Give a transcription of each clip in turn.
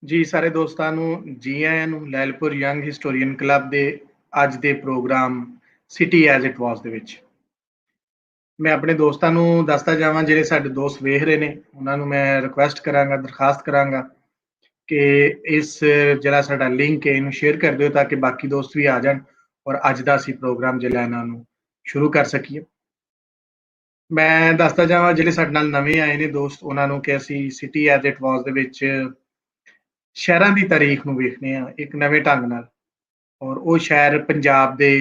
ਜੀ ਸਾਰੇ ਦੋਸਤਾਂ ਨੂੰ ਜੀ ਆਇਆਂ ਨੂੰ ਲੈਲਪੁਰ ਯੰਗ ਹਿਸਟੋਰੀਅਨ ਕਲੱਬ ਦੇ ਅੱਜ ਦੇ programme city as it was ਦੇ ਵਿੱਚ। ਮੈਂ ਆਪਣੇ ਦੋਸਤਾਂ ਨੂੰ ਦੱਸਦਾ ਜਾਵਾਂ, ਜਿਹੜੇ ਸਾਡੇ ਦੋਸਤ ਵੇਖ ਰਹੇ ਨੇ ਉਹਨਾਂ ਨੂੰ ਮੈਂ ਰਿਕੁਐਸਟ ਕਰਾਂਗਾ, ਦਰਖਾਸਤ ਕਰਾਂਗਾ ਕਿ ਇਸ ਜਿਹੜਾ ਸਾਡਾ ਲਿੰਕ ਹੈ ਇਹਨੂੰ ਸ਼ੇਅਰ ਕਰ ਦਿਓ ਤਾਂ ਕਿ ਬਾਕੀ ਦੋਸਤ ਵੀ ਆ ਜਾਣ ਔਰ ਅੱਜ ਦਾ ਅਸੀਂ ਪ੍ਰੋਗਰਾਮ ਜਿਹੜਾ ਇਹਨਾਂ ਨੂੰ ਸ਼ੁਰੂ ਕਰ ਸਕੀਏ। ਮੈਂ ਦੱਸਦਾ ਜਾਵਾਂ, ਜਿਹੜੇ ਸਾਡੇ ਨਾਲ ਨਵੇਂ ਆਏ ਨੇ ਦੋਸਤ, ਉਹਨਾਂ ਨੂੰ ਕਿ ਅਸੀਂ ਸਿਟੀ ਐਜ਼ ਇਟ ਵਾਸ ਦੇ ਵਿੱਚ ਸ਼ਹਿਰਾਂ ਦੀ ਤਾਰੀਖ ਨੂੰ ਵੇਖਦੇ ਹਾਂ ਇੱਕ ਨਵੇਂ ਢੰਗ ਨਾਲ। ਔਰ ਉਹ ਸ਼ਹਿਰ ਪੰਜਾਬ ਦੇ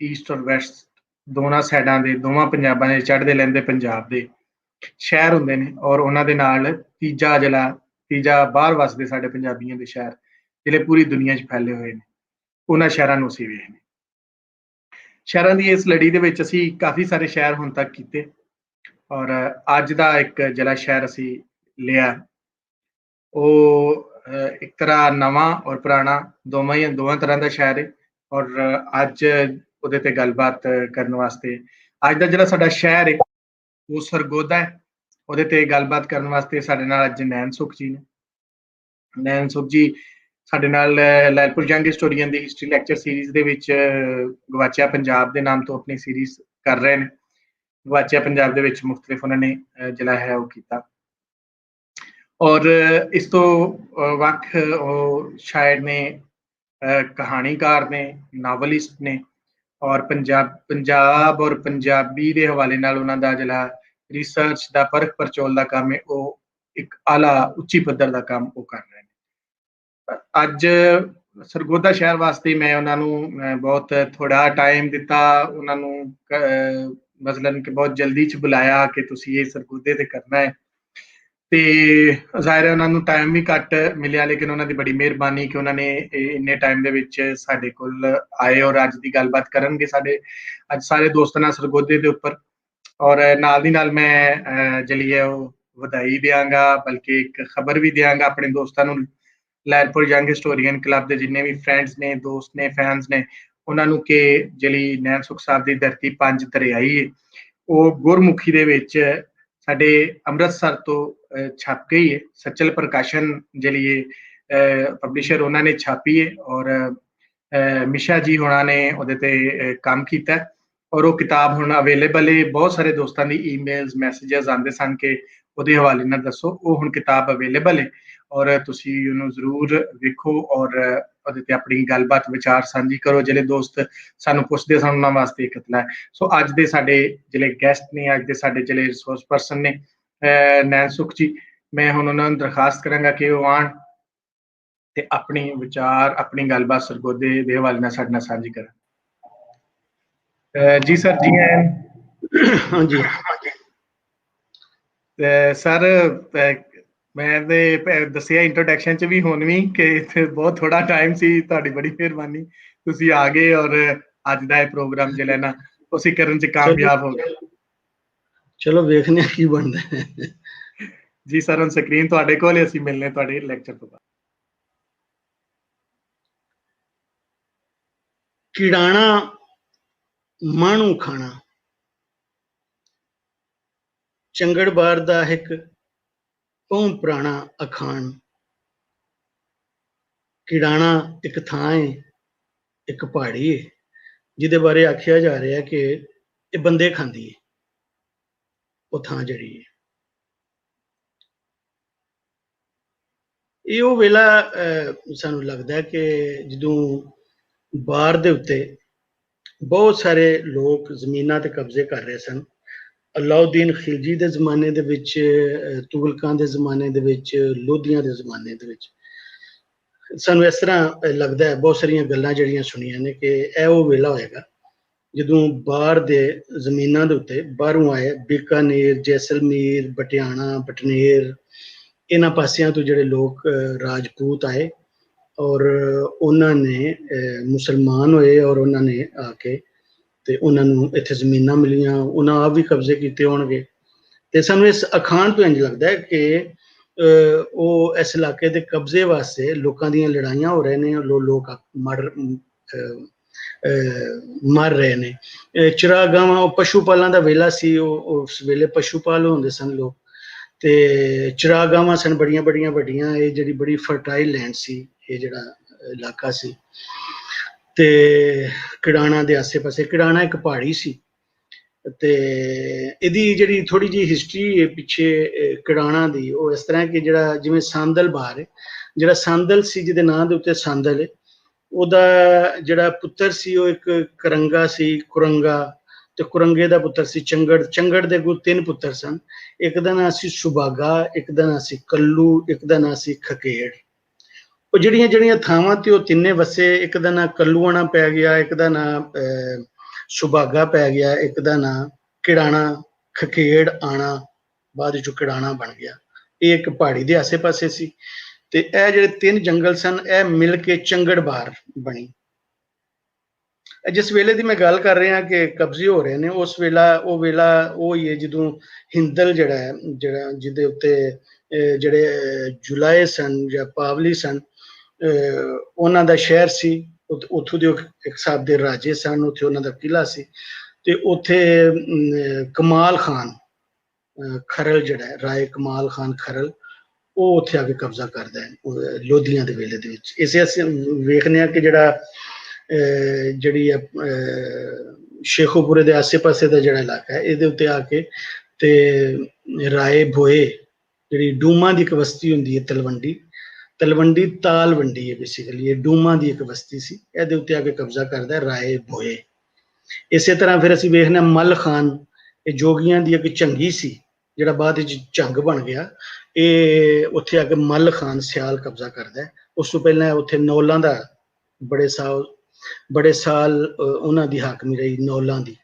ਈਸਟ ਔਰ ਵੈਸਟ ਦੋਨਾਂ ਸਾਈਡਾਂ ਦੇ, ਦੋਵਾਂ ਪੰਜਾਬਾਂ ਦੇ, ਚੜ੍ਹਦੇ ਲਹਿੰਦੇ ਪੰਜਾਬ ਦੇ ਸ਼ਹਿਰ ਹੁੰਦੇ ਨੇ। ਔਰ ਉਹਨਾਂ ਦੇ ਨਾਲ ਤੀਜਾ ਬਾਹਰ ਵਸਦੇ ਸਾਡੇ ਪੰਜਾਬੀਆਂ ਦੇ ਸ਼ਹਿਰ, ਜਿਹੜੇ ਪੂਰੀ ਦੁਨੀਆ 'ਚ ਫੈਲੇ ਹੋਏ ਨੇ, ਉਹਨਾਂ ਸ਼ਹਿਰਾਂ ਨੂੰ ਅਸੀਂ ਵੇਖਦੇ। ਸ਼ਹਿਰਾਂ ਦੀ ਇਸ ਲੜੀ ਦੇ ਵਿੱਚ ਅਸੀਂ ਕਾਫੀ ਸਾਰੇ ਸ਼ਹਿਰ ਹੁਣ ਤੱਕ ਕੀਤੇ ਔਰ ਅੱਜ ਦਾ ਇੱਕ ਜਿਹੜਾ ਸ਼ਹਿਰ ਅਸੀਂ ਲਿਆ ਉਹ ਇੱਕ ਤਰ੍ਹਾਂ ਨਵਾਂ ਔਰ ਪੁਰਾਣਾ ਦੋਵਾਂ ਤਰ੍ਹਾਂ ਦਾ ਸ਼ਹਿਰ ਹੈ। ਔਰ ਅੱਜ ਉਹਦੇ ਤੇ ਗੱਲਬਾਤ ਕਰਨ ਵਾਸਤੇ ਅੱਜ ਦਾ ਜਿਹੜਾ ਸਾਡਾ ਸ਼ਹਿਰ ਹੈ ਉਹ ਸਰਗੋਦਾ ਹੈ। ਉਹਦੇ ਤੇ ਗੱਲਬਾਤ ਕਰਨ ਵਾਸਤੇ ਸਾਡੇ ਨਾਲ ਅੱਜ ਨੈਣ ਸੁਖ ਜੀ ਨੇ। ਨੈਣ ਸੁਖ ਜੀ ਸਾਡੇ ਨਾਲ ਲੈਲਪੁਰ ਯੰਗ ਹਿਸਟੋਰੀਅਨ ਦੀ ਹਿਸਟਰੀ ਲੈਕਚਰ ਸੀਰੀਜ਼ ਦੇ ਵਿੱਚ ਗਵਾਚਿਆ ਪੰਜਾਬ ਦੇ ਨਾਮ ਤੋਂ ਆਪਣੀ ਸੀਰੀਜ਼ ਕਰ ਰਹੇ ਨੇ। ਗਵਾਚਿਆ ਪੰਜਾਬ ਦੇ ਵਿੱਚ ਮੁਖਤਲਿਫ ਉਹਨਾਂ ਨੇ ਜਿਹੜਾ ਹੈ ਉਹ ਕੀਤਾ। ਔਰ ਇਸ ਤੋਂ ਵੱਖ ਉਹ ਸ਼ਾਇਰ ਨੇ, ਕਹਾਣੀਕਾਰ ਨੇ, ਨਾਵਲਿਸਟ ਨੇ ਔਰ ਪੰਜਾਬ ਔਰ ਪੰਜਾਬੀ ਦੇ ਹਵਾਲੇ ਨਾਲ ਉਹਨਾਂ ਦਾ ਜਿਹੜਾ ਰਿਸਰਚ ਦਾ ਪਰਖ ਪਰਚੋਲ ਦਾ ਕੰਮ ਹੈ ਉਹ ਇੱਕ ਆਲਾ ਉੱਚੀ ਪੱਧਰ ਦਾ ਕੰਮ ਉਹ ਕਰ ਰਹੇ ਨੇ। ਅੱਜ ਸਰਗੋਦਾ ਸ਼ਹਿਰ ਵਾਸਤੇ ਮੈਂ ਉਹਨਾਂ ਨੂੰ ਬਹੁਤ ਥੋੜਾ ਟਾਈਮ ਦਿੱਤਾ, ਉਹਨਾਂ ਨੂੰ ਮਸਲਨ ਕਿ ਬਹੁਤ ਜਲਦੀ 'ਚ ਬੁਲਾਇਆ ਕਿ ਤੁਸੀਂ ਇਹ ਸਰਗੋਦੇ ਤੇ ਕਰਨਾ ਹੈ ਤੇ ਜ਼ਾਹਿਰ ਹੈ ਉਹਨਾਂ ਨੂੰ ਟਾਈਮ ਵੀ ਘੱਟ ਮਿਲਿਆ, ਲੇਕਿਨ ਉਹਨਾਂ ਦੀ ਬੜੀ ਮਿਹਰਬਾਨੀ ਕਿ ਉਹਨਾਂ ਨੇ ਇੰਨੇ ਟਾਈਮ ਦੇ ਵਿੱਚ ਸਾਡੇ ਕੋਲ ਆਏ ਔਰ ਅੱਜ ਦੀ ਗੱਲਬਾਤ ਕਰਨਗੇ ਸਾਡੇ ਅੱਜ ਸਾਰੇ ਦੋਸਤਾਂ ਨਾਲ ਸਰਗੋਦੇ ਦੇ ਉੱਪਰ। ਔਰ ਨਾਲ ਦੀ ਨਾਲ ਮੈਂ ਜਿਹੜੀ ਹੈ ਉਹ ਵਧਾਈ ਦਿਆਂਗਾ, ਬਲਕਿ ਇੱਕ ਖਬਰ ਵੀ ਦਿਆਂਗਾ ਆਪਣੇ ਦੋਸਤਾਂ ਨੂੰ, ਲੈਲਪੁਰ ਯੰਗ ਹਿਸਟੋਰੀਅਨ ਕਲੱਬ ਦੇ ਜਿੰਨੇ ਵੀ ਫਰੈਂਡਸ ਨੇ, ਦੋਸਤ ਨੇ, ਫੈਨਸ ਨੇ, ਉਹਨਾਂ ਨੂੰ ਕਿ ਜਿਹੜੀ ਨੈਣ ਸੁਖ ਸਾਹਿਬ ਦੀ ਧਰਤੀ ਪੰਜ ਦਰਿਆਈ ਹੈ ਉਹ ਗੁਰਮੁਖੀ ਦੇ ਵਿੱਚ ਸਾਡੇ ਅੰਮ੍ਰਿਤਸਰ ਤੋਂ ਛਪ ਗਈ ਹੈ। ਸਚਲ ਪ੍ਰਕਾਸ਼ਨ ਜਿਹੜੀ ਪਬਲਿਸ਼ਰ ਉਹਨਾਂ ਨੇ ਛਾਪੀ ਹੈ ਔਰ ਮਿਸ਼ਾ ਜੀ ਹੋਣਾ ਨੇ ਉਹਦੇ ਤੇ ਕੰਮ ਕੀਤਾ ਔਰ ਉਹ ਕਿਤਾਬ ਹੁਣ ਅਵੇਲੇਬਲ ਹੈ। ਬਹੁਤ ਸਾਰੇ ਦੋਸਤਾਂ ਦੀ ਈਮੇਲਸ, ਮੈਸੇजेस ਆਉਂਦੇ ਸਨ ਕਿ ਉਹਦੇ ਹਵਾਲੇ ਨਾਲ ਦੱਸੋ। ਉਹ ਹੁਣ ਕਿਤਾਬ ਅਵੇਲੇਬਲ ਹੈ ਔਰ ਤੁਸੀਂ ਉਹਨੂੰ ਜ਼ਰੂਰ ਵੇਖੋ ਔਰ ਉਹਦੇ ਤੇ ਆਪਣੀ ਗੱਲਬਾਤ ਵਿਚਾਰ ਸਾਂਝੀ ਕਰੋ। ਜਿਹੜੇ ਦੋਸਤ ਸਾਨੂੰ ਪੁੱਛਦੇ ਸਨ ਉਹਨਾਂ ਵਾਸਤੇ ਇੱਕ ਕਤਲਾ ਹੈ। ਸੋ ਅੱਜ ਦੇ ਸਾਡੇ ਜਿਹੜੇ ਗੈਸਟ ਨੇ, ਅੱਜ ਦੇ ਸਾਡੇ ਜਿਹੜੇ ਰਿਸੋਰਸ ਪਰਸਨ ਨੇ ਨੈਣ ਸੁਖ ਜੀ, ਮੈਂ ਹੁਣ ਉਹਨਾਂ ਨੂੰ ਦਰਖਾਸਤ ਕਰਾਂਗਾ ਕਿ ਉਹ ਆਉਣ ਤੇ ਆਪਣੀ ਵਿਚਾਰ, ਆਪਣੀ ਗੱਲਬਾਤ ਸਰਗੋਦੇ ਦੇ ਹਵਾਲੇ ਨਾਲ ਸਾਡੇ ਨਾਲ ਸਾਂਝੀ ਕਰਨ। ਜੀ ਸਰ, ਜੀ ਆਇਆਂ। ਹਾਂਜੀ ਸਰ, ਮੈਂ ਤੇ ਦੱਸਿਆ ਇੰਟਰੋਡਕਸ਼ਨ 'ਚ ਵੀ ਹੁਣ ਵੀ ਕਿ ਬਹੁਤ ਥੋੜਾ ਟਾਈਮ ਸੀ, ਤੁਹਾਡੀ ਬੜੀ ਮਿਹਰਬਾਨੀ, ਤੁਸੀਂ ਆ ਗਏ ਔਰ ਅੱਜ ਦਾ ਇਹ ਪ੍ਰੋਗਰਾਮ ਜਿਹੜਾ ਨਾ ਅਸੀਂ ਕਰਨ 'ਚ ਕਾਮਯਾਬ ਹੋ ਗਏ। ਚਲੋ ਵੇਖਦੇ ਹਾਂ ਕੀ ਬਣਦਾ ਹੈ। ਜੀ ਸਰ, ਹੁਣ ਸਕਰੀਨ ਤੁਹਾਡੇ ਕੋਲ, ਅਸੀਂ ਮਿਲਨੇ ਤੁਹਾਡੇ ਲੈਕਚਰ ਤੋਂ ਬਾਅਦ। ਕੀੜਾਣਾ ਮਾਣੂ ਖਾਣਾ ਚੰਗੜਬਾਰ ਦਾ ਇੱਕ ਬਹੁਤ ਪੁਰਾਣਾ ਅਖਾਣ। ਕੀੜਾਣਾ ਇੱਕ ਥਾਂ ਹੈ, ਇੱਕ ਪਹਾੜੀ ਹੈ ਜਿਹਦੇ ਬਾਰੇ ਆਖਿਆ ਜਾ ਰਿਹਾ ਕਿ ਇਹ ਬੰਦੇ ਖਾਂਦੀ ਹੈ ਉਹ ਥਾਂ ਜਿਹੜੀ ਹੈ। ਇਹ ਉਹ ਵੇਲਾ ਸਾਨੂੰ ਲੱਗਦਾ ਕਿ ਜਦੋਂ ਬਾਰ ਦੇ ਉੱਤੇ ਬਹੁਤ ਸਾਰੇ ਲੋਕ ਜ਼ਮੀਨਾਂ ਤੇ ਕਬਜ਼ੇ ਕਰ ਰਹੇ ਸਨ। ਅਲਾਉਦੀਨ ਖਿਲਜੀ ਦੇ ਜ਼ਮਾਨੇ ਦੇ ਵਿੱਚ, ਤੁਗਲਕਾਂ ਦੇ ਜ਼ਮਾਨੇ ਦੇ ਵਿੱਚ, ਲੋਧੀਆਂ ਦੇ ਜ਼ਮਾਨੇ ਦੇ ਵਿੱਚ ਸਾਨੂੰ ਇਸ ਤਰ੍ਹਾਂ ਲੱਗਦਾ ਹੈ। ਬਹੁਤ ਸਾਰੀਆਂ ਗੱਲਾਂ ਜਿਹੜੀਆਂ ਸੁਣੀਆਂ ਨੇ ਕਿ ਇਹ ਉਹ ਵੇਲਾ ਹੋਏਗਾ ਜਦੋਂ ਬਾਹਰ ਦੇ ਜ਼ਮੀਨਾਂ ਦੇ ਉੱਤੇ ਬਾਹਰੋਂ ਆਏ, ਬੀਕਾਨੇਰ, ਜੈਸਲਮੇਰ, ਪਟਿਆਣਾ, ਬਟਨੇਰ, ਇਹਨਾਂ ਪਾਸਿਆਂ ਤੋਂ ਜਿਹੜੇ ਲੋਕ ਰਾਜਪੂਤ ਆਏ ਔਰ ਉਹਨਾਂ ਨੇ ਮੁਸਲਮਾਨ ਹੋਏ ਔਰ ਉਹਨਾਂ ਨੇ ਆ ਕੇ ਤੇ ਉਹਨਾਂ ਨੂੰ ਇੱਥੇ ਜ਼ਮੀਨਾਂ ਮਿਲੀਆਂ, ਉਹਨਾਂ ਆਪ ਵੀ ਕਬਜ਼ੇ ਕੀਤੇ ਹੋਣਗੇ। ਤੇ ਸਾਨੂੰ ਇਸ ਅਖਾਣ ਤੋਂ ਇੰਝ ਲੱਗਦਾ ਹੈ ਕਿ ਉਹ ਇਸ ਇਲਾਕੇ ਦੇ ਕਬਜ਼ੇ ਵਾਸਤੇ ਲੋਕਾਂ ਦੀਆਂ ਲੜਾਈਆਂ ਹੋ ਰਹੇ ਨੇ, ਲੋਕ ਮਰ ਰਹੇ ਨੇ। ਚਰਾਗਾਵਾਂ, ਉਹ ਪਸ਼ੂ ਪਾਲਾਂ ਦਾ ਵੇਲਾ ਸੀ, ਉਹ ਉਸ ਵੇਲੇ ਪਸ਼ੂ ਪਾਲ ਹੁੰਦੇ ਸਨ ਲੋਕ, ਤੇ ਚਰਾਗਾਵਾਂ ਸਨ ਬੜੀਆਂ ਬੜੀਆਂ ਵੱਡੀਆਂ। ਇਹ ਜਿਹੜੀ ਬੜੀ ਫਰਟਾਈਲ ਲੈਂਡ ਸੀ, ਇਹ ਜਿਹੜਾ ਇਲਾਕਾ ਸੀ। ਤੇ ਕਿੜਾਣਾ ਦੇ ਆਸੇ ਪਾਸੇ, ਕਿੜਾਣਾ ਇੱਕ ਪਹਾੜੀ ਸੀ। ਤੇ ਇਹਦੀ ਜਿਹੜੀ ਥੋੜੀ ਜਿਹੀ ਹਿਸਟਰੀ ਹੈ ਪਿੱਛੇ ਕਿੜਾਣਾ ਦੀ, ਉਹ ਇਸ ਤਰ੍ਹਾਂ ਕਿ ਜਿਹੜਾ ਜਿਵੇਂ ਸਾਂਦਲ ਬਾਹਰ ਹੈ, ਜਿਹੜਾ ਸਾਂਦਲ ਸੀ ਜਿਹਦੇ ਨਾਂ ਦੇ ਉੱਤੇ ਸਾਂਦਲ ਹੈ, ਉਹਦਾ ਜਿਹੜਾ ਪੁੱਤਰ ਸੀ ਉਹ ਇੱਕ ਕਰੰਗਾ ਸੀ, ਕੁਰੰਗਾ, ਤੇ ਕੁਰੰਗੇ ਦਾ ਪੁੱਤਰ ਸੀ ਚੰਗੜ। ਚੰਗੜ ਦੇ ਕੋਲ 3 ਪੁੱਤਰ ਸਨ। ਇੱਕ ਦਾ ਨਾਂ ਸੀ ਸੁਭਾਗਾ, ਇੱਕ ਦਾ ਨਾਂ ਸੀ ਕੱਲੂ, ਇੱਕ ਦਾ ਨਾਂ ਸੀ ਖਕੇੜ। ਉਹ ਜਿਹੜੀਆਂ ਜਿਹੜੀਆਂ ਥਾਵਾਂ ਤੇ ਉਹ ਤਿੰਨੇ ਵਸੇ, ਇੱਕ ਦਾ ਨਾਂ ਕੱਲੂਆਣਾ ਪੈ ਗਿਆ, ਇੱਕ ਦਾ ਨਾਂ ਸੁਭਾਗਾ ਪੈ ਗਿਆ, ਇੱਕ ਦਾ ਨਾਂ ਕਿੜਾਣਾ, ਖਕੇੜ ਆਣਾ, ਬਾਅਦ ਵਿੱਚੋਂ ਕਿੜਾਣਾ ਬਣ ਗਿਆ। ਇਹ ਇੱਕ ਪਹਾੜੀ ਦੇ ਆਸੇ ਪਾਸੇ ਸੀ। ਤੇ ਇਹ ਜਿਹੜੇ 3 ਜੰਗਲ ਸਨ, ਇਹ ਮਿਲ ਕੇ ਚੰਗੜ ਬਾਰ ਬਣੀ। ਜਿਸ ਵੇਲੇ ਦੀ ਮੈਂ ਗੱਲ ਕਰ ਰਿਹਾ ਕਿ ਕਬਜ਼ੇ ਹੋ ਰਹੇ ਨੇ, ਉਸ ਵੇਲਾ ਉਹ ਹੀ ਹੈ ਜਦੋਂ ਹਿੰਦਲ ਜਿਹੜਾ ਹੈ, ਜਿਹੜਾ ਜਿਹਦੇ ਉੱਤੇ ਜਿਹੜੇ ਜੁਲਾਏ ਸਨ ਜਾਂ ਪਾਵਲੀ ਸਨ, ਉਹਨਾਂ ਦਾ ਸ਼ਹਿਰ ਸੀ। ਉੱਥੋਂ ਦੇ ਇੱਕ ਹਿਸਾਬ ਦੇ ਰਾਜੇ ਸਨ, ਉੱਥੇ ਉਹਨਾਂ ਦਾ ਕਿਲਾ ਸੀ। ਤੇ ਉੱਥੇ ਕਮਾਲ ਖਾਨ ਖਰਲ ਜਿਹੜਾ ਹੈ, ਰਾਏ ਕਮਾਲ ਖਾਨ ਖਰਲ, ਉਹ ਉੱਥੇ ਆ ਕੇ ਕਬਜ਼ਾ ਕਰਦਾ ਹੈ ਲੋਧੀਆਂ ਦੇ ਵੇਲੇ ਦੇ ਵਿੱਚ। ਇਸੇ ਅਸੀਂ ਵੇਖਦੇ ਹਾਂ ਕਿ ਜਿਹੜਾ ਜਿਹੜੀ ਸ਼ੇਖੂਪੁਰੇ ਦੇ ਆਸੇ ਪਾਸੇ ਦਾ ਜਿਹੜਾ ਇਲਾਕਾ ਹੈ, ਇਹਦੇ ਉੱਤੇ ਆ ਕੇ ਤੇ ਰਾਏ ਭੋਏ, ਜਿਹੜੀ ਡੂਮਾ ਦੀ ਇੱਕ ਬਸਤੀ ਹੁੰਦੀ ਹੈ, ਤਲਵੰਡੀ ਤਾਲਵੰਡੀ ਹੈ ਬੇਸਿਕਲੀ, ਇਹ ਡੂਮਾ ਦੀ ਇੱਕ ਬਸਤੀ ਸੀ, ਇਹਦੇ ਉੱਤੇ ਆ ਕੇ ਕਬਜ਼ਾ ਕਰਦਾ ਹੈ ਰਾਏ ਭੋਏ। ਇਸੇ ਤਰ੍ਹਾਂ ਫਿਰ ਅਸੀਂ ਵੇਖਦੇ ਹਾਂ ਮੱਲ ਖਾਨ, ਇਹ ਜੋਗੀਆਂ ਦੀ ਇੱਕ ਝੰਗੀ ਸੀ, ਜਿਹੜਾ ਬਾਅਦ ਵਿੱਚ ਝੰਗ ਬਣ ਗਿਆ। ਇਹ ਉੱਥੇ ਆ ਕੇ ਮੱਲ ਖਾਨ ਸਿਆਲ ਕਬਜ਼ਾ ਕਰਦਾ ਹੈ। ਉਸ ਤੋਂ ਪਹਿਲਾਂ ਉੱਥੇ ਨੌਲਾਂ ਦਾ ਬੜੇ ਸਾਲ ਉਹਨਾਂ ਦੀ ਹਾਕਮੀ ਰਹੀ, ਨੌਲਾਂ ਦੀ।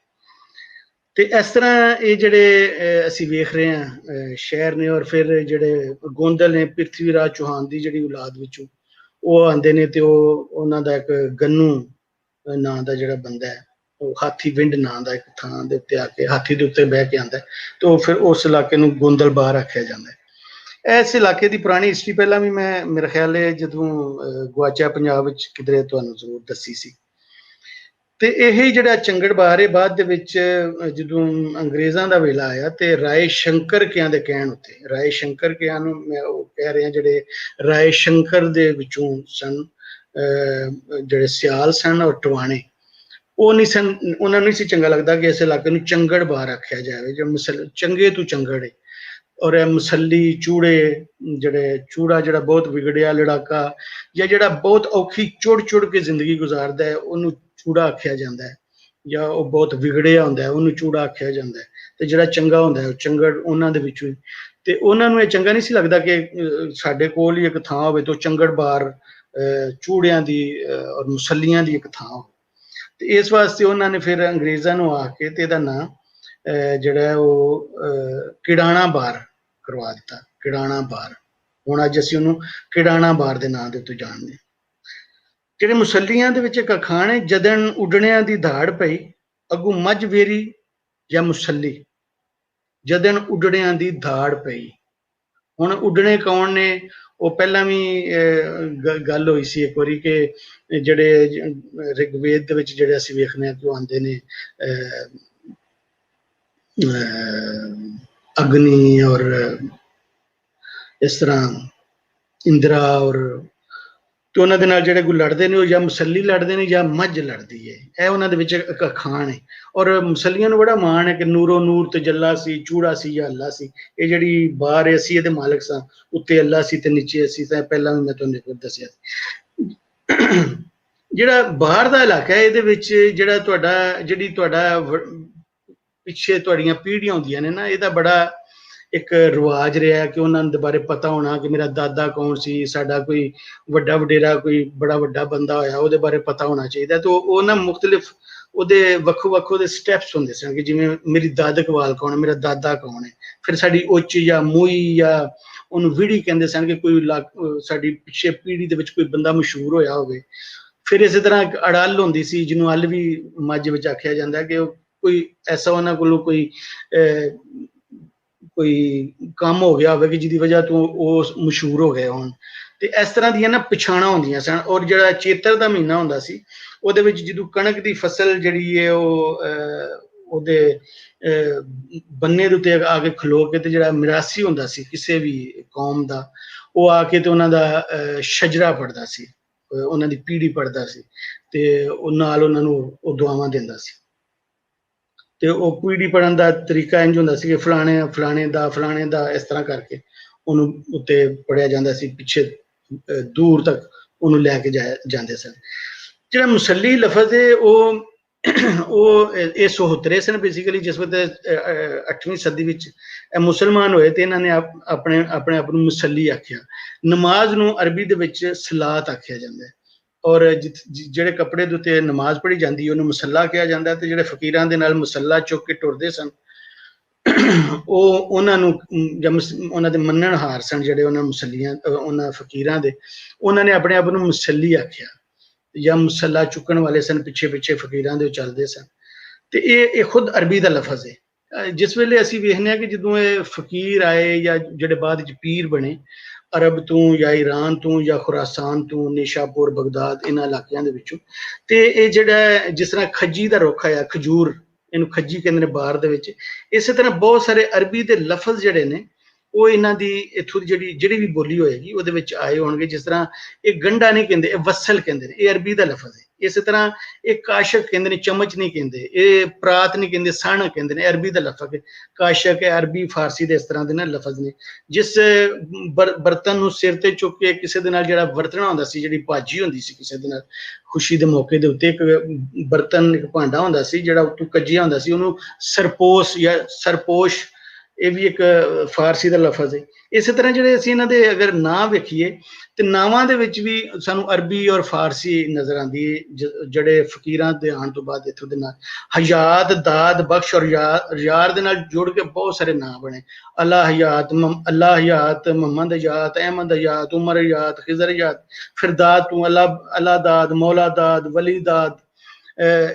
ਤੇ ਇਸ ਤਰ੍ਹਾਂ ਇਹ ਜਿਹੜੇ ਅਸੀਂ ਵੇਖ ਰਹੇ ਹਾਂ ਸ਼ਹਿਰ ਨੇ। ਔਰ ਫਿਰ ਜਿਹੜੇ ਗੋਂਦਲ ਨੇ, ਪ੍ਰਿਥਵੀ ਰਾਜ ਚੌਹਾਨ ਦੀ ਜਿਹੜੀ ਔਲਾਦ ਵਿੱਚੋਂ ਉਹ ਆਉਂਦੇ ਨੇ, ਤੇ ਉਹਨਾਂ ਦਾ ਇੱਕ ਗੰਨੂ ਨਾਂ ਦਾ ਜਿਹੜਾ ਬੰਦਾ ਹੈ, ਉਹ ਹਾਥੀ ਵਿੰਡ ਨਾਂ ਦਾ ਇੱਕ ਥਾਂ ਦੇ ਉੱਤੇ ਆ ਕੇ ਹਾਥੀ ਦੇ ਉੱਤੇ ਬਹਿ ਕੇ ਆਉਂਦਾ, ਤੇ ਉਹ ਫਿਰ ਉਸ ਇਲਾਕੇ ਨੂੰ ਗੋਂਦਲ ਬਾਰ ਆਖਿਆ ਜਾਂਦਾ ਹੈ। ਇਸ ਇਲਾਕੇ ਦੀ ਪੁਰਾਣੀ ਹਿਸਟਰੀ ਪਹਿਲਾਂ ਵੀ ਮੈਂ, ਮੇਰੇ ਖਿਆਲ ਹੈ ਜਦੋਂ ਗੁਆਚਿਆ ਪੰਜਾਬ ਵਿੱਚ ਕਿਧਰੇ, ਤੁਹਾਨੂੰ ਜ਼ਰੂਰ ਦੱਸੀ ਸੀ। ਤੇ ਇਹ ਜਿਹੜਾ ਚੰਗੜ ਬਾਰ ਹੈ, ਬਾਅਦ ਦੇ ਵਿੱਚ ਜਦੋਂ ਅੰਗਰੇਜ਼ਾਂ ਦਾ ਵੇਲਾ ਆਇਆ, ਤੇ ਰਾਏ ਸ਼ੰਕਰ ਕਿਆਂ ਦੇ ਕਹਿਣ ਉੱਤੇ, ਰਾਏ ਸ਼ੰਕਰ ਕਿਆਂ ਨੂੰ ਮੈਂ ਉਹ ਕਹਿ ਰਿਹਾ, ਜਿਹੜੇ ਰਾਏ ਸ਼ੰਕਰ ਦੇ ਵਿੱਚੋਂ ਸਨ, ਜਿਹੜੇ ਸਿਆਲ ਸਨ ਔਰ ਟਵਾਣੇ, ਉਹ ਨਹੀਂ ਸਨ, ਉਹਨਾਂ ਨੂੰ ਨਹੀਂ ਸੀ ਚੰਗਾ ਲੱਗਦਾ ਕਿ ਇਸ ਇਲਾਕੇ ਨੂੰ ਚੰਗੜ ਬਾਰ ਆਖਿਆ ਜਾਵੇ, ਜੋ ਚੰਗੇ ਤੋਂ ਚੰਗੜ ਹੈ। ਔਰ ਇਹ ਮਸੱਲੀ ਚੂੜੇ, ਜਿਹੜੇ ਚੂੜਾ ਜਿਹੜਾ ਬਹੁਤ ਵਿਗੜਿਆ ਲੜਾਕਾ, ਜਾਂ ਜਿਹੜਾ ਬਹੁਤ ਔਖੀ ਚੁੜ ਕੇ ਜ਼ਿੰਦਗੀ ਗੁਜ਼ਾਰਦਾ ਹੈ, ਉਹਨੂੰ ਚੂੜਾ ਆਖਿਆ ਜਾਂਦਾ ਹੈ। ਜਾਂ ਉਹ ਬਹੁਤ ਵਿਗੜਿਆ ਹੁੰਦਾ ਹੈ, ਉਹਨੂੰ ਚੂੜਾ ਆਖਿਆ ਜਾਂਦਾ ਹੈ। ਤੇ ਜਿਹੜਾ ਚੰਗਾ ਹੁੰਦਾ ਹੈ, ਉਹ ਚੰਗੜ ਉਹਨਾਂ ਦੇ ਵਿੱਚੋਂ ਹੀ। ਤੇ ਉਹਨਾਂ ਨੂੰ ਇਹ ਚੰਗਾ ਨਹੀਂ ਸੀ ਲੱਗਦਾ ਕਿ ਸਾਡੇ ਕੋਲ ਹੀ ਇੱਕ ਥਾਂ ਹੋਵੇ ਤੇ ਚੰਗੜ ਬਾਰ ਚੂੜਿਆਂ ਦੀ ਔਰ ਮੁਸੱਲੀਆਂ ਦੀ ਇੱਕ ਥਾਂ ਹੋਵੇ। ਤੇ ਇਸ ਵਾਸਤੇ ਉਹਨਾਂ ਨੇ ਫਿਰ ਅੰਗਰੇਜ਼ਾਂ ਨੂੰ ਆ ਕੇ ਤੇ ਇਹਦਾ ਨਾਂ ਜਿਹੜਾ ਉਹ ਕਿੜਾਣਾ ਬਾਰ ਕਰਵਾ ਦਿੱਤਾ, ਕਿੜਾਣਾ ਬਾਰ। ਹੁਣ ਅੱਜ ਅਸੀਂ ਉਹਨੂੰ ਕਿੜਾਣਾ ਬਾਰ ਦੇ ਨਾਂ ਦੇ ਉੱਤੇ ਜਾਣਦੇ ਹਾਂ। ਜਿਹੜੇ ਮੁਸੱਲੀਆਂ ਦੇ ਵਿੱਚ ਇੱਕ ਅਖਾਣ ਹੈ, ਜਦਨ ਉੱਡਣਿਆਂ ਦੀ ਧਾੜ ਪਈ, ਅੱਗੋਂ ਮੱਝ ਵੇਰੀ ਜਾਂ ਮੁਸੱਲੀ, ਜਦਨ ਉੱਡਣਿਆਂ ਦੀ ਧਾੜ ਪਈ। ਹੁਣ ਉੱਡਣੇ ਕੌਣ ਨੇ? ਉਹ ਪਹਿਲਾਂ ਵੀ ਗੱਲ ਹੋਈ ਸੀ ਇੱਕ ਵਾਰੀ ਕਿ ਜਿਹੜੇ ਰਿਗਵੇਦ ਦੇ ਵਿੱਚ ਜਿਹੜੇ ਅਸੀਂ ਵੇਖਦੇ ਹਾਂ ਕਿ ਉਹ ਆਉਂਦੇ ਨੇ ਅਗਨੀ ਔਰ ਇਸ ਤਰ੍ਹਾਂ ਇੰਦਰਾ, ਔਰ ਤੇ ਉਹਨਾਂ ਦੇ ਨਾਲ ਜਿਹੜੇ ਕੋਈ ਲੜਦੇ ਨੇ, ਉਹ ਜਾਂ ਮੁਸੱਲੀ ਲੜਦੇ ਨੇ ਜਾਂ ਮੱਝ ਲੜਦੀ ਹੈ। ਇਹ ਉਹਨਾਂ ਦੇ ਵਿੱਚ ਇੱਕ ਅਖਾਣ ਹੈ। ਔਰ ਮੁਸੱਲੀਆਂ ਨੂੰ ਬੜਾ ਮਾਣ ਹੈ ਕਿ ਨੂਰੋ ਨੂਰ ਤਜੱਲਾ ਸੀ, ਚੂੜਾ ਸੀ ਜਾਂ ਅੱਲਾ ਸੀ। ਇਹ ਜਿਹੜੀ ਬਾਰ ਹੈ, ਅਸੀਂ ਇਹਦੇ ਮਾਲਕ ਸਾਂ, ਉੱਤੇ ਅੱਲਾ ਸੀ ਤੇ ਨੀਚੇ ਅਸੀਂ ਸਾਂ। ਪਹਿਲਾਂ ਵੀ ਮੈਂ ਤੁਹਾਨੂੰ ਦੱਸਿਆ। ਜਿਹੜਾ ਬਾਹਰ ਦਾ ਇਲਾਕਾ ਹੈ, ਇਹਦੇ ਵਿੱਚ ਜਿਹੜਾ ਤੁਹਾਡਾ ਪਿੱਛੇ ਤੁਹਾਡੀਆਂ ਪੀੜ੍ਹੀਆਂ ਹੁੰਦੀਆਂ ਨੇ ਨਾ, ਇਹਦਾ ਬੜਾ ਇੱਕ ਰਿਵਾਜ ਰਿਹਾ ਕਿ ਉਹਨਾਂ ਦੇ ਬਾਰੇ ਪਤਾ ਹੋਣਾ ਕਿ ਮੇਰਾ ਦਾਦਾ ਕੌਣ ਸੀ, ਸਾਡਾ ਕੋਈ ਵੱਡਾ ਵਡੇਰਾ, ਕੋਈ ਬੜਾ ਵੱਡਾ ਬੰਦਾ ਹੋਇਆ, ਉਹਦੇ ਬਾਰੇ ਪਤਾ ਹੋਣਾ ਚਾਹੀਦਾ। ਤੇ ਉਹ ਨਾ ਮੁਖਤਲਿਫ ਉਹਦੇ ਵੱਖੋ ਉਹਦੇ ਸਟੈਪਸ ਹੁੰਦੇ ਸਨ ਕਿ ਜਿਵੇਂ ਮੇਰੀ ਦਾਦਕਵਾਲ ਕੌਣ ਹੈ, ਮੇਰਾ ਦਾਦਾ ਕੌਣ ਹੈ। ਫਿਰ ਸਾਡੀ ਉੱਚ ਜਾਂ ਮੂਈ ਜਾਂ ਉਹਨੂੰ ਵਿੜੀ ਕਹਿੰਦੇ ਸਨ ਕਿ ਕੋਈ ਸਾਡੀ ਪਿੱਛੇ ਪੀੜ੍ਹੀ ਦੇ ਵਿੱਚ ਕੋਈ ਬੰਦਾ ਮਸ਼ਹੂਰ ਹੋਇਆ ਹੋਵੇ। ਫਿਰ ਇਸੇ ਤਰ੍ਹਾਂ ਇੱਕ ਅੜਲ ਹੁੰਦੀ ਸੀ, ਜਿਹਨੂੰ ਅੱਲ ਵੀ ਮੱਝ ਵਿੱਚ ਆਖਿਆ ਜਾਂਦਾ, ਕਿ ਉਹ ਕੋਈ ਐਸਾ ਉਹਨਾਂ ਕੋਲੋਂ ਕੋਈ ਕੰਮ ਹੋ ਗਿਆ ਹੋਵੇ ਕਿ ਜਿਹਦੀ ਵਜ੍ਹਾ ਤੋਂ ਉਹ ਮਸ਼ਹੂਰ ਹੋ ਗਏ ਹੋਣ। ਤੇ ਇਸ ਤਰ੍ਹਾਂ ਦੀਆਂ ਨਾ ਪਛਾਣਾਂ ਹੁੰਦੀਆਂ ਸਨ। ਔਰ ਜਿਹੜਾ ਚੇਤਰ ਦਾ ਮਹੀਨਾ ਹੁੰਦਾ ਸੀ, ਉਹਦੇ ਵਿੱਚ ਜਦੋਂ ਕਣਕ ਦੀ ਫਸਲ ਜਿਹੜੀ ਹੈ ਉਹਦੇ ਬੰਨੇ ਦੇ ਉੱਤੇ ਆ ਕੇ ਖਲੋ ਕੇ ਤੇ ਜਿਹੜਾ ਮਿਰਾਸੀ ਹੁੰਦਾ ਸੀ ਕਿਸੇ ਵੀ ਕੌਮ ਦਾ, ਉਹ ਆ ਕੇ ਤੇ ਉਹਨਾਂ ਦਾ ਸ਼ਜਰਾ ਪੜ੍ਹਦਾ ਸੀ, ਉਹਨਾਂ ਦੀ ਪੀੜ੍ਹੀ ਪੜ੍ਹਦਾ ਸੀ, ਤੇ ਉਹ ਨਾਲ ਉਹਨਾਂ ਨੂੰ ਉਹ ਦੁਆਵਾਂ ਦਿੰਦਾ ਸੀ। ਤੇ ਉਹ ਪੀੜ੍ਹੀ ਪੜ੍ਹਨ ਦਾ ਤਰੀਕਾ ਇੰਝ ਹੁੰਦਾ ਸੀ ਕਿ ਫਲਾਣੇ ਦਾ ਇਸ ਤਰ੍ਹਾਂ ਕਰਕੇ ਉਹਨੂੰ ਉੱਤੇ ਪੜ੍ਹਿਆ ਜਾਂਦਾ ਸੀ, ਪਿੱਛੇ ਦੂਰ ਤੱਕ ਉਹਨੂੰ ਲੈ ਕੇ ਜਾਂਦੇ ਸਨ। ਜਿਹੜਾ ਮੁਸੱਲੀ ਲਫ਼ਜ਼ ਹੈ ਉਹ ਇਹ ਸਹੋਤਰੇ ਸਨ ਬੇਸਿਕਲੀ। ਜਿਸ ਵਕਤ 8ਵੀਂ ਸਦੀ ਵਿੱਚ ਮੁਸਲਮਾਨ ਹੋਏ ਤੇ ਇਹਨਾਂ ਨੇ ਆਪਣੇ ਆਪ ਨੂੰ ਮੁਸੱਲੀ ਆਖਿਆ। ਨਮਾਜ਼ ਨੂੰ ਅਰਬੀ ਦੇ ਵਿੱਚ ਸਲਾਤ ਆਖਿਆ ਜਾਂਦਾ ਹੈ, ਔਰ ਜਿਹੜੇ ਕੱਪੜੇ ਦੇ ਉੱਤੇ ਨਮਾਜ਼ ਪੜ੍ਹੀ ਜਾਂਦੀ ਉਹਨੂੰ ਮੁਸੱਲਾ ਕਿਹਾ ਜਾਂਦਾ। ਤੇ ਜਿਹੜੇ ਫਕੀਰਾਂ ਦੇ ਨਾਲ ਮੁਸੱਲਾ ਚੁੱਕ ਕੇ ਟੁਰਦੇ ਸਨ ਉਹ ਉਹਨਾਂ ਨੂੰ ਜਾਂ ਉਹਨਾਂ ਦੇ ਮੰਨਣਹਾਰ ਸਨ ਜਿਹੜੇ ਉਹਨਾਂ ਫਕੀਰਾਂ ਦੇ, ਉਹਨਾਂ ਨੇ ਆਪਣੇ ਆਪ ਨੂੰ ਮੁਸੱਲੀ ਆਖਿਆ ਜਾਂ ਮੁਸੱਲਾ ਚੁੱਕਣ ਵਾਲੇ ਸਨ, ਪਿੱਛੇ ਪਿੱਛੇ ਫਕੀਰਾਂ ਦੇ ਚੱਲਦੇ ਸਨ। ਤੇ ਇਹ ਖੁਦ ਅਰਬੀ ਦਾ ਲਫ਼ਜ਼ ਹੈ। ਜਿਸ ਵੇਲੇ ਅਸੀਂ ਵੇਖਦੇ ਹਾਂ ਕਿ ਜਦੋਂ ਇਹ ਫਕੀਰ ਆਏ ਜਾਂ ਜਿਹੜੇ ਬਾਅਦ ਵਿੱਚ ਪੀਰ ਬਣੇ ਅਰਬ ਤੋਂ ਜਾਂ ਈਰਾਨ ਤੋਂ ਜਾਂ ਖੁਰਾਸਾਨ ਤੋਂ, ਨਿਸ਼ਾਪੁਰ, ਬਗਦਾਦ, ਇਹਨਾਂ ਇਲਾਕਿਆਂ ਦੇ ਵਿੱਚੋਂ, ਤੇ ਇਹ ਜਿਹੜਾ ਜਿਸ ਤਰ੍ਹਾਂ ਖੱਜੀ ਦਾ ਰੁੱਖ ਆ, ਖਜੂਰ, ਇਹਨੂੰ ਖੱਜੀ ਕਹਿੰਦੇ ਨੇ ਬਾਹਰ ਦੇ ਵਿੱਚ, ਇਸੇ ਤਰ੍ਹਾਂ ਬਹੁਤ ਸਾਰੇ ਅਰਬੀ ਦੇ ਲਫ਼ਜ਼ ਜਿਹੜੇ ਨੇ ਉਹ ਇਹਨਾਂ ਦੀ ਇੱਥੋਂ ਦੀ ਜਿਹੜੀ ਵੀ ਬੋਲੀ ਹੋਏਗੀ ਉਹਦੇ ਵਿੱਚ ਆਏ ਹੋਣਗੇ। ਜਿਸ ਤਰ੍ਹਾਂ ਇਹ ਗੰਢਾ ਨਹੀਂ ਕਹਿੰਦੇ, ਇਹ ਵਸਲ ਕਹਿੰਦੇ ਨੇ, ਇਹ ਅਰਬੀ ਦਾ ਲਫ਼ਜ਼ ਹੈ। ਇਸੇ ਤਰ੍ਹਾਂ ਇਹ ਕਾਸ਼ਕ ਕਹਿੰਦੇ ਨੇ, ਚਮਚ ਨਹੀਂ ਕਹਿੰਦੇ, ਇਹ ਪਰਾਤ ਨਹੀਂ ਕਹਿੰਦੇ, ਸਣ ਕਹਿੰਦੇ ਨੇ, ਅਰਬੀ ਦਾ ਲਫ਼ਜ਼ ਹੈ। ਕਾਸ਼ਕ ਹੈ ਅਰਬੀ ਫਾਰਸੀ ਦੇ ਇਸ ਤਰ੍ਹਾਂ ਦੇ ਨਾ ਲਫ਼ਜ਼ ਨੇ। ਜਿਸ ਬਰਤਨ ਨੂੰ ਸਿਰ ਤੇ ਚੁੱਕ ਕੇ ਕਿਸੇ ਦੇ ਨਾਲ ਜਿਹੜਾ ਵਰਤਣਾ ਹੁੰਦਾ ਸੀ, ਜਿਹੜੀ ਭਾਜੀ ਹੁੰਦੀ ਸੀ ਕਿਸੇ ਦੇ ਨਾਲ ਖੁਸ਼ੀ ਦੇ ਮੌਕੇ ਦੇ ਉੱਤੇ, ਇੱਕ ਬਰਤਨ, ਇੱਕ ਭਾਂਡਾ ਹੁੰਦਾ ਸੀ ਜਿਹੜਾ ਉੱਤੋਂ ਕੱਜਿਆ ਹੁੰਦਾ ਸੀ, ਉਹਨੂੰ ਸਰਪੋਸ਼ ਜਾਂ ਸਰਪੋਸ਼, ਇਹ ਵੀ ਇੱਕ ਫਾਰਸੀ ਦਾ ਲਫ਼ਜ਼ ਹੈ। ਇਸੇ ਤਰ੍ਹਾਂ ਜਿਹੜੇ ਅਸੀਂ ਇਹਨਾਂ ਦੇ ਅਗਰ ਨਾਂ ਵੇਖੀਏ ਤੇ ਨਾਵਾਂ ਦੇ ਵਿੱਚ ਵੀ ਸਾਨੂੰ ਅਰਬੀ ਔਰ ਫਾਰਸੀ ਨਜ਼ਰ ਆਉਂਦੀ ਹੈ। ਜਿਹੜੇ ਫਕੀਰਾਂ ਦੇ ਆਉਣ ਤੋਂ ਬਾਅਦ ਇੱਥੋਂ ਦੇ ਨਾਂ ਹਯਾਤ, ਦਾਦ, ਬਖਸ਼ ਔਰ ਯਾਰ ਦੇ ਨਾਲ ਜੁੜ ਕੇ ਬਹੁਤ ਸਾਰੇ ਨਾਂ ਬਣੇ। ਅੱਲਾ ਹਯਾਤ, ਮੁਹੰਮਦ ਹਯਾਤ, ਅਹਿਮਦ ਹਯਾਤ, ਉਮਰ ਹਯਾਤ, ਖਿਜ਼ਰ ਹਯਾਤ, ਫਿਰ ਦਾਦ ਤੋਂ ਅੱਲਾ ਦਾਦ, ਮੌਲਾ ਦਾਦ, ਵਲੀ ਦਾਦ,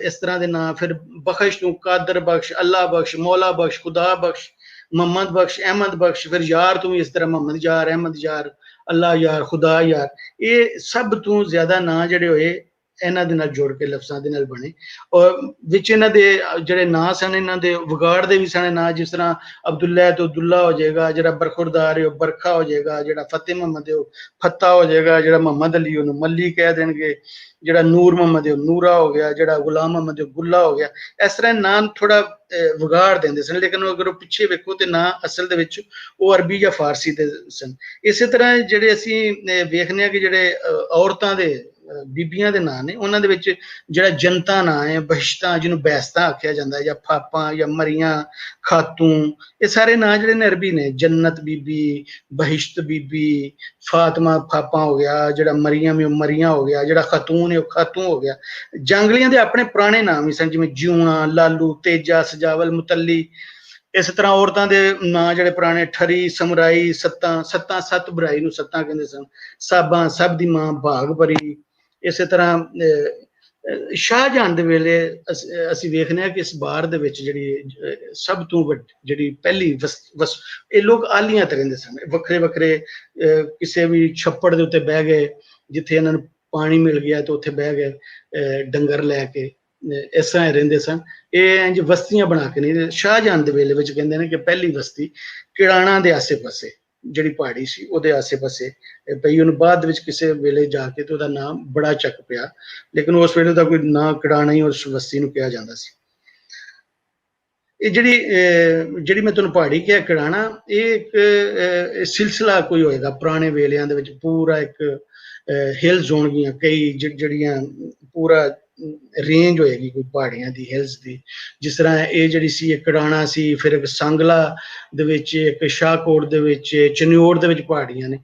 ਇਸ ਤਰ੍ਹਾਂ ਦੇ ਨਾਂ। ਫਿਰ ਬਖਸ਼ ਤੋਂ ਕਾਦਰ ਬਖਸ਼, ਅੱਲਾ ਬਖਸ਼, ਮੌਲਾ ਬਖਸ਼, ਖੁਦਾ ਬਖਸ਼, ਮੁਹੰਮਦ ਬਖਸ਼, ਅਹਿਮਦ ਬਖਸ਼। ਫਿਰ ਯਾਰ ਤੋਂ ਵੀ ਇਸ ਤਰ੍ਹਾਂ ਮੁਹੰਮਦ ਯਾਰ, ਅਹਿਮਦ ਯਾਰ, ਅੱਲਾ ਯਾਰ, ਖੁਦਾ ਯਾਰ। ਇਹ ਸਭ ਤੋਂ ਜ਼ਿਆਦਾ ਨਾਂ ਜਿਹੜੇ ਹੋਏ ਇਹਨਾਂ ਦੇ ਨਾਲ ਜੋੜ ਕੇ ਲਫ਼ਜ਼ਾਂ ਦੇ ਨਾਲ ਬਣੇ। ਔਰ ਵਿੱਚ ਇਹਨਾਂ ਦੇ ਜਿਹੜੇ ਨਾਂ ਸਨ, ਇਹਨਾਂ ਦੇ ਵਿਗਾੜ ਦੇ ਵੀ ਸਨ ਨਾਂ। ਜਿਸ ਤਰ੍ਹਾਂ ਅਬਦੁੱਲਾ ਤੋਂ ਦੁੱਲਾ ਹੋ ਜਾਏਗਾ, ਜਿਹੜਾ ਬਰਖੁਰਦਾਰ ਹੈ ਉਹ ਬਰਖਾ ਹੋ ਜਾਏਗਾ, ਜਿਹੜਾ ਫਤਿਹ ਮੁਹੰਮਦ ਹੈ ਉਹ ਫੱਤਾ ਹੋ ਜਾਏਗਾ, ਜਿਹੜਾ ਮੁਹੰਮਦ ਅਲੀ ਉਹਨੂੰ ਮੱਲੀ ਕਹਿ ਦੇਣਗੇ, ਜਿਹੜਾ ਨੂਰ ਮੁਹੰਮਦ ਹੈ ਉਹ ਨੂਰਾ ਹੋ ਗਿਆ, ਜਿਹੜਾ ਗੁਲਾਮ ਮੁਹੰਮਦ ਹੈ ਉਹ ਗੁੱਲਾ ਹੋ ਗਿਆ। ਇਸ ਤਰ੍ਹਾਂ ਨਾਂ ਥੋੜਾ ਵਿਗਾੜ ਦਿੰਦੇ ਸਨ, ਲੇਕਿਨ ਅਗਰ ਉਹ ਪਿੱਛੇ ਵੇਖੋ ਤੇ ਨਾਂ ਅਸਲ ਦੇ ਵਿੱਚ ਉਹ ਅਰਬੀ ਜਾਂ ਫਾਰਸੀ ਦੇ ਸਨ। ਇਸੇ ਤਰ੍ਹਾਂ ਜਿਹੜੇ ਅਸੀਂ ਵੇਖਦੇ ਹਾਂ ਕਿ ਜਿਹੜੇ ਔਰਤਾਂ ਦੇ ਬੀਬੀਆਂ ਦੇ ਨਾਂ ਨੇ, ਉਹਨਾਂ ਦੇ ਵਿੱਚ ਜਿਹੜਾ ਜਨਤਾ ਨਾਂ ਹੈ, ਬਹਿਸ਼ਤਾਂ, ਜਿਹਨੂੰ ਬੈਸਤਾਂ ਆਖਿਆ ਜਾਂਦਾ, ਜਾਂ ਫਾਪਾਂ ਜਾਂ ਮਰੀਆਂ, ਖਾਤੂਨ, ਇਹ ਸਾਰੇ ਨਾਂ ਜਿਹੜੇ ਨੇ ਅਰਬੀ ਨੇ। ਜੰਨਤ ਬੀਬੀ, ਬਹਿਸ਼ਤ ਬੀਬੀ, ਫਾਤਮਾ ਫਾਪਾ ਹੋ ਗਿਆ, ਜਿਹੜਾ ਮਰੀਮ ਹੈ ਮਰੀਆਂ ਹੋ ਗਿਆ, ਜਿਹੜਾ ਖਾਤੂਨ ਹੈ ਉਹ ਖਾਤੂਨ ਹੋ ਗਿਆ। ਜੰਗਲੀਆਂ ਦੇ ਆਪਣੇ ਪੁਰਾਣੇ ਨਾਮ ਵੀ ਸਨ, ਜਿਵੇਂ ਜਿਉਣਾ, ਲਾਲੂ, ਤੇਜਾ, ਸਜਾਵਲ, ਮੁਤੱਲੀ। ਇਸ ਤਰ੍ਹਾਂ ਔਰਤਾਂ ਦੇ ਨਾਂ ਜਿਹੜੇ ਪੁਰਾਣੇ ਠਰੀ, ਸਮਰਾਈ, ਸੱਤ ਬੁਰਾਈ ਨੂੰ ਸੱਤਾਂ ਕਹਿੰਦੇ ਸਨ, ਸਾਬਾਂ, ਸਭ ਦੀ ਮਾਂ, ਭਾਗ ਭਰੀ। ਇਸੇ ਤਰ੍ਹਾਂ ਸ਼ਾਹਜਹਾਨ ਦੇ ਵੇਲੇ ਅਸੀਂ ਵੇਖਦੇ ਹਾਂ ਕਿ ਇਸ ਬਾਰ ਦੇ ਵਿੱਚ ਜਿਹੜੀ ਸਭ ਤੋਂ ਜਿਹੜੀ ਪਹਿਲੀ ਇਹ ਲੋਕ ਆਲੀਆਂ ਤੇ ਰਹਿੰਦੇ ਸਨ, ਵੱਖਰੇ ਵੱਖਰੇ ਕਿਸੇ ਵੀ ਛੱਪੜ ਦੇ ਉੱਤੇ ਬਹਿ ਗਏ, ਜਿੱਥੇ ਇਹਨਾਂ ਨੂੰ ਪਾਣੀ ਮਿਲ ਗਿਆ ਤੇ ਉੱਥੇ ਬਹਿ ਗਏ ਡੰਗਰ ਲੈ ਕੇ, ਇਸ ਤਰ੍ਹਾਂ ਰਹਿੰਦੇ ਸਨ। ਇਹ ਇੰਝ ਬਸਤੀਆਂ ਬਣਾ ਕੇ ਨਹੀਂ। ਸ਼ਾਹਜਹਾਨ ਦੇ ਵੇਲੇ ਵਿੱਚ ਕਹਿੰਦੇ ਨੇ ਕਿ ਪਹਿਲੀ ਬਸਤੀ ਕਿੜਾਣਾ ਦੇ ਆਸੇ ਪਾਸੇ ਜਿਹੜੀ ਪਹਾੜੀ ਸੀ ਉਹਦੇ ਆਸੇ ਪਾਸੇ ਪਈ। ਉਹਨੂੰ ਬਾਅਦ ਵਿੱਚ ਕਿਸੇ ਵੇਲੇ ਜਾ ਕੇ ਤੇ ਉਹਦਾ ਨਾਮ ਬੜਾ ਚੱਕ ਪਿਆ, ਲੇਕਿਨ ਉਸ ਵੇਲੇ ਦਾ ਕੋਈ ਨਾਂ ਕਿੜਾਣਾ ਹੀ ਉਸ ਬਸਤੀ ਨੂੰ ਕਿਹਾ ਜਾਂਦਾ ਸੀ। ਇਹ ਜਿਹੜੀ ਮੈਂ ਤੁਹਾਨੂੰ ਪਹਾੜੀ ਕਿਹਾ ਕਿੜਾਣਾ, ਇਹ ਇੱਕ ਸਿਲਸਿਲਾ ਕੋਈ ਹੋਏਗਾ ਪੁਰਾਣੇ ਵੇਲਿਆਂ ਦੇ ਵਿੱਚ, ਪੂਰਾ ਇੱਕ ਹਿਲਸ ਹੋਣਗੀਆਂ ਕਈ ਜਿਹੜੀਆਂ ਪੂਰਾ ਰੇਂਜ ਹੋਏਗੀ ਕੋਈ ਪਹਾੜੀਆਂ ਦੀ, ਹਿਲਸ ਦੀ। ਜਿਸ ਤਰ੍ਹਾਂ ਇਹ ਜਿਹੜੀ ਸੀ ਇਹ ਕਿੜਾਣਾ ਸੀ, ਫਿਰ ਇੱਕ ਸੰਗਲਾ ਦੇ ਵਿੱਚ, ਇੱਕ ਸ਼ਾਹਕੋਟ ਦੇ ਵਿੱਚ, ਚਨਿਓੜ ਦੇ ਵਿੱਚ ਪਹਾੜੀਆਂ ਨੇ।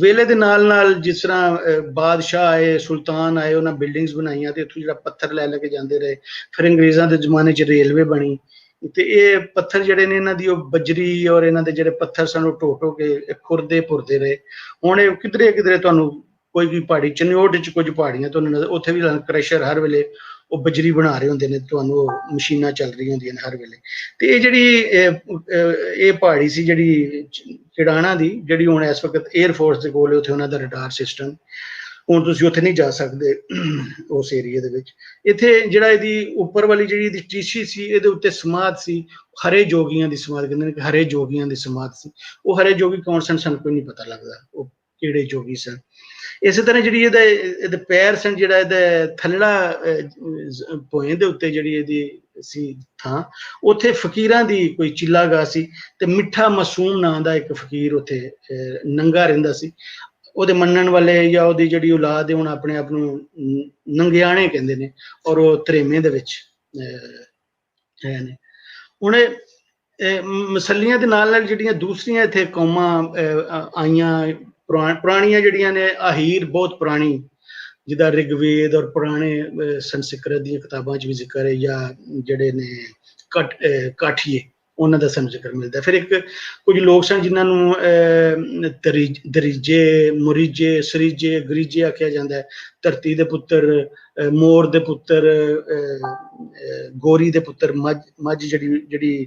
ਵੇਲੇ ਦੇ ਨਾਲ ਨਾਲ ਜਿਸ ਤਰ੍ਹਾਂ ਬਾਦਸ਼ਾਹ ਆਏ, ਸੁਲਤਾਨ ਆਏ, ਉਹਨਾਂ ਬਿਲਡਿੰਗਸ ਬਣਾਈਆਂ ਤੇ ਇੱਥੋਂ ਜਿਹੜਾ ਪੱਥਰ ਲੈ ਕੇ ਜਾਂਦੇ ਰਹੇ। ਫਿਰ ਅੰਗਰੇਜ਼ਾਂ ਦੇ ਜ਼ਮਾਨੇ 'ਚ ਰੇਲਵੇ ਬਣੀ ਤੇ ਇਹ ਪੱਥਰ ਜਿਹੜੇ ਨੇ ਇਹਨਾਂ ਦੀ ਉਹ ਬਜਰੀ ਔਰ ਇਹਨਾਂ ਦੇ ਜਿਹੜੇ ਪੱਥਰ ਸਨ ਉਹ ਢੋ ਕੇ ਖੁਰਦੇ ਭੁਰਦੇ ਰਹੇ। ਹੁਣ ਇਹ ਕਿਧਰੇ ਤੁਹਾਨੂੰ ਕੋਈ ਪਹਾੜੀ, ਚਨਿਓੜ 'ਚ ਕੁਝ ਪਹਾੜੀਆਂ ਤੁਹਾਨੂੰ ਨਜ਼ਰ, ਉੱਥੇ ਵੀ ਕ੍ਰਸ਼ਰ ਹਰ ਵੇਲੇ ਉਹ ਬਜਰੀ ਬਣਾ ਰਹੇ ਹੁੰਦੇ ਨੇ, ਤੁਹਾਨੂੰ ਉਹ ਮਸ਼ੀਨਾਂ ਚੱਲ ਰਹੀਆਂ ਹੁੰਦੀਆਂ ਨੇ ਹਰ ਵੇਲੇ। ਤੇ ਇਹ ਜਿਹੜੀ ਇਹ ਪਹਾੜੀ ਸੀ ਜਿਹੜੀ ਕਿੜਾਣਾ ਦੀ, ਜਿਹੜੀ ਹੁਣ ਇਸ ਵਕਤ 에ਅਰ ਫੋਰਸ ਦੇ ਕੋਲ ਉੱਥੇ ਉਹਨਾਂ ਦਾ ਰਡਾਰ ਸਿਸਟਮ, ਹੁਣ ਤੁਸੀਂ ਉੱਥੇ ਨਹੀਂ ਜਾ ਸਕਦੇ ਉਸ ਏਰੀਏ ਦੇ ਵਿੱਚ। ਇੱਥੇ ਜਿਹੜਾ ਇਹਦੀ ਉੱਪਰ ਵਾਲੀ ਜਿਹੜੀ ਇਹਦੀ ਟੀਸ਼ੀ ਸੀ, ਇਹਦੇ ਉੱਤੇ ਸਮਾਧ ਸੀ, ਹਰੇ ਜੋਗੀਆਂ ਦੀ ਸਮਾਧ, ਕਹਿੰਦੇ ਨੇ ਕਿ ਹਰੇ ਜੋਗੀਆਂ ਦੀ ਸਮਾਧ ਸੀ। ਉਹ ਹਰੇ ਜੋਗੀ ਕੌਣ ਸਨ ਸਾਨੂੰ ਕੋਈ ਨਹੀਂ ਪਤਾ ਲੱਗਦਾ, ਉਹ ਕਿਹੜੇ ਜੋਗੀ ਸਨ। ਇਸੇ ਤਰ੍ਹਾਂ ਜਿਹੜੀ ਇਹਦੇ ਪੈਰ ਸਨ, ਜਿਹੜਾ ਇਹਦਾ ਥੱਲੜਾ ਭੋਏ ਦੇ ਉੱਤੇ ਜਿਹੜੀ ਇਹਦੀ ਸੀ ਥਾਂ, ਉੱਥੇ ਫਕੀਰਾਂ ਦੀ ਕੋਈ ਚਿੱਲਾਗਾਹ ਸੀ, ਤੇ ਮਿੱਠਾ ਮਾਸੂਮ ਨਾਂ ਦਾ ਇੱਕ ਫਕੀਰ ਉੱਥੇ ਨੰਗਾ ਰਹਿੰਦਾ ਸੀ। ਉਹਦੇ ਮੰਨਣ ਵਾਲੇ ਜਾਂ ਉਹਦੀ ਜਿਹੜੀ ਔਲਾਦ ਹੈ, ਹੁਣ ਆਪਣੇ ਆਪ ਨੂੰ ਨੰਗਿਆਣੇ ਕਹਿੰਦੇ ਨੇ, ਔਰ ਉਹ ਧਰੇਵੇਂ ਦੇ ਵਿੱਚ ਹੈ ਨੇ। ਹੁਣ ਮਸਲੀਆਂ ਦੇ ਨਾਲ ਨਾਲ ਜਿਹੜੀਆਂ ਦੂਸਰੀਆਂ ਇੱਥੇ ਕੌਮਾਂ ਆਈਆਂ ਪੁਰਾਣੀਆਂ ਜਿਹੜੀਆਂ ਨੇ, ਆਹੀਰ ਬਹੁਤ ਪੁਰਾਣੀ, ਜਿਹਦਾ ਰਿਗਵੇਦ ਔਰ ਪੁਰਾਣੇ ਸੰਸਕ੍ਰਿਤ ਦੀਆਂ ਕਿਤਾਬਾਂ 'ਚ ਵੀ ਜ਼ਿਕਰ ਹੈ, ਜਾਂ ਜਿਹੜੇ ਨੇ ਕਾਠੀਏ, ਉਹਨਾਂ ਦਾ ਸਾਨੂੰ ਜ਼ਿਕਰ ਮਿਲਦਾ। ਫਿਰ ਇੱਕ ਕੁਝ ਲੋਕ ਸਨ ਜਿਨ੍ਹਾਂ ਨੂੰ ਦਰੀਜੇ, ਮੁਰੀਜੇ, ਸਰੀਜੇ, ਗਰੀਜੇ ਆਖਿਆ ਜਾਂਦਾ ਹੈ। ਧਰਤੀ ਦੇ ਪੁੱਤਰ, ਮੋਰ ਦੇ ਪੁੱਤਰ, ਗੋਰੀ ਦੇ ਪੁੱਤਰ, ਮੱਝ ਜਿਹੜੀ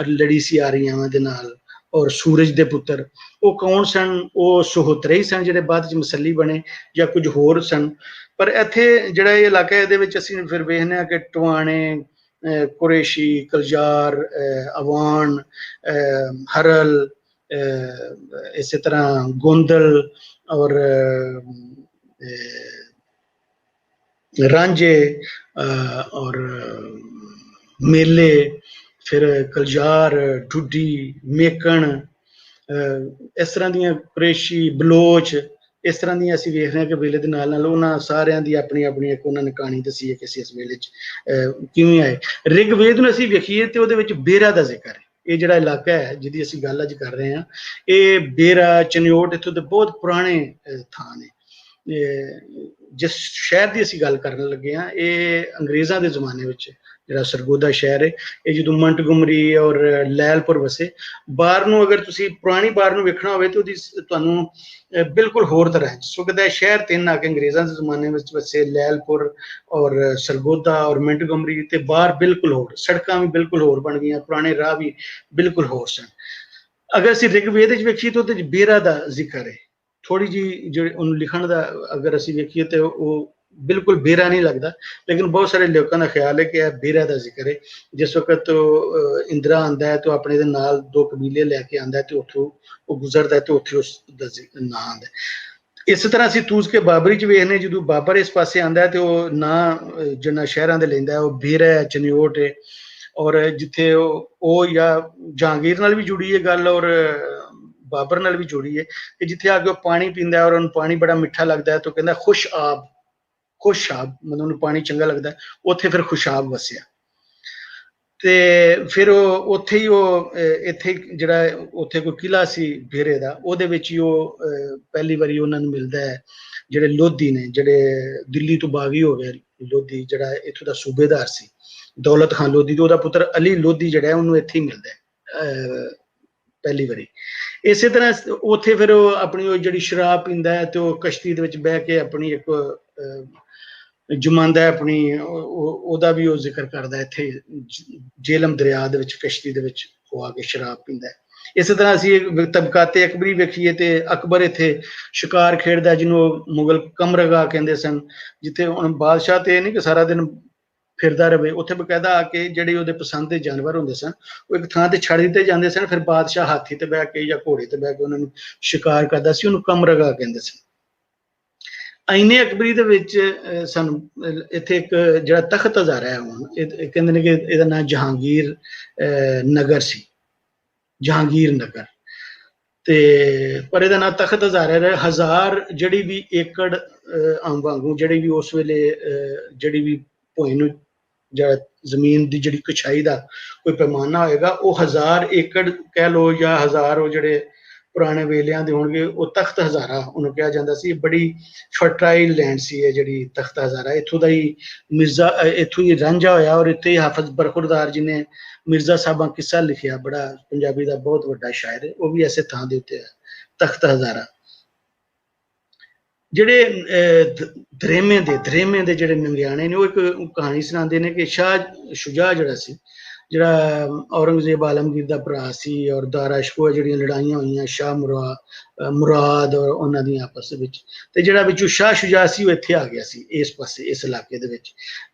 ਲੜੀ ਸੀ ਆਰੀਆਵਾਂ ਦੇ ਨਾਲ, ਔਰ ਸੂਰਜ ਦੇ ਪੁੱਤਰ। ਉਹ ਕੌਣ ਸਨ? ਉਹ ਸਹੋਤਰੇ ਹੀ ਸਨ ਜਿਹੜੇ ਬਾਅਦ 'ਚ ਮਸੱਲੀ ਬਣੇ, ਜਾਂ ਕੁਝ ਹੋਰ ਸਨ। ਪਰ ਇੱਥੇ ਜਿਹੜਾ ਇਹ ਇਲਾਕਾ, ਇਹਦੇ ਵਿੱਚ ਅਸੀਂ ਫਿਰ ਵੇਖਦੇ ਹਾਂ ਕਿ ਟਵਾਣੇ, ਕੁਰੇਸ਼ੀ, ਕਲਜਾਰ, ਅਵਾਨ, ਹਰਲ, ਇਸੇ ਤਰ੍ਹਾਂ ਗੋਂਦਲ ਔਰ ਰਾਂਝੇ ਔਰ ਮੇਲੇ, ਫਿਰ ਕਲਜਾਰ, ਢੁੱਡੀ, ਮੇਕਣ, ਇਸ ਤਰ੍ਹਾਂ ਦੀਆਂ, ਕੁਰੇਸ਼ੀ, ਬਲੋਚ, ਇਸ ਤਰ੍ਹਾਂ ਦੀਆਂ ਅਸੀਂ ਵੇਖ ਰਹੇ ਹਾਂ ਕਿ ਵੇਲੇ ਦੇ ਨਾਲ ਨਾਲ ਉਹਨਾਂ ਸਾਰਿਆਂ ਦੀ ਆਪਣੀ ਆਪਣੀ ਇੱਕ ਉਹਨਾਂ ਨੇ ਕਹਾਣੀ ਦੱਸੀ ਹੈ ਕਿ ਅਸੀਂ ਇਸ ਵੇਲੇ 'ਚ ਕਿਵੇਂ ਆਏ। ਰਿਗਵੇਦ ਨੂੰ ਅਸੀਂ ਵੇਖੀਏ ਤੇ ਉਹਦੇ ਵਿੱਚ ਬੇਰਾ ਦਾ ਜ਼ਿਕਰ ਹੈ। ਇਹ ਜਿਹੜਾ ਇਲਾਕਾ ਹੈ ਜਿਹਦੀ ਅਸੀਂ ਗੱਲ ਅੱਜ ਕਰ ਰਹੇ ਹਾਂ, ਇਹ ਬੇਰਾ, ਚਨਿਓਟ, ਇੱਥੋਂ ਦੇ ਬਹੁਤ ਪੁਰਾਣੇ ਥਾਂ ਨੇ। ਜਿਸ ਸ਼ਹਿਰ ਦੀ ਅਸੀਂ ਗੱਲ ਕਰਨ ਲੱਗੇ ਹਾਂ, ਇਹ ਅੰਗਰੇਜ਼ਾਂ ਦੇ ਜ਼ਮਾਨੇ ਵਿੱਚ ਜਿਹੜਾ ਸਰਗੋਦਾ ਸ਼ਹਿਰ ਹੈ, ਇਹ ਜਦੋਂ ਮੰਟਗੋਮਰੀ ਔਰ ਲੈਲਪੁਰ ਵਸੇ। ਬਾਹਰ ਨੂੰ ਅਗਰ ਤੁਸੀਂ ਪੁਰਾਣੀ ਬਾਹਰ ਨੂੰ ਵੇਖਣਾ ਹੋਵੇ, ਤੇ ਉਹਦੀ ਤੁਹਾਨੂੰ ਬਿਲਕੁਲ ਹੋਰ ਤਰ੍ਹਾਂ ਸੁਖਦਾ ਸ਼ਹਿਰ ਤਿੰਨ ਆ ਕੇ ਅੰਗਰੇਜ਼ਾਂ ਦੇ ਜ਼ਮਾਨੇ ਵਿੱਚ ਵਸੇ, ਲੈਲਪੁਰ ਔਰ ਸਰਗੋਦਾ ਔਰ ਮੰਟਗੋਮਰੀ, ਤੇ ਬਾਹਰ ਬਿਲਕੁਲ ਹੋਰ, ਸੜਕਾਂ ਵੀ ਬਿਲਕੁਲ ਹੋਰ ਬਣ ਗਈਆਂ, ਪੁਰਾਣੇ ਰਾਹ ਵੀ ਬਿਲਕੁਲ ਹੋਰ ਸਨ। ਅਗਰ ਅਸੀਂ ਰਿਗਵੇਦ ਵਿੱਚ ਵੇਖੀਏ ਤਾਂ ਉਹਦੇ 'ਚ ਬੇਰਾ ਦਾ ਜ਼ਿਕਰ ਹੈ। ਥੋੜੀ ਜਿਹੀ ਜਿਹੜੇ ਉਹਨੂੰ ਲਿਖਣ ਦਾ ਅਗਰ ਅਸੀਂ ਵੇਖੀਏ ਤੇ ਉਹ ਬਿਲਕੁਲ ਬੇਰਾ ਨਹੀਂ ਲੱਗਦਾ, ਲੇਕਿਨ ਬਹੁਤ ਸਾਰੇ ਲੋਕਾਂ ਦਾ ਖਿਆਲ ਹੈ ਕਿ ਇਹ ਬੇਰਾ ਦਾ ਜ਼ਿਕਰ ਹੈ। ਜਿਸ ਵਕਤ ਇੰਦਰਾ ਆਉਂਦਾ ਹੈ ਤਾਂ ਆਪਣੇ ਦੇ ਨਾਲ ਦੋ ਕਬੀਲੇ ਲੈ ਕੇ ਆਉਂਦਾ ਹੈ, ਤੇ ਉੱਥੋਂ ਉਹ ਗੁਜ਼ਰਦਾ ਹੈ, ਤੇ ਉੱਥੇ ਉਸ ਦਾ ਨਾਂ ਆਉਂਦਾ। ਇਸੇ ਤਰ੍ਹਾਂ ਅਸੀਂ ਤੂਸ ਕੇ ਬਾਬਰੀ 'ਚ ਵੇਖਦੇ, ਜਦੋਂ ਬਾਬਰ ਇਸ ਪਾਸੇ ਆਉਂਦਾ ਹੈ ਤੇ ਉਹ ਨਾਂ ਜਿਹਨਾਂ ਸ਼ਹਿਰਾਂ ਦੇ ਲੈਂਦਾ, ਉਹ ਬੇਰਾ ਹੈ, ਚਨਿਓਟ ਹੈ। ਔਰ ਜਿੱਥੇ ਉਹ ਜਾਂ ਜਹਾਂਗੀਰ ਨਾਲ ਵੀ ਜੁੜੀ ਹੈ ਗੱਲ, ਔਰ ਬਾਬਰ ਨਾਲ ਵੀ ਜੁੜੀ ਹੈ, ਕਿ ਜਿੱਥੇ ਆ ਕੇ ਉਹ ਪਾਣੀ ਪੀਂਦਾ ਔਰ ਉਹਨੂੰ ਪਾਣੀ ਬੜਾ ਮਿੱਠਾ ਲੱਗਦਾ ਹੈ, ਤਾਂ ਕਹਿੰਦਾ ਖੁਸ਼ਆਬ, ਮਤਲਬ ਉਹਨੂੰ ਪਾਣੀ ਚੰਗਾ ਲੱਗਦਾ, ਉੱਥੇ ਫਿਰ ਖੁਸ਼ਾਬ ਵਸਿਆ। ਤੇ ਫਿਰ ਉਹ ਉੱਥੇ ਹੀ ਉਹ ਇੱਥੇ ਜਿਹੜਾ ਉੱਥੇ ਕੋਈ ਕਿਲਾ ਸੀ ਬੇਰੇ ਦਾ, ਉਹਦੇ ਵਿੱਚ ਹੀ ਉਹ ਪਹਿਲੀ ਵਾਰੀ ਉਹਨਾਂ ਨੂੰ ਮਿਲਦਾ ਹੈ ਜਿਹੜੇ ਲੋਧੀ ਨੇ, ਜਿਹੜੇ ਦਿੱਲੀ ਤੋਂ ਬਾਗੀ ਹੋ ਗਏ। ਲੋਧੀ ਜਿਹੜਾ ਇੱਥੋਂ ਦਾ ਸੂਬੇਦਾਰ ਸੀ, ਦੌਲਤ ਖਾਨ ਲੋਧੀ, ਤੇ ਉਹਦਾ ਪੁੱਤਰ ਅਲੀ ਲੋਧੀ ਜਿਹੜਾ ਉਹਨੂੰ ਇੱਥੇ ਹੀ ਮਿਲਦਾ ਹੈ ਪਹਿਲੀ ਵਾਰੀ। ਇਸੇ ਤਰ੍ਹਾਂ ਉੱਥੇ ਫਿਰ ਉਹ ਆਪਣੀ ਉਹ ਜਿਹੜੀ ਸ਼ਰਾਬ ਪੀਂਦਾ ਹੈ, ਤੇ ਉਹ ਕਸ਼ਤੀ ਦੇ ਵਿੱਚ ਬਹਿ ਕੇ ਆਪਣੀ ਇੱਕ ਜਮਾਂਦਾ ਹੈ ਆਪਣੀ, ਉਹਦਾ ਵੀ ਉਹ ਜ਼ਿਕਰ ਕਰਦਾ ਇੱਥੇ, ਜੇਲਮ ਦਰਿਆ ਦੇ ਵਿੱਚ ਕਸ਼ਤੀ ਦੇ ਵਿੱਚ ਉਹ ਆ ਕੇ ਸ਼ਰਾਬ ਪੀਂਦਾ ਹੈ। ਇਸੇ ਤਰ੍ਹਾਂ ਅਸੀਂ ਤਬਕਾਤੇ ਅਕਬਰੀ ਵੇਖੀਏ ਤੇ ਅਕਬਰ ਇੱਥੇ ਸ਼ਿਕਾਰ ਖੇਡਦਾ, ਜਿਹਨੂੰ ਮੁਗਲ ਕਮਰਗਾ ਕਹਿੰਦੇ ਸਨ, ਜਿੱਥੇ ਹੁਣ ਬਾਦਸ਼ਾਹ ਤੇ ਇਹ ਨਹੀਂ ਕਿ ਸਾਰਾ ਦਿਨ ਫਿਰਦਾ ਰਵੇ, ਉੱਥੇ ਬਕਾਇਦਾ ਆ ਕੇ ਜਿਹੜੇ ਉਹਦੇ ਪਸੰਦ ਦੇ ਜਾਨਵਰ ਹੁੰਦੇ ਸਨ, ਉਹ ਇੱਕ ਥਾਂ ਤੇ ਛੱਡ ਦਿੱਤੇ ਜਾਂਦੇ ਸਨ। ਫਿਰ ਬਾਦਸ਼ਾਹ ਹਾਥੀ ਤੇ ਬਹਿ ਕੇ ਜਾਂ ਘੋੜੇ ਤੇ ਬਹਿ ਕੇ ਉਹਨਾਂ ਨੂੰ ਸ਼ਿਕਾਰ ਕਰਦਾ ਸੀ, ਉਹਨੂੰ ਕਮਰਗਾ ਕਹਿੰਦੇ ਸਨ। ਆਈਨੇ ਅਕਬਰੀ ਦੇ ਵਿੱਚ ਸਾਨੂੰ ਇੱਥੇ ਇੱਕ ਜਿਹੜਾ ਤਖਤ ਹਜ਼ਾਰਾ ਹੈ, ਹੁਣ ਇਹ ਕਹਿੰਦੇ ਨੇ ਕਿ ਇਹਦਾ ਨਾਮ ਜਹਾਂਗੀਰ ਨਗਰ ਸੀ, ਜਹਾਂਗੀਰ ਨਗਰ, ਤੇ ਪਰ ਇਹਦਾ ਨਾਮ ਤਖਤ ਹਜ਼ਾਰਾ ਹੈ। ਹਜ਼ਾਰ ਜਿਹੜੀ ਵੀ ਏਕੜ ਆਮ ਵਾਂਗੂ ਜਿਹੜੀ ਵੀ ਉਸ ਵੇਲੇ ਜਿਹੜੀ ਵੀ ਭੋਏ ਨੂੰ ਜਾਂ ਜ਼ਮੀਨ ਦੀ ਜਿਹੜੀ ਕਛਾਈ ਦਾ ਕੋਈ ਪੈਮਾਨਾ ਹੋਏਗਾ, ਉਹ 1000 ਏਕੜ ਕਹਿ ਲਓ, ਜਾਂ 1000 ਉਹ ਜਿਹੜੇ ਪੁਰਾਣੇ ਵੇਲਿਆਂ ਦੇ ਹੋਣਗੇ, ਉਹ ਤਖਤ ਹਜ਼ਾਰਾ ਉਹਨੂੰ ਕਿਹਾ ਜਾਂਦਾ ਸੀ। ਬੜੀ ਫਰਟਾਈਲ ਲੈਂਡ ਸੀ ਇਹ ਜਿਹੜੀ ਤਖਤ ਹਜ਼ਾਰਾ। ਇੱਥੋਂ ਦਾ ਹੀ ਮਿਰਜ਼ਾ, ਇੱਥੋਂ ਹੀ ਰਾਂਝਾ ਹੋਇਆ, ਔਰ ਇੱਥੇ ਹੀ ਹਾਫਿਜ਼ ਬਰਖੁਰਦਾਰ ਜਿਹਨੇ ਮਿਰਜ਼ਾ ਸਾਹਿਬਾਂ ਕਿੱਸਾ ਲਿਖਿਆ, ਬੜਾ ਪੰਜਾਬੀ ਦਾ ਬਹੁਤ ਵੱਡਾ ਸ਼ਾਇਰ ਹੈ, ਉਹ ਵੀ ਐਸੇ ਥਾਂ ਦੇ ਉੱਤੇ ਹੈ, ਤਖਤ ਹਜ਼ਾਰਾ। ਜਿਹੜੇ ਦਰੇਮੇ ਦੇ ਜਿਹੜੇ ਨੰਗਿਆਣੇ ਨੇ, ਉਹ ਇੱਕ ਕਹਾਣੀ ਸੁਣਾਉਂਦੇ ਨੇ ਕਿ ਸ਼ਾਹ ਸ਼ੁਜਾ ਜਿਹੜਾ ਸੀ, ਜਿਹੜਾ ਔਰੰਗਜ਼ੇਬ ਆਲਮਗੀਰ ਦਾ ਭਰਾ ਸੀ ਔਰ ਦਾਰਾ ਸ਼ਕੋਹ ਜਿਹੜੀਆਂ ਲੜਾਈਆਂ ਹੋਈਆਂ ਸ਼ਾਹ ਮੁਰਾਦ ਔਰ ਉਹਨਾਂ ਦੀਆਂ ਆਪਸ ਵਿੱਚ, ਤੇ ਜਿਹੜਾ ਵਿੱਚੋਂ ਸ਼ਾਹ ਸ਼ੁਜਾ ਸੀ ਉਹ ਇੱਥੇ ਆ ਗਿਆ ਸੀ ਇਸ ਪਾਸੇ ਇਸ ਇਲਾਕੇ ਦੇ ਵਿੱਚ।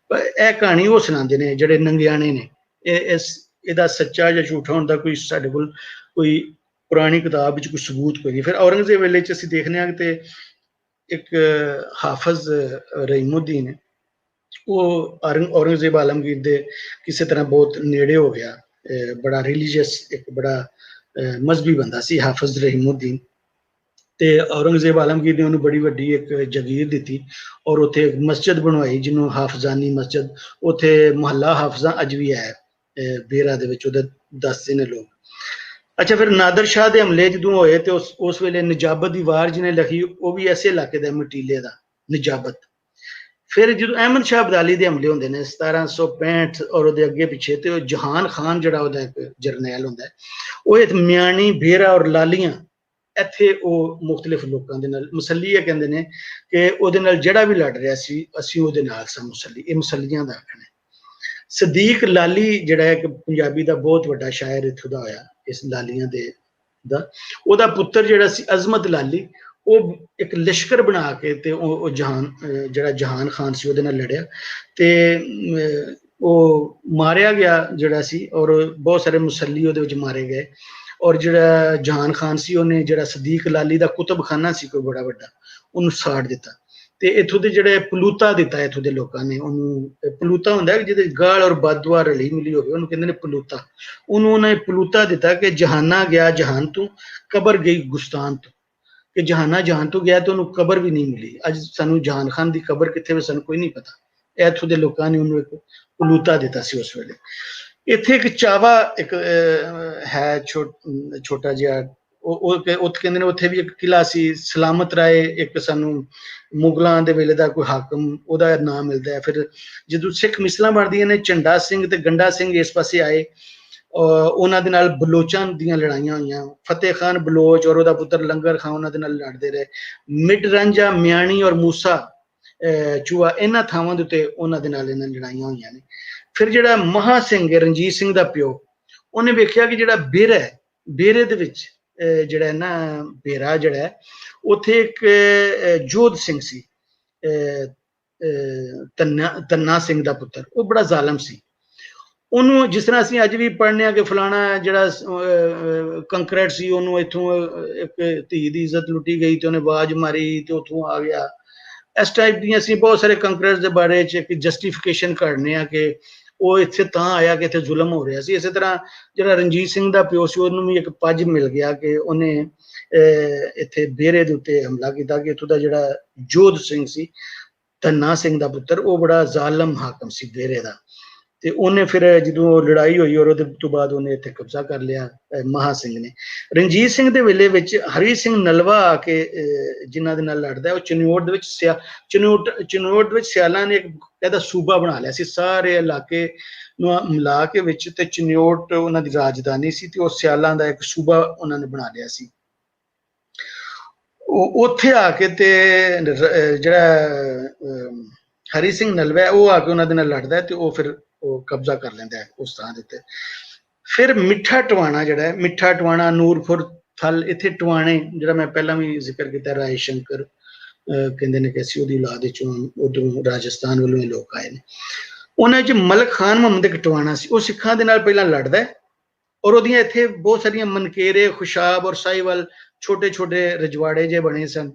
ਇਹ ਕਹਾਣੀ ਉਹ ਸੁਣਾਉਂਦੇ ਨੇ ਜਿਹੜੇ ਨੰਗਿਆਣੇ ਨੇ। ਇਹਦਾ ਸੱਚਾ ਜਾਂ ਝੂਠਾ ਹੋਣ ਦਾ ਕੋਈ ਸਾਡੇ ਕੋਲ ਕੋਈ ਪੁਰਾਣੀ ਕਿਤਾਬ ਵਿੱਚ ਕੋਈ ਸਬੂਤ ਕੋਈ ਨਹੀਂ। ਫਿਰ ਔਰੰਗਜ਼ੇਬ ਵੇਲੇ 'ਚ ਅਸੀਂ ਦੇਖਦੇ ਹਾਂ ਕਿ ਇੱਕ ਹਾਫਜ਼ ਰਹੀਮੁੱਦੀਨ ਉਹ ਔਰੰਗਜ਼ੇਬ ਆਲਮਗੀਰ ਦੇ ਕਿਸੇ ਤਰ੍ਹਾਂ ਬਹੁਤ ਨੇੜੇ ਹੋ ਗਿਆ। ਬੜਾ ਰਿਲੀਜੀਅਸ ਇੱਕ ਬੜਾ ਮਜ਼ਹਬੀ ਬੰਦਾ ਸੀ ਹਾਫਜ਼ ਰਹੀਮੁੱਦੀਨ, ਤੇ ਔਰੰਗਜ਼ੇਬ ਆਲਮਗੀਰ ਨੇ ਉਹਨੂੰ ਬੜੀ ਵੱਡੀ ਇੱਕ ਜਗੀਰ ਦਿੱਤੀ ਔਰ ਉੱਥੇ ਇੱਕ ਮਸਜਿਦ ਬਣਵਾਈ ਜਿਹਨੂੰ ਹਾਫਜ਼ਾਨੀ ਮਸਜਿਦ, ਉੱਥੇ ਮੁਹੱਲਾ ਹਾਫਜ਼ਾਂ ਅੱਜ ਵੀ ਹੈ ਬੇਰਾ ਦੇ ਵਿੱਚ, ਉਹਦੇ ਦੱਸਦੇ ਨੇ ਲੋਕ। ਅੱਛਾ, ਫਿਰ ਨਾਦਰ ਸ਼ਾਹ ਦੇ ਹਮਲੇ ਜਦੋਂ ਹੋਏ ਤੇ ਉਸ ਵੇਲੇ ਨਜਾਬਤ ਦੀ ਵਾਰ ਜਿਹਨੇ ਲਿਖੀ ਉਹ ਵੀ ਐਸੇ ਇਲਾਕੇ ਦਾ ਮਟੀਲੇ ਦਾ ਨਜਾਬਤ। ਫਿਰ ਜਦੋਂ ਅਹਿਮਦ ਸ਼ਾਹ ਅਬਦਾਲੀ ਦੇ ਹਮਲੇ ਹੁੰਦੇ ਨੇ 1765 ਔਰ ਉਹਦੇ ਅੱਗੇ ਪਿੱਛੇ, ਤੇ ਉਹ ਜਹਾਨ ਖਾਨ ਜਿਹੜਾ ਉਹਦਾ ਇੱਕ ਜਰਨੈਲ ਹੁੰਦਾ ਉਹ ਇਹ ਮਿਆਣੀ ਬੇਰਾ ਔਰ ਲਾਲੀਆਂ ਇੱਥੇ ਉਹ ਮੁਖਤਲਿਫ ਲੋਕਾਂ ਦੇ ਨਾਲ ਮੁਸੱਲੀ ਇਹ ਕਹਿੰਦੇ ਨੇ ਕਿ ਉਹਦੇ ਨਾਲ ਜਿਹੜਾ ਵੀ ਲੜ ਰਿਹਾ ਸੀ ਅਸੀਂ ਉਹਦੇ ਨਾਲ ਸਾਂ ਮੁਸੱਲੀ, ਇਹ ਮੁਸੱਲੀਆਂ ਦਾ ਆਖਣਾ। ਸਦੀਕ ਲਾਲੀ ਜਿਹੜਾ ਇੱਕ ਪੰਜਾਬੀ ਦਾ ਬਹੁਤ ਵੱਡਾ ਸ਼ਾਇਰ ਇੱਥੋਂ ਦਾ ਹੋਇਆ ਇਸ ਲਾਲੀਆਂ ਦੇ ਦਾ, ਉਹਦਾ ਪੁੱਤਰ ਜਿਹੜਾ ਸੀ ਅਜ਼ਮਤ ਲਾਲੀ, ਉਹ ਇੱਕ ਲਸ਼ਕਰ ਬਣਾ ਕੇ ਤੇ ਉਹ ਜਿਹੜਾ ਜਹਾਨ ਖਾਨ ਸੀ ਉਹਦੇ ਨਾਲ ਲੜਿਆ ਤੇ ਉਹ ਮਾਰਿਆ ਗਿਆ ਜਿਹੜਾ ਸੀ ਔਰ ਬਹੁਤ ਸਾਰੇ ਮੁਸੱਲੀ ਉਹਦੇ ਵਿੱਚ ਮਾਰੇ ਗਏ। ਔਰ ਜਿਹੜਾ ਜਹਾਨ ਖਾਨ ਸੀ ਉਹਨੇ ਜਿਹੜਾ ਸਦੀਕ ਲਾਲੀ ਦਾ ਕੁਤਬਖਾਨਾ ਸੀ ਕੋਈ ਬੜਾ ਵੱਡਾ ਉਹਨੂੰ ਸਾੜ ਦਿੱਤਾ, ਤੇ ਇੱਥੋਂ ਦੇ ਜਿਹੜੇ ਪਲੂਤਾ ਦਿੱਤਾ ਇੱਥੋਂ ਦੇ ਲੋਕਾਂ ਨੇ ਉਹਨੂੰ। ਪਲੂਤਾ ਹੁੰਦਾ ਜਿਹਦੇ ਗਾਲ ਔਰ ਬਦਦੁਆ ਰਲੀ ਮਿਲੀ ਹੋਵੇ ਉਹਨੂੰ ਕਹਿੰਦੇ ਨੇ ਪਲੂਤਾ। ਉਹਨੂੰ ਉਹਨੇ ਪਲੂਤਾ ਦਿੱਤਾ ਕਿ ਜਹਾਨਾ ਗਿਆ ਜਹਾਨ ਤੋਂ, ਕਬਰ ਗਈ ਗੁਸਤਾਨ ਤੋਂ, ਕਿ ਜਹਾਨਾ ਜਹਾਨ ਤੋਂ ਗਿਆ ਤੇ ਉਹਨੂੰ ਕਬਰ ਵੀ ਨਹੀਂ ਮਿਲੀ। ਅੱਜ ਸਾਨੂੰ ਜਹਾਨ ਖਾਨ ਦੀ ਕਬਰ ਕਿੱਥੇ ਵੇ ਸਾਨੂੰ ਕੋਈ ਨਹੀਂ ਪਤਾ। ਇੱਥੋਂ ਦੇ ਲੋਕਾਂ ਨੇ ਉਹਨੂੰ ਇੱਕ ਪਲੂਤਾ ਦਿੱਤਾ ਸੀ ਉਸ ਵੇਲੇ। ਇੱਥੇ ਇੱਕ ਚਾਵਾ ਇੱਕ ਹੈ ਛੋਟਾ ਜਿਹਾ, ਉਹ ਕਹਿੰਦੇ ਨੇ ਉੱਥੇ ਵੀ ਇੱਕ ਕਿਲਾ ਸੀ। ਸਲਾਮਤ ਰਾਏ ਇੱਕ ਸਾਨੂੰ ਮੁਗਲਾਂ ਦੇ ਵੇਲੇ ਦਾ ਕੋਈ ਹਾਕਮ ਉਹਦਾ ਨਾਮ ਮਿਲਦਾ ਹੈ। ਫਿਰ ਜਦੋਂ ਸਿੱਖ ਮਿਸਲਾਂ ਬਣਦੀਆਂ ਨੇ ਝੰਡਾ ਸਿੰਘ ਤੇ ਗੰਡਾ ਸਿੰਘ ਇਸ ਪਾਸੇ ਆਏ, ਉਹਨਾਂ ਦੇ ਨਾਲ ਬਲੋਚਾਂ ਦੀਆਂ ਲੜਾਈਆਂ ਹੋਈਆਂ। ਫਤਿਹ ਖਾਨ ਬਲੋਚ ਔਰ ਉਹਦਾ ਪੁੱਤਰ ਲੰਗਰ ਖਾਨ ਉਹਨਾਂ ਦੇ ਨਾਲ ਲੜਦੇ ਰਹੇ। ਮਿਡ ਰਾਂਝਾ ਮਿਆਣੀ ਔਰ ਮੂਸਾ ਚੂਆ ਇਹਨਾਂ ਥਾਵਾਂ ਦੇ ਉੱਤੇ ਉਹਨਾਂ ਦੇ ਨਾਲ ਇਹਨਾਂ ਲੜਾਈਆਂ ਹੋਈਆਂ ਨੇ। ਫਿਰ ਜਿਹੜਾ ਮਹਾ ਸਿੰਘ ਹੈ ਰਣਜੀਤ ਸਿੰਘ ਦਾ ਪਿਓ, ਉਹਨੇ ਵੇਖਿਆ ਕਿ ਜਿਹੜਾ ਬੇਰਾ ਹੈ ਬੇਰੇ ਦੇ ਵਿੱਚ ਜਿਹੜਾ ਨਾ ਬੇਰਾ ਜਿਹੜਾ ਹੈ ਉੱਥੇ ਇੱਕ ਜੋਧ ਸਿੰਘ ਸੀ ਤੰਨਾ ਸਿੰਘ ਦਾ ਪੁੱਤਰ, ਉਹ ਬੜਾ ਜ਼ਾਲਮ ਸੀ। ਉਹਨੂੰ ਜਿਸ ਤਰ੍ਹਾਂ ਅਸੀਂ ਅੱਜ ਵੀ ਪੜ੍ਹਨੇ ਆ ਕਿ ਫਲਾਣਾ ਜਿਹੜਾ ਕੰਕਰੇਟ ਸੀ ਉਹਨੂੰ ਇੱਥੋਂ ਇੱਕ ਧੀ ਦੀ ਇੱਜ਼ਤ ਲੁੱਟੀ ਗਈ ਤੇ ਉਹਨੇ ਆਵਾਜ਼ ਮਾਰੀ ਤੇ ਉੱਥੋਂ ਆ ਗਿਆ। ਇਸ ਟਾਈਪ ਦੀਆਂ ਅਸੀਂ ਬਹੁਤ ਸਾਰੇ ਕੰਕਰੇਟ ਦੇ ਬਾਰੇ 'ਚ ਇੱਕ ਜਸਟੀਫਿਕੇਸ਼ਨ ਕਰਨੇ ਆ ਕਿ ਉਹ ਇੱਥੇ ਤਾਂ ਆਇਆ ਕਿ ਇੱਥੇ ਜ਼ੁਲਮ ਹੋ ਰਿਹਾ ਸੀ। ਇਸੇ ਤਰ੍ਹਾਂ ਜਿਹੜਾ ਰਣਜੀਤ ਸਿੰਘ ਦਾ ਪਿਓ ਸੀ ਉਹਨੂੰ ਵੀ ਇੱਕ ਪੱਜ ਮਿਲ ਗਿਆ ਕਿ ਉਹਨੇ ਇੱਥੇ ਬੇਰੇ ਦੇ ਉੱਤੇ ਹਮਲਾ ਕੀਤਾ ਕਿ ਇੱਥੋਂ ਦਾ ਜਿਹੜਾ ਜੋਧ ਸਿੰਘ ਸੀ ਧੰਨਾ ਸਿੰਘ ਦਾ ਪੁੱਤਰ ਉਹ ਬੜਾ ਜ਼ਾਲਮ ਹਾਕਮ ਸੀ ਬੇਰੇ ਦਾ, ਤੇ ਉਹਨੇ ਫਿਰ ਜਦੋਂ ਲੜਾਈ ਹੋਈ ਔਰ ਉਹਦੇ ਤੋਂ ਬਾਅਦ ਉਹਨੇ ਇੱਥੇ ਕਬਜ਼ਾ ਕਰ ਲਿਆ ਮਹਾ ਸਿੰਘ ਨੇ। ਰਣਜੀਤ ਸਿੰਘ ਦੇ ਵੇਲੇ ਵਿੱਚ ਹਰੀ ਸਿੰਘ ਨਲਵਾ ਆ ਕੇ ਜਿਨ੍ਹਾਂ ਦੇ ਨਾਲ ਲੜਦਾ ਉਹ ਚਨਿਓਟ ਦੇ ਵਿੱਚ ਚਨਿਓਟ ਵਿੱਚ ਸਿਆਲਾਂ ਨੇ ਇੱਕ ਇਹਦਾ ਸੂਬਾ ਬਣਾ ਲਿਆ ਸੀ ਸਾਰੇ ਇਲਾਕੇ ਨੂੰ ਮਿਲਾ ਕੇ ਵਿੱਚ, ਤੇ ਚਨਿਓਟ ਉਹਨਾਂ ਦੀ ਰਾਜਧਾਨੀ ਸੀ ਤੇ ਉਹ ਸਿਆਲਾਂ ਦਾ ਇੱਕ ਸੂਬਾ ਉਹਨਾਂ ਨੇ ਬਣਾ ਲਿਆ ਸੀ। ਉੱਥੇ ਆ ਕੇ ਤੇ ਜਿਹੜਾ ਹਰੀ ਸਿੰਘ ਨਲਵਾ ਉਹ ਆ ਕੇ ਉਹਨਾਂ ਦੇ ਨਾਲ ਲੜਦਾ ਤੇ ਉਹ ਫਿਰ ਉਹ ਕਬਜ਼ਾ ਕਰ ਲੈਂਦਾ ਹੈ ਉਸ ਥਾਂ ਦੇ ਉੱਤੇ। ਫਿਰ ਮਿੱਠਾ ਟਵਾਣਾ ਜਿਹੜਾ ਹੈ, ਮਿੱਠਾ ਟਵਾਣਾ ਨੂਰਪੁਰ ਥਲ, ਇੱਥੇ ਟਵਾਣੇ ਜਿਹੜਾ ਮੈਂ ਪਹਿਲਾਂ ਵੀ ਜ਼ਿਕਰ ਕੀਤਾ ਰਾਏ ਸ਼ੰਕਰ ਕਹਿੰਦੇ ਨੇ ਕਿ ਅਸੀਂ ਉਹਦੀ ਔਲਾਦ ਵਿੱਚੋਂ ਉਧਰੋਂ ਰਾਜਸਥਾਨ ਵੱਲੋਂ ਇਹ ਲੋਕ ਆਏ ਨੇ। ਉਹਨਾਂ 'ਚ ਮਲਕ ਖਾਨ ਮੁਹੰਮਦ ਇੱਕ ਟਵਾਣਾ ਸੀ, ਉਹ ਸਿੱਖਾਂ ਦੇ ਨਾਲ ਪਹਿਲਾਂ ਲੜਦਾ ਹੈ ਔਰ ਉਹਦੀਆਂ ਇੱਥੇ ਬਹੁਤ ਸਾਰੀਆਂ ਮਨਕੇਰੇ ਖੁਸ਼ਾਬ ਔਰ ਸਾਹੀਵਾਲ ਛੋਟੇ ਛੋਟੇ ਰਜਵਾੜੇ ਜੇ ਬਣੇ ਸਨ,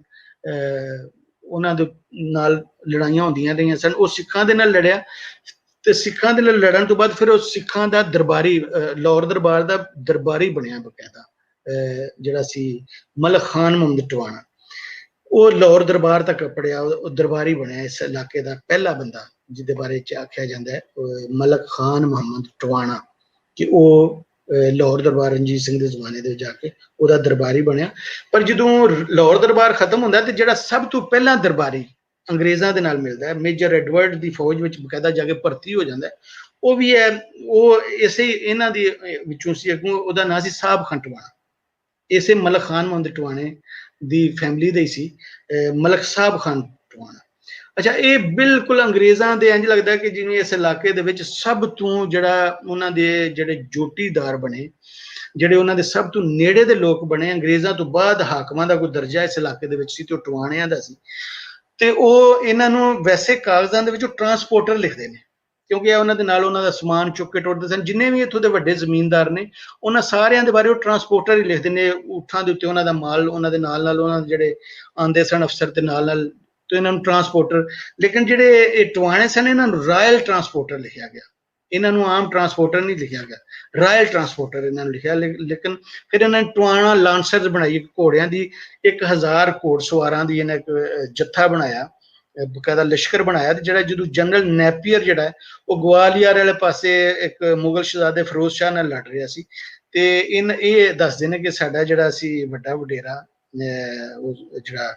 ਉਹਨਾਂ ਦੇ ਨਾਲ ਲੜਾਈਆਂ ਹੁੰਦੀਆਂ ਰਹੀਆਂ ਸਨ। ਉਹ ਸਿੱਖਾਂ ਦੇ ਨਾਲ ਲੜਿਆ ਤੇ ਸਿੱਖਾਂ ਦੇ ਨਾਲ ਲੜਨ ਤੋਂ ਬਾਅਦ ਫਿਰ ਉਹ ਸਿੱਖਾਂ ਦਾ ਦਰਬਾਰੀ ਲਾਹੌਰ ਦਰਬਾਰ ਦਾ ਦਰਬਾਰੀ ਬਣਿਆ ਬਕਾਇਦਾ ਜਿਹੜਾ ਸੀ ਮਲਕ ਖਾਨ ਮੁਹੰਮਦ ਟਵਾਣਾ। ਉਹ ਲਾਹੌਰ ਦਰਬਾਰ ਤੱਕ ਪੜਿਆ, ਉਹ ਦਰਬਾਰੀ ਬਣਿਆ ਇਸ ਇਲਾਕੇ ਦਾ ਪਹਿਲਾ ਬੰਦਾ ਜਿਹਦੇ ਬਾਰੇ ਚ ਆਖਿਆ ਜਾਂਦਾ ਹੈ ਮਲਕ ਖਾਨ ਮੁਹੰਮਦ ਟਵਾਣਾ, ਕਿ ਉਹ ਲਾਹੌਰ ਦਰਬਾਰ ਰਣਜੀਤ ਸਿੰਘ ਦੇ ਜ਼ਮਾਨੇ ਦੇ ਜਾ ਕੇ ਉਹਦਾ ਦਰਬਾਰੀ ਬਣਿਆ। ਪਰ ਜਦੋਂ ਲਾਹੌਰ ਦਰਬਾਰ ਖਤਮ ਹੁੰਦਾ ਤੇ ਜਿਹੜਾ ਸਭ ਤੋਂ ਪਹਿਲਾਂ ਦਰਬਾਰੀ ਅੰਗਰੇਜ਼ਾਂ ਦੇ ਨਾਲ ਮਿਲਦਾ ਹੈ, ਮੇਜਰ ਐਡਵਰਡ ਦੀ ਫੌਜ ਵਿੱਚ ਬਕਾਇਦਾ ਜਾ ਕੇ ਭਰਤੀ ਹੋ ਜਾਂਦਾ ਹੈ, ਉਹ ਵੀ ਹੈ ਉਹ ਇਸੇ ਇਹਨਾਂ ਦੀ ਵਿੱਚੋਂ ਸੀ। ਅੱਗੋਂ ਉਹਦਾ ਨਾਂ ਸੀ ਸਾਹਬ ਖਾਨ ਟਵਾਣਾ, ਇਸੇ ਮਲਕ ਖਾਨ ਮੁਹੰਮਦ ਟਵਾਣੇ ਦੀ ਫੈਮਿਲੀ ਦਾ ਹੀ ਸੀ ਮਲਕ ਸਾਹਬ ਖਾਨ ਟਵਾਣਾ। ਅੱਛਾ, ਇਹ ਬਿਲਕੁਲ ਅੰਗਰੇਜ਼ਾਂ ਦੇ ਇੰਝ ਲੱਗਦਾ ਕਿ ਜਿਵੇਂ ਇਸ ਇਲਾਕੇ ਦੇ ਵਿੱਚ ਸਭ ਤੋਂ ਜਿਹੜਾ ਉਹਨਾਂ ਦੇ ਜਿਹੜੇ ਜੋਟੀਦਾਰ ਬਣੇ, ਜਿਹੜੇ ਉਹਨਾਂ ਦੇ ਸਭ ਤੋਂ ਨੇੜੇ ਦੇ ਲੋਕ ਬਣੇ, ਅੰਗਰੇਜ਼ਾਂ ਤੋਂ ਬਾਅਦ ਹਾਕਮਾਂ ਦਾ ਕੋਈ ਦਰਜਾ ਇਸ ਇਲਾਕੇ ਦੇ ਵਿੱਚ ਸੀ ਤੇ ਉਹ ਟਵਾਣਿਆਂ ਦਾ ਸੀ। ਤੇ ਉਹ ਇਹਨਾਂ ਨੂੰ ਵੈਸੇ ਕਾਗਜ਼ਾਂ ਦੇ ਵਿੱਚ ਟਰਾਂਸਪੋਰਟਰ ਲਿਖਦੇ ਨੇ, ਕਿਉਂਕਿ ਇਹ ਉਹਨਾਂ ਦੇ ਨਾਲ ਉਹਨਾਂ ਦਾ ਸਮਾਨ ਚੁੱਕ ਕੇ ਟੁੱਟਦੇ ਸਨ। ਜਿੰਨੇ ਵੀ ਇੱਥੋਂ ਦੇ ਵੱਡੇ ਜ਼ਮੀਨਦਾਰ ਨੇ, ਉਹਨਾਂ ਸਾਰਿਆਂ ਦੇ ਬਾਰੇ ਉਹ ਟਰਾਂਸਪੋਰਟਰ ਹੀ ਲਿਖਦੇ ਨੇ। ਊਠਾਂ ਦੇ ਉੱਤੇ ਉਹਨਾਂ ਦਾ ਮਾਲ, ਉਹਨਾਂ ਦੇ ਨਾਲ ਨਾਲ ਉਹਨਾਂ ਦੇ ਜਿਹੜੇ ਆਉਂਦੇ ਸਨ ਅਫਸਰ ਤੇ ਨਾਲ ਨਾਲ, ਤੇ ਇਹਨਾਂ ਨੂੰ ਟਰਾਂਸਪੋਰਟਰ। ਲੇਕਿਨ ਜਿਹੜੇ ਇਹ ਟਵਾਣੇ ਸਨ, ਇਹਨਾਂ ਨੂੰ ਰਾਇਲ ਟਰਾਂਸਪੋਰਟਰ ਲਿਖਿਆ ਗਿਆ, ਇਹਨਾਂ ਨੂੰ ਆਮ ਟਰਾਂਸਪੋਰਟਰ ਨਹੀਂ ਲਿਖਿਆ ਗਿਆ, ਰਾਇਲ ਟਰਾਂਸਪੋਰਟਰ ਇਹਨਾਂ ਨੂੰ ਲਿਖਿਆ। ਲੇਕਿਨ ਫਿਰ ਇਹਨਾਂ ਨੇ ਟਵਾਣਾ ਲਾਂਸਰਸ ਬਣਾਈ, ਘੋੜਿਆਂ ਦੀ 1000 ਘੋੜਸਵਾਰਾਂ ਦੀ ਇਹਨਾਂ ਇੱਕ ਜੱਥਾ ਬਣਾਇਆ, ਬਕਾਇਦਾ ਲਸ਼ਕਰ ਬਣਾਇਆ। ਤੇ ਜਿਹੜਾ ਜਦੋਂ ਜਨਰਲ ਨੈਪੀਅਰ ਜਿਹੜਾ ਹੈ ਉਹ ਗਵਾਲੀਅਰ ਵਾਲੇ ਪਾਸੇ ਇੱਕ ਮੁਗਲ ਸ਼ਹਿਜ਼ਾਦੇ ਫਿਰੋਜ਼ ਸ਼ਾਹ ਨਾਲ ਲੜ ਰਿਹਾ ਸੀ, ਤੇ ਇਹ ਦੱਸਦੇ ਨੇ ਕਿ ਸਾਡਾ ਜਿਹੜਾ ਸੀ ਵੱਡਾ ਵਡੇਰਾ, ਉਹ ਜਿਹੜਾ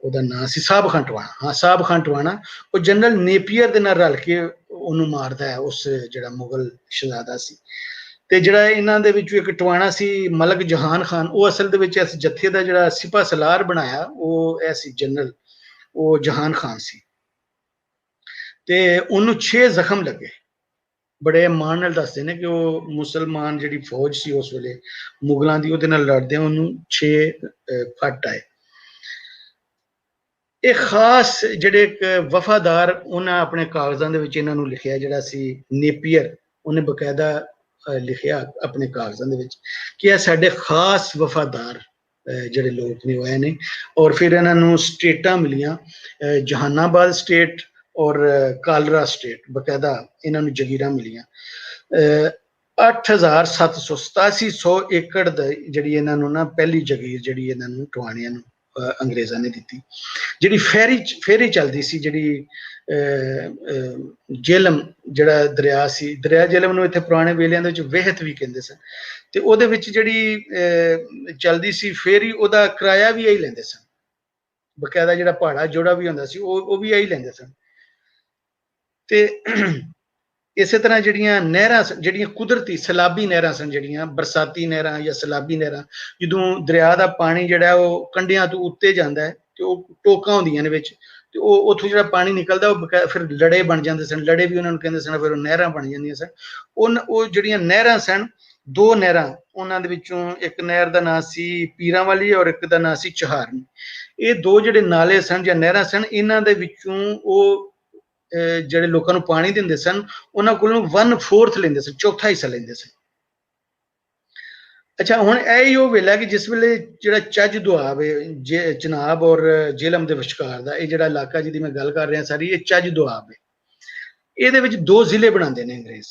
ਉਹਦਾ ਨਾਂ ਸੀ ਸਾਹਬ ਖਾਨ ਟਵਾਣਾ, ਹਾਂ ਸਾਹਬ ਖਾਨ ਟਵਾਣਾ, ਉਹ ਜਨਰਲ ਨੇਪੀਅਰ ਦੇ ਨਾਲ ਰਲ ਕੇ ਉਹਨੂੰ ਮਾਰਦਾ ਹੈ, ਉਸ ਜਿਹੜਾ ਮੁਗਲ ਸ਼ਹਿਜ਼ਾਦਾ ਸੀ। ਤੇ ਜਿਹੜਾ ਇਹਨਾਂ ਦੇ ਵਿੱਚੋਂ ਇੱਕ ਟਵਾਣਾ ਸੀ ਮਲਕ ਜਹਾਨ ਖਾਨ, ਉਹ ਅਸਲ ਦੇ ਵਿੱਚ ਇਸ ਜੱਥੇ ਦਾ ਜਿਹੜਾ ਸਿਪਾ ਸਲਾਰ ਬਣਾਇਆ, ਉਹ ਇਹ ਸੀ ਜਨਰਲ, ਉਹ ਜਹਾਨ ਖਾਨ ਸੀ। ਤੇ ਉਹਨੂੰ 6 ਜ਼ਖਮ ਲੱਗੇ। ਬੜੇ ਮਾਣ ਨਾਲ ਦੱਸਦੇ ਨੇ ਕਿ ਉਹ ਮੁਸਲਮਾਨ ਜਿਹੜੀ ਫੌਜ ਸੀ ਉਸ ਵੇਲੇ ਮੁਗਲਾਂ ਦੀ, ਉਹਦੇ ਨਾਲ ਲੜਦੇ ਉਹਨੂੰ 6 ਫੱਟ ਆਏ। ਇਹ ਖਾਸ ਜਿਹੜੇ ਇੱਕ ਵਫਾਦਾਰ, ਉਹਨਾਂ ਆਪਣੇ ਕਾਗਜ਼ਾਂ ਦੇ ਵਿੱਚ ਇਹਨਾਂ ਨੂੰ ਲਿਖਿਆ, ਜਿਹੜਾ ਸੀ ਨੇਪੀਅਰ, ਉਹਨੇ ਬਕਾਇਦਾ ਲਿਖਿਆ ਆਪਣੇ ਕਾਗਜ਼ਾਂ ਦੇ ਵਿੱਚ ਕਿ ਇਹ ਸਾਡੇ ਖਾਸ ਵਫਾਦਾਰ ਜਿਹੜੇ ਲੋਕ ਨੇ ਉਹ ਆਏ ਨੇ। ਔਰ ਫਿਰ ਇਹਨਾਂ ਨੂੰ ਸਟੇਟਾਂ ਮਿਲੀਆਂ, ਜਹਾਨਾਬਾਦ ਸਟੇਟ ਔਰ ਕਾਲਰਾ ਸਟੇਟ, ਬਕਾਇਦਾ ਇਹਨਾਂ ਨੂੰ ਜਗੀਰਾਂ ਮਿਲੀਆਂ। 8787 ਏਕੜ ਦਾ ਜਿਹੜੀ ਇਹਨਾਂ ਨੂੰ ਨਾ ਪਹਿਲੀ ਜਗੀਰ ਜਿਹੜੀ ਇਹਨਾਂ ਨੂੰ ਟਵਾਣਿਆਂ ਨੂੰ ਅੰਗਰੇਜ਼ਾਂ ਨੇ ਦਿੱਤੀ। ਜਿਹੜੀ ਫੇਰੀ ਚੱਲਦੀ ਸੀ, ਜਿਹੜੀ ਜੇਹਲਮ ਜਿਹੜਾ ਦਰਿਆ ਸੀ, ਦਰਿਆ ਜੇਹਲਮ ਨੂੰ ਇੱਥੇ ਪੁਰਾਣੇ ਵੇਲਿਆਂ ਦੇ ਵਿੱਚ ਵੇਹਤ ਵੀ ਕਹਿੰਦੇ ਸਨ, ਤੇ ਉਹਦੇ ਵਿੱਚ ਜਿਹੜੀ ਚੱਲਦੀ ਸੀ ਫੇਰੀ, ਉਹਦਾ ਕਿਰਾਇਆ ਵੀ ਇਹੀ ਲੈਂਦੇ ਸਨ, ਬਕਾਇਦਾ ਜਿਹੜਾ ਭਾੜਾ ਜੋੜਾ ਵੀ ਹੁੰਦਾ ਸੀ ਉਹ ਵੀ ਇਹੀ ਲੈਂਦੇ ਸਨ। ਤੇ ਇਸੇ ਤਰ੍ਹਾਂ ਜਿਹੜੀਆਂ ਨਹਿਰਾਂ, ਜਿਹੜੀਆਂ ਕੁਦਰਤੀ ਸੈਲਾਬੀ ਨਹਿਰਾਂ ਸਨ, ਜਿਹੜੀਆਂ ਬਰਸਾਤੀ ਨਹਿਰਾਂ ਜਾਂ ਸੈਲਾਬੀ ਨਹਿਰਾਂ, ਜਦੋਂ ਦਰਿਆ ਦਾ ਪਾਣੀ ਜਿਹੜਾ ਉਹ ਕੰਢਿਆਂ ਤੋਂ ਉੱਤੇ ਜਾਂਦਾ ਹੈ ਤੇ ਉਹ ਟੋਕਾਂ ਹੁੰਦੀਆਂ ਨੇ ਵਿੱਚ, ਤੇ ਉਹ ਉੱਥੋਂ ਜਿਹੜਾ ਪਾਣੀ ਨਿਕਲਦਾ ਉਹ ਫਿਰ ਲੜੇ ਬਣ ਜਾਂਦੇ ਸਨ, ਲੜੇ ਵੀ ਉਹਨਾਂ ਨੂੰ ਕਹਿੰਦੇ ਸਨ, ਫਿਰ ਉਹ ਨਹਿਰਾਂ ਬਣ ਜਾਂਦੀਆਂ ਸਨ। ਉਹ ਜਿਹੜੀਆਂ ਨਹਿਰਾਂ ਸਨ, 2 ਨਹਿਰਾਂ, ਉਹਨਾਂ ਦੇ ਵਿੱਚੋਂ ਇੱਕ ਨਹਿਰ ਦਾ ਨਾਂ ਸੀ ਪੀਰਾਂ ਵਾਲੀ ਔਰ ਇੱਕ ਦਾ ਨਾਂ ਸੀ ਚਹਾਰਨ। ਇਹ 2 ਜਿਹੜੇ ਨਾਲੇ ਸਨ ਜਾਂ ਨਹਿਰਾਂ ਸਨ, ਇਹਨਾਂ ਦੇ ਵਿੱਚੋਂ ਉਹ ਜਿਹੜੇ ਲੋਕਾਂ ਨੂੰ ਪਾਣੀ ਦਿੰਦੇ ਸਨ, ਉਹਨਾਂ ਕੋਲੋਂ 1/4 ਲੈਂਦੇ ਸਨ, ਚੌਥਾ ਹਿੱਸਾ ਲੈਂਦੇ ਸਨ। ਅੱਛਾ, ਹੁਣ ਇਹ ਹੀ ਉਹ ਵੇਲਾ ਕਿ ਜਿਸ ਵੇਲੇ ਜਿਹੜਾ ਚੱਜ ਦੁਆਬ ਹੈ ਚਨਾਬ ਔਰ ਜੇਹਲਮ ਦੇ ਵਿਚਕਾਰ ਦਾ, ਇਹ ਜਿਹੜਾ ਇਲਾਕਾ ਜਿਹਦੀ ਮੈਂ ਗੱਲ ਕਰ ਰਿਹਾ ਸਾਰੀ, ਇਹ ਚੱਜ ਦੁਆਬ ਹੈ। ਇਹਦੇ ਵਿੱਚ 2 ਜ਼ਿਲ੍ਹੇ ਬਣਾਉਂਦੇ ਨੇ ਅੰਗਰੇਜ਼।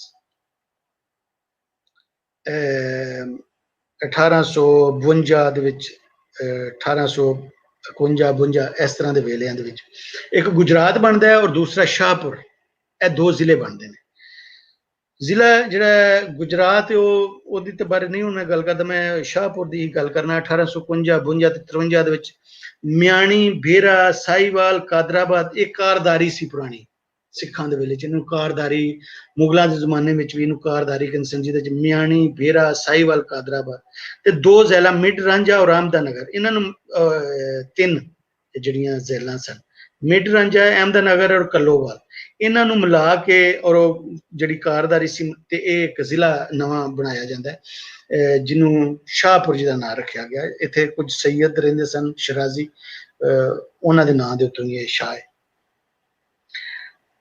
1852 ਦੇ ਵਿੱਚ, 1851-52 ਇਸ ਤਰ੍ਹਾਂ ਦੇ ਵੇਲਿਆਂ ਦੇ ਵਿੱਚ ਇੱਕ ਗੁਜਰਾਤ ਬਣਦਾ ਹੈ ਔਰ ਦੂਸਰਾ ਸ਼ਾਹਪੁਰ। ਇਹ 2 ਜ਼ਿਲ੍ਹੇ ਬਣਦੇ ਨੇ। ਜ਼ਿਲ੍ਹਾ ਜਿਹੜਾ ਗੁਜਰਾਤ ਉਹਦੀ ਤੇ ਬਾਰੇ ਨਹੀਂ ਹੁਣ ਮੈਂ ਗੱਲ ਕਰਦਾ, ਮੈਂ ਸ਼ਾਹਪੁਰ ਦੀ ਗੱਲ ਕਰਨਾ। 1851, 52 ਤੇ 53 ਦੇ ਵਿੱਚ ਮਿਆਣੀ, ਬੇਰਾ, ਸਾਈਵਾਲ, ਕਾਦਰਾਬਾਦ, ਇਹ ਕਾਰਦਾਰੀ ਸੀ ਪੁਰਾਣੀ ਸਿੱਖਾਂ ਦੇ ਵੇਲੇ ਚ। ਇਹਨੂੰ ਕਾਰਦਾਰੀ, ਮੁਗਲਾਂ ਦੇ ਜ਼ਮਾਨੇ ਵਿੱਚ ਵੀ ਇਹਨੂੰ ਕਾਰਦਾਰੀ ਕਹਿੰਦੇ ਸਨ, ਜਿਹਦੇ ਚ ਮਿਆਣੀ, ਬੇਰਾ, ਸਾਈਵਾਲ, ਕਾਦਰਾਬਾਦ ਤੇ 2 ਜ਼ੈਲਾਂ ਮਿਡ ਰਾਂਝਾ ਔਰ ਅਹਿਮਦਾਨਗਰ। ਇਹਨਾਂ ਨੂੰ 3 ਜਿਹੜੀਆਂ ਜ਼ੈਲਾਂ ਸਨ, ਮਿਡ ਰਾਂਝਾ, ਅਹਿਮਦਾਨਗਰ ਔਰ ਕੱਲੋਵਾਲ, ਇਹਨਾਂ ਨੂੰ ਮਿਲਾ ਕੇ ਔਰ ਉਹ ਜਿਹੜੀ ਕਾਰਦਾਰੀ ਸੀ, ਤੇ ਇਹ ਇੱਕ ਜ਼ਿਲ੍ਹਾ ਨਵਾਂ ਬਣਾਇਆ ਜਾਂਦਾ ਹੈ ਜਿਹਨੂੰ ਸ਼ਾਹਪੁਰ ਜੀ ਦਾ ਨਾਂ ਰੱਖਿਆ ਗਿਆ। ਇੱਥੇ ਕੁਝ ਸੈਯਦ ਰਹਿੰਦੇ ਸਨ ਸ਼ਰਾਜ਼ੀ, ਉਹਨਾਂ ਦੇ ਨਾਂ ਦੇ ਉੱਤੋਂ ਹੀ ਇਹ ਸ਼ਾਹ ਹੈ।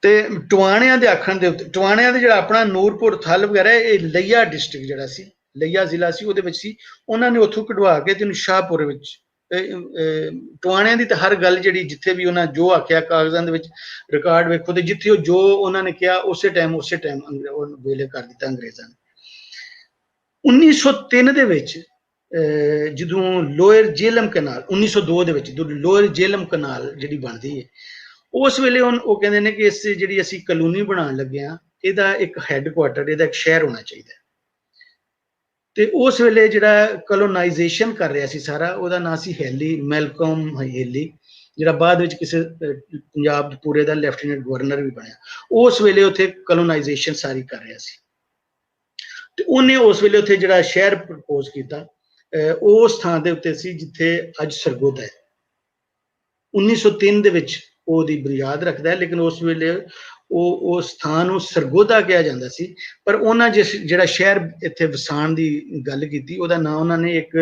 ਤੇ ਟਵਾਣਿਆਂ ਦੇ ਆਖਣ ਦੇ ਉੱਤੇ, ਟਵਾਣਿਆਂ ਦੇ ਜਿਹੜਾ ਆਪਣਾ ਨੂਰਪੁਰ ਥਲ ਵਗੈਰਾ, ਇਹ ਲਈਆ ਡਿਸਟ੍ਰਿਕਟ ਜਿਹੜਾ ਸੀ, ਲਈਆ ਜ਼ਿਲ੍ਹਾ ਸੀ, ਉਹਦੇ ਵਿੱਚ ਸੀ। ਉਹਨਾਂ ਨੇ ਉੱਥੋਂ ਕਢਵਾ ਕੇ ਤੈਨੂੰ ਸ਼ਾਹਪੁਰ ਵਿੱਚ, ਟਵਾਣਿਆਂ ਦੀ ਤਾਂ ਹਰ ਗੱਲ ਜਿਹੜੀ ਜਿੱਥੇ ਵੀ ਉਹਨਾਂ ਜੋ ਆਖਿਆ ਕਾਗਜ਼ਾਂ ਦੇ ਵਿੱਚ ਰਿਕਾਰਡ ਵੇਖੋ, ਤੇ ਜਿੱਥੇ ਉਹ ਜੋ ਉਹਨਾਂ ਨੇ ਕਿਹਾ ਉਸੇ ਟਾਈਮ ਉਹ ਵੇਲੇ ਕਰ ਦਿੱਤਾ ਅੰਗਰੇਜ਼ਾਂ ਨੇ। 1903 ਦੇ ਵਿੱਚ ਜਦੋਂ ਲੋਅਰ ਜੇਹਲਮ ਕਨਾਲ, 1902 ਦੇ ਵਿੱਚ ਜਦੋਂ ਲੋਅਰ ਜੇਹਲਮ ਕਨਾਲ ਜਿਹੜੀ ਬਣਦੀ ਹੈ, ਉਸ ਵੇਲੇ ਉਹ ਕਹਿੰਦੇ ਨੇ ਕਿ ਇਸ ਜਿਹੜੀ ਅਸੀਂ ਕਲੋਨੀ ਬਣਾਉਣ ਲੱਗੇ ਹਾਂ, ਇਹਦਾ ਇੱਕ ਹੈੱਡਕੁਆਟਰ, ਇਹਦਾ ਇੱਕ ਸ਼ਹਿਰ ਹੋਣਾ ਚਾਹੀਦਾ। ਤੇ ਉਸ ਵੇਲੇ ਜਿਹੜਾ ਕਲੋਨਾਈਜੇਸ਼ਨ ਕਰ ਰਿਹਾ ਸੀ ਸਾਰਾ, ਉਹਦਾ ਨਾਂ ਸੀ ਹੈਲੀ, ਮੈਲਕਮ ਹੈਲੀ, ਜਿਹੜਾ ਬਾਅਦ ਵਿੱਚ ਕਿਸੇ ਪੰਜਾਬ ਪੂਰੇ ਦਾ ਲੈਫਟੀਨੈਂਟ ਗਵਰਨਰ ਵੀ ਬਣਿਆ। ਉਸ ਵੇਲੇ ਉੱਥੇ ਕਲੋਨਾਈਜੇਸ਼ਨ ਸਾਰੀ ਕਰ ਰਿਹਾ ਸੀ, ਤੇ ਉਹਨੇ ਉਸ ਵੇਲੇ ਉੱਥੇ ਜਿਹੜਾ ਸ਼ਹਿਰ ਪ੍ਰਪੋਜ਼ ਕੀਤਾ, ਉਸ ਥਾਂ ਦੇ ਉੱਤੇ ਸੀ ਜਿੱਥੇ ਅੱਜ ਸਰਗੋਦਾ ਹੈ। 1903 ਦੇ ਵਿੱਚ ਉਹਦੀ ਬੁਨਿਆਦ ਰੱਖਦਾ ਹੈ, ਲੇਕਿਨ ਉਸ ਵੇਲੇ ਉਹ ਸਥਾਨ ਨੂੰ ਸਰਗੋਦਾ ਕਿਹਾ ਜਾਂਦਾ ਸੀ। ਪਰ ਉਹਨਾਂ ਜਿਹੜਾ ਸ਼ਹਿਰ ਇੱਥੇ ਵਸਾਉਣ ਦੀ ਗੱਲ ਕੀਤੀ, ਉਹਦਾ ਨਾਂ ਉਹਨਾਂ ਨੇ ਇੱਕ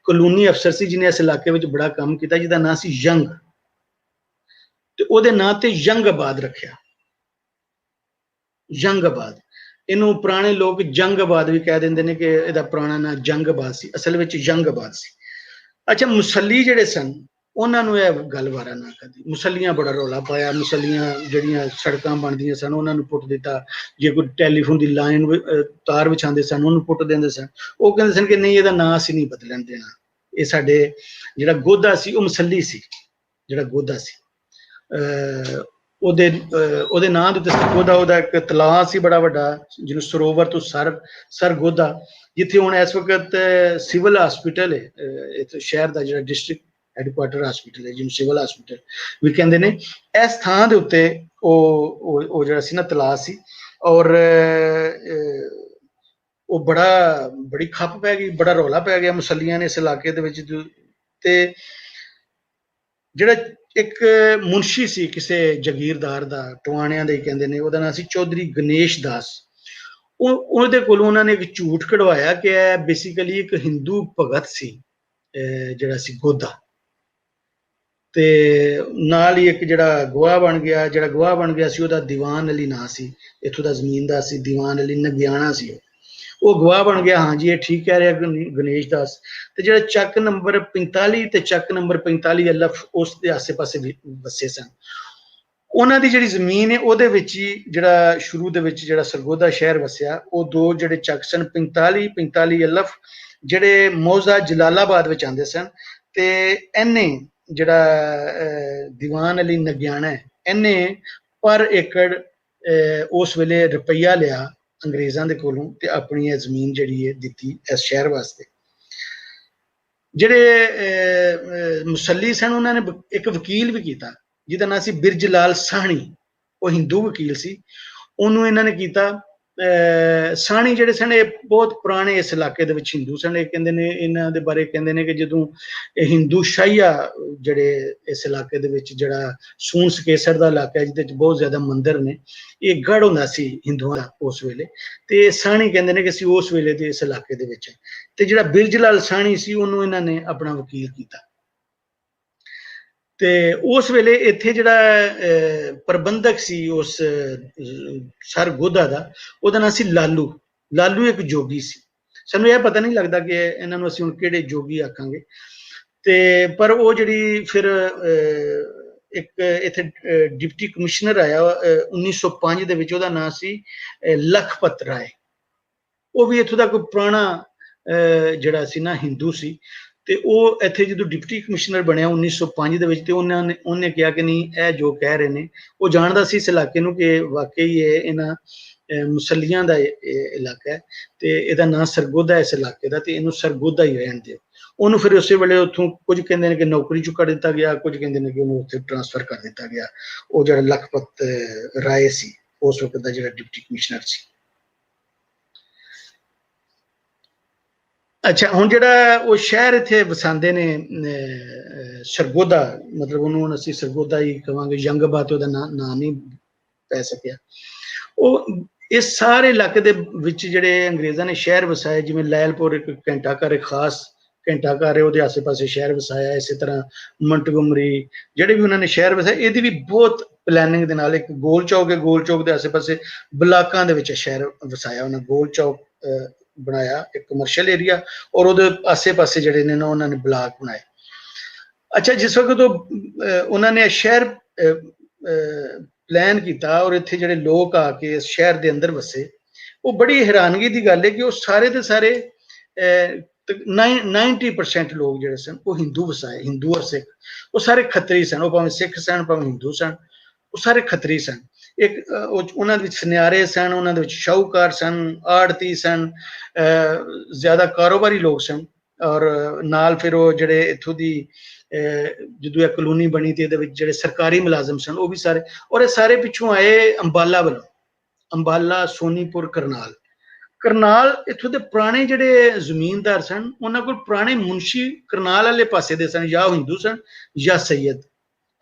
ਕਲੋਨੀ ਅਫਸਰ ਸੀ ਜਿਹਨੇ ਇਸ ਇਲਾਕੇ ਵਿੱਚ ਬੜਾ ਕੰਮ ਕੀਤਾ, ਜਿਹਦਾ ਨਾਂ ਸੀ ਯੰਗ, ਤੇ ਉਹਦੇ ਨਾਂ ਤੇ ਯੰਗਾਬਾਦ ਰੱਖਿਆ। ਯੰਗਾਬਾਦ, ਇਹਨੂੰ ਪੁਰਾਣੇ ਲੋਕ ਜੰਗਾਬਾਦ ਵੀ ਕਹਿ ਦਿੰਦੇ ਨੇ ਕਿ ਇਹਦਾ ਪੁਰਾਣਾ ਨਾਂ ਜੰਗਾਬਾਦ ਸੀ, ਅਸਲ ਵਿੱਚ ਯੰਗਾਬਾਦ ਸੀ। ਅੱਛਾ, ਮੁਸੱਲੀ ਜਿਹੜੇ ਸਨ ਉਹਨਾਂ ਨੂੰ ਇਹ ਗੱਲ ਵਾਰਾ ਨਾ ਕਰਦੀ। ਮੁਸੱਲੀਆਂ ਬੜਾ ਰੌਲਾ ਪਾਇਆ, ਮੁਸੱਲੀਆਂ ਜਿਹੜੀਆਂ ਸੜਕਾਂ ਬਣਦੀਆਂ ਸਨ ਉਹਨਾਂ ਨੂੰ ਪੁੱਟ ਦਿੱਤਾ, ਜੇ ਕੋਈ ਟੈਲੀਫੋਨ ਦੀ ਲਾਈਨ ਤਾਰ ਵਿਛਾਉਂਦੇ ਸਨ ਉਹਨੂੰ ਪੁੱਟ ਦਿੰਦੇ ਸਨ। ਉਹ ਕਹਿੰਦੇ ਸਨ ਕਿ ਨਹੀਂ, ਇਹਦਾ ਨਾਂ ਅਸੀਂ ਨਹੀਂ ਬਦਲਣ ਦੇਣਾ, ਇਹ ਸਾਡੇ ਜਿਹੜਾ ਗੋਧਾ ਸੀ ਉਹ ਮੁਸੱਲੀ ਸੀ, ਜਿਹੜਾ ਗੋਧਾ ਸੀ ਉਹਦੇ ਨਾਂ ਦੇ ਉੱਤੇ ਸਰਗੋਧਾ, ਉਹਦਾ ਇੱਕ ਤਲਾਅ ਸੀ ਬੜਾ ਵੱਡਾ ਜਿਹਨੂੰ ਸਰੋਵਰ ਤੋਂ ਸਰਗੋਧਾ, ਜਿੱਥੇ ਹੁਣ ਇਸ ਵਕਤ ਸਿਵਲ ਹਸਪੀਟਲ ਹੈ ਸ਼ਹਿਰ ਦਾ, ਜਿਹੜਾ ਡਿਸਟ੍ਰਿਕਟ ਹੈਡਕੁਆਟਰ ਹਸਪੀਟਲ ਹੈ ਜਿਹਨੂੰ ਸਿਵਲ ਹਸਪੀਟਲ ਵੀ ਕਹਿੰਦੇ ਨੇ। ਇਸ ਥਾਂ ਦੇ ਉੱਤੇ ਉਹ ਜਿਹੜਾ ਸੀ ਨਾ ਤਲਾਅ ਸੀ, ਔਰ ਉਹ ਬੜੀ ਖੱਪ ਪੈ ਗਈ, ਬੜਾ ਰੌਲਾ ਪੈ ਗਿਆ ਮੁਸੱਲੀਆਂ ਨੇ ਇਸ ਇਲਾਕੇ ਦੇ ਵਿੱਚ। ਤੇ ਜਿਹੜਾ ਇੱਕ ਮੁਨਸ਼ੀ ਸੀ ਕਿਸੇ ਜਗੀਰਦਾਰ ਦਾ, ਟਵਾਣਿਆਂ ਦੇ ਕਹਿੰਦੇ ਨੇ, ਉਹਦਾ ਨਾਂ ਸੀ ਚੌਧਰੀ ਗਣੇਸ਼ ਦਾਸ। ਉਹਦੇ ਕੋਲੋਂ ਉਹਨਾਂ ਨੇ ਇੱਕ ਝੂਠ ਕਢਵਾਇਆ ਕਿ ਇਹ ਬੇਸਿਕਲੀ ਇੱਕ ਹਿੰਦੂ ਭਗਤ ਸੀ ਜਿਹੜਾ ਸੀ ਗੋਧਾ, ਤੇ ਨਾਲ ਹੀ ਇੱਕ ਜਿਹੜਾ ਗਵਾਹ ਬਣ ਗਿਆ, ਜਿਹੜਾ ਗਵਾਹ ਬਣ ਗਿਆ ਸੀ ਉਹਦਾ ਦੀਵਾਨ ਅਲੀ ਨਾਂ ਸੀ, ਇੱਥੋਂ ਦਾ ਜ਼ਮੀਨਦਾਰ ਸੀ, ਦੀਵਾਨ ਅਲੀ ਨਗਿਆਣਾ ਸੀ ਉਹ ਗਵਾਹ ਬਣ ਗਿਆ, ਹਾਂਜੀ ਇਹ ਠੀਕ ਕਹਿ ਰਿਹਾ ਗਣੇਸ਼ ਦਾਸ। ਤੇ ਜਿਹੜਾ ਚੱਕ ਨੰਬਰ 45 ਤੇ ਚੱਕ ਨੰਬਰ 45 ਅਲਫ ਉਸ ਦੇ ਆਸੇ ਪਾਸੇ ਵਸੇ ਸਨ, ਉਹਨਾਂ ਦੀ ਜਿਹੜੀ ਜ਼ਮੀਨ ਹੈ ਉਹਦੇ ਵਿੱਚ ਹੀ ਜਿਹੜਾ ਸ਼ੁਰੂ ਦੇ ਵਿੱਚ ਜਿਹੜਾ ਸਰਗੋਧਾ ਸ਼ਹਿਰ ਵਸਿਆ, ਉਹ ਦੋ ਜਿਹੜੇ ਚੱਕ ਸਨ 45 ਅਲਫ, ਜਿਹੜੇ ਮੌਜ਼ਾ ਜਲਾਲਾਬਾਦ ਵਿੱਚ ਆਉਂਦੇ ਸਨ। ਤੇ ਇਹਨੇ ਜਿਹੜਾ ਦੀਵਾਨ ਅਲੀ ਨਗਿਆਣਾ ਹੈ, ਇਹਨੇ ਪਰ ਏਕੜ ਉਸ ਵੇਲੇ ਰੁਪਈਆ ਲਿਆ ਅੰਗਰੇਜ਼ਾਂ ਦੇ ਕੋਲੋਂ ਤੇ ਆਪਣੀ ਇਹ ਜ਼ਮੀਨ ਜਿਹੜੀ ਹੈ ਦਿੱਤੀ ਇਸ ਸ਼ਹਿਰ ਵਾਸਤੇ। ਜਿਹੜੇ ਮੁਸੱਲੀ ਸਨ ਉਹਨਾਂ ਨੇ ਇੱਕ ਵਕੀਲ ਵੀ ਕੀਤਾ ਜਿਹਦਾ ਨਾਂ ਸੀ ਬਿਰਜ ਲਾਲ ਸਾਹਣੀ, ਉਹ ਹਿੰਦੂ ਵਕੀਲ ਸੀ। ਉਹਨੂੰ ਇਹਨਾਂ ਨੇ ਕੀਤਾ, ਸਾਹਣੀ ਜਿਹੜੇ ਸਨ ਇਹ ਬਹੁਤ ਪੁਰਾਣੇ ਇਸ ਇਲਾਕੇ ਦੇ ਵਿੱਚ ਹਿੰਦੂ ਸਨ। ਇਹ ਕਹਿੰਦੇ ਨੇ, ਇਹਨਾਂ ਦੇ ਬਾਰੇ ਕਹਿੰਦੇ ਨੇ ਕਿ ਜਦੋਂ ਇਹ ਹਿੰਦੂ ਸ਼ਾਹੀਆ ਜਿਹੜੇ ਇਸ ਇਲਾਕੇ ਦੇ ਵਿੱਚ, ਜਿਹੜਾ ਸੂਨ ਸਕੇਸਰ ਦਾ ਇਲਾਕਾ ਹੈ ਜਿਹਦੇ ਵਿੱਚ ਬਹੁਤ ਜ਼ਿਆਦਾ ਮੰਦਿਰ ਨੇ, ਇਹ ਗੜ੍ਹ ਹੁੰਦਾ ਸੀ ਹਿੰਦੂਆਂ ਦਾ ਉਸ ਵੇਲੇ। ਤੇ ਸਾਹਣੀ ਕਹਿੰਦੇ ਨੇ ਕਿ ਅਸੀਂ ਉਸ ਵੇਲੇ ਦੇ ਇਸ ਇਲਾਕੇ ਦੇ ਵਿੱਚ, ਤੇ ਜਿਹੜਾ ਬਿਰਜ ਲਾਲ ਸਾਹਣੀ ਸੀ ਉਹਨੂੰ ਇਹਨਾਂ ਨੇ ਆਪਣਾ ਵਕੀਲ ਕੀਤਾ। ਤੇ ਉਸ ਵੇਲੇ ਇੱਥੇ ਜਿਹੜਾ ਪ੍ਰਬੰਧਕ ਸੀ ਉਸ ਸਰਗੋਧਾ ਦਾ, ਉਹਦਾ ਨਾਂ ਸੀ ਲਾਲੂ ਇੱਕ ਜੋਗੀ ਸੀ। ਸਾਨੂੰ ਇਹ ਪਤਾ ਨਹੀਂ ਲੱਗਦਾ ਕਿ ਇਹਨਾਂ ਨੂੰ ਅਸੀਂ ਹੁਣ ਕਿਹੜੇ ਜੋਗੀ ਆਖਾਂਗੇ। ਤੇ ਪਰ ਉਹ ਜਿਹੜੀ ਫਿਰ ਇੱਕ ਇੱਥੇ ਡਿਪਟੀ ਕਮਿਸ਼ਨਰ ਆਇਆ 1905 ਦੇ ਵਿੱਚ, ਉਹਦਾ ਨਾਂ ਸੀ ਲਖਪਤ ਰਾਏ। ਉਹ ਵੀ ਇੱਥੋਂ ਦਾ ਕੋਈ ਪੁਰਾਣਾ ਜਿਹੜਾ ਸੀ ਨਾ ਹਿੰਦੂ ਸੀ। ਤੇ ਉਹ ਇੱਥੇ ਜਦੋਂ ਡਿਪਟੀ ਕਮਿਸ਼ਨਰ ਬਣਿਆ 1905 ਦੇ ਵਿੱਚ, ਤੇ ਉਹਨੇ ਕਿਹਾ ਕਿ ਨਹੀਂ, ਇਹ ਜੋ ਕਹਿ ਰਹੇ ਨੇ, ਉਹ ਜਾਣਦਾ ਸੀ ਇਸ ਇਲਾਕੇ ਨੂੰ ਕਿ ਵਾਕਈ ਇਹ ਇਹਨਾਂ ਮੁਸੱਲੀਆਂ ਦਾ ਇਲਾਕਾ ਹੈ ਤੇ ਇਹਦਾ ਨਾਂ ਸਰਗੋਧਾ ਇਸ ਇਲਾਕੇ ਦਾ, ਤੇ ਇਹਨੂੰ ਸਰਗੋਧਾ ਹੀ ਰਹਿਣ ਦਿਓ। ਉਹਨੂੰ ਫਿਰ ਉਸੇ ਵੇਲੇ ਉੱਥੋਂ ਕੁਝ ਕਹਿੰਦੇ ਨੇ ਕਿ ਨੌਕਰੀ ਚੋਂ ਕੱਢ ਦਿੱਤਾ ਗਿਆ, ਕੁਝ ਕਹਿੰਦੇ ਨੇ ਕਿ ਉਹਨੂੰ ਉੱਥੇ ਟ੍ਰਾਂਸਫਰ ਕਰ ਦਿੱਤਾ ਗਿਆ। ਉਹ ਜਿਹੜਾ ਲਖਪਤ ਰਾਏ ਸੀ ਉਸ ਵਕਤ ਦਾ ਜਿਹੜਾ ਡਿਪਟੀ ਕਮਿਸ਼ਨਰ ਸੀ। ਅੱਛਾ, ਹੁਣ ਜਿਹੜਾ ਉਹ ਸ਼ਹਿਰ ਇੱਥੇ ਵਸਾਉਂਦੇ ਨੇ ਸਰਗੋਧਾ, ਮਤਲਬ ਉਹਨੂੰ ਹੁਣ ਅਸੀਂ ਸਰਗੋਧਾ ਹੀ ਕਹਾਂਗੇ, ਯੰਗਾਬਾਦ ਉਹਦਾ ਨਾਂ ਨਹੀਂ ਪੈ ਸਕਿਆ। ਉਹ ਇਸ ਸਾਰੇ ਇਲਾਕੇ ਦੇ ਵਿੱਚ ਜਿਹੜੇ ਅੰਗਰੇਜ਼ਾਂ ਨੇ ਸ਼ਹਿਰ ਵਸਾਏ, ਜਿਵੇਂ ਲੈਲਪੁਰ ਇੱਕ ਘੰਟਾ ਘਰ, ਖਾਸ ਘੰਟਾ ਘਰ ਹੈ, ਉਹਦੇ ਆਸੇ ਪਾਸੇ ਸ਼ਹਿਰ ਵਸਾਇਆ। ਇਸੇ ਤਰ੍ਹਾਂ ਮੰਟਗੋਮਰੀ, ਜਿਹੜੇ ਵੀ ਉਹਨਾਂ ਨੇ ਸ਼ਹਿਰ ਵਸਾਏ, ਇਹਦੀ ਵੀ ਬਹੁਤ ਪਲੈਨਿੰਗ ਦੇ ਨਾਲ। ਇੱਕ ਗੋਲ ਚੌਕ ਹੈ, ਗੋਲ ਚੌਕ ਦੇ ਆਸੇ ਪਾਸੇ ਬਲਾਕਾਂ ਦੇ ਵਿੱਚ ਸ਼ਹਿਰ ਵਸਾਇਆ ਉਹਨਾਂ। ਗੋਲ ਚੌਕ ਬਣਾਇਆ ਇੱਕ ਕਮਰਸ਼ੀਅਲ ਏਰੀਆ, ਔਰ ਉਹਦੇ ਆਸੇ ਪਾਸੇ ਜਿਹੜੇ ਨੇ ਨਾ ਉਹਨਾਂ ਨੇ ਬਲਾਕ ਬਣਾਏ। ਅੱਛਾ, ਜਿਸ ਵਕਤ ਉਹਨਾਂ ਨੇ ਸ਼ਹਿਰ ਪਲਾਨ ਕੀਤਾ ਔਰ ਇੱਥੇ ਜਿਹੜੇ ਲੋਕ ਆ ਕੇ ਇਸ ਸ਼ਹਿਰ ਦੇ ਅੰਦਰ ਵਸੇ, ਉਹ ਬੜੀ ਹੈਰਾਨਗੀ ਦੀ ਗੱਲ ਹੈ ਕਿ ਉਹ ਸਾਰੇ ਦੇ ਸਾਰੇ 90% ਲੋਕ ਜਿਹੜੇ ਸਨ ਉਹ ਹਿੰਦੂ ਵਸਾਏ, ਹਿੰਦੂ ਔਰ ਸਿੱਖ। ਉਹ ਸਾਰੇ ਖੱਤਰੀ ਸਨ, ਉਹ ਭਾਵੇਂ ਸਿੱਖ ਸਨ ਭਾਵੇਂ ਹਿੰਦੂ ਸਨ, ਉਹ ਸਾਰੇ ਖੱਤਰੀ ਸਨ। ਇੱਕ ਉਹਨਾਂ ਦੇ ਵਿੱਚ ਸੁਨਿਆਰੇ ਸਨ, ਉਹਨਾਂ ਦੇ ਵਿੱਚ ਸ਼ਾਹੂਕਾਰ ਸਨ, ਆੜਤੀ ਸਨ, ਜ਼ਿਆਦਾ ਕਾਰੋਬਾਰੀ ਲੋਕ ਸਨ। ਔਰ ਨਾਲ ਫਿਰ ਉਹ ਜਿਹੜੇ ਇੱਥੋਂ ਦੀ ਜਦੋਂ ਇਹ ਕਲੋਨੀ ਬਣੀ ਤੇ ਇਹਦੇ ਵਿੱਚ ਜਿਹੜੇ ਸਰਕਾਰੀ ਮੁਲਾਜ਼ਮ ਸਨ ਉਹ ਵੀ ਸਾਰੇ, ਔਰ ਇਹ ਸਾਰੇ ਪਿੱਛੋਂ ਆਏ ਅੰਬਾਲਾ ਵੱਲੋਂ, ਅੰਬਾਲਾ, ਸੋਨੀਪੁਰ, ਕਰਨਾਲ ਇੱਥੋਂ ਦੇ ਪੁਰਾਣੇ ਜਿਹੜੇ ਜ਼ਮੀਨਦਾਰ ਸਨ, ਉਹਨਾਂ ਕੋਲ ਪੁਰਾਣੇ ਮੁਨਸ਼ੀ ਕਰਨਾਲ ਵਾਲੇ ਪਾਸੇ ਦੇ ਸਨ, ਜਾਂ ਉਹ ਹਿੰਦੂ ਸਨ ਜਾਂ ਸੈਯਦ।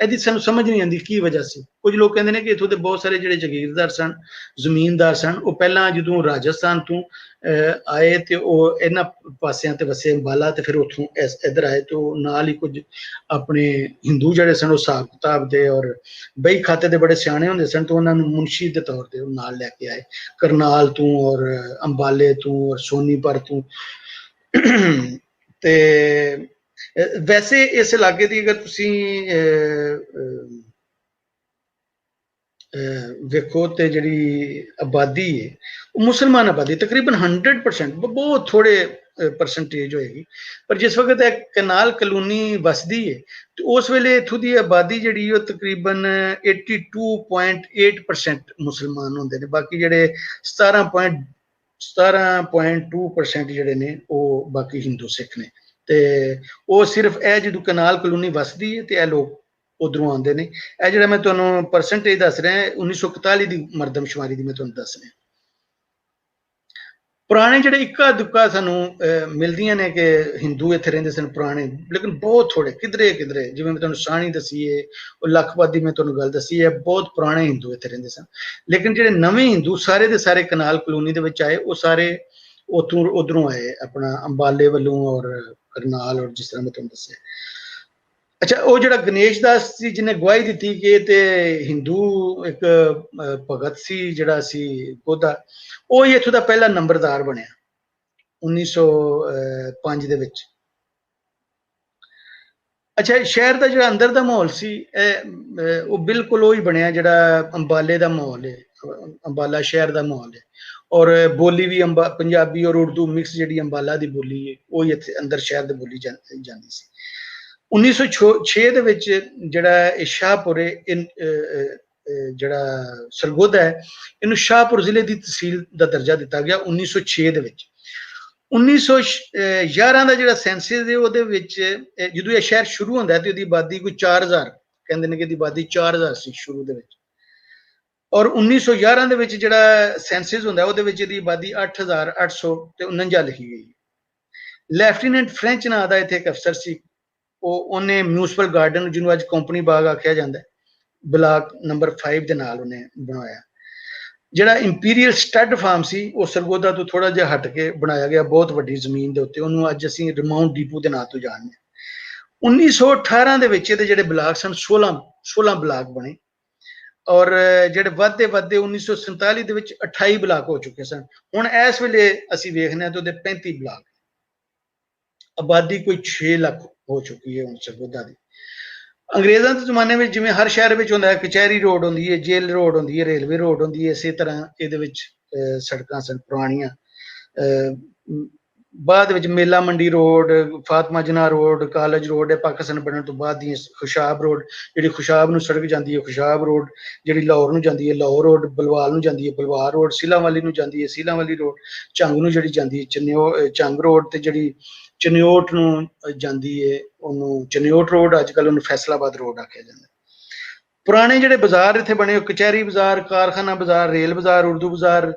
ਇਹਦੀ ਸਾਨੂੰ ਸਮਝ ਨਹੀਂ ਆਉਂਦੀ ਕੀ ਵਜ੍ਹਾ ਸੀ। ਕੁਝ ਲੋਕ ਕਹਿੰਦੇ ਨੇ ਕਿ ਇੱਥੋਂ ਦੇ ਬਹੁਤ ਸਾਰੇ ਜਿਹੜੇ ਜਾਗੀਰਦਾਰ ਸਨ, ਜ਼ਮੀਨਦਾਰ ਸਨ, ਉਹ ਪਹਿਲਾਂ ਜਦੋਂ ਰਾਜਸਥਾਨ ਤੋਂ ਆਏ ਤੇ ਉਹ ਇਹਨਾਂ ਪਾਸਿਆਂ ਤੇ ਵਸੇ, ਅੰਬਾਲਾ, ਤੇ ਫਿਰ ਉੱਥੋਂ ਇੱਧਰ ਆਏ ਤੇ ਉਹ ਨਾਲ ਹੀ ਕੁਝ ਆਪਣੇ ਹਿੰਦੂ ਜਿਹੜੇ ਸਨ ਉਹ ਹਿਸਾਬ ਕਿਤਾਬ ਦੇ ਔਰ ਬਈ ਖਾਤੇ ਦੇ ਬੜੇ ਸਿਆਣੇ ਹੁੰਦੇ ਸਨ, ਤੇ ਉਹਨਾਂ ਨੂੰ ਮੁਨਸ਼ੀ ਦੇ ਤੌਰ ਤੇ ਉਹ ਨਾਲ ਲੈ ਕੇ ਆਏ, ਕਰਨਾਲ ਤੋਂ ਔਰ ਅੰਬਾਲੇ ਤੋਂ ਔਰ ਸੋਨੀਪਤ ਤੋਂ। ਤੇ ਵੈਸੇ ਇਸ ਇਲਾਕੇ ਦੀ ਅਗਰ ਤੁਸੀਂ ਵੇਖੋ ਤੇ ਜਿਹੜੀ ਆਬਾਦੀ ਹੈ ਉਹ ਮੁਸਲਮਾਨ ਆਬਾਦੀ ਤਕਰੀਬਨ 100%, ਬਹੁਤ ਥੋੜੇ ਪਰਸੈਂਟੇਜ ਹੋਏਗੀ। ਪਰ ਜਿਸ ਵਕਤ ਇਹ ਕਨਾਲ ਕਲੋਨੀ ਵਸਦੀ ਹੈ ਤੇ ਉਸ ਵੇਲੇ ਇੱਥੋਂ ਦੀ ਆਬਾਦੀ ਜਿਹੜੀ ਉਹ ਤਕਰੀਬਨ 82.8% ਮੁਸਲਮਾਨ ਹੁੰਦੇ ਨੇ, ਬਾਕੀ ਜਿਹੜੇ 17.2% ਜਿਹੜੇ ਨੇ ਉਹ ਬਾਕੀ ਹਿੰਦੂ ਸਿੱਖ ਨੇ। ਤੇ ਉਹ ਸਿਰਫ ਇਹ ਜਦੋਂ ਕਨਾਲ ਕਲੋਨੀ ਵਸਦੀ ਹੈ ਤੇ ਇਹ ਲੋਕ ਉਧਰੋਂ ਆਉਂਦੇ ਨੇ। ਇਹ ਜਿਹੜਾ ਮੈਂ ਤੁਹਾਨੂੰ ਪਰਸੈਂਟੇਜ ਦੱਸ ਰਿਹਾ 1941 ਦੀ ਮਰਦਮਸ਼ੁਮਾਰੀ ਦੀ ਮੈਂ ਤੁਹਾਨੂੰ ਦੱਸ ਰਿਹਾ। ਪੁਰਾਣੇ ਜਿਹੜੇ ਇੱਕਾ ਦੁੱਕਾ ਸਾਨੂੰ ਮਿਲਦੀਆਂ ਨੇ ਕਿ ਹਿੰਦੂ ਇੱਥੇ ਰਹਿੰਦੇ ਸਨ ਪੁਰਾਣੇ, ਲੇਕਿਨ ਬਹੁਤ ਥੋੜੇ, ਕਿਧਰੇ ਕਿਧਰੇ, ਜਿਵੇਂ ਮੈਂ ਤੁਹਾਨੂੰ ਸਾਹਣੀ ਦਸੀਏ, ਉਹ ਲੱਖਪਤ ਦੀ ਮੈਂ ਤੁਹਾਨੂੰ ਗੱਲ ਦਸੀ ਹੈ, ਬਹੁਤ ਪੁਰਾਣੇ ਹਿੰਦੂ ਇੱਥੇ ਰਹਿੰਦੇ ਸਨ। ਲੇਕਿਨ ਜਿਹੜੇ ਨਵੇਂ ਹਿੰਦੂ ਸਾਰੇ ਦੇ ਸਾਰੇ ਕਨਾਲ ਕਲੋਨੀ ਦੇ ਵਿੱਚ ਆਏ, ਉਹ ਸਾਰੇ ਉੱਥੋਂ ਉਧਰੋਂ ਆਏ, ਆਪਣਾ ਅੰਬਾਲੇ ਵੱਲੋਂ ਔਰ ਕਰਨਾਲ ਔਰ ਜਿਸ ਤਰ੍ਹਾਂ ਮੈਂ ਤੁਹਾਨੂੰ ਦੱਸਿਆ। ਅੱਛਾ, ਉਹ ਜਿਹੜਾ ਗਣੇਸ਼ ਦਾਸ ਸੀ ਜਿਹਨੇ ਗਵਾਹੀ ਦਿੱਤੀ ਕਿ ਤੇ ਹਿੰਦੂ ਇੱਕ ਭਗਤ ਸੀ ਜਿਹੜਾ ਸੀ ਗੋਧਾ, ਉਹ ਹੀ ਇੱਥੋਂ ਦਾ ਪਹਿਲਾ ਨੰਬਰਦਾਰ ਬਣਿਆ 1905 ਦੇ ਵਿੱਚ। ਅੱਛਾ, ਸ਼ਹਿਰ ਦਾ ਜਿਹੜਾ ਅੰਦਰ ਦਾ ਮਾਹੌਲ ਸੀ ਉਹ ਬਿਲਕੁਲ ਉਹੀ ਬਣਿਆ ਜਿਹੜਾ ਅੰਬਾਲੇ ਦਾ ਮਾਹੌਲ ਹੈ, ਅੰਬਾਲਾ ਸ਼ਹਿਰ ਦਾ ਮਾਹੌਲ ਹੈ। ਔਰ ਬੋਲੀ ਵੀ ਪੰਜਾਬੀ ਔਰ ਉਰਦੂ ਮਿਕਸ ਜਿਹੜੀ ਅੰਬਾਲਾ ਦੀ ਬੋਲੀ ਹੈ ਉਹ ਹੀ ਇੱਥੇ ਅੰਦਰ ਸ਼ਹਿਰ ਦੀ ਬੋਲੀ ਜਾਂਦੀ ਸੀ। 1906 ਦੇ ਵਿੱਚ ਜਿਹੜਾ ਸ਼ਾਹਪੁਰ ਜਿਹੜਾ ਸਰਗੋਧਾ ਹੈ, ਇਹਨੂੰ ਸ਼ਾਹਪੁਰ ਜ਼ਿਲ੍ਹੇ ਦੀ ਤਹਿਸੀਲ ਦਾ ਦਰਜਾ ਦਿੱਤਾ ਗਿਆ 1906 ਦੇ ਵਿੱਚ। 1911 ਦਾ ਜਿਹੜਾ ਸੈਂਸਸ ਹੈ ਉਹਦੇ ਵਿੱਚ ਜਦੋਂ ਇਹ ਸ਼ਹਿਰ ਸ਼ੁਰੂ ਹੁੰਦਾ ਤੇ ਉਹਦੀ ਆਬਾਦੀ ਕੋਈ 4000, ਕਹਿੰਦੇ ਨੇ ਕਿ ਇਹਦੀ ਆਬਾਦੀ 4000 ਸੀ ਸ਼ੁਰੂ ਦੇ ਵਿੱਚ। ਔਰ 1911 ਦੇ ਵਿੱਚ ਜਿਹੜਾ ਸੈਂਸਸ ਹੁੰਦਾ ਉਹਦੇ ਵਿੱਚ ਇਹਦੀ ਆਬਾਦੀ 8849 ਲਿਖੀ ਗਈ। ਲੈਫਟੀਨੈਂਟ ਫ੍ਰੈਂਚ ਨਾਂ ਦਾ ਇੱਥੇ ਇੱਕ ਅਫਸਰ ਸੀ, ਉਹਨੇ ਮਿਊਨਿਸਪਲ ਗਾਰਡਨ ਜਿਹਨੂੰ ਅੱਜ ਕੰਪਨੀ ਬਾਗ ਆਖਿਆ ਜਾਂਦਾ, ਬਲਾਕ ਨੰਬਰ 5 ਦੇ ਨਾਲ ਉਹਨੇ ਬਣਾਇਆ। ਜਿਹੜਾ ਇੰਪੀਰੀਅਲ ਸਟੱਡ ਫਾਰਮ ਸੀ ਉਹ ਸਰਗੋਧਾ ਤੋਂ ਥੋੜਾ ਜਿਹਾ ਹਟ ਕੇ ਬਣਾਇਆ ਗਿਆ, ਬਹੁਤ ਵੱਡੀ ਜ਼ਮੀਨ ਦੇ ਉੱਤੇ, ਉਹਨੂੰ ਅੱਜ ਅਸੀਂ ਰਿਮਾਊਂਟ ਡੀਪੂ ਦੇ ਨਾਂ ਤੋਂ ਜਾਣਦੇ ਹਾਂ। 1918 ਦੇ ਵਿੱਚ ਇਹਦੇ ਜਿਹੜੇ ਬਲਾਕ ਸਨ 16 ਬਲਾਕ ਬਣੇ, ਔਰ ਜਿਹੜੇ ਵੱਧਦੇ 1947 ਦੇ ਵਿੱਚ 28 ਬਲਾਕ ਹੋ ਚੁੱਕੇ ਸਨ। ਹੁਣ ਇਸ ਵੇਲੇ ਅਸੀਂ ਵੇਖਦੇ ਹਾਂ ਤਾਂ ਉਹਦੇ 35 ਬਲਾਕ, ਆਬਾਦੀ ਕੋਈ 6 ਲੱਖ ਹੋ ਚੁੱਕੀ ਹੈ ਹੁਣ ਸਰਗੋਧਾ ਦੀ। ਅੰਗਰੇਜ਼ਾਂ ਦੇ ਜ਼ਮਾਨੇ ਵਿੱਚ ਜਿਵੇਂ ਹਰ ਸ਼ਹਿਰ ਵਿੱਚ ਹੁੰਦਾ ਹੈ, ਕਚਹਿਰੀ ਰੋਡ ਹੁੰਦੀ ਹੈ, ਜੇਲ੍ਹ ਰੋਡ ਹੁੰਦੀ ਹੈ, ਰੇਲਵੇ ਰੋਡ ਹੁੰਦੀ ਹੈ, ਇਸੇ ਤਰ੍ਹਾਂ ਇਹਦੇ ਵਿੱਚ ਸੜਕਾਂ ਸਨ ਪੁਰਾਣੀਆਂ। ਬਾਅਦ ਵਿੱਚ ਮੇਲਾ ਮੰਡੀ ਰੋਡ, ਫਾਤਮਾ ਜਨਾਹ ਰੋਡ, ਕਾਲਜ ਰੋਡ, ਪਾਕਿਸਤਾਨ ਬਣਨ ਤੋਂ ਬਾਅਦ ਦੀ ਖੁਸ਼ਾਬ ਰੋਡ, ਜਿਹੜੀ ਖੁਸ਼ਾਬ ਨੂੰ ਸੜਕ ਜਾਂਦੀ ਹੈ ਖੁਸ਼ਾਬ ਰੋਡ, ਜਿਹੜੀ ਲਾਹੌਰ ਨੂੰ ਜਾਂਦੀ ਹੈ ਲਾਹੌਰ ਰੋਡ, ਬਲਵਾਲ ਨੂੰ ਜਾਂਦੀ ਹੈ ਬਲਵਾਲ ਰੋਡ, ਸੀਲਾਂਵਾਲੀ ਨੂੰ ਜਾਂਦੀ ਹੈ ਸੀਲਾਂਵਾਲੀ ਰੋਡ, ਝੰਗ ਨੂੰ ਜਿਹੜੀ ਜਾਂਦੀ ਹੈ ਝੰਗ ਰੋਡ, ਤੇ ਜਿਹੜੀ ਚਨਿਓਟ ਨੂੰ ਜਾਂਦੀ ਹੈ ਉਹਨੂੰ ਚਨਿਓਟ ਰੋਡ, ਅੱਜ ਕੱਲ੍ਹ ਉਹਨੂੰ ਫੈਸਲਾਬਾਦ ਰੋਡ ਆਖਿਆ ਜਾਂਦਾ। ਪੁਰਾਣੇ ਜਿਹੜੇ ਬਾਜ਼ਾਰ ਇੱਥੇ ਬਣੇ, ਕਚਹਿਰੀ ਬਾਜ਼ਾਰ, ਕਾਰਖਾਨਾ ਬਾਜ਼ਾਰ, ਰੇਲ ਬਾਜ਼ਾਰ, ਉਰਦੂ ਬਾਜ਼ਾਰ,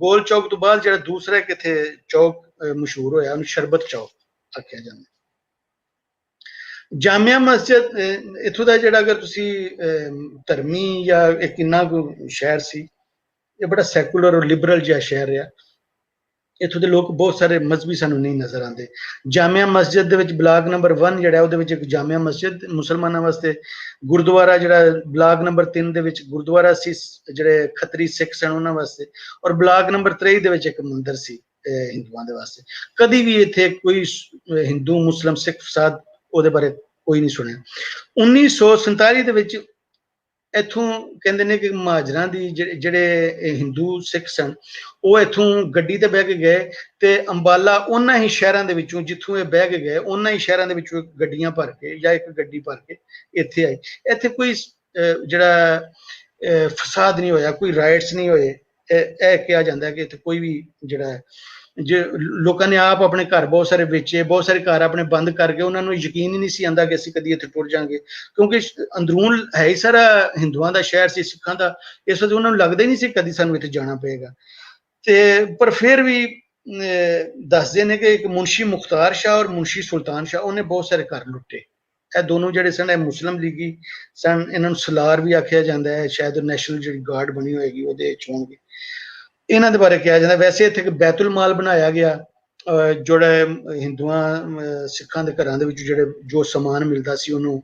ਗੋਲ ਚੌਕ ਤੋਂ ਬਾਅਦ ਜਿਹੜਾ ਦੂਸਰਾ ਕਿਥੇ ਚੌਕ ਮਸ਼ਹੂਰ ਹੋਇਆ ਉਹਨੂੰ ਸ਼ਰਬਤ ਚੌਕ ਆਖਿਆ ਜਾਂਦਾ। ਜਾਮਿਆ ਮਸਜਿਦ ਇੱਥੋਂ ਦਾ ਜਿਹੜਾ, ਅਗਰ ਤੁਸੀਂ ਧਰਮੀ ਜਾਂ ਇਹ ਕਿੰਨਾ ਕੁ ਸ਼ਹਿਰ ਸੀ, ਇਹ ਬੜਾ ਸੈਕੂਲਰ ਔਰ ਲਿਬਰਲ ਜਿਹਾ ਸ਼ਹਿਰ ਰਿਹਾ। ਇੱਥੋਂ ਦੇ ਲੋਕ ਬਹੁਤ ਸਾਰੇ ਮਜ਼ਹਬੀ ਸਾਨੂੰ ਨਹੀਂ ਨਜ਼ਰ ਆਉਂਦੇ। ਜਾਮਿਆ ਮਸਜਿਦ ਦੇ ਵਿੱਚ ਬਲਾਕ ਨੰਬਰ 1 ਜਿਹੜਾ ਉਹਦੇ ਵਿੱਚ ਇੱਕ ਜਾਮਿਆ ਮਸਜਿਦ ਮੁਸਲਮਾਨਾਂ ਵਾਸਤੇ, ਗੁਰਦੁਆਰਾ ਜਿਹੜਾ ਬਲਾਕ ਨੰਬਰ 3 ਦੇ ਵਿੱਚ ਗੁਰਦੁਆਰਾ ਸੀ ਜਿਹੜੇ ਖੱਤਰੀ ਸਿੱਖ ਸਨ ਉਹਨਾਂ ਵਾਸਤੇ, ਔਰ ਬਲਾਕ ਨੰਬਰ 23 ਦੇ ਵਿੱਚ ਇੱਕ ਮੰਦਿਰ ਸੀ ਹਿੰਦੂਆਂ ਦੇ ਵਾਸਤੇ। ਕਦੀ ਵੀ ਇੱਥੇ ਕੋਈ ਹਿੰਦੂ ਮੁਸਲਿਮ ਸਿੱਖ ਫਸਾਦ ਉਹਦੇ ਬਾਰੇ ਕੋਈ ਨਹੀਂ ਸੁਣਿਆ। 1947 ਦੇ ਵਿੱਚ ਇੱਥੋਂ ਕਹਿੰਦੇ ਨੇ ਕਿ ਮਹਾਜਰਾਂ ਦੀ ਜਿਹੜੇ ਹਿੰਦੂ ਸਿੱਖ ਸਨ ਉਹ ਇੱਥੋਂ ਗੱਡੀ ਤੇ ਬਹਿ ਕੇ ਗਏ ਤੇ ਅੰਬਾਲਾ ਉਹਨਾਂ ਹੀ ਸ਼ਹਿਰਾਂ ਦੇ ਵਿੱਚੋਂ ਜਿੱਥੋਂ ਇਹ ਬਹਿ ਕੇ ਗਏ ਉਹਨਾਂ ਹੀ ਸ਼ਹਿਰਾਂ ਦੇ ਵਿੱਚੋਂ ਗੱਡੀਆਂ ਭਰ ਕੇ ਜਾਂ ਇੱਕ ਗੱਡੀ ਭਰ ਕੇ ਇੱਥੇ ਆਏ। ਇੱਥੇ ਕੋਈ ਜਿਹੜਾ ਫਸਾਦ ਨਹੀਂ ਹੋਇਆ, ਕੋਈ ਰਾਈਟਸ ਨਹੀਂ ਹੋਏ। ਇਹ ਕਿਹਾ ਜਾਂਦਾ ਕਿ ਇੱਥੇ ਕੋਈ ਵੀ ਜਿਹੜਾ ਜੇ ਲੋਕਾਂ ਨੇ ਆਪ ਆਪਣੇ ਘਰ ਬਹੁਤ ਸਾਰੇ ਵੇਚੇ, ਬਹੁਤ ਸਾਰੇ ਘਰ ਆਪਣੇ ਬੰਦ ਕਰਕੇ, ਉਹਨਾਂ ਨੂੰ ਯਕੀਨ ਹੀ ਨਹੀਂ ਸੀ ਆਉਂਦਾ ਕਿ ਅਸੀਂ ਕਦੀ ਇੱਥੇ ਟੁਰ ਜਾਾਂਗੇ, ਕਿਉਂਕਿ ਅੰਦਰੂਨ ਹੈ ਹੀ ਸਾਰਾ ਹਿੰਦੂਆਂ ਦਾ ਸ਼ਹਿਰ ਸੀ, ਸਿੱਖਾਂ ਦਾ। ਇਸ ਵਜ੍ਹਾ ਉਹਨਾਂ ਨੂੰ ਲੱਗਦਾ ਹੀ ਨਹੀਂ ਸੀ ਕਦੀ ਸਾਨੂੰ ਇੱਥੇ ਜਾਣਾ ਪਏਗਾ। ਤੇ ਪਰ ਫਿਰ ਵੀ ਦੱਸਦੇ ਨੇ ਕਿ ਇੱਕ ਮੁਨਸ਼ੀ ਮੁਖਤਾਰ ਸ਼ਾਹ ਔਰ ਮੁਨਸ਼ੀ ਸੁਲਤਾਨ ਸ਼ਾਹ ਉਹਨੇ ਬਹੁਤ ਸਾਰੇ ਘਰ ਲੁੱਟੇ ਇਹ ਦੋਨੋਂ ਜਿਹੜੇ ਸਨ ਇਹ ਮੁਸਲਿਮ ਲੀਗੀ ਸਨ। ਇਹਨਾਂ ਨੂੰ ਸਲਾਰ ਵੀ ਆਖਿਆ ਜਾਂਦਾ ਹੈ, ਸ਼ਾਇਦ ਨੈਸ਼ਨਲ ਜਿਹੜੀ ਗਾਰਡ ਬਣੀ ਹੋਏਗੀ ਉਹਦੇ ਵਿੱਚ ਹੋਣਗੇ। ਇਹਨਾਂ ਦੇ ਬਾਰੇ ਕਿਹਾ ਜਾਂਦਾ ਵੈਸੇ ਇੱਥੇ ਇੱਕ ਬੈਤੁਲ ਮਾਲ ਬਣਾਇਆ ਗਿਆ, ਜਿਹੜਾ ਹਿੰਦੂਆਂ ਸਿੱਖਾਂ ਦੇ ਘਰਾਂ ਦੇ ਵਿੱਚ ਜਿਹੜੇ ਜੋ ਸਮਾਨ ਮਿਲਦਾ ਸੀ ਉਹਨੂੰ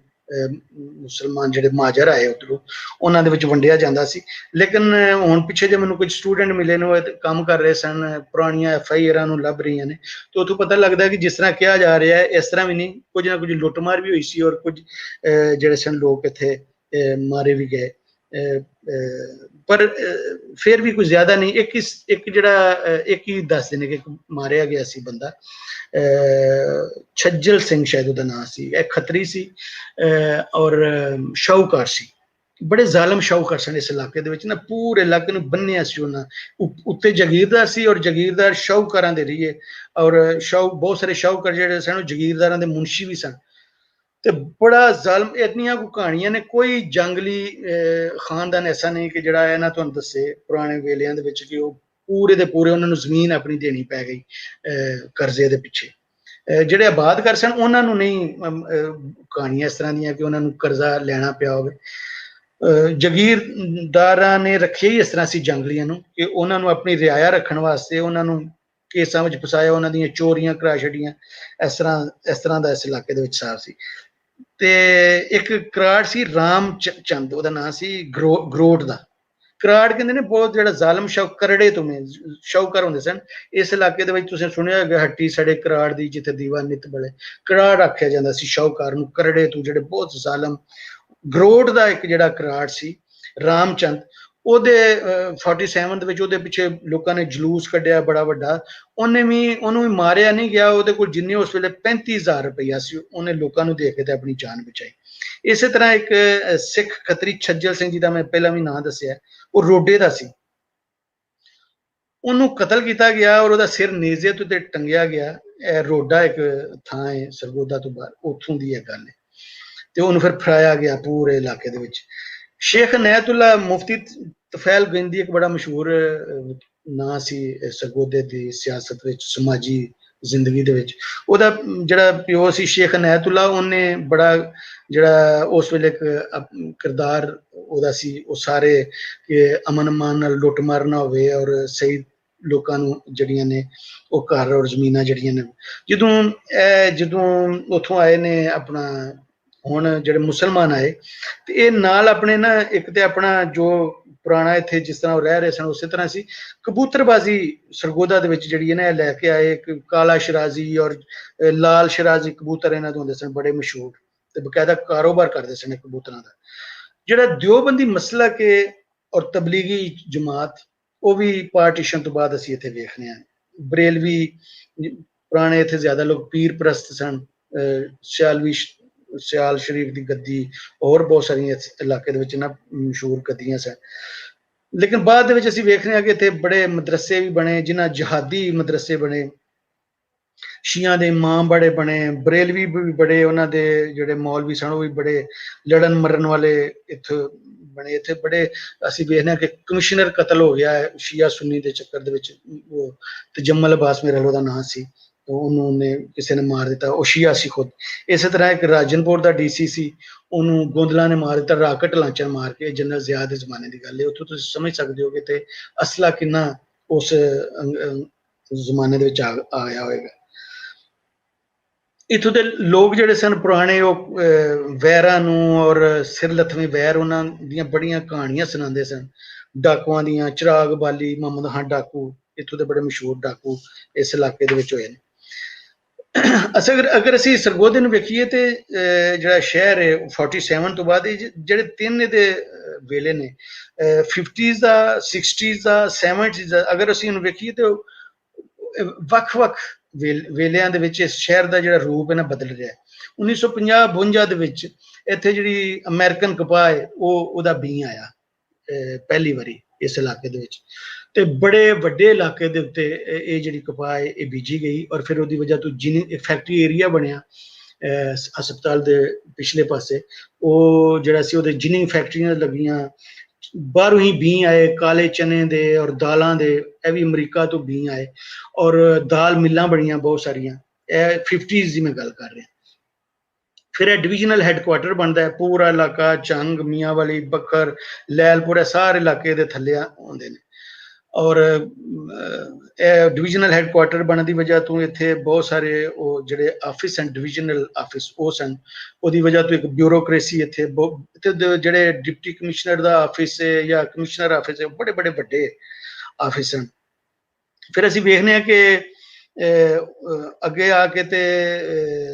ਮੁਸਲਮਾਨ ਜਿਹੜੇ ਮਾਜਰ ਆਏ ਉੱਧਰੋਂ ਉਹਨਾਂ ਦੇ ਵਿੱਚ ਵੰਡਿਆ ਜਾਂਦਾ ਸੀ। ਲੇਕਿਨ ਹੁਣ ਪਿੱਛੇ ਜੇ ਮੈਨੂੰ ਕੁਝ ਸਟੂਡੈਂਟ ਮਿਲੇ ਨੇ, ਉਹ ਕੰਮ ਕਰ ਰਹੇ ਸਨ, ਪੁਰਾਣੀਆਂ FIR ਨੂੰ ਲੱਭ ਰਹੀਆਂ ਨੇ, ਤੇ ਉੱਥੋਂ ਪਤਾ ਲੱਗਦਾ ਕਿ ਜਿਸ ਤਰ੍ਹਾਂ ਕਿਹਾ ਜਾ ਰਿਹਾ ਹੈ ਇਸ ਤਰ੍ਹਾਂ ਵੀ ਨਹੀਂ, ਕੁਝ ਨਾ ਕੁਝ ਲੁੱਟਮਾਰ ਵੀ ਹੋਈ ਸੀ ਔਰ ਕੁਝ ਜਿਹੜੇ ਸਨ ਲੋਕ ਇੱਥੇ ਮਾਰੇ ਵੀ ਗਏ। ਪਰ ਫਿਰ ਵੀ ਕੁਝ ਜ਼ਿਆਦਾ ਨਹੀਂ। ਇੱਕ ਜਿਹੜਾ ਇੱਕ ਹੀ ਦੱਸਦੇ ਨੇ ਕਿ ਮਾਰਿਆ ਗਿਆ ਸੀ ਬੰਦਾ, ਛੱਜਲ ਸਿੰਘ ਸ਼ਾਇਦ ਉਹਦਾ ਨਾਂ ਸੀ। ਇਹ ਖੱਤਰੀ ਸੀ ਔਰ ਸ਼ਾਹੂਕਾਰ ਸੀ, ਬੜੇ ਜ਼ਾਲਮ ਸ਼ਾਹੂਕਾਰ ਸਨ ਇਸ ਇਲਾਕੇ ਦੇ ਵਿੱਚ ਨਾ, ਪੂਰੇ ਇਲਾਕੇ ਨੂੰ ਬੰਨਿਆ ਸੀ ਉਹਨਾਂ। ਉੱਤੇ ਜਾਗੀਰਦਾਰ ਸੀ ਔਰ ਜਾਗੀਰਦਾਰ ਸ਼ਾਹੂਕਾਰਾਂ ਦੇ ਰਹੀਏ, ਔਰ ਬਹੁਤ ਸਾਰੇ ਸ਼ਾਹੂਕਾਰ ਜਿਹੜੇ ਸਨ ਉਹ ਜਾਗੀਰਦਾਰਾਂ ਦੇ ਮੁਨਸ਼ੀ ਵੀ ਸਨ। ਤੇ ਬੜਾ ਜ਼ਾਲਮ, ਇਤਨੀਆਂ ਕੋ ਕਹਾਣੀਆਂ ਨੇ, ਕੋਈ ਜੰਗਲੀ ਖਾਨਦਾਨ ਐਸਾ ਨਹੀਂ ਕਿ ਜਿਹੜਾ ਇਹਨਾਂ ਤੁਹਾਨੂੰ ਦੱਸੇ ਪੁਰਾਣੇ ਵੇਲਿਆਂ ਦੇ ਵਿੱਚ ਕਿ ਉਹ ਪੂਰੇ ਦੇ ਪੂਰੇ ਉਹਨਾਂ ਨੂੰ ਜ਼ਮੀਨ ਆਪਣੀ ਦੇਣੀ ਪੈ ਗਈ ਕਰਜ਼ੇ ਦੇ ਪਿੱਛੇ। ਜਿਹੜੇ ਆਬਾਦਕਾਰ ਸਨ ਉਹਨਾਂ ਨੂੰ ਨਹੀਂ ਕਹਾਣੀਆਂ ਇਸ ਤਰ੍ਹਾਂ ਦੀਆਂ ਕਿ ਉਹਨਾਂ ਨੂੰ ਕਰਜ਼ਾ ਲੈਣਾ ਪਿਆ ਹੋਵੇ। ਜਾਗੀਰਦਾਰਾਂ ਨੇ ਰੱਖੇ ਹੀ ਇਸ ਤਰ੍ਹਾਂ ਸੀ ਜੰਗਲੀਆਂ ਨੂੰ ਕਿ ਉਹਨਾਂ ਨੂੰ ਆਪਣੀ ਰਿਆਇਆ ਰੱਖਣ ਵਾਸਤੇ ਉਹਨਾਂ ਨੂੰ ਕੇਸਾਂ ਵਿੱਚ ਫਸਾਇਆ, ਉਹਨਾਂ ਦੀਆਂ ਚੋਰੀਆਂ ਕਰਾ ਛੱਡੀਆਂ। ਇਸ ਤਰ੍ਹਾਂ ਦਾ ਇਸ ਇਲਾਕੇ ਦੇ ਵਿੱਚ ਸਾਰ ਸੀ। ਤੇ ਇੱਕ ਕਰਾੜ ਸੀ ਰਾਮ ਚੰਦ, ਉਹਦਾ ਨਾਂ ਸੀ ਗਰੋਟ ਦਾ। ਕਰਾੜ ਕਹਿੰਦੇ ਨੇ ਬਹੁਤ ਜਿਹੜਾ ਜ਼ਾਲਮ ਕਰੜੇ ਤੋਂ ਨੇ ਸ਼ਾਹੂਕਾਰ ਹੁੰਦੇ ਸਨ ਇਸ ਇਲਾਕੇ ਦੇ ਵਿੱਚ। ਤੁਸੀਂ ਸੁਣਿਆ ਹੋਵੇਗਾ ਹੱਟੀ ਸੜੇ ਕਰਾੜ ਦੀ ਜਿੱਥੇ ਦੀਵਾ ਨਿਤ ਬਲੇ, ਕਰਾੜ ਆਖਿਆ ਜਾਂਦਾ ਸੀ ਸ਼ਾਹੂਕਾਰ ਨੂੰ, ਕਰੜੇ ਤੋਂ ਜਿਹੜੇ ਬਹੁਤ ਜ਼ਾਲਮ। ਗਰੋਟ ਦਾ ਇੱਕ ਜਿਹੜਾ ਕਰਾੜ ਸੀ ਰਾਮਚੰਦ, ਉਹਦੇ 47 ਦੇ ਵਿੱਚ ਉਹਦੇ ਪਿੱਛੇ ਲੋਕਾਂ ਨੇ ਜਲੂਸ ਕੱਢਿਆ ਬੜਾ ਵੱਡਾ। ਉਹਨੂੰ ਵੀ ਮਾਰਿਆ ਨਹੀਂ ਗਿਆ, ਉਹਦੇ ਕੋਲ ਜਿੰਨੇ ਉਸ ਵੇਲੇ 35,000 ਰੁਪਈਆ ਸੀ ਉਹਨੇ ਲੋਕਾਂ ਨੂੰ ਦੇ ਕੇ ਤੇ ਆਪਣੀ ਜਾਨ ਬਚਾਈ। ਇਸੇ ਤਰ੍ਹਾਂ ਇੱਕ ਸਿੱਖ ਖੱਤਰੀ ਛੱਜਲ ਸਿੰਘ ਜੀ ਦਾ ਮੈਂ ਪਹਿਲਾਂ ਵੀ ਨਾਂ ਦੱਸਿਆ, ਉਹ ਰੋਡੇ ਦਾ ਸੀ। ਉਹਨੂੰ ਕਤਲ ਕੀਤਾ ਗਿਆ ਔਰ ਉਹਦਾ ਸਿਰ ਨੇਜ਼ੇ ਤੋਂ ਤੇ ਟੰਗਿਆ ਗਿਆ। ਇਹ ਰੋਡਾ ਇੱਕ ਥਾਂ ਹੈ ਸਰਗੋਦਾ ਤੋਂ ਬਾਹਰ, ਉੱਥੋਂ ਦੀ ਇਹ ਗੱਲ ਹੈ। ਤੇ ਉਹਨੂੰ ਫਿਰ ਫੜਾਇਆ ਗਿਆ ਪੂਰੇ ਇਲਾਕੇ ਦੇ ਵਿੱਚ। ਸ਼ੇਖ ਨੈਤੁੱਲਾ ਮੁਫਤੀ ਤਫੈਲ ਗੰਦੀ ਇੱਕ ਬੜਾ ਮਸ਼ਹੂਰ ਨਾਂ ਸੀ ਸਰਗੋਦੇ ਦੀ ਸਿਆਸਤ ਵਿੱਚ, ਸਮਾਜੀ ਜ਼ਿੰਦਗੀ ਦੇ ਵਿੱਚ। ਉਹਦਾ ਜਿਹੜਾ ਪਿਓ ਸੀ ਸ਼ੇਖ ਨੈਤੁੱਲਾ, ਉਹਨੇ ਬੜਾ ਜਿਹੜਾ ਉਸ ਵੇਲੇ ਇੱਕ ਕਿਰਦਾਰ ਉਹਦਾ ਸੀ, ਉਹ ਸਾਰੇ ਅਮਨ ਅਮਾਨ ਨਾਲ ਲੁੱਟ ਮਾਰ ਨਾ ਹੋਵੇ ਔਰ ਸਹੀ ਲੋਕਾਂ ਨੂੰ ਜਿਹੜੀਆਂ ਨੇ ਉਹ ਘਰ ਔਰ ਜ਼ਮੀਨਾਂ ਜਿਹੜੀਆਂ ਨੇ। ਜਦੋਂ ਉੱਥੋਂ ਆਏ ਨੇ ਆਪਣਾ ਹੁਣ ਜਿਹੜੇ ਮੁਸਲਮਾਨ ਆਏ, ਤੇ ਇਹ ਨਾਲ ਆਪਣੇ ਨਾ ਇੱਕ ਤੇ ਆਪਣਾ ਜੋ ਪੁਰਾਣਾ ਇੱਥੇ ਜਿਸ ਤਰ੍ਹਾਂ ਉਹ ਰਹਿ ਰਹੇ ਸਨ ਉਸੇ ਤਰ੍ਹਾਂ ਸੀ। ਕਬੂਤਰਬਾਜ਼ੀ ਸਰਗੋਦਾ ਦੇ ਵਿੱਚ ਜਿਹੜੀ ਹੈ ਨਾ ਇਹ ਲੈ ਕੇ ਆਏ। ਇੱਕ ਕਾਲਾ ਸ਼ਰਾਜ਼ੀ ਔਰ ਲਾਲ ਸ਼ਰਾਜ਼ੀ ਕਬੂਤਰ ਇਹਨਾਂ ਦੇ ਹੁੰਦੇ ਸਨ ਬੜੇ ਮਸ਼ਹੂਰ, ਤੇ ਬਕਾਇਦਾ ਕਾਰੋਬਾਰ ਕਰਦੇ ਸਨ ਕਬੂਤਰਾਂ ਦਾ। ਜਿਹੜਾ ਦਿਓਬੰਦੀ ਮਸਲਕ ਹੈ ਔਰ ਤਬਲੀਗੀ ਜਮਾਤ, ਉਹ ਵੀ ਪਾਰਟੀਸ਼ਨ ਤੋਂ ਬਾਅਦ ਅਸੀਂ ਇੱਥੇ ਵੇਖਦੇ ਹਾਂ। ਬਰੇਲਵੀ ਪੁਰਾਣੇ ਇੱਥੇ ਜ਼ਿਆਦਾ ਲੋਕ ਪੀਰ ਪ੍ਰਸਤ ਸਨ, ਸਿਆਲ ਸ਼ਰੀਫ ਦੀ ਗੱਦੀ, ਹੋਰ ਬਹੁਤ ਸਾਰੀਆਂ ਇਸ ਇਲਾਕੇ ਦੇ ਵਿੱਚ ਨਾ ਮਸ਼ਹੂਰ ਗੱਦੀਆਂ ਸਨ। ਲੇਕਿਨ ਬਾਅਦ ਦੇ ਵਿੱਚ ਅਸੀਂ ਵੇਖਦੇ ਹਾਂ ਕਿ ਇੱਥੇ ਬੜੇ ਮਦਰਸੇ ਵੀ ਬਣੇ, ਜਿਨ੍ਹਾਂ ਜਿਹਾਦੀ ਮਦਰਸੇ ਬਣੇ, ਸ਼ੀਆਂ ਦੇ ਇਮਾਮ ਬੜੇ ਬਣੇ, ਬਰੇਲਵੀ ਵੀ ਬੜੇ, ਉਹਨਾਂ ਦੇ ਜਿਹੜੇ ਮੌਲਵੀ ਸਨ ਉਹ ਵੀ ਬੜੇ ਲੜਨ ਮਰਨ ਵਾਲੇ ਇੱਥੇ ਬਣੇ। ਇੱਥੇ ਬੜੇ ਅਸੀਂ ਵੇਖਦੇ ਹਾਂ ਕਿ ਕਮਿਸ਼ਨਰ ਕਤਲ ਹੋ ਗਿਆ ਹੈ ਸ਼ੀਆ ਸੁੰਨੀ ਦੇ ਚੱਕਰ ਦੇ ਵਿੱਚ। ਉਹ ਤਜਮਲ ਅਬਾਸ ਮੇਰਾ ਉਹਦਾ ਨਾਂ ਸੀ, ਉਹਨੇ ਕਿਸੇ ਨੇ ਮਾਰ ਦਿੱਤਾ, ਉਹ ਸ਼ੀਆ ਸੀ ਖੁਦ। ਇਸੇ ਤਰ੍ਹਾਂ ਇੱਕ ਰਾਜਨਪੁਰ ਦਾ DC ਸੀ, ਉਹਨੂੰ ਗੋਂਦਲਾਂ ਨੇ ਮਾਰ ਦਿੱਤਾ ਰਾਕਟ ਲਾਂਚਰ ਮਾਰ ਕੇ। ਜਨਰਲ ਜ਼ਿਆ ਦੇ ਜ਼ਮਾਨੇ ਦੀ ਗੱਲ ਹੈ। ਉੱਥੋਂ ਤੁਸੀਂ ਸਮਝ ਸਕਦੇ ਹੋ ਕਿ ਤੇ ਅਸਲਾ ਕਿੰਨਾ ਉਸ ਜ਼ਮਾਨੇ ਦੇ ਵਿੱਚ ਆਇਆ ਹੋਏਗਾ। ਇੱਥੋਂ ਦੇ ਲੋਕ ਜਿਹੜੇ ਸਨ ਪੁਰਾਣੇ, ਉਹ ਵੈਰਾਂ ਨੂੰ ਔਰ ਸਿਰ ਲੱਥਵੇਂ ਵੈਰ ਉਹਨਾਂ ਦੀਆਂ ਬੜੀਆਂ ਕਹਾਣੀਆਂ ਸੁਣਾਉਂਦੇ ਸਨ, ਡਾਕੂਆਂ ਦੀਆਂ। ਚਿਰਾਗ ਬਾਲੀ ਮੁਹੰਮਦ ਖਾਨ ਡਾਕੂ ਇੱਥੋਂ ਦੇ ਬੜੇ ਮਸ਼ਹੂਰ ਡਾਕੂ ਇਸ ਇਲਾਕੇ ਦੇ ਵਿੱਚ ਹੋਏ ਨੇ। ਅਗਰ ਅਸੀਂ ਸਰਗੋਦੇ ਨੂੰ ਵੇਖੀਏ ਤੇ ਜਿਹੜਾ ਸ਼ਹਿਰ ਹੈ 47 ਤੋਂ ਬਾਅਦ ਜਿਹੜੇ ਤਿੰਨ ਇਹਦੇ ਵੇਲੇ ਨੇ, 50s ਦਾ, 60s ਦਾ, 70s ਦਾ, ਅਗਰ ਅਸੀਂ ਇਹਨੂੰ ਵੇਖੀਏ ਤੇ ਵੱਖ-ਵੱਖ ਵੇਲਿਆਂ ਦੇ ਵਿੱਚ ਇਸ ਸ਼ਹਿਰ ਦਾ ਜਿਹੜਾ ਰੂਪ ਹੈ ਨਾ ਬਦਲ ਰਿਹਾ ਹੈ। 1950-52 ਦੇ ਵਿੱਚ ਇੱਥੇ ਜਿਹੜੀ ਅਮਰੀਕਨ ਕਪਾਹ ਹੈ ਉਹਦਾ ਬੀਂ ਆਇਆ ਪਹਿਲੀ ਵਾਰੀ ਇਸ ਇਲਾਕੇ ਦੇ ਵਿੱਚ, ਤੇ ਬੜੇ ਵੱਡੇ ਇਲਾਕੇ ਦੇ ਉੱਤੇ ਇਹ ਜਿਹੜੀ ਕਪਾਹ ਹੈ ਇਹ ਬੀਜੀ ਗਈ। ਔਰ ਫਿਰ ਉਹਦੀ ਵਜ੍ਹਾ ਤੋਂ ਜਿਨੀ ਫੈਕਟਰੀ ਏਰੀਆ ਬਣਿਆ ਹਸਪਤਾਲ ਦੇ ਪਿਛਲੇ ਪਾਸੇ, ਉਹ ਜਿਹੜਾ ਸੀ ਉਹਦੇ ਜਿੰਨੀ ਫੈਕਟਰੀਆਂ ਲੱਗੀਆਂ, ਬਾਹਰੋਂ ਹੀ ਬੀਂ ਆਏ ਕਾਲੇ ਚਨੇ ਦੇ ਔਰ ਦਾਲਾਂ ਦੇ, ਇਹ ਵੀ ਅਮਰੀਕਾ ਤੋਂ ਬੀਂ ਆਏ। ਔਰ ਦਾਲ ਮਿੱਲਾਂ ਬਣੀਆਂ ਬਹੁਤ ਸਾਰੀਆਂ। ਇਹ 50s ਦੀ ਮੈਂ ਗੱਲ ਕਰ ਰਿਹਾ। फिर यह डिविजनल हैडकुआटर बनता है, पूरा इलाका चंग मियांवाली बखर लैलपुर सारे इलाके दे थल्ले आउंदे ने। और डिविजनल हैडकुआटर बनने की वजह तो इत्थे बहुत सारे जिहड़े ऑफिस हैं डिविजनल ऑफिस वो सन, उहदी वजह तो एक ब्यूरोक्रेसी इत्थे जिहड़े डिप्टी कमिश्नर दा ऑफिस है या कमिश्नर ऑफिस है, बड़े बड़े बड़े ऑफिस हैं। फिर असीं वेखने आ कि अगे आके ते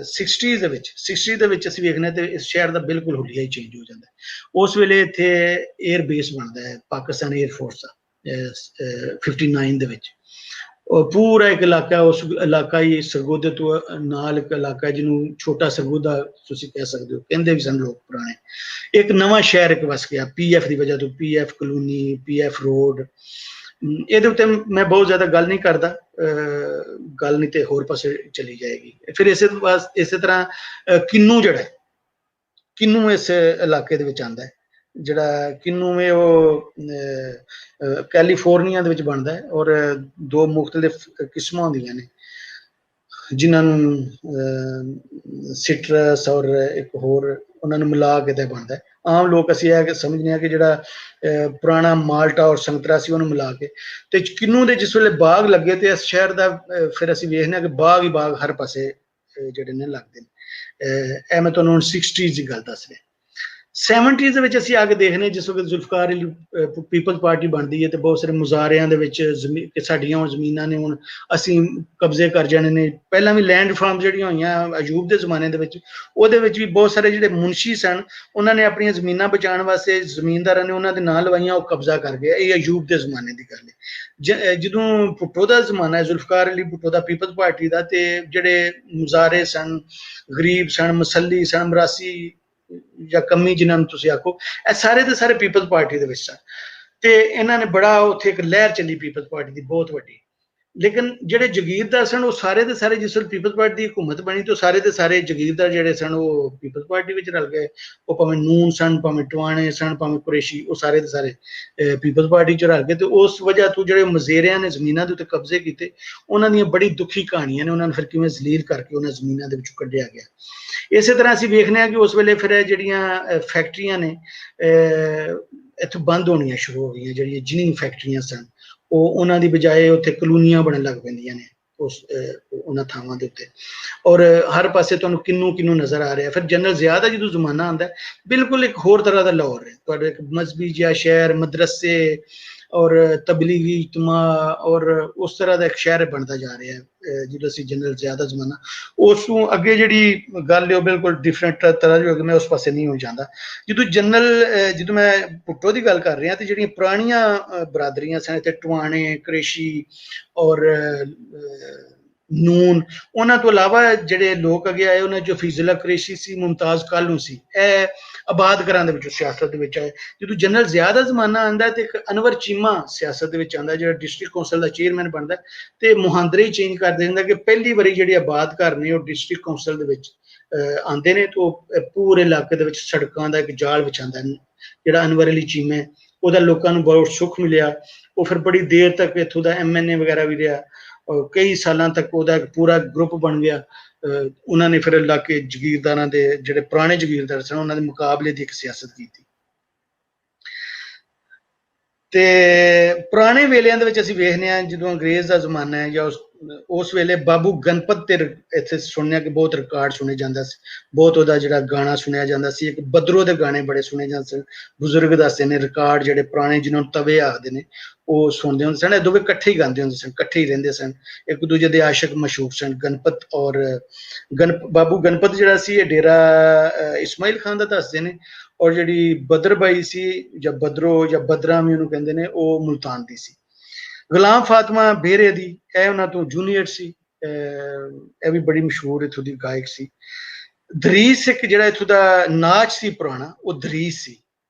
60s दे विच असीं वेखने ते इस शहर दा बिल्कुल हुलिया ही चेंज हो जाता है। उस वेले इत्थे एयर बेस बनता है पाकिस्तान एयरफोर्स का 59 दे विच। और पूरा एक इलाका, उस इलाका ही सरगोदे तो नाल एक इलाका है जिन्हों छोटा सरगोदा तुसीं कह सकते हो, कहंदे भी सन लोग पुराने। एक नवा शहर एक वस गया PF की वजह तो, PF कलोनी, PF रोड। ਇਹਦੇ ਉੱਤੇ मैं बहुत ज्यादा गल नहीं करता, गल नहीं तो होर पासे चली जाएगी। फिर इसे तरह किन्नू जड़ा किन्नू इस इलाके दे विच आंदा है, जड़ा किन्नू में वो कैलीफोर्निया दे विच बनदा है और दो मुख्तलिफ किस्मां होंदियां ने जिन्होंने सिट्रस और एक होर उन्होंने मिला के बनता है। आम लोग असीं यह समझने कि जिहड़ा पुराना माल्टा और संतरा सी उन्होंने मिला के ते किन्नू दे जिस वेले बाग लगे तो इस शहर का फिर असीं वेखने कि बाग ही बाग हर पासे जिहड़े ने लगदे ने। मैं तुहानूं 60s की गल दस रहा। 70s ਦੇ ਵਿੱਚ ਅਸੀਂ ਆ ਕੇ ਦੇਖਨੇ ਜਿਸ ਵਕਤ ਜ਼ੁਲਫਕਾਰ ਅਲੀ ਪੀਪਲਜ਼ ਪਾਰਟੀ ਬਣਦੀ ਹੈ ਤੇ ਬਹੁਤ ਸਾਰੇ ਮੁਜ਼ਾਹਰਿਆਂ ਦੇ ਵਿੱਚ ਸਾਡੀਆਂ ਹੁਣ ਜ਼ਮੀਨਾਂ ਨੇ ਹੁਣ ਅਸੀਂ ਕਬਜ਼ੇ ਕਰ ਜਾਣੇ ਨੇ। ਪਹਿਲਾਂ ਵੀ ਲੈਂਡ ਫਾਰਮ ਜਿਹੜੀਆਂ ਹੋਈਆਂ ਅਯੂਬ ਦੇ ਜ਼ਮਾਨੇ ਦੇ ਵਿੱਚ, ਉਹਦੇ ਵਿੱਚ ਵੀ ਬਹੁਤ ਸਾਰੇ ਜਿਹੜੇ ਮੁਨਸ਼ੀ ਸਨ ਉਹਨਾਂ ਨੇ ਆਪਣੀਆਂ ਜ਼ਮੀਨਾਂ ਬਚਾਉਣ ਵਾਸਤੇ ਜ਼ਮੀਨਦਾਰਾਂ ਨੇ ਉਹਨਾਂ ਦੇ ਨਾਂ ਲਵਾਈਆਂ, ਉਹ ਕਬਜ਼ਾ ਕਰ ਗਏ। ਇਹ ਅਯੂਬ ਦੇ ਜ਼ਮਾਨੇ ਦੀ ਗੱਲ ਹੈ। ਜਦੋਂ ਭੁੱਟੋ ਦਾ ਜ਼ਮਾਨਾ ਹੈ, ਜ਼ੁਲਫਕਾਰ ਅਲੀ ਭੁੱਟੋ ਦਾ ਪੀਪਲਜ਼ ਪਾਰਟੀ ਦਾ, ਤੇ ਜਿਹੜੇ ਮੁਜ਼ਾਹਰੇ ਸਨ, ਗਰੀਬ ਸਨ, ਮਸੱਲੀ ਸਨ, ਮਰਾਸੀ ਜਾਂ ਕਮੀ ਜਿਨ੍ਹਾਂ ਨੂੰ ਤੁਸੀਂ ਆਖੋ, ਇਹ ਸਾਰੇ ਦੇ ਸਾਰੇ ਪੀਪਲਜ਼ ਪਾਰਟੀ ਦੇ ਵਿੱਚ ਸਨ। ਤੇ ਇਹਨਾਂ ਨੇ ਬੜਾ ਉੱਥੇ ਇੱਕ ਲਹਿਰ ਚੱਲੀ ਪੀਪਲਜ਼ ਪਾਰਟੀ ਦੀ ਬਹੁਤ ਵੱਡੀ। ਲੇਕਿਨ ਜਿਹੜੇ ਜਗੀਰਦਾਰ ਸਨ ਉਹ ਸਾਰੇ ਦੇ ਸਾਰੇ ਜਿਸ ਵੇਲੇ ਪੀਪਲਜ਼ ਪਾਰਟੀ ਦੀ ਹਕੂਮਤ ਬਣੀ ਤਾਂ ਸਾਰੇ ਦੇ ਸਾਰੇ ਜਗੀਰਦਾਰ ਜਿਹੜੇ ਸਨ ਉਹ ਪੀਪਲਜ਼ ਪਾਰਟੀ ਵਿੱਚ ਰਲ ਗਏ। ਉਹ ਭਾਵੇਂ ਨੂਨ ਸਨ, ਭਾਵੇਂ ਟਵਾਣੇ ਸਨ, ਭਾਵੇਂ ਕੁਰੇਸ਼ੀ, ਉਹ ਸਾਰੇ ਦੇ ਸਾਰੇ ਪੀਪਲਜ਼ ਪਾਰਟੀ ਚ ਰਲ ਗਏ। ਤੇ ਉਸ ਵਜ੍ਹਾ ਤੋਂ ਜਿਹੜੇ ਮਜ਼ੇਰਿਆਂ ਨੇ ਜ਼ਮੀਨਾਂ ਦੇ ਉੱਤੇ ਕਬਜ਼ੇ ਕੀਤੇ, ਉਹਨਾਂ ਦੀਆਂ ਬੜੀ ਦੁਖੀ ਕਹਾਣੀਆਂ ਨੇ। ਉਹਨਾਂ ਨੂੰ ਫਿਰ ਕਿਵੇਂ ਜ਼ਲੀਲ ਕਰਕੇ ਉਹਨਾਂ ਜ਼ਮੀਨਾਂ ਦੇ ਵਿੱਚੋਂ ਕੱਢਿਆ ਗਿਆ। ਇਸੇ ਤਰ੍ਹਾਂ ਅਸੀਂ ਵੇਖਦੇ ਹਾਂ ਕਿ ਉਸ ਵੇਲੇ ਫਿਰ ਜਿਹੜੀਆਂ ਫੈਕਟਰੀਆਂ ਨੇ ਇੱਥੋਂ ਬੰਦ ਹੋਣੀਆਂ ਸ਼ੁਰੂ ਹੋ ਗਈਆਂ। ਜਿਹੜੀਆਂ ਜਿੰਨੀ ਫੈਕਟਰੀਆਂ ਸਨ ਉਹ ਉਹਨਾਂ ਦੀ ਬਜਾਏ ਉੱਥੇ ਕਲੋਨੀਆਂ ਬਣਨ ਲੱਗ ਪੈਂਦੀਆਂ ਨੇ ਉਸ ਉਹਨਾਂ ਥਾਵਾਂ ਦੇ ਉੱਤੇ। ਔਰ ਹਰ ਪਾਸੇ ਤੁਹਾਨੂੰ ਕਿੰਨੂ ਨਜ਼ਰ ਆ ਰਿਹਾ। ਫਿਰ ਜਨਰਲ ਜ਼ਿਆ ਦਾ ਜਦੋਂ ਜ਼ਮਾਨਾ ਆਉਂਦਾ ਬਿਲਕੁਲ ਇੱਕ ਹੋਰ ਤਰ੍ਹਾਂ ਦਾ ਲਾਹੌਰ ਹੈ। ਤੁਹਾਡੇ ਇੱਕ ਮਜ਼ਹਬੀ ਜਿਹਾ ਸ਼ਹਿਰ, ਮਦਰਸੇ ਔਰ ਤਬਲੀਗੀ ਇਜਤਮਾ ਔਰ ਉਸ ਤਰ੍ਹਾਂ ਦਾ ਇੱਕ ਸ਼ਹਿਰ ਬਣਦਾ ਜਾ ਰਿਹਾ ਹੈ ਜਦੋਂ ਅਸੀਂ ਜਨਰਲ ਜ਼ਿਆ ਦਾ ਜ਼ਮਾਨਾ। ਉਸ ਤੋਂ ਅੱਗੇ ਜਿਹੜੀ ਗੱਲ ਹੈ ਉਹ ਬਿਲਕੁਲ ਡਿਫਰੈਂਟ ਤਰ੍ਹਾਂ ਦੀ ਹੋ ਗਈ। ਮੈਂ ਉਸ ਪਾਸੇ ਨਹੀਂ ਹੋ ਜਾਂਦਾ। ਜਦੋਂ ਮੈਂ ਭੁੱਟੋ ਦੀ ਗੱਲ ਕਰ ਰਿਹਾ ਤੇ ਜਿਹੜੀਆਂ ਪੁਰਾਣੀਆਂ ਬਰਾਦਰੀਆਂ ਸਨ ਇੱਥੇ, ਟਵਾਣੇ, ਕੁਰੇਸ਼ੀ ਔਰ ਨੂਨ, ਉਹਨਾਂ ਤੋਂ ਇਲਾਵਾ ਜਿਹੜੇ ਲੋਕ ਅੱਗੇ ਆਏ ਉਹਨਾਂ ਚੋਂ ਫੀਜ਼ੁੱਲਾ ਕੁਰੇਸ਼ੀ ਸੀ, ਮੁਮਤਾਜ਼ ਕਾਲੂ ਸੀ, ਇਹ ਆਬਾਦ ਘਰਾਂ ਦੇ ਵਿੱਚੋਂ ਸਿਆਸਤ ਦੇ ਵਿੱਚ ਆਏ। ਜਦੋਂ ਜਨਰਲ ਜ਼ਿਆ ਦਾ ਜ਼ਮਾਨਾ ਆਉਂਦਾ ਤੇ ਇੱਕ ਅਨਵਰ ਚੀਮਾ ਸਿਆਸਤ ਦੇ ਵਿੱਚ ਆਉਂਦਾ ਜਿਹੜਾ ਡਿਸਟ੍ਰਿਕਟ ਕੌਂਸਲ ਦਾ ਚੇਅਰਮੈਨ ਬਣਦਾ ਤੇ ਮੁਹਾਂਦਰੇ ਹੀ ਚੇਂਜ ਕਰ ਦਿੰਦਾ ਕਿ ਪਹਿਲੀ ਵਾਰੀ ਜਿਹੜੇ ਆਬਾਦ ਘਰ ਨੇ ਉਹ ਡਿਸਟ੍ਰਿਕਟ ਕੌਂਸਲ ਦੇ ਵਿੱਚ ਆਉਂਦੇ ਨੇ। ਤਾਂ ਪੂਰੇ ਇਲਾਕੇ ਦੇ ਵਿੱਚ ਸੜਕਾਂ ਦਾ ਇੱਕ ਜਾਲ ਵਿਛਾਉਂਦਾ ਜਿਹੜਾ ਅਨਵਰ ਅਲੀ ਚੀਮਾ ਹੈ। ਉਹਦਾ ਲੋਕਾਂ ਨੂੰ ਬਹੁਤ ਸੁੱਖ ਮਿਲਿਆ। ਉਹ ਫਿਰ ਬੜੀ ਦੇਰ ਤੱਕ ਇੱਥੋਂ ਦਾ MNA ਵਗੈਰਾ ਵੀ ਰਿਹਾ। ਕਈ ਸਾਲਾਂ ਤੱਕ ਉਹਦਾ ਇੱਕ ਪੂਰਾ ਗਰੁੱਪ ਬਣ ਗਿਆ। ਉਹਨਾਂ ਨੇ ਫਿਰ ਇਲਾਕੇ ਜਗੀਰਦਾਰਾਂ ਦੇ ਜਿਹੜੇ ਪੁਰਾਣੇ ਜਗੀਰਦਾਰ ਸਨ ਉਹਨਾਂ ਦੇ ਮੁਕਾਬਲੇ ਦੀ ਇੱਕ ਸਿਆਸਤ ਕੀਤੀ। ਤੇ ਪੁਰਾਣੇ ਵੇਲਿਆਂ ਦੇ ਵਿੱਚ ਅਸੀਂ ਵੇਖਦੇ ਹਾਂ ਜਦੋਂ ਅੰਗਰੇਜ਼ ਦਾ ਜ਼ਮਾਨਾ ਹੈ ਜਾਂ ਉਸ ਵੇਲੇ ਬਾਬੂ ਗਣਪਤ ਤੇ ਇੱਥੇ ਸੁਣਿਆ ਕਿ ਬਹੁਤ ਰਿਕਾਰਡ ਸੁਣੇ ਜਾਂਦਾ ਸੀ। ਬਹੁਤ ਉਹਦਾ ਜਿਹੜਾ ਗਾਣਾ ਸੁਣਿਆ ਜਾਂਦਾ ਸੀ। ਇੱਕ ਬਦਰੋ ਦੇ ਗਾਣੇ ਬੜੇ ਸੁਣੇ ਜਾਂਦੇ ਸਨ। ਬਜ਼ੁਰਗ ਦੱਸਦੇ ਨੇ ਰਿਕਾਰਡ ਜਿਹੜੇ ਪੁਰਾਣੇ ਜਿਹਨਾਂ ਨੂੰ ਤਵੇ ਆਖਦੇ ਨੇ ਉਹ ਸੁਣਦੇ ਹੁੰਦੇ ਸਨ। ਇਹ ਦੋਵੇਂ ਇਕੱਠੇ ਹੀ ਗਾਉਂਦੇ ਹੁੰਦੇ ਸਨ, ਇਕੱਠੇ ਹੀ ਰਹਿੰਦੇ ਸਨ, ਇੱਕ ਦੂਜੇ ਦੇ ਆਸ਼ਿਕ ਮਸ਼ਹੂਕ ਸਨ। ਗਣਪਤ ਔਰ ਬਾਬੂ ਗਣਪਤ ਜਿਹੜਾ ਸੀ ਇਹ ਡੇਰਾ ਇਸਮਾਈਲ ਖਾਨ ਦਾ ਦੱਸਦੇ ਨੇ। ਔਰ ਜਿਹੜੀ ਬਦਰ ਬਾਈ ਸੀ ਜਾਂ ਬਦਰੋ ਜਾਂ ਬਦਰਾ ਵੀ ਉਹਨੂੰ ਕਹਿੰਦੇ ਨੇ, ਉਹ ਮੁਲਤਾਨ ਦੀ ਸੀ। ਗੁਲਾਮ ਫਾਤਮਾ ਬੇਰੇ ਦੀ ਇਹ ਉਹਨਾਂ ਤੋਂ ਜੂਨੀਅਰ ਸੀ। ਇਹ ਵੀ ਬੜੀ ਮਸ਼ਹੂਰ ਇੱਥੋਂ ਦੀ ਗਾਇਕ ਸੀ। ਦਰੀਸ ਇੱਕ ਜਿਹੜਾ ਇੱਥੋਂ ਦਾ ਨਾਚ ਸੀ ਪੁਰਾਣਾ, ਉਹ ਦਰੀਸ ਸੀ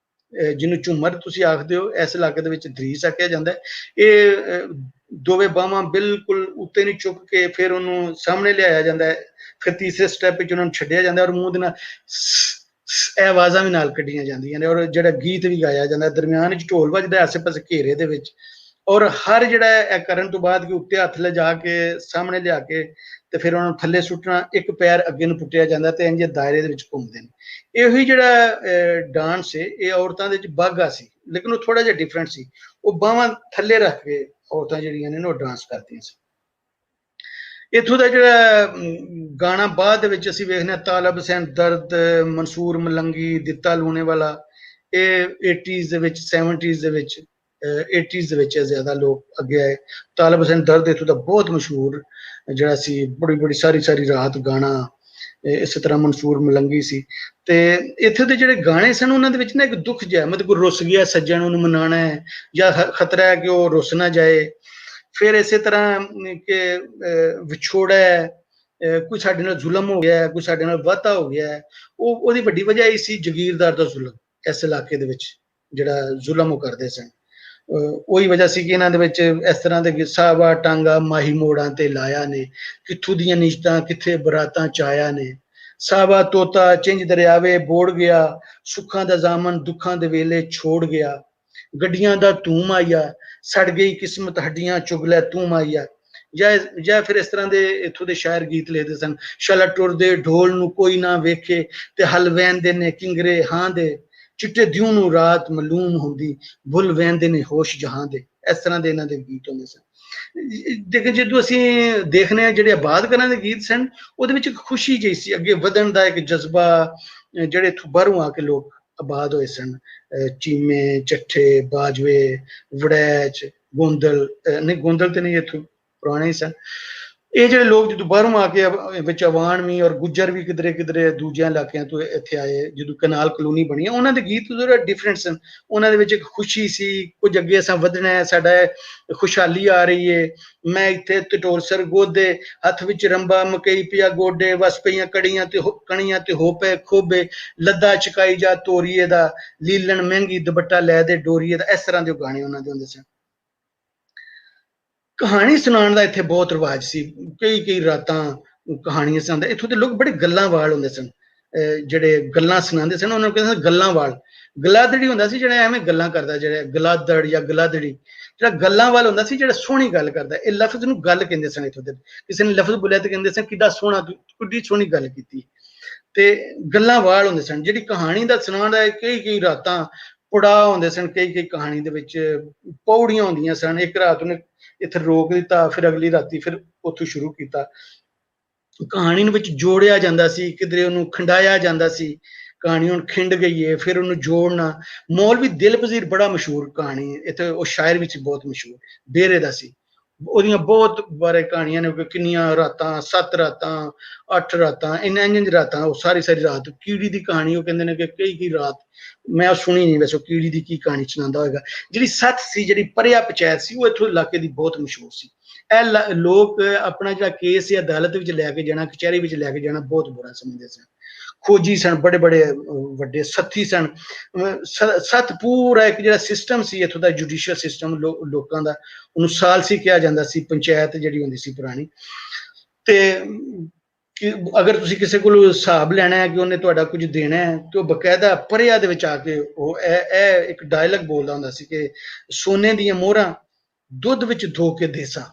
ਜਿਹਨੂੰ ਝੂਮਰ ਤੁਸੀਂ ਆਖਦੇ ਹੋ। ਇਸ ਇਲਾਕੇ ਦੇ ਵਿੱਚ ਦਰੀਸ ਆਖਿਆ ਜਾਂਦਾ। ਇਹ ਦੋਵੇਂ ਬਾਹਾਂ ਬਿਲਕੁਲ ਉੱਤੇ ਨਹੀਂ ਚੁੱਕ ਕੇ ਫਿਰ ਉਹਨੂੰ ਸਾਹਮਣੇ ਲਿਆਇਆ ਜਾਂਦਾ ਹੈ। ਫਿਰ ਤੀਸਰੇ ਸਟੈਪ ਵਿੱਚ ਉਹਨਾਂ ਨੂੰ ਛੱਡਿਆ ਜਾਂਦਾ ਔਰ ਮੂੰਹ ਦੇ ਨਾਲ ਇਹ ਆਵਾਜ਼ਾਂ ਵੀ ਨਾਲ ਕੱਢੀਆਂ ਜਾਂਦੀਆਂ ਨੇ। ਔਰ ਜਿਹੜਾ ਗੀਤ ਵੀ ਗਾਇਆ ਜਾਂਦਾ, ਦਰਮਿਆਨ ਵਿੱਚ ਢੋਲ ਵੱਜਦਾ ਆਸੇ ਪਾਸੇ ਘੇਰੇ ਦੇ ਵਿੱਚ। ਔਰ ਹਰ ਜਿਹੜਾ ਇਹ ਕਰਨ ਤੋਂ ਬਾਅਦ ਕਿ ਉੱਤੇ ਹੱਥ ਲਿਜਾ ਕੇ ਸਾਹਮਣੇ ਲਿਆ ਕੇ ਤੇ ਫਿਰ ਉਹਨਾਂ ਨੂੰ ਥੱਲੇ ਸੁੱਟਣਾ, ਇੱਕ ਪੈਰ ਅੱਗੇ ਨੂੰ ਪੁੱਟਿਆ ਜਾਂਦਾ ਤੇ ਇੰਜ ਦਾਇਰੇ ਦੇ ਵਿੱਚ ਘੁੰਮਦੇ ਨੇ। ਇਹੋ ਹੀ ਜਿਹੜਾ ਡਾਂਸ ਹੈ ਇਹ ਔਰਤਾਂ ਦੇ ਵਿੱਚ ਬਾਗਾ ਸੀ, ਲੇਕਿਨ ਉਹ ਥੋੜਾ ਜਿਹਾ ਡਿਫਰੈਂਟ ਸੀ। ਉਹ ਬਾਹਾਂ ਥੱਲੇ ਰੱਖ ਕੇ ਔਰਤਾਂ ਜਿਹੜੀਆਂ ਨੇ ਉਹ ਡਾਂਸ ਕਰਦੀਆਂ ਸੀ। ਇੱਥੋਂ ਦਾ ਜਿਹੜਾ ਗਾਣਾ ਬਾਅਦ ਦੇ ਵਿੱਚ ਅਸੀਂ ਵੇਖਦੇ ਹਾਂ, ਤਾਲਬ ਹੁਸੈਨ ਦਰਦ, ਮਨਸੂਰ ਮਲੰਗੀ, ਦਿੱਤਾ ਲੂਣੇ ਵਾਲਾ, ਇਹ 80s ਦੇ ਵਿੱਚ 70s ਦੇ ਵਿੱਚ 80s ਦੇ ਵਿੱਚ ਜ਼ਿਆਦਾ ਲੋਕ ਅੱਗੇ ਆਏ। ਤਾਲਬ ਹੁਸੈਨ ਦਰਦ ਇੱਥੋਂ ਦਾ ਬਹੁਤ ਮਸ਼ਹੂਰ ਜਿਹੜਾ ਸੀ, ਬੜੀ ਬੜੀ ਸਾਰੀ ਸਾਰੀ ਰਾਤ ਗਾਣਾ। ਇਸੇ ਤਰ੍ਹਾਂ ਮਨਸੂਰ ਮਲੰਗੀ ਸੀ। ਤੇ ਇੱਥੇ ਦੇ ਜਿਹੜੇ ਗਾਣੇ ਸਨ ਉਹਨਾਂ ਦੇ ਵਿੱਚ ਨਾ ਇੱਕ ਦੁੱਖ ਜਿਹਾ, ਮਤਲਬ ਕੋਈ ਰੁੱਸ ਗਿਆ ਸੱਜਣ ਉਹਨੂੰ ਮਨਾਉਣਾ ਹੈ, ਜਾਂ ਖਤਰਾ ਹੈ ਕਿ ਉਹ ਰੁੱਸ ਨਾ ਜਾਏ। ਫਿਰ ਇਸੇ ਤਰ੍ਹਾਂ ਕਿ ਵਿਛੋੜਾ ਹੈ, ਕੋਈ ਸਾਡੇ ਨਾਲ ਜ਼ੁਲਮ ਹੋ ਗਿਆ, ਕੋਈ ਸਾਡੇ ਨਾਲ ਵਾਧਾ ਹੋ ਗਿਆ। ਉਹਦੀ ਵੱਡੀ ਵਜ੍ਹਾ ਇਹ ਸੀ ਜਗੀਰਦਾਰ ਦਾ ਜ਼ੁਲਮ, ਇਸ ਇਲਾਕੇ ਦੇ ਵਿੱਚ ਜਿਹੜਾ ਜ਼ੁਲਮ ਉਹ ਕਰਦੇ ਸਨ। ਉਹੀ ਵਜ੍ਹਾ ਸੀ ਕਿ ਇਹਨਾਂ ਦੇ ਵਿੱਚ ਇਸ ਤਰ੍ਹਾਂ ਦੇ ਸਾਵਾ ਟਾਂਗਾ ਮਾਹੀ ਮੋੜਾਂ ਤੇ ਲਾਇਆ ਨੇ, ਕਿੱਥੋਂ ਦੀਆਂ ਨਿਸ਼ਤਾਂ ਕਿੱਥੇ ਬਰਾਤਾਂ ਚਾਇਆ ਨੇ। ਸਾਵਾ ਤੋਤਾ ਚਿੰਝ ਦਰਿਆਵੇ ਬੋੜ ਗਿਆ, ਸੁੱਖਾਂ ਦਾ ਜ਼ਾਮਨ ਦੁੱਖਾਂ ਦੇ ਵੇਲੇ ਛੋੜ ਗਿਆ। ਗੱਡੀਆਂ ਦਾ ਧੂਮ ਆਇਆ, ਸੜ ਗਈ ਕਿਸਮਤ ਹੱਡੀਆਂ ਚੁਗਲੇ ਤੂੰ ਮਾਈਆ। ਜਾਂ ਫਿਰ ਇਸ ਤਰ੍ਹਾਂ ਦੇ ਇੱਥੋਂ ਦੇ ਸ਼ਾਇਰ ਗੀਤ ਲਿਖਦੇ ਸਨ। ਸ਼ਲਾ ਟੁਰਦੇ ਢੋਲ ਨੂੰ ਕੋਈ ਨਾ ਵੇਖੇ, ਤੇ ਹਲ ਵਹਿੰਦੇ ਨੇ ਕਿੰਗਰੇ ਹਾਂ ਦੇ। ਚਿੱਟੇ ਦਿਉ ਨੂੰ ਰਾਤ ਮਾਲੂਮ ਹੁੰਦੀ, ਭੁੱਲ ਵਹਿੰਦੇ ਨੇ ਹੋਸ਼ ਜਹਾਂ ਦੇ। ਇਸ ਤਰ੍ਹਾਂ ਦੇ ਇਹਨਾਂ ਦੇ ਗੀਤ ਹੁੰਦੇ ਸਨ। ਲੇਕਿਨ ਜਦੋਂ ਅਸੀਂ ਦੇਖਦੇ ਹਾਂ ਜਿਹੜੇ ਆਬਾਦ ਘਰਾਂ ਦੇ ਗੀਤ ਸਨ, ਉਹਦੇ ਵਿੱਚ ਇੱਕ ਖੁਸ਼ੀ ਜਿਹੀ ਸੀ, ਅੱਗੇ ਵਧਣ ਦਾ ਇੱਕ ਜਜ਼ਬਾ। ਜਿਹੜੇ ਇੱਥੋਂ ਬਾਹਰੋਂ ਆ ਕੇ ਲੋਕ ਆਬਾਦ ਹੋਏ ਸਨ, ਚੀਮੇ, ਚੱਠੇ, ਬਾਜਵੇ, ਵੜੈਚ, ਗੋਂਦਲ, ਨਹੀਂ ਗੋਂਦਲ ਤੇ ਨਹੀਂ, ਇੱਥੋਂ ਪੁਰਾਣੇ ਹੀ ਸਨ। ਇਹ ਜਿਹੜੇ ਲੋਕ ਜਦੋਂ ਬਾਹਰੋਂ ਆ ਕੇ ਵਿੱਚ ਅਵਾਨ ਵੀ ਔਰ ਗੁੱਜਰ ਵੀ ਕਿਧਰੇ ਕਿਧਰੇ ਦੂਜਿਆਂ ਇਲਾਕਿਆਂ ਤੋਂ ਇੱਥੇ ਆਏ, ਜਦੋਂ ਕਨਾਲ ਕਲੋਨੀ ਬਣੀ, ਉਹਨਾਂ ਦੇ ਗੀਤ ਜ਼ਰਾ ਡਿਫਰੈਂਟ ਸਨ। ਉਹਨਾਂ ਦੇ ਵਿੱਚ ਇੱਕ ਖੁਸ਼ੀ ਸੀ, ਕੁਝ ਅੱਗੇ ਅਸਾਂ ਵਧਣਾ ਹੈ, ਸਾਡਾ ਖੁਸ਼ਹਾਲੀ ਆ ਰਹੀ ਹੈ। ਮੈਂ ਇੱਥੇ ਟਟੋਲਸਰ ਗੋਦੇ, ਹੱਥ ਵਿੱਚ ਰੰਬਾ ਮਕਈ ਪਿਆ ਗੋਡੇ, ਵਸ ਪਈਆਂ ਕੜੀਆਂ ਤੇ ਕਣੀਆਂ ਤੇ ਹੋ ਪਏ ਖੋਬੇ, ਲੱਦਾ ਚਕਾਈ ਜਾ ਤੋਰੀਏ ਦਾ, ਲੀਲਣ ਮਹਿੰਗੀ ਦੁਪੱਟਾ ਲੈ ਦੇ ਡੋਰੀਏ ਦਾ। ਇਸ ਤਰ੍ਹਾਂ ਦੇ ਗਾਣੇ ਉਹਨਾਂ ਦੇ ਹੁੰਦੇ ਸਨ। ਕਹਾਣੀ ਸੁਣਾਉਣ ਦਾ ਇੱਥੇ ਬਹੁਤ ਰਿਵਾਜ ਸੀ, ਕਈ ਰਾਤਾਂ ਕਹਾਣੀਆਂ ਸੁਣਾਉਂਦੇ। ਇੱਥੋਂ ਦੇ ਲੋਕ ਬੜੇ ਗੱਲਾਂ ਵਾਲ ਹੁੰਦੇ ਸਨ, ਜਿਹੜੇ ਗੱਲਾਂ ਸੁਣਾਉਂਦੇ ਸਨ ਉਹਨਾਂ ਨੂੰ ਕਹਿੰਦੇ ਸਨ ਗੱਲਾਂ ਵਾਲ। ਗਲਾਦੜੀ ਹੁੰਦਾ ਸੀ ਜਿਹੜਾ ਐਵੇਂ ਗੱਲਾਂ ਕਰਦਾ, ਜਿਹੜਾ ਗਲਾਦੜ ਜਾਂ ਗਲਾਦੜੀ। ਜਿਹੜਾ ਗੱਲਾਂ ਵਾਲ ਹੁੰਦਾ ਸੀ ਜਿਹੜਾ ਸੋਹਣੀ ਗੱਲ ਕਰਦਾ। ਇਹ ਲਫ਼ਜ਼ ਨੂੰ ਗੱਲ ਕਹਿੰਦੇ ਸਨ ਇੱਥੋਂ ਦੇ। ਕਿਸੇ ਨੇ ਲਫ਼ਜ਼ ਬੋਲਿਆ ਤੇ ਕਹਿੰਦੇ ਸਨ ਕਿੱਡਾ ਸੋਹਣਾ, ਕਿੱਡੀ ਸੋਹਣੀ ਗੱਲ ਕੀਤੀ। ਤੇ ਗੱਲਾਂ ਵਾਲ ਹੁੰਦੇ ਸਨ। ਜਿਹੜੀ ਕਹਾਣੀ ਦਾ ਸੁਣਾਉਣ ਦਾ ਕਈ ਰਾਤਾਂ ਪੜਾਅ ਹੁੰਦੇ ਸਨ, ਕਈ ਕਹਾਣੀ ਦੇ ਵਿੱਚ ਪੌੜੀਆਂ ਹੁੰਦੀਆਂ ਸਨ। ਇੱਕ ਰਾਤ ਉਹਨੇ ਇੱਥੇ ਰੋਕ ਦਿੱਤਾ, ਫਿਰ ਅਗਲੀ ਰਾਤੀ ਫਿਰ ਉੱਥੋਂ ਸ਼ੁਰੂ ਕੀਤਾ। ਕਹਾਣੀ ਨੂੰ ਵਿੱਚ ਜੋੜਿਆ ਜਾਂਦਾ ਸੀ, ਕਿਧਰੇ ਉਹਨੂੰ ਖੰਡਾਇਆ ਜਾਂਦਾ ਸੀ। ਕਹਾਣੀ ਹੁਣ ਖਿੰਡ ਗਈ ਹੈ, ਫਿਰ ਉਹਨੂੰ ਜੋੜਨਾ। ਮੌਲਵੀ ਦਿਲ ਪਜ਼ੀਰ ਬੜਾ ਮਸ਼ਹੂਰ ਕਹਾਣੀ ਇੱਥੇ, ਉਹ ਸ਼ਾਇਰ ਵਿੱਚ ਬਹੁਤ ਮਸ਼ਹੂਰ ਡੇਰੇ ਦਾ ਸੀ। ਉਹਦੀਆਂ ਬਹੁਤ ਬਾਰੇ ਕਹਾਣੀਆਂ ਨੇ, ਕਿੰਨੀਆਂ ਰਾਤਾਂ, 7 ਰਾਤਾਂ, 8 ਰਾਤਾਂ, ਇੰਝ ਰਾਤਾਂ, ਉਹ ਸਾਰੀ ਰਾਤ। ਕੀੜੀ ਦੀ ਕਹਾਣੀ ਉਹ ਕਹਿੰਦੇ ਨੇ ਕਿ ਕਈ ਰਾਤ ਮੈਂ ਸੁਣੀ ਨਹੀਂ, ਵੈਸੇ ਕੀੜੀ ਦੀ ਕੀ ਕਹਾਣੀ ਸੁਣਾਉਂਦਾ ਹੋਏਗਾ। ਜਿਹੜੀ ਸੱਥ ਸੀ, ਜਿਹੜੀ ਪਰਿਆ ਪੰਚਾਇਤ ਸੀ, ਉਹ ਇੱਥੋਂ ਇਲਾਕੇ ਦੀ ਬਹੁਤ ਮਸ਼ਹੂਰ ਸੀ। ਇਹ ਲੋਕ ਆਪਣਾ ਜਿਹੜਾ ਕੇਸ ਹੈ ਅਦਾਲਤ ਵਿੱਚ ਲੈ ਕੇ ਜਾਣਾ, ਕਚਹਿਰੀ ਵਿੱਚ ਲੈ ਕੇ ਜਾਣਾ ਬਹੁਤ ਬੁਰਾ ਸਮਝਦੇ ਸਨ। ਖੋਜੀ ਸਨ, ਬੜੇ ਵੱਡੇ ਸੱਥੀ ਸਨ। ਸੱਥ ਪੂਰਾ ਇੱਕ ਜਿਹੜਾ ਸਿਸਟਮ ਸੀ ਇੱਥੋਂ ਦਾ, ਜੁਡੀਸ਼ੀਅਲ ਸਿਸਟਮ ਲੋਕਾਂ ਦਾ, ਉਹਨੂੰ ਸਾਲਸੀ ਕਿਹਾ ਜਾਂਦਾ ਸੀ, ਪੰਚਾਇਤ ਜਿਹੜੀ ਹੁੰਦੀ ਸੀ ਪੁਰਾਣੀ। ਤੇ ਅਗਰ ਤੁਸੀਂ ਕਿਸੇ ਕੋਲ ਹਿਸਾਬ ਲੈਣਾ ਹੈ ਕਿ ਉਹਨੇ ਤੁਹਾਡਾ ਕੁਝ ਦੇਣਾ ਹੈ, ਤੇ ਉਹ ਬਕਾਇਦਾ ਪਰਿਆ ਦੇ ਵਿੱਚ ਆ ਕੇ ਉਹ ਇਹ ਇੱਕ ਡਾਇਲੌਗ ਬੋਲਦਾ ਹੁੰਦਾ ਸੀ ਕਿ ਸੋਨੇ ਦੀਆਂ ਮੋਹਰਾਂ ਦੁੱਧ ਵਿੱਚ ਧੋ ਕੇ ਦੇਸਾਂ,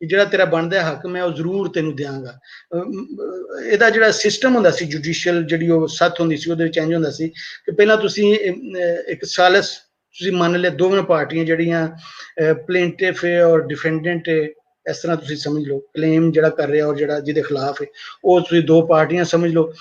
ਜਿਹੜਾ ਤੇਰਾ ਬਣਦਾ ਹੱਕ ਮੈਂ ਉਹ ਜ਼ਰੂਰ ਤੈਨੂੰ ਦਿਆਂਗਾ। ਇਹਦਾ ਜਿਹੜਾ ਸਿਸਟਮ ਹੁੰਦਾ ਸੀ ਜੁਡੀਸ਼ੀਅਲ, ਜਿਹੜੀ ਉਹ ਸੱਥ ਹੁੰਦੀ ਸੀ, ਉਹਦੇ ਵਿੱਚ ਇੰਝ ਹੁੰਦਾ ਸੀ ਕਿ ਪਹਿਲਾਂ ਤੁਸੀਂ ਇੱਕ ਸਾਲਸ ਤੁਸੀਂ ਮੰਨ ਲਿਆ, ਦੋਵੇਂ ਪਾਰਟੀਆਂ ਜਿਹੜੀਆਂ ਪਲੇਂਟਿਫ ਹੈ ਔਰ ਡਿਫੈਂਡੈਂਟ ਹੈ, ਇਸ ਤਰ੍ਹਾਂ ਤੁਸੀਂ ਸਮਝ ਲਓ। ਕਲੇਮ ਜਿਹੜਾ ਕਰ ਰਿਹਾ ਔਰ ਜਿਹੜਾ ਜਿਹਦੇ ਖਿਲਾਫ ਹੈ, ਉਹ ਤੁਸੀਂ ਦੋ ਪਾਰਟੀਆਂ ਸਮਝ ਲਓ।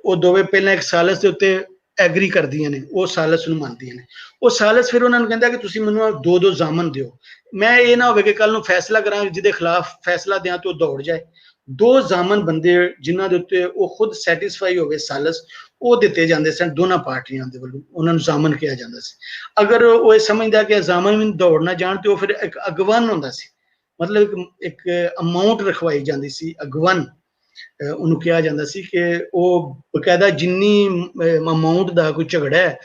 ਉਹ ਦੋਵੇਂ ਪਹਿਲਾਂ ਇੱਕ ਸਾਲਸ ਦੇ ਉੱਤੇ ਐਗਰੀ ਕਰਦੀਆਂ ਨੇ, ਉਹ ਸਾਲਸ ਨੂੰ ਮੰਨਦੀਆਂ ਨੇ। ਉਹ ਸਾਲਸ ਫਿਰ ਉਹਨਾਂ ਨੂੰ ਕਹਿੰਦਾ ਕਿ ਤੁਸੀਂ ਮੈਨੂੰ 2 ਜ਼ਾਮਨ ਦਿਓ, ਮੈਂ ਇਹ ਨਾ ਹੋਵੇ ਕਿ ਕੱਲ ਨੂੰ ਫੈਸਲਾ ਕਰਾਂ ਜਿਹਦੇ ਖਿਲਾਫ ਫੈਸਲਾ ਦਿਆਂ ਤੇ ਉਹ ਦੌੜ ਜਾਏ। 2 ਜ਼ਾਮਨ ਬੰਦੇ ਜਿਨ੍ਹਾਂ ਦੇ ਉੱਤੇ ਉਹ ਖੁਦ ਸੈਟੀਸਫਾਈ ਹੋਵੇ ਸਾਲਸ, ਉਹ ਦਿੱਤੇ ਜਾਂਦੇ ਸਨ ਦੋਨਾਂ ਪਾਰਟੀਆਂ ਦੇ ਵੱਲੋਂ, ਉਹਨਾਂ ਨੂੰ ਜ਼ਾਮਨ ਕਿਹਾ ਜਾਂਦਾ ਸੀ। ਅਗਰ ਉਹ ਇਹ ਸਮਝਦਾ ਕਿ ਜ਼ਾਮਨ ਵੀ ਦੌੜ ਨਾ ਜਾਣ, ਤੇ ਉਹ ਫਿਰ ਇੱਕ ਅਗਵਨ ਹੁੰਦਾ ਸੀ, ਮਤਲਬ ਇੱਕ ਅਮਾਉਂਟ ਰਖਵਾਈ ਜਾਂਦੀ ਸੀ, ਅਗਵਨ ਉਹਨੂੰ ਕਿਹਾ ਜਾਂਦਾ ਸੀ ਕਿ ਉਹ ਬਕਾਇਦਾ ਜਿੰਨੀ ਅਮਾਉਂਟ ਦਾ ਕੋਈ ਝਗੜਾ ਹੈ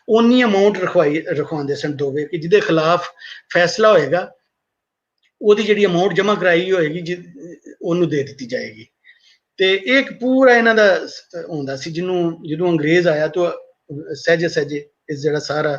ਉਨੀ ਅਮਾਉਂਟ ਰਖਵਾਉਂਦੇ ਸਨ ਦੋਵੇਂ, ਕਿ ਜਿਹਦੇ ਖਿਲਾਫ ਫੈਸਲਾ ਹੋਏਗਾ ਉਹਦੀ ਜਿਹੜੀ ਅਮਾਉਂਟ ਜਮ੍ਹਾਂ ਕਰਾਈ ਹੋਏਗੀ ਉਹਨੂੰ ਦੇ ਦਿੱਤੀ ਜਾਏਗੀ। ਤੇ ਇਹ ਇੱਕ ਪੂਰਾ ਇਹਨਾਂ ਦਾ ਹੁੰਦਾ ਸੀ, ਜਿਹਨੂੰ ਜਦੋਂ ਅੰਗਰੇਜ਼ ਆਇਆ ਤਾਂ ਸਹਿਜੇ ਇਸ ਜਿਹੜਾ ਸਾਰਾ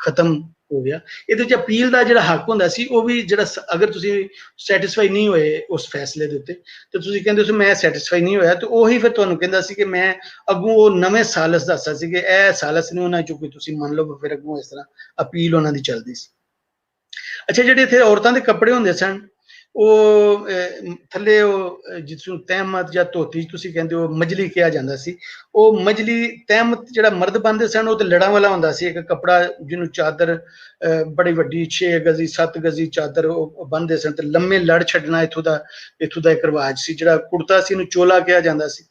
ਖਤਮ ਹੋ ਗਿਆ। ਇਹਦੇ ਵਿੱਚ ਅਪੀਲ ਦਾ ਜਿਹੜਾ ਹੱਕ ਹੁੰਦਾ ਸੀ ਉਹ ਵੀ ਜਿਹੜਾ ਅਗਰ ਤੁਸੀਂ ਸੈਟੀਸਫਾਈ ਨਹੀਂ ਹੋਏ ਉਸ ਫੈਸਲੇ ਦੇ ਉੱਤੇ ਤੇ ਤੁਸੀਂ ਕਹਿੰਦੇ ਸੀ ਮੈਂ ਸੈਟੀਸਫਾਈ ਨਹੀਂ ਹੋਇਆ, ਤੇ ਉਹੀ ਫਿਰ ਤੁਹਾਨੂੰ ਕਹਿੰਦਾ ਸੀ ਕਿ ਮੈਂ ਅੱਗੋਂ ਉਹ ਨਵੇਂ ਸਾਲਸ ਦੱਸਦਾ ਸੀ ਕਿ ਇਹ ਸਾਲਸ ਨਹੀਂ ਉਹਨਾਂ ਚੋਂ ਕੋਈ ਤੁਸੀਂ ਮੰਨ ਲਓ, ਫਿਰ ਅੱਗੋਂ ਇਸ ਤਰ੍ਹਾਂ ਅਪੀਲ ਉਹਨਾਂ ਦੀ ਚੱਲਦੀ ਸੀ। ਅੱਛਾ, ਜਿਹੜੇ ਇੱਥੇ ਔਰਤਾਂ ਦੇ ਕੱਪੜੇ ਹੁੰਦੇ ਸਨ ਉਹ ਥੱਲੇ ਉਹ ਜਿਸ ਨੂੰ ਤਹਿਮਤ ਜਾਂ ਧੋਤੀ ਤੁਸੀਂ ਕਹਿੰਦੇ ਹੋ ਮਜਲੀ ਕਿਹਾ ਜਾਂਦਾ ਸੀ, ਉਹ ਮਜਲੀ ਤਹਿਮਤ ਜਿਹੜਾ ਮਰਦ ਬੰਨਦੇ ਸਨ ਉਹ ਤੇ ਲੜਾਂ ਵਾਲਾ ਹੁੰਦਾ ਸੀ, ਇੱਕ ਕੱਪੜਾ ਜਿਹਨੂੰ ਚਾਦਰ ਬੜੀ ਵੱਡੀ 6 ਗਜ਼ੀ 7 ਗਜ਼ੀ ਚਾਦਰ ਉਹ ਬੰਨਦੇ ਸਨ, ਤੇ ਲੰਮੇ ਲੜ ਛੱਡਣਾ ਇੱਥੋਂ ਦਾ ਇੱਕ ਰਿਵਾਜ ਸੀ। ਜਿਹੜਾ ਕੁੜਤਾ ਸੀ ਇਹਨੂੰ ਚੋਲਾ ਕਿਹਾ ਜਾਂਦਾ ਸੀ,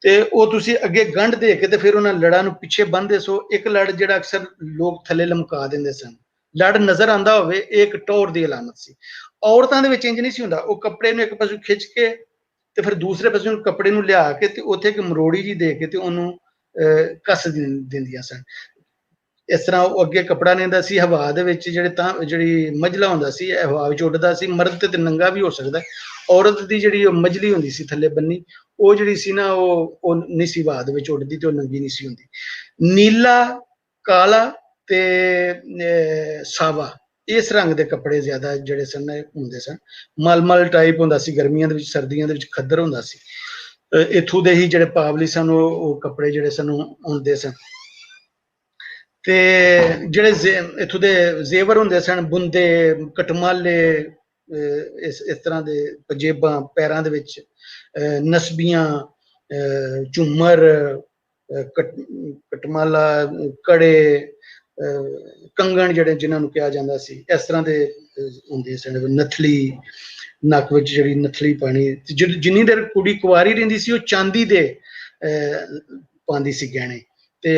ਤੇ ਉਹ ਤੁਸੀਂ ਅੱਗੇ ਗੰਢ ਦੇ ਕੇ ਤੇ ਫਿਰ ਉਹਨਾਂ ਲੜਾਂ ਨੂੰ ਪਿੱਛੇ ਬੰਨਦੇ ਸੋ। ਇੱਕ ਲੜ ਜਿਹੜਾ ਅਕਸਰ ਲੋਕ ਥੱਲੇ ਲਮਕਾ ਦਿੰਦੇ ਸਨ, ਲੜ ਨਜ਼ਰ ਆਉਂਦਾ ਹੋਵੇ ਇਹ ਇੱਕ ਟੌਰ ਦੀ ਅਲਾਮਤ ਸੀ। ਔਰਤਾਂ ਦੇ ਵਿੱਚ ਇੰਜ ਨਹੀਂ ਸੀ ਹੁੰਦਾ, ਉਹ ਕੱਪੜੇ ਨੂੰ ਇੱਕ ਪਾਸੇ ਖਿੱਚ ਕੇ ਤੇ ਫਿਰ ਦੂਸਰੇ ਪਾਸੇ ਨੂੰ ਕੱਪੜੇ ਨੂੰ ਲਿਆ ਕੇ ਤੇ ਉੱਥੇ ਇੱਕ ਮਰੋੜੀ ਜੀ ਦੇ ਕੇ ਤੇ ਉਹਨੂੰ ਕੱਸ ਦਿੰਦੀਆਂ ਸਨ। ਇਸ ਤਰ੍ਹਾਂ ਉਹ ਅੱਗੇ ਕੱਪੜਾ ਨਹੀਂ ਹੁੰਦਾ ਸੀ, ਹਵਾ ਦੇ ਵਿੱਚ ਜਿਹੜੀ ਮਜਲਾ ਹੁੰਦਾ ਸੀ ਇਹ ਹਵਾ ਵਿੱਚ ਉੱਡਦਾ ਸੀ। ਮਰਦ ਤੇ ਨੰਗਾ ਵੀ ਹੋ ਸਕਦਾ, ਔਰਤ ਦੀ ਜਿਹੜੀ ਉਹ ਮਜਲੀ ਹੁੰਦੀ ਸੀ ਥੱਲੇ ਬੰਨੀ, ਉਹ ਜਿਹੜੀ ਸੀ ਨਾ ਉਹ ਨਹੀਂ ਸੀ ਹਵਾ ਦੇ ਵਿੱਚ ਉੱਡਦੀ ਤੇ ਉਹ ਨੰਗੀ ਨਹੀਂ ਸੀ ਹੁੰਦੀ। ਨੀਲਾ, ਕਾਲਾ ਤੇ ਸਾਵਾ ਇਸ ਰੰਗ ਦੇ ਕੱਪੜੇ ਜ਼ਿਆਦਾ ਜਿਹੜੇ ਸਨ ਹੁੰਦੇ ਸਨ। ਮਲਮਲ ਟਾਈਪ ਹੁੰਦਾ ਸੀ ਗਰਮੀਆਂ ਦੇ ਵਿੱਚ, ਸਰਦੀਆਂ ਦੇ ਵਿੱਚ ਖੱਦਰ ਹੁੰਦਾ ਸੀ। ਇੱਥੋਂ ਦੇ ਹੀ ਜਿਹੜੇ ਪਾਵਲੀ ਸਨ ਉਹ ਕੱਪੜੇ ਜਿਹੜੇ ਸਨ ਹੁੰਦੇ ਸਨ। ਤੇ ਜਿਹੜੇ ਇੱਥੋਂ ਦੇ ਜ਼ੇਵਰ ਹੁੰਦੇ ਸਨ, ਬੁੰਦੇ, ਕਟਮਾਲੇ, ਇਸ ਤਰ੍ਹਾਂ ਦੇ ਪਜੇਬਾਂ ਪੈਰਾਂ ਦੇ ਵਿੱਚ, ਨਸਬੀਆਂ, ਝੂਮਰ, ਕਟਮਾਲਾ, ਕੜੇ, ਕੰਗਣ ਜਿਹੜੇ ਜਿਨ੍ਹਾਂ ਨੂੰ ਕਿਹਾ ਜਾਂਦਾ ਸੀ, ਇਸ ਤਰ੍ਹਾਂ ਦੇ ਹੁੰਦੇ ਸਨ। ਨਥਲੀ, ਨੱਕ ਵਿੱਚ ਜਿਹੜੀ ਨਥਲੀ ਪਾਣੀ, ਜਿੰਨੀ ਦੇਰ ਕੁੜੀ ਕੁਆਰੀ ਰਹਿੰਦੀ ਸੀ ਉਹ ਚਾਂਦੀ ਦੇ ਪਾਉਂਦੀ ਸੀ ਗਹਿਣੇ। ਤੇ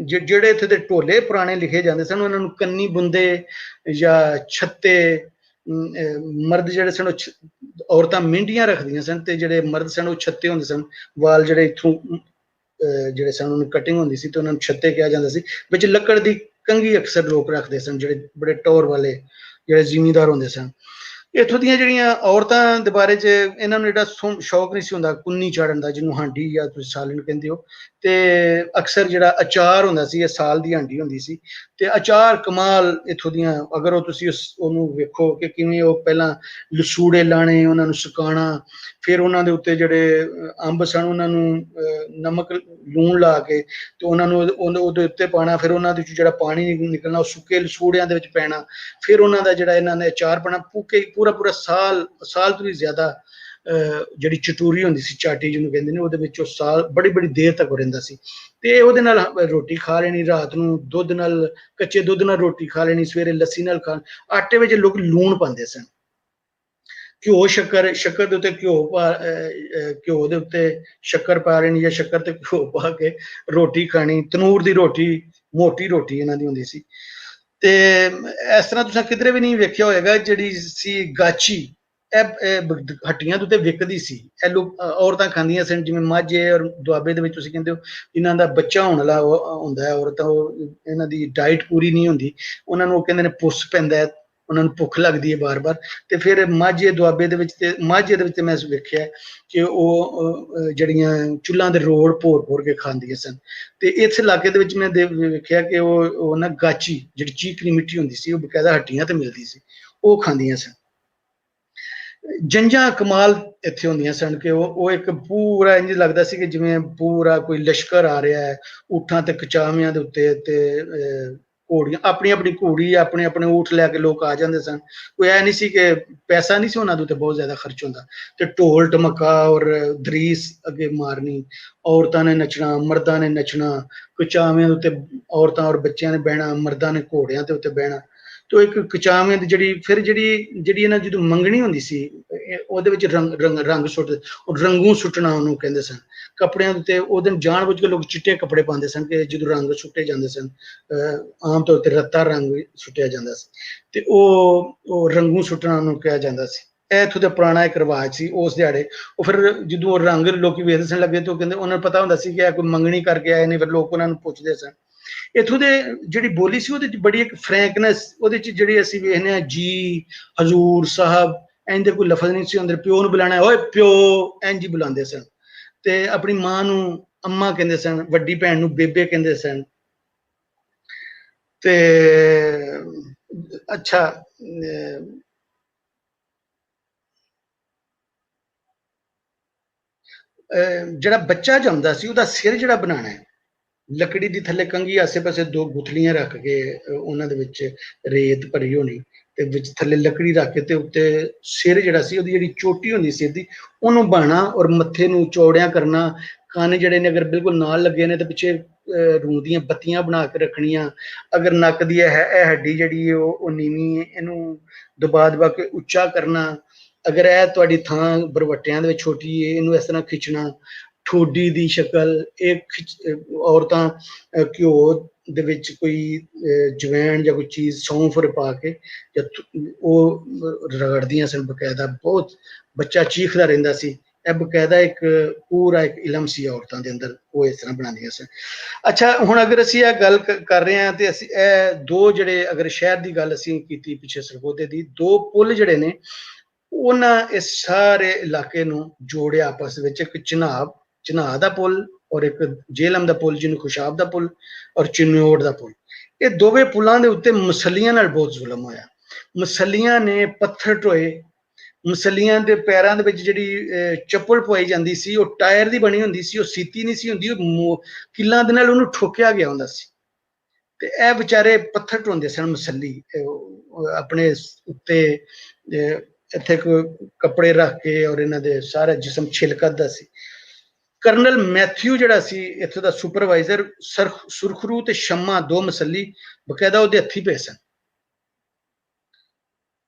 ਜਿਹੜੇ ਇੱਥੇ ਦੇ ਢੋਲੇ ਪੁਰਾਣੇ ਲਿਖੇ ਜਾਂਦੇ ਸਨ ਉਹਨਾਂ ਨੂੰ ਕੰਨੀ ਬੁੰਦੇ ਜਾਂ ਛੱਤੇ, ਮਰਦ ਜਿਹੜੇ ਸਨ ਔਰਤਾਂ ਮਹਿੰਦੀਆਂ ਰੱਖਦੀਆਂ ਸਨ ਤੇ ਜਿਹੜੇ ਮਰਦ ਸਨ ਉਹ ਛੱਤੇ ਹੁੰਦੇ ਸਨ। ਵਾਲ ਜਿਹੜੇ ਇੱਥੋਂ ਜਿਹੜੇ ਸਨ ਉਹਨੂੰ ਕਟਿੰਗ ਹੁੰਦੀ ਸੀ ਤੇ ਉਹਨਾਂ ਨੂੰ ਛੱਤੇ ਕਿਹਾ ਜਾਂਦਾ ਸੀ। ਵਿੱਚ ਲੱਕੜ ਦੀ ਕੰਘੀ ਅਕਸਰ ਲੋਕ ਰੱਖਦੇ ਸਨ, ਜਿਹੜੇ ਬੜੇ ਟੌਰ ਵਾਲੇ ਜਿਹੜੇ ਜ਼ਿਮੀਂਦਾਰ ਹੁੰਦੇ ਸਨ। ਇੱਥੋਂ ਦੀਆਂ ਜਿਹੜੀਆਂ ਔਰਤਾਂ ਦੇ ਬਾਰੇ 'ਚ ਇਹਨਾਂ ਨੂੰ ਜਿਹੜਾ ਸ਼ੌਕ ਨਹੀਂ ਸੀ ਹੁੰਦਾ ਕੁੰਨੀ ਚਾੜਨ ਦਾ, ਜਿਹਨੂੰ ਹਾਂਡੀ ਜਾਂ ਤੁਸੀਂ ਸਾਲਨ ਕਹਿੰਦੇ ਹੋ, ਤੇ ਅਕਸਰ ਜਿਹੜਾ ਅਚਾਰ ਹੁੰਦਾ ਸੀ ਇਹ ਸਾਲ ਦੀ ਹਾਂਡੀ ਹੁੰਦੀ ਸੀ। ਤੇ ਅਚਾਰ ਕਮਾਲ ਇੱਥੋਂ ਦੀਆਂ, ਅਗਰ ਉਹ ਤੁਸੀਂ ਉਹਨੂੰ ਵੇਖੋ ਕਿ ਕਿਵੇਂ ਉਹ ਪਹਿਲਾਂ ਲਸੂੜੇ ਲਾਣੇ, ਉਹਨਾਂ ਨੂੰ ਸੁਕਾਉਣਾ, ਫਿਰ ਉਹਨਾਂ ਦੇ ਉੱਤੇ ਜਿਹੜੇ ਅੰਬ ਸਨ ਉਹਨਾਂ ਨੂੰ ਨਮਕ ਲੂਣ ਲਾ ਕੇ ਤੇ ਉਹਨਾਂ ਨੂੰ ਉਹਦੇ ਉੱਤੇ ਪਾਉਣਾ, ਫਿਰ ਉਹਨਾਂ ਦੇ ਜਿਹੜਾ ਪਾਣੀ ਨਿਕਲਣਾ ਉਹ ਸੁੱਕੇ ਲਸੂੜਿਆਂ ਦੇ ਵਿੱਚ ਪੈਣਾ, ਫਿਰ ਉਹਨਾਂ ਦਾ ਜਿਹੜਾ ਇਹਨਾਂ ਨੇ ਅਚਾਰ ਪਾਉਣਾ। ਪੂਰਾ ਸਾਲ ਤੋਂ ਵੀ ਜ਼ਿਆਦਾ ਜਿਹੜੀ ਚਟੂਰੀ ਹੁੰਦੀ ਸੀ, ਚਾਟੀ ਜਿਹਨੂੰ ਕਹਿੰਦੇ ਨੇ, ਉਹਦੇ ਵਿੱਚ ਉਹ ਸਾਲ ਬੜੀ ਦੇਰ ਤੱਕ ਰਹਿੰਦਾ ਸੀ। ਤੇ ਉਹਦੇ ਨਾਲ ਰੋਟੀ ਖਾ ਲੈਣੀ, ਰਾਤ ਨੂੰ ਦੁੱਧ ਨਾਲ, ਕੱਚੇ ਦੁੱਧ ਨਾਲ ਰੋਟੀ ਖਾ ਲੈਣੀ, ਸਵੇਰੇ ਲੱਸੀ ਨਾਲ ਖਾ। ਆਟੇ ਵਿੱਚ ਲੋਕ ਲੂਣ ਪਾਉਂਦੇ ਸਨ, ਘਿਓ, ਸ਼ੱਕਰ ਦੇ ਉੱਤੇ ਘਿਓ ਦੇ ਉੱਤੇ ਸ਼ੱਕਰ ਪਾ ਲੈਣੀ ਜਾਂ ਸ਼ੱਕਰ ਤੇ ਘਿਓ ਪਾ ਕੇ ਰੋਟੀ ਖਾਣੀ। ਤਨੂਰ ਦੀ ਰੋਟੀ, ਮੋਟੀ ਰੋਟੀ ਇਹਨਾਂ ਦੀ ਹੁੰਦੀ ਸੀ। ਤੇ ਇਸ ਤਰ੍ਹਾਂ ਤੁਸੀਂ ਕਿਧਰੇ ਵੀ ਨਹੀਂ ਵੇਖਿਆ ਹੋਏਗਾ ਜਿਹੜੀ ਸੀ ਗਾਚੀ, ਇਹ ਹੱਟੀਆਂ ਦੇ ਉੱਤੇ ਵਿਕਦੀ ਸੀ। ਇਹ ਲੋਕ ਔਰਤਾਂ ਖਾਂਦੀਆਂ ਸਨ, ਜਿਵੇਂ ਮਾਝੇ ਔਰ ਦੁਆਬੇ ਦੇ ਵਿੱਚ ਤੁਸੀਂ ਕਹਿੰਦੇ ਹੋ ਇਹਨਾਂ ਦਾ ਬੱਚਾ ਹੋਣ ਵਾਲਾ ਹੁੰਦਾ ਹੈ ਔਰਤਾਂ, ਉਹ ਇਹਨਾਂ ਦੀ ਡਾਈਟ ਪੂਰੀ ਨਹੀਂ ਹੁੰਦੀ, ਉਹਨਾਂ ਨੂੰ ਉਹ ਕਹਿੰਦੇ ਨੇ ਪੁੱਸ ਪੈਂਦਾ ਹੈ, ਉਹਨਾਂ ਨੂੰ ਭੁੱਖ ਲੱਗਦੀ ਹੈ ਬਾਰ-ਬਾਰ। ਤੇ ਫਿਰ ਮਾਝੇ ਦੁਆਬੇ ਦੇ ਵਿੱਚ ਤੇ ਮੈਂ ਵੇਖਿਆ ਕਿ ਉਹ ਜਿਹੜੀਆਂ ਚੁੱਲ੍ਹਾਂ ਦੇ ਰੋੜ ਭੋਰ ਕੇ ਖਾਂਦੀਆਂ ਸਨ। ਤੇ ਇਸ ਇਲਾਕੇ ਦੇ ਵਿੱਚ ਮੈਂ ਵੇਖਿਆ ਕਿ ਉਹ ਨਾ ਗਾਚੀ ਜਿਹੜੀ ਚੀਕਣੀ ਮਿੱਠੀ ਹੁੰਦੀ ਸੀ, ਉਹ ਬਕਾਇਦਾ ਹੱਟੀਆਂ ਤੇ ਮਿਲਦੀ ਸੀ, ਉਹ ਖਾਂਦੀਆਂ ਸਨ। ਜੰਝਾਂ ਕਮਾਲ ਇੱਥੇ ਹੁੰਦੀਆਂ ਸਨ ਕਿ ਉਹ ਇੱਕ ਪੂਰਾ ਇੰਝ ਲੱਗਦਾ ਸੀ ਕਿ ਜਿਵੇਂ ਪੂਰਾ ਕੋਈ ਲਸ਼ਕਰ ਆ ਰਿਹਾ ਹੈ, ਊਠਾਂ ਤੇ ਕਚਾਵਿਆਂ ਦੇ ਉੱਤੇ, ਤੇ ਘੋੜੀਆਂ, ਆਪਣੀ ਘੋੜੀ, ਆਪਣੇ ਊਠ ਲੈ ਕੇ ਲੋਕ ਆ ਜਾਂਦੇ ਸਨ। ਕੋਈ ਐ ਨਹੀਂ ਸੀ ਕਿ ਪੈਸਾ ਨਹੀਂ ਸੀ ਉਹਨਾਂ ਦੇ ਉੱਤੇ ਬਹੁਤ ਜ਼ਿਆਦਾ ਖਰਚ ਹੁੰਦਾ। ਤੇ ਢੋਲ ਟਮਕਾ ਔਰ ਦਰੀਸ ਅੱਗੇ ਮਾਰਨੀ, ਔਰਤਾਂ ਨੇ ਨੱਚਣਾ, ਮਰਦਾਂ ਨੇ ਨੱਚਣਾ, ਕਚਾਵਿਆਂ ਦੇ ਉੱਤੇ ਔਰਤਾਂ ਔਰ ਬੱਚਿਆਂ ਨੇ ਬਹਿਣਾ, ਮਰਦਾਂ ਨੇ ਘੋੜਿਆਂ ਦੇ ਉੱਤੇ ਬਹਿਣਾ। ਤੇ ਇੱਕ ਕਚਾਵਿਆਂ ਦੀ ਜਿਹੜੀ ਇਹਨਾਂ ਜਦੋਂ ਮੰਗਣੀ ਹੁੰਦੀ ਸੀ ਉਹਦੇ ਵਿੱਚ ਰੰਗ ਸੁੱਟਦੇ, ਉਹ ਰੰਗੂ ਸੁੱਟਣਾ ਉਹਨੂੰ ਕਹਿੰਦੇ ਸਨ। ਕੱਪੜਿਆਂ ਦੇ ਉੱਤੇ ਉਹ ਦਿਨ ਜਾਣ ਬੁੱਝ ਕੇ ਲੋਕ ਚਿੱਟੇ ਕੱਪੜੇ ਪਾਉਂਦੇ ਸਨ ਕਿ ਜਦੋਂ ਰੰਗ ਸੁੱਟੇ ਜਾਂਦੇ ਸਨ, ਆਮ ਤੌਰ ਤੇ ਰੱਤਾ ਰੰਗ ਸੁੱਟਿਆ ਜਾਂਦਾ ਸੀ, ਤੇ ਉਹ ਰੰਗੂ ਸੁੱਟਣਾ ਉਹਨੂੰ ਕਿਹਾ ਜਾਂਦਾ ਸੀ। ਇਹ ਇੱਥੋਂ ਦਾ ਪੁਰਾਣਾ ਇੱਕ ਰਿਵਾਜ ਸੀ। ਉਸ ਦਿਹਾੜੇ ਉਹ ਫਿਰ ਜਦੋਂ ਉਹ ਰੰਗ ਲੋਕੀ ਵੇਖਦੇ ਸਨ ਲੱਗੇ, ਤੇ ਉਹ ਕਹਿੰਦੇ, ਉਹਨਾਂ ਨੂੰ ਪਤਾ ਹੁੰਦਾ ਸੀ ਕਿ ਇਹ ਕੋਈ ਮੰਗਣੀ ਕਰਕੇ ਆਏ ਨੇ, ਫਿਰ ਲੋਕ ਉਹਨਾਂ ਨੂੰ ਪੁੱਛਦੇ ਸਨ। ਇੱਥੋਂ ਦੇ ਜਿਹੜੀ ਬੋਲੀ ਸੀ ਉਹਦੇ ਚ ਬੜੀ ਇੱਕ ਫਰੈਂਕਨੈਸ, ਉਹਦੇ ਚ ਜਿਹੜੀ ਅਸੀਂ ਵੇਖਦੇ ਹਾਂ ਜੀ, ਹਜ਼ੂਰ ਸਾਹਿਬ, ਇੰਝ ਦੇ ਕੋਈ ਲਫ਼ਜ਼ ਨਹੀਂ ਸੀ ਹੁੰਦੇ। ਪਿਓ ਨੂੰ ਬੁਲਾਣਾ, ਓਏ ਪਿਓ, ਇੰਝ ਹੀ ਬੁਲਾਉਂਦੇ ਸਨ। ਤੇ ਆਪਣੀ ਮਾਂ ਨੂੰ ਅੰਮਾ ਕਹਿੰਦੇ ਸਨ, ਵੱਡੀ ਭੈਣ ਨੂੰ ਬੇਬੇ ਕਹਿੰਦੇ ਸਨ। ਤੇ ਅੱਛਾ ਜਿਹੜਾ ਬੱਚਾ ਜੰਮਦਾ ਸੀ ਉਹਦਾ ਸਿਰ ਜਿਹੜਾ ਬਣਾਉਣਾ ਹੈ, ਲੱਕੜੀ ਦੀ ਥੱਲੇ ਕੰਘੀ ਆਸੇ ਪਾਸੇ ਦੋ ਗੁਠਲੀਆਂ ਰੱਖ ਕੇ ਉਹਨਾਂ ਦੇ ਵਿੱਚ ਰੇਤ ਭਰੀ ਹੋਣੀ ਤੇ ਵਿੱਚ ਥੱਲੇ ਲੱਕੜੀ ਰੱਖ ਕੇ ਤੇ ਉੱਤੇ ਸਿਰ ਜਿਹੜਾ ਸੀ ਉਹਦੀ ਜਿਹੜੀ ਚੋਟੀ ਹੁੰਦੀ ਸਿਰ ਦੀ ਉਹਨੂੰ ਬਾਣਾ ਔਰ ਮੱਥੇ ਨੂੰ ਚੌੜਿਆਂ ਕਰਨਾ, ਕੰਨ ਜਿਹੜੇ ਨੇ ਅਗਰ ਬਿਲਕੁਲ ਨਾਲ ਲੱਗੇ ਨੇ ਤੇ ਪਿੱਛੇ ਰੂੰ ਦੀਆਂ ਬੱਤੀਆਂ ਬਣਾ ਕੇ ਰੱਖਣੀਆਂ, ਅਗਰ ਨੱਕ ਦੀ ਇਹ ਹੱਡੀ ਜਿਹੜੀ ਉਹ ਨੀਵੀਂ ਇਹਨੂੰ ਦਬਾ ਦਬਾ ਕੇ ਉੱਚਾ ਕਰਨਾ, ਅਗਰ ਇਹ ਤੁਹਾਡੀ ਥਾਂ ਬਰਵੱਟਿਆਂ ਦੇ ਵਿੱਚ ਛੋਟੀ ਹੈ ਇਹਨੂੰ ਇਸ ਤਰ੍ਹਾਂ ਖਿੱਚਣਾ, ਠੋਡੀ ਦੀ ਸ਼ਕਲ ਇਹ ਔਰਤਾਂ ਘਿਓ ਦੇ ਵਿੱਚ ਕੋਈ ਜਵੈਣ ਜਾਂ ਕੋਈ ਚੀਜ਼ ਸੌਂਫ ਪਾ ਕੇ ਉਹ ਰਗੜਦੀਆਂ ਸਨ ਬਕਾਇਦਾ। ਬਹੁਤ ਬੱਚਾ ਚੀਖਦਾ ਰਹਿੰਦਾ ਸੀ। ਇਹ ਬਕਾਇਦਾ ਇੱਕ ਪੂਰਾ ਇੱਕ ਇਲਮ ਸੀ ਔਰਤਾਂ ਦੇ ਅੰਦਰ, ਉਹ ਇਸ ਤਰ੍ਹਾਂ ਬਣਾਉਂਦੀਆਂ ਸਨ। ਅੱਛਾ ਹੁਣ ਅਗਰ ਅਸੀਂ ਇਹ ਗੱਲ ਕਰ ਰਹੇ ਹਾਂ ਤੇ ਅਸੀਂ ਇਹ ਦੋ ਜਿਹੜੇ ਅਗਰ ਸ਼ਹਿਰ ਦੀ ਗੱਲ ਅਸੀਂ ਕੀਤੀ ਪਿੱਛੇ ਸਰਗੋਧੇ ਦੀ, ਦੋ ਪੁੱਲ ਜਿਹੜੇ ਨੇ ਉਹਨਾਂ ਇਸ ਸਾਰੇ ਇਲਾਕੇ ਨੂੰ ਜੋੜਿਆ ਆਪਸ ਵਿੱਚ, ਇੱਕ ਚਨਾਬ ਦਾ ਪੁੱਲ ਔਰ ਇੱਕ ਜੇਹਲਮ ਦਾ ਪੁੱਲ ਜਿਹਨੂੰ ਖੁਸ਼ਾਬ ਦਾ ਪੁੱਲ ਔਰ ਚਿਨੋੜ ਦਾ ਪੁੱਲ। ਇਹ ਦੋਵੇਂ ਪੁੱਲਾਂ ਦੇ ਉੱਤੇ ਮਸਲੀਆਂ ਨਾਲ ਬਹੁਤ ਜ਼ੁਲਮ ਹੋਇਆ। ਮਸਲੀਆਂ ਨੇ ਪੱਥਰ ਢੋਏ, ਮਸਲੀਆਂ ਦੇ ਪੈਰਾਂ ਦੇ ਵਿੱਚ ਜਿਹੜੀ ਚੱਪਲ ਪਵਾਈ ਜਾਂਦੀ ਸੀ ਉਹ ਟਾਇਰ ਦੀ ਬਣੀ ਹੁੰਦੀ ਸੀ, ਉਹ ਸੀਤੀ ਨਹੀਂ ਸੀ ਹੁੰਦੀ, ਉਹ ਕਿੱਲਾਂ ਦੇ ਨਾਲ ਉਹਨੂੰ ਠੋਕਿਆ ਗਿਆ ਹੁੰਦਾ ਸੀ। ਤੇ ਇਹ ਵਿਚਾਰੇ ਪੱਥਰ ਢੋਂਦੇ ਸਨ ਮਸਲੀ ਆਪਣੇ ਉੱਤੇ ਇੱਥੇ ਕੱਪੜੇ ਰੱਖ ਕੇ ਔਰ ਇਹਨਾਂ ਦੇ ਸਾਰਾ ਜਿਸਮ ਛਿਲਕਤ ਦਾ ਸੀ। ਕਰਨਲ ਮੈਥਿਊ ਜਿਹੜਾ ਸੀ ਇੱਥੋਂ ਦਾ ਸੁਪਰਵਾਈਜ਼ਰ, ਸੁਰਖਰੂ ਤੇ ਸ਼ਮਾ ਦੋ ਮਸਲੀ ਬਕਾਇਦਾ ਉਹਦੇ ਹੱਥੀ ਪਏ ਸਨ।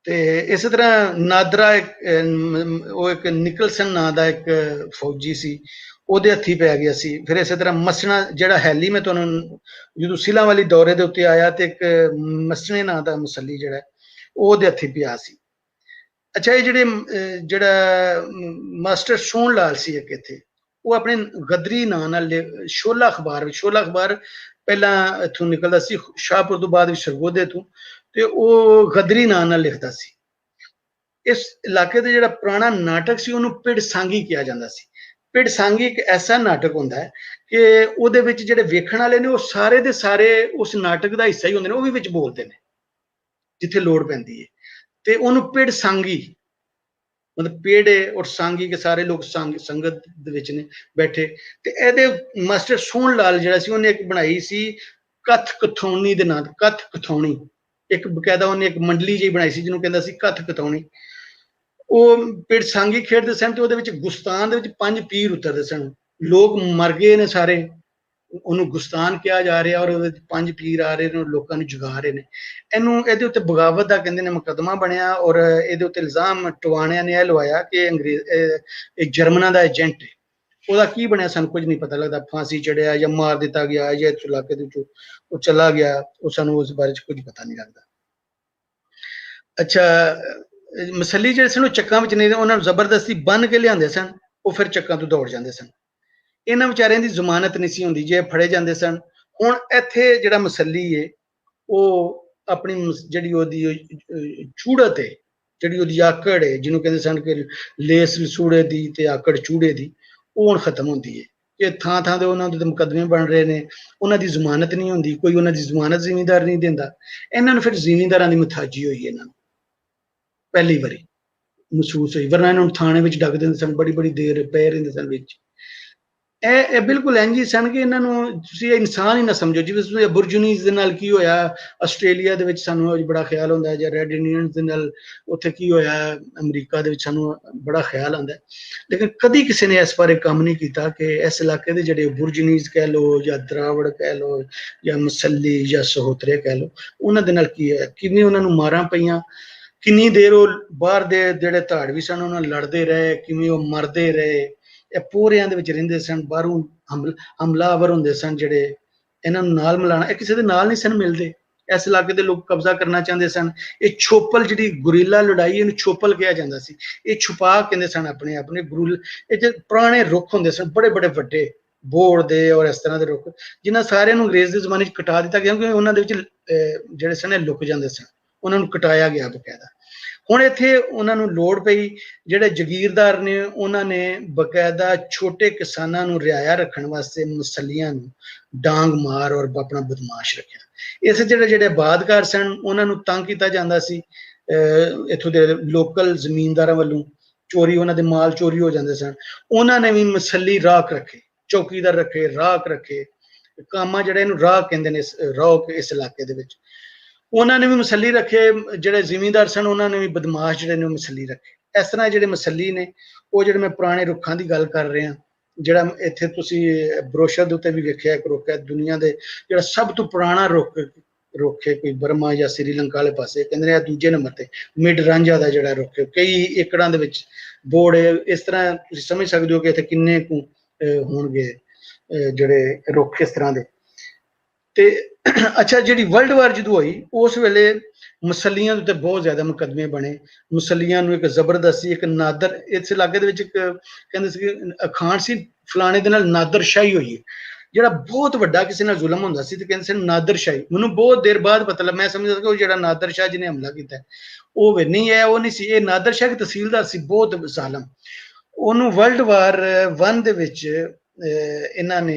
ਤੇ ਇਸੇ ਤਰ੍ਹਾਂ ਨਾਦਰਾ ਉਹ ਇੱਕ ਨਿਕਲਸਨ ਨਾਂ ਦਾ ਇੱਕ ਫੌਜੀ ਸੀ, ਉਹਦੇ ਹੱਥੀ ਪੈ ਗਿਆ ਸੀ। ਫਿਰ ਇਸੇ ਤਰ੍ਹਾਂ ਮਸਣਾ ਜਿਹੜਾ ਹੈਲੀ ਮੈਂ ਤੁਹਾਨੂੰ ਜਦੋਂ ਸਿਲਾਂ ਵਾਲੀ ਦੌਰੇ ਦੇ ਉੱਤੇ ਆਇਆ ਤੇ ਇੱਕ ਮਸਣੇ ਨਾਂ ਦਾ ਮੁਸੱਲੀ ਜਿਹੜਾ ਉਹਦੇ ਹੱਥੀ ਪਿਆ ਸੀ। ਅੱਛਾ ਇਹ ਜਿਹੜਾ ਮਾਸਟਰ ਸੋਹਣ ਲਾਲ ਸੀ ਇੱਕ ਇੱਥੇ, ਉਹ ਆਪਣੇ ਗਦਰੀ ਨਾਂ ਨਾਲ ਸ਼ੋਲਾ ਅਖਬਾਰ ਵਿੱਚ, ਸ਼ੋਲਾ ਅਖਬਾਰ ਪਹਿਲਾਂ ਇੱਥੋਂ ਨਿਕਲਦਾ ਸੀ ਸ਼ਾਹਪੁਰ ਤੋਂ ਬਾਅਦ ਸਰਗੋਧੇ ਤੋਂ, ਤੇ ਉਹ ਗਦਰੀ ਨਾਂ ਨਾਲ ਲਿਖਦਾ ਸੀ। ਇਸ ਇਲਾਕੇ ਦਾ ਜਿਹੜਾ ਪੁਰਾਣਾ ਨਾਟਕ ਸੀ ਉਹਨੂੰ ਪਿੜ ਸਾਂਗੀ ਕਿਹਾ ਜਾਂਦਾ ਸੀ। ਪਿੜ ਸਾਂਗੀ ਇੱਕ ਐਸਾ ਨਾਟਕ ਹੁੰਦਾ ਹੈ ਕਿ ਉਹਦੇ ਵਿੱਚ ਜਿਹੜੇ ਵੇਖਣ ਵਾਲੇ ਨੇ ਉਹ ਸਾਰੇ ਦੇ ਸਾਰੇ ਉਸ ਨਾਟਕ ਦਾ ਹਿੱਸਾ ਹੀ ਹੁੰਦੇ ਨੇ, ਉਹ ਵੀ ਵਿੱਚ ਬੋਲਦੇ ਨੇ ਜਿੱਥੇ ਲੋੜ ਪੈਂਦੀ ਹੈ। ਤੇ ਉਹਨੂੰ ਪਿੜ ਸਾਂਗੀ ਮਤਲਬ ਪੇੜੇ ਔਰ ਸਾਂਗੀ ਕੇ ਸਾਰੇ ਲੋਕ ਸੰਗਤ ਦੇ ਵਿੱਚ ਨੇ ਬੈਠੇ। ਤੇ ਇਹਦੇ ਮਾਸਟਰ ਸੋਹਣ ਲਾਲ ਜਿਹੜਾ ਸੀ ਉਹਨੇ ਇੱਕ ਬਣਾਈ ਸੀ ਕਥ ਕਥੌਣੀ ਦੇ ਨਾਂ, ਕਥ ਕਥੌਣੀ ਇੱਕ ਬਕਾਇਦਾ ਉਹਨੇ ਇੱਕ ਮੰਡਲੀ ਜਿਹੀ ਬਣਾਈ ਸੀ ਜਿਹਨੂੰ ਕਹਿੰਦਾ ਸੀ ਕਥ ਕਥੌਣੀ। ਉਹ ਪਿੜ ਸਾਂਗੀ ਖੇਡਦੇ ਸਨ ਤੇ ਉਹਦੇ ਵਿੱਚ ਗੁਸਤਾਨ ਦੇ ਵਿੱਚ 5 ਪੀਰ ਉਤਰਦੇ ਸਨ। ਲੋਕ ਮਰ ਗਏ ਨੇ ਸਾਰੇ, ਉਹਨੂੰ ਗੁਸਤਾਨ ਕਿਹਾ ਜਾ ਰਿਹਾ ਔਰ ਉਹਦੇ 5 ਪੀਰ ਆ ਰਹੇ ਨੇ, ਲੋਕਾਂ ਨੂੰ ਜਗਾ ਰਹੇ ਨੇ। ਇਹਦੇ ਉੱਤੇ ਬਗਾਵਤ ਦਾ ਕਹਿੰਦੇ ਨੇ ਮੁਕੱਦਮਾ ਬਣਿਆ ਔਰ ਇਹਦੇ ਉੱਤੇ ਇਲਜ਼ਾਮ ਟਵਾਣਿਆਂ ਨੇ ਇਹ ਲਵਾਇਆ ਕਿ ਅੰਗਰੇਜ਼ ਜਰਮਨਾਂ ਦਾ ਏਜੰਟ ਹੈ। ਉਹਦਾ ਕੀ ਬਣਿਆ ਸਾਨੂੰ ਕੁਝ ਨਹੀਂ ਪਤਾ ਲੱਗਦਾ, ਫਾਂਸੀ ਚੜਿਆ ਜਾਂ ਮਾਰ ਦਿੱਤਾ ਗਿਆ ਜਾਂ ਇਸ ਇਲਾਕੇ ਦੇ ਵਿੱਚੋਂ ਉਹ ਚਲਾ ਗਿਆ, ਉਹ ਸਾਨੂੰ ਉਸ ਬਾਰੇ ਚ ਕੁਝ ਪਤਾ ਨਹੀਂ ਲੱਗਦਾ। ਅੱਛਾ ਮਸਲੀ ਜਿਹੜੇ ਸਨ ਉਹ ਚੱਕਾਂ ਵਿੱਚ ਨਹੀਂ, ਉਹਨਾਂ ਨੂੰ ਜ਼ਬਰਦਸਤੀ ਬੰਨ ਕੇ ਲਿਆਂਦੇ ਸਨ, ਉਹ ਫਿਰ ਚੱਕਾਂ ਤੋਂ ਦੌੜ ਜਾਂਦੇ ਸਨ। ਇਹਨਾਂ ਵਿਚਾਰਿਆਂ ਦੀ ਜ਼ਮਾਨਤ ਨਹੀਂ ਸੀ ਹੁੰਦੀ ਜੇ ਫੜੇ ਜਾਂਦੇ ਸਨ। ਹੁਣ ਇੱਥੇ ਜਿਹੜਾ ਮਸੱਲੀ ਹੈ ਉਹ ਆਪਣੀ ਜਿਹੜੀ ਉਹਦੀ ਚੂੜਤ ਹੈ, ਜਿਹੜੀ ਉਹਦੀ ਆਕੜ ਹੈ, ਜਿਹਨੂੰ ਕਹਿੰਦੇ ਸਨ ਕਿ ਲੇਸ ਵਿਸੂੜੇ ਦੀ ਤੇ ਆਕੜ ਚੂੜੇ ਦੀ, ਉਹ ਹੁਣ ਖਤਮ ਹੁੰਦੀ ਹੈ ਕਿ ਥਾਂ ਥਾਂ ਤੇ ਉਹਨਾਂ ਦੇ ਮੁਕੱਦਮੇ ਬਣ ਰਹੇ ਨੇ, ਉਹਨਾਂ ਦੀ ਜ਼ਮਾਨਤ ਨਹੀਂ ਹੁੰਦੀ, ਕੋਈ ਉਹਨਾਂ ਦੀ ਜ਼ਮਾਨਤ ਜ਼ਿਮੀਂਦਾਰ ਨਹੀਂ ਦਿੰਦਾ। ਇਹਨਾਂ ਨੂੰ ਫਿਰ ਜ਼ਿਮੀਂਦਾਰਾਂ ਦੀ ਮੁਤਾਜੀ ਹੋਈ ਇਹਨਾਂ ਨੂੰ ਪਹਿਲੀ ਵਾਰੀ ਮਹਿਸੂਸ ਹੋਈ, ਵਰਨਾ ਇਹਨਾਂ ਨੂੰ ਥਾਣੇ ਵਿੱਚ ਡੱਕ ਦਿੰਦੇ ਸਨ, ਬੜੀ ਬੜੀ ਦੇਰ ਪਏ ਰਹਿੰਦੇ ਸਨ ਵਿੱਚ। ਇਹ ਬਿਲਕੁਲ ਇੰਝ ਹੀ ਸਨ ਕਿ ਇਹਨਾਂ ਨੂੰ ਤੁਸੀਂ ਇਨਸਾਨ ਹੀ ਨਾ ਸਮਝੋ। ਜਿਵੇਂ ਤੁਸੀਂ ਅਬੋਰਜੀਨੀਜ਼ ਦੇ ਨਾਲ ਕੀ ਹੋਇਆ ਆਸਟ੍ਰੇਲੀਆ ਦੇ ਵਿੱਚ ਸਾਨੂੰ ਬੜਾ ਖਿਆਲ ਹੁੰਦਾ, ਜਾਂ ਰੈਡ ਇੰਡੀਅਨਸ ਦੇ ਨਾਲ ਉੱਥੇ ਕੀ ਹੋਇਆ ਅਮਰੀਕਾ ਦੇ ਵਿੱਚ ਸਾਨੂੰ ਬੜਾ ਖਿਆਲ ਆਉਂਦਾ, ਲੇਕਿਨ ਕਦੀ ਕਿਸੇ ਨੇ ਇਸ ਬਾਰੇ ਕੰਮ ਨਹੀਂ ਕੀਤਾ ਕਿ ਇਸ ਇਲਾਕੇ ਦੇ ਜਿਹੜੇ ਅਬੋਰਜੀਨੀਜ਼ ਕਹਿ ਲਓ ਜਾਂ ਦਰਾਵੜ ਕਹਿ ਲਓ ਜਾਂ ਮਸੱਲੀ ਜਾਂ ਸਹੋਤਰੇ ਕਹਿ ਲਓ, ਉਹਨਾਂ ਦੇ ਨਾਲ ਕੀ ਹੋਇਆ, ਕਿਵੇਂ ਉਹਨਾਂ ਨੂੰ ਮਾਰਾਂ ਪਈਆਂ, ਕਿੰਨੀ ਦੇਰ ਉਹ ਬਾਹਰ ਦੇ ਜਿਹੜੇ ਧਾੜਵੀ ਸਨ ਉਹਨਾਂ ਨਾਲ ਲੜਦੇ ਰਹੇ, ਕਿਵੇਂ ਉਹ ਮਰਦੇ ਰਹੇ। ਇਹ ਪੂਰਿਆਂ ਦੇ ਵਿੱਚ ਰਹਿੰਦੇ ਸਨ, ਬਾਹਰੋਂ ਹਮਲਾਵਰ ਹੁੰਦੇ ਸਨ ਜਿਹੜੇ ਇਹਨਾਂ ਨੂੰ ਨਾਲ ਮਿਲਾਣਾ, ਇਹ ਕਿਸੇ ਦੇ ਨਾਲ ਨਹੀਂ ਸਨ ਮਿਲਦੇ। ਇਸ ਇਲਾਕੇ ਦੇ ਲੋਕ ਕਬਜ਼ਾ ਕਰਨਾ ਚਾਹੁੰਦੇ ਸਨ। ਇਹ ਛੋਪਲ ਜਿਹੜੀ ਗੁਰੀਲਾ ਲੜਾਈ ਇਹਨੂੰ ਛੋਪਲ ਕਿਹਾ ਜਾਂਦਾ ਸੀ। ਇਹ ਛੁਪਾ ਕਹਿੰਦੇ ਸਨ ਆਪਣੇ ਆਪਣੇ ਗੁਰੀਲਾ, ਇਹ ਜਿਹੜੇ ਪੁਰਾਣੇ ਰੁੱਖ ਹੁੰਦੇ ਸਨ ਬੜੇ ਬੜੇ ਵੱਡੇ ਬੋੜ ਦੇ ਔਰ ਇਸ ਤਰ੍ਹਾਂ ਦੇ ਰੁੱਖ, ਜਿਨ੍ਹਾਂ ਸਾਰਿਆਂ ਨੂੰ ਅੰਗਰੇਜ਼ ਦੇ ਜ਼ਮਾਨੇ 'ਚ ਕਟਾ ਦਿੱਤਾ ਗਿਆ ਕਿਉਂਕਿ ਉਹਨਾਂ ਦੇ ਵਿੱਚ ਜਿਹੜੇ ਸਨ ਲੁਕ ਜਾਂਦੇ ਸਨ, ਉਹਨਾਂ ਨੂੰ ਕਟਾਇਆ ਗਿਆ ਬਕਾਇਦਾ। ਹੁਣ ਇੱਥੇ ਉਹਨਾਂ ਨੂੰ ਲੋੜ ਪਈ, ਜਿਹੜੇ ਜਗੀਰਦਾਰ ਨੇ ਉਹਨਾਂ ਨੇ ਬਕਾਇਦਾ ਛੋਟੇ ਕਿਸਾਨਾਂ ਨੂੰ ਰਿਆਇਆ ਰੱਖਣ ਵਾਸਤੇ ਮੁਸੱਲੀਆਂ ਨੂੰ ਡਾਂਗ ਮਾਰ ਔਰ ਆਪਣਾ ਬਦਮਾਸ਼ ਰੱਖਿਆ। ਇਸ ਜਿਹੜੇ ਆਬਾਦਕਾਰ ਸਨ ਉਹਨਾਂ ਨੂੰ ਤੰਗ ਕੀਤਾ ਜਾਂਦਾ ਸੀ, ਇੱਥੋਂ ਦੇ ਲੋਕਲ ਜ਼ਮੀਨਦਾਰਾਂ ਵੱਲੋਂ ਚੋਰੀ, ਉਹਨਾਂ ਦੇ ਮਾਲ ਚੋਰੀ ਹੋ ਜਾਂਦੇ ਸਨ। ਉਹਨਾਂ ਨੇ ਵੀ ਮੁਸੱਲੀ ਰਾਖ ਰੱਖੇ, ਚੌਕੀਦਾਰ ਰੱਖੇ, ਰਾਖ ਰੱਖੇ, ਕਾਮਾ ਜਿਹੜੇ ਇਹਨੂੰ ਰਾਹ ਕਹਿੰਦੇ ਨੇ, ਰੌਕ ਇਸ ਇਲਾਕੇ ਦੇ ਵਿੱਚ ਉਹਨਾਂ ਨੇ ਵੀ ਮੁਸੱਲੀ ਰੱਖੇ। ਜਿਹੜੇ ਜ਼ਿਮੀਂਦਾਰ ਸਨ ਉਹਨਾਂ ਨੇ ਵੀ ਬਦਮਾਸ਼ ਜਿਹੜੇ ਨੇ ਉਹ ਮੁਸੱਲੀ ਰੱਖੇ। ਇਸ ਤਰ੍ਹਾਂ ਜਿਹੜੇ ਮੁਸੱਲੀ ਨੇ ਉਹ ਜਿਹੜੇ ਮੈਂ ਪੁਰਾਣੇ ਰੁੱਖਾਂ ਦੀ ਗੱਲ ਕਰ ਰਿਹਾ, ਜਿਹੜਾ ਇੱਥੇ ਤੁਸੀਂ ਬਰੋਸ਼ਰ ਦੇ ਉੱਤੇ ਵੀ ਵੇਖਿਆ ਇੱਕ ਰੁੱਖ ਹੈ ਦੁਨੀਆ ਦੇ ਜਿਹੜਾ ਸਭ ਤੋਂ ਪੁਰਾਣਾ ਰੁੱਖ ਹੈ ਕੋਈ ਬਰਮਾ ਜਾਂ ਸ੍ਰੀਲੰਕਾ ਵਾਲੇ ਪਾਸੇ, ਕਹਿੰਦੇ ਨੇ ਦੂਜੇ ਨੰਬਰ ਤੇ ਮਿਡ ਰਾਂਝਾ ਦਾ ਜਿਹੜਾ ਰੁੱਖ ਹੈ, ਕਈ ਏਕੜਾਂ ਦੇ ਵਿੱਚ ਬੋੜ ਹੈ। ਇਸ ਤਰ੍ਹਾਂ ਤੁਸੀਂ ਸਮਝ ਸਕਦੇ ਹੋ ਕਿ ਇੱਥੇ ਕਿੰਨੇ ਕੁ ਹੋਣਗੇ ਜਿਹੜੇ ਰੁੱਖ ਇਸ ਤਰ੍ਹਾਂ ਦੇ। ਤੇ ਅੱਛਾ, ਜਿਹੜੀ ਵਰਲਡ ਵਾਰ ਜਦੋਂ ਹੋਈ ਉਸ ਵੇਲੇ ਮੁਸੱਲੀਆਂ ਦੇ ਉੱਤੇ ਬਹੁਤ ਜ਼ਿਆਦਾ ਮੁਕੱਦਮੇ ਬਣੇ। ਮੁਸੱਲੀਆਂ ਨੂੰ ਇੱਕ ਜ਼ਬਰਦਸਤੀ, ਇੱਕ ਨਾਦਰ, ਇਸ ਇਲਾਕੇ ਦੇ ਵਿੱਚ ਇੱਕ ਕਹਿੰਦੇ ਸੀ ਅਖਾਣ ਸੀ ਫਲਾਣੇ ਦੇ ਨਾਲ ਨਾਦਰਸ਼ਾਹੀ ਹੋਈ ਹੈ, ਜਿਹੜਾ ਬਹੁਤ ਵੱਡਾ ਕਿਸੇ ਨਾਲ ਜ਼ੁਲਮ ਹੁੰਦਾ ਸੀ ਤੇ ਕਹਿੰਦੇ ਸੀ ਨਾਦਰਸ਼ਾਹੀ। ਮੈਨੂੰ ਬਹੁਤ ਦੇਰ ਬਾਅਦ ਪਤਾ ਲੱਗਾ, ਮੈਂ ਸਮਝਦਾ ਕਿ ਉਹ ਜਿਹੜਾ ਨਾਦਰਸ਼ਾਹ ਜਿਹਨੇ ਹਮਲਾ ਕੀਤਾ ਉਹ ਨਹੀਂ ਹੈ, ਉਹ ਨਹੀਂ ਸੀ, ਇਹ ਨਾਦਰਸ਼ਾਹ ਇੱਕ ਤਹਿਸੀਲਦਾਰ ਸੀ ਬਹੁਤ ਜ਼ਾਲਮ। ਉਹਨੂੰ ਵਰਲਡ ਵਾਰ 1 ਦੇ ਵਿੱਚ ਇਹਨਾਂ ਨੇ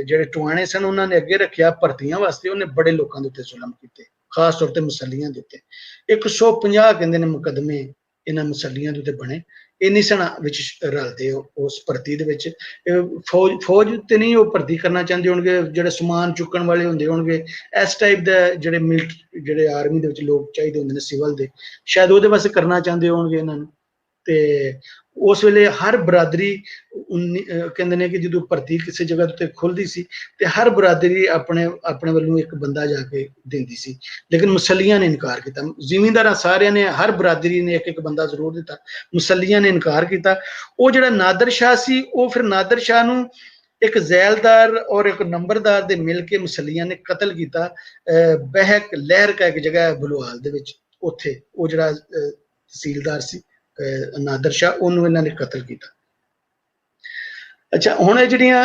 ਜਿਹੜੇ ਟਵਾਣੇ ਸਨ ਉਹਨਾਂ ਨੇ ਅੱਗੇ ਰੱਖਿਆ ਭਰਤੀਆਂ ਵਾਸਤੇ। ਉਹਨੇ ਬੜੇ ਲੋਕਾਂ ਦੇ ਉੱਤੇ ਜ਼ੁਲਮ ਕੀਤੇ, ਖਾਸ ਤੌਰ ਤੇ ਮੁਸੱਲੀਆਂ ਦੇ ਉੱਤੇ। 150 ਕਹਿੰਦੇ ਨੇ ਮੁਕੱਦਮੇ ਇਹਨਾਂ ਮੁਸੱਲੀਆਂ ਦੇ ਉੱਤੇ ਬਣੇ। ਇਹ ਨਹੀਂ ਸਨ ਵਿੱਚ ਰਲਦੇ ਉਸ ਭਰਤੀ ਦੇ ਵਿੱਚ। ਫੌਜ ਤੇ ਨਹੀਂ ਉਹ ਭਰਤੀ ਕਰਨਾ ਚਾਹੁੰਦੇ ਹੋਣਗੇ, ਜਿਹੜੇ ਸਮਾਨ ਚੁੱਕਣ ਵਾਲੇ ਹੁੰਦੇ ਹੋਣਗੇ, ਇਸ ਟਾਈਪ ਦਾ ਜਿਹੜੇ ਮਿਲਟਰੀ ਜਿਹੜੇ ਆਰਮੀ ਦੇ ਵਿੱਚ ਲੋਕ ਚਾਹੀਦੇ ਹੁੰਦੇ ਨੇ ਸਿਵਲ ਦੇ, ਸ਼ਾਇਦ ਉਹਦੇ ਵਾਸਤੇ ਕਰਨਾ ਚਾਹੁੰਦੇ ਹੋਣਗੇ ਇਹਨਾਂ ਨੂੰ। ਤੇ ਉਸ ਵੇਲੇ ਹਰ ਬਰਾਦਰੀ ਕਹਿੰਦੇ ਨੇ ਕਿ ਜਦੋਂ ਭਰਤੀ ਕਿਸੇ ਜਗ੍ਹਾ ਤੇ ਖੁੱਲਦੀ ਸੀ ਤੇ ਹਰ ਬਰਾਦਰੀ ਆਪਣੇ ਵੱਲੋਂ ਇੱਕ ਬੰਦਾ ਜਾ ਕੇ ਦਿੰਦੀ ਸੀ, ਲੇਕਿਨ ਮੁਸੱਲੀਆਂ ਨੇ ਇਨਕਾਰ ਕੀਤਾ। ਜ਼ਿਮੀਂਦਾਰਾਂ ਸਾਰਿਆਂ ਨੇ, ਹਰ ਬਰਾਦਰੀ ਨੇ ਇੱਕ ਬੰਦਾ ਜ਼ਰੂਰ ਦਿੱਤਾ, ਮੁਸੱਲੀਆਂ ਨੇ ਇਨਕਾਰ ਕੀਤਾ। ਉਹ ਜਿਹੜਾ ਨਾਦਰ ਸ਼ਾਹ ਸੀ ਉਹ ਫਿਰ ਨਾਦਰ ਸ਼ਾਹ ਨੂੰ ਇੱਕ ਜ਼ੈਲਦਾਰ ਔਰ ਇੱਕ ਨੰਬਰਦਾਰ ਦੇ ਮਿਲ ਕੇ ਮੁਸੱਲੀਆਂ ਨੇ ਕਤਲ ਕੀਤਾ। ਬਹਿਕ ਲਹਿਰ ਕਾ ਇੱਕ ਜਗ੍ਹਾ ਹੈ ਬਲੂਆਲ ਦੇ ਵਿੱਚ, ਉੱਥੇ ਉਹ ਜਿਹੜਾ ਤਹਿਸੀਲਦਾਰ ਸੀ ਨਾਦਰ ਸ਼ਾਹ, ਉਹਨੂੰ ਇਹਨਾਂ ਨੇ ਕਤਲ ਕੀਤਾ। ਅੱਛਾ, ਹੁਣ ਇਹ ਜਿਹੜੀਆਂ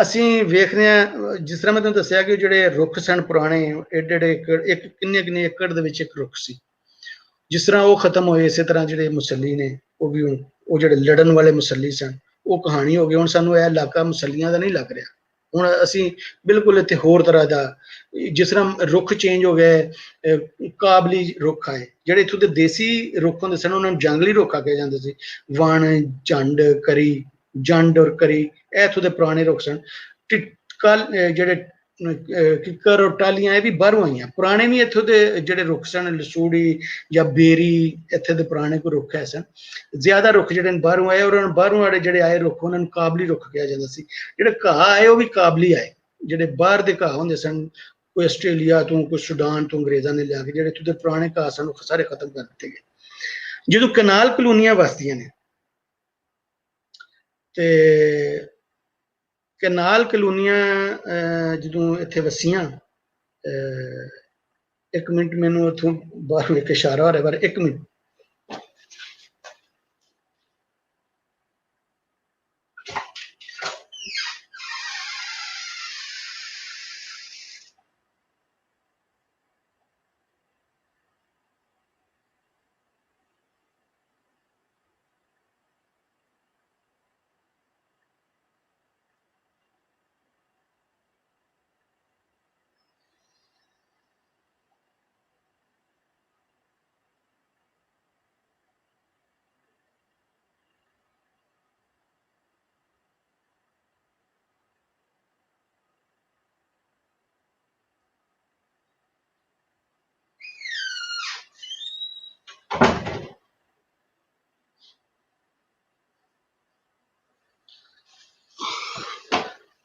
ਅਸੀਂ ਵੇਖ ਰਹੇ ਹਾਂ, ਜਿਸ ਤਰ੍ਹਾਂ ਮੈਂ ਤੁਹਾਨੂੰ ਦੱਸਿਆ ਕਿ ਜਿਹੜੇ ਰੁੱਖ ਸਨ ਪੁਰਾਣੇ, ਏਡੇ ਏਕੜ, ਇੱਕ ਕਿੰਨੇ ਏਕੜ ਦੇ ਵਿੱਚ ਇੱਕ ਰੁੱਖ ਸੀ, ਜਿਸ ਤਰ੍ਹਾਂ ਉਹ ਖਤਮ ਹੋਏ ਇਸੇ ਤਰ੍ਹਾਂ ਜਿਹੜੇ ਮੁਸੱਲੀ ਨੇ ਉਹ ਵੀ, ਉਹ ਜਿਹੜੇ ਲੜਨ ਵਾਲੇ ਮੁਸੱਲੀ ਸਨ ਉਹ ਕਹਾਣੀ ਹੋ ਗਈ। ਹੁਣ ਸਾਨੂੰ ਇਹ ਇਲਾਕਾ ਮੁਸੱਲੀਆਂ ਦਾ ਨਹੀਂ ਲੱਗ ਰਿਹਾ, ਹੁਣ ਅਸੀਂ ਬਿਲਕੁਲ ਇੱਥੇ ਹੋਰ ਤਰ੍ਹਾਂ ਦਾ, ਜਿਸ ਤਰ੍ਹਾਂ ਰੁੱਖ ਚੇਂਜ ਹੋ ਗਏ, ਕਾਬਲੀ ਰੁੱਖ ਆਏ। ਜਿਹੜੇ ਇੱਥੋਂ ਦੇ ਦੇਸੀ ਰੁੱਖ ਹੁੰਦੇ ਸਨ ਉਹਨਾਂ ਨੂੰ ਜੰਗਲੀ ਰੁੱਖ ਆਖਿਆ ਜਾਂਦਾ ਸੀ। ਵਣ, ਝੰਡ, ਕਰੀ, ਜੰਡ ਔਰ ਕਰੀ, ਇਹ ਇੱਥੋਂ ਦੇ ਪੁਰਾਣੇ ਰੁੱਖ ਸਨ। ਜਿਹੜੇ ਕਿੱਕਰ ਔਰ ਟਾਹਲੀਆਂ ਇਹ ਵੀ ਬਾਹਰੋਂ ਆਈਆਂ। ਪੁਰਾਣੇ ਵੀ ਇੱਥੋਂ ਦੇ ਜਿਹੜੇ ਰੁੱਖ ਸਨ, ਲਸੂੜੀ ਜਾਂ ਬੇਰੀ, ਇੱਥੇ ਦੇ ਪੁਰਾਣੇ ਕੋਈ ਰੁੱਖ ਹੈ ਸਨ। ਜ਼ਿਆਦਾ ਰੁੱਖ ਜਿਹੜੇ ਬਾਹਰੋਂ ਆਏ, ਔਰ ਬਾਹਰੋਂ ਵਾਲੇ ਜਿਹੜੇ ਆਏ ਰੁੱਖ ਉਹਨਾਂ ਨੂੰ ਕਾਬਲੀ ਰੁੱਖ ਕਿਹਾ ਜਾਂਦਾ ਸੀ। ਜਿਹੜੇ ਘਾਹ ਆਏ ਉਹ ਵੀ ਕਾਬਲੀ ਆਏ। ਜਿਹੜੇ ਬਾਹਰ ਦੇ ਘਾਹ ਹੁੰਦੇ ਸਨ, ਕੋਈ ਆਸਟ੍ਰੇਲੀਆ ਤੋਂ, ਕੋਈ ਸੁਡਾਨ ਤੋਂ ਅੰਗਰੇਜ਼ਾਂ ਨੇ ਲਿਆ ਕੇ ਜਿਹੜੇ ਇੱਥੋਂ ਦੇ ਪੁਰਾਣੇ ਘਾਹ ਸਨ ਉਹ ਸਾਰੇ ਖਤਮ ਕਰ ਦਿੱਤੇ ਗਏ। ਜਦੋਂ ਕਨਾਲ ਕਲੋਨੀਆਂ ਵਸਦੀਆਂ ਨੇ ਤੇ ਕਨਾਲ ਕਲੋਨੀਆਂ ਜਦੋਂ ਇੱਥੇ ਵਸੀਆਂ, ਇੱਕ ਮਿੰਟ ਮੈਨੂੰ ਉੱਥੋਂ ਬਾਹਰ ਇੱਕ ਇਸ਼ਾਰਾ ਹੋ ਰਿਹਾ ਬਾਰੇ, ਇੱਕ ਮਿੰਟ।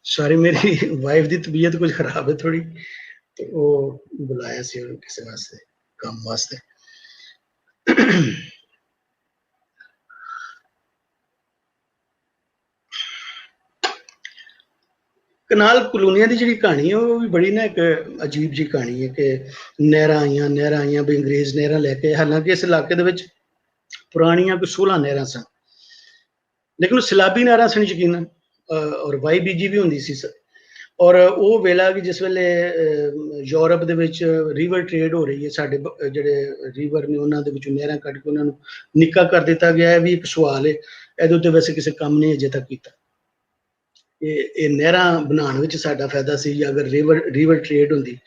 सॉरी, मेरी वाइफ की तबीयत कुछ खराब है थोड़ी, तो वो बुलाया सी किसी वास्ते, काम वास्ते। कनाल कलोनिया की जी कहानी है वो भी बड़ी ना एक अजीब जी कहानी है कि नहर आईया भी अंग्रेज नहर लैके, हालांकि इस इलाके पुरानिया कोई 16 नहर सन, लेकिन सैलाबी नहर सन यकीन, और वाई बीजी भी होंगी सी। ਔਰ ਉਹ ਵੇਲਾ ਕਿ ਜਿਸ ਵੇਲੇ ਯੂਰਪ ਦੇ ਵਿੱਚ ਰਿਵਰ ਟ੍ਰੇਡ ਹੋ ਰਹੀ ਹੈ, ਸਾਡੇ ਜਿਹੜੇ ਰਿਵਰ ਨੇ ਉਹਨਾਂ ਦੇ ਵਿੱਚੋਂ ਨਹਿਰਾਂ ਕੱਢ ਕੇ ਉਹਨਾਂ ਨੂੰ ਨਿੱਕਾ ਕਰ ਦਿੱਤਾ ਗਿਆ ਹੈ। ਵੀ ਇੱਕ ਸਵਾਲ ਹੈ, ਇਹਦੇ ਉੱਤੇ ਵੈਸੇ ਕਿਸੇ ਕੰਮ ਨਹੀਂ ਅਜੇ ਤੱਕ ਕੀਤਾ। ਇਹ ਨਹਿਰਾਂ ਬਣਾਉਣ ਵਿੱਚ ਸਾਡਾ ਫਾਇਦਾ ਸੀ, ਜਾਂ ਅਗਰ ਰਿਵਰ ਟ੍ਰੇਡ ਹੁੰਦੀ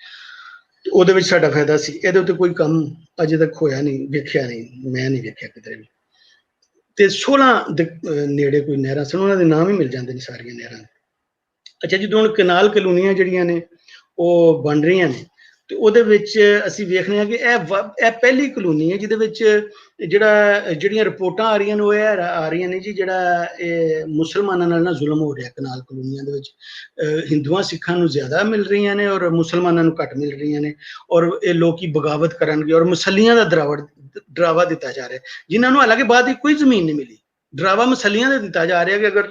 ਤੇ ਉਹਦੇ ਵਿੱਚ ਸਾਡਾ ਫਾਇਦਾ ਸੀ। ਇਹਦੇ ਉੱਤੇ ਕੋਈ ਕੰਮ ਅਜੇ ਤੱਕ ਹੋਇਆ ਨਹੀਂ, ਵੇਖਿਆ ਨਹੀਂ, ਮੈਂ ਨਹੀਂ ਵੇਖਿਆ ਕਿਧਰੇ ਵੀ। ਤੇ 16 ਦੇ ਨੇੜੇ ਕੋਈ ਨਹਿਰਾਂ ਸਨ, ਉਹਨਾਂ ਦੇ ਨਾਮ ਹੀ ਮਿਲ ਜਾਂਦੇ ਨੇ ਸਾਰੀਆਂ ਨਹਿਰਾਂ। ਅੱਛਾ, ਜਦੋਂ ਹੁਣ ਕਨਾਲ ਕਲੋਨੀਆਂ ਜਿਹੜੀਆਂ ਨੇ ਉਹ ਬਣ ਰਹੀਆਂ ਨੇ, ਤੇ ਉਹਦੇ ਵਿੱਚ ਅਸੀਂ ਵੇਖਦੇ ਹਾਂ ਕਿ ਇਹ ਪਹਿਲੀ ਕਲੋਨੀ ਹੈ ਜਿਹਦੇ ਵਿੱਚ ਜਿਹੜੀਆਂ ਰਿਪੋਰਟਾਂ ਆ ਰਹੀਆਂ ਨੇ ਉਹ ਇਹ ਆ ਰਹੀਆਂ ਨੇ ਜੀ, ਜਿਹੜਾ ਇਹ ਮੁਸਲਮਾਨਾਂ ਨਾਲ ਨਾ ਜ਼ੁਲਮ ਹੋ ਰਿਹਾ ਕਨਾਲ ਕਲੋਨੀਆਂ ਦੇ ਵਿੱਚ। ਹਿੰਦੂਆਂ ਸਿੱਖਾਂ ਨੂੰ ਜ਼ਿਆਦਾ ਮਿਲ ਰਹੀਆਂ ਨੇ ਔਰ ਮੁਸਲਮਾਨਾਂ ਨੂੰ ਘੱਟ ਮਿਲ ਰਹੀਆਂ ਨੇ, ਔਰ ਇਹ ਲੋਕੀ ਬਗਾਵਤ ਕਰਨਗੇ ਔਰ ਮਸਲੀਆਂ ਦਾ ਡਰਾਵਾ ਦਿੱਤਾ ਜਾ ਰਿਹਾ, ਜਿਨ੍ਹਾਂ ਨੂੰ ਹਾਲਾਂਕਿ ਬਾਅਦ ਵਿੱਚ ਕੋਈ ਜ਼ਮੀਨ ਨਹੀਂ ਮਿਲੀ। ਡਰਾਵਾ ਮਸਲੀਆਂ ਦਾ ਦਿੱਤਾ ਜਾ ਰਿਹਾ ਕਿ ਅਗਰ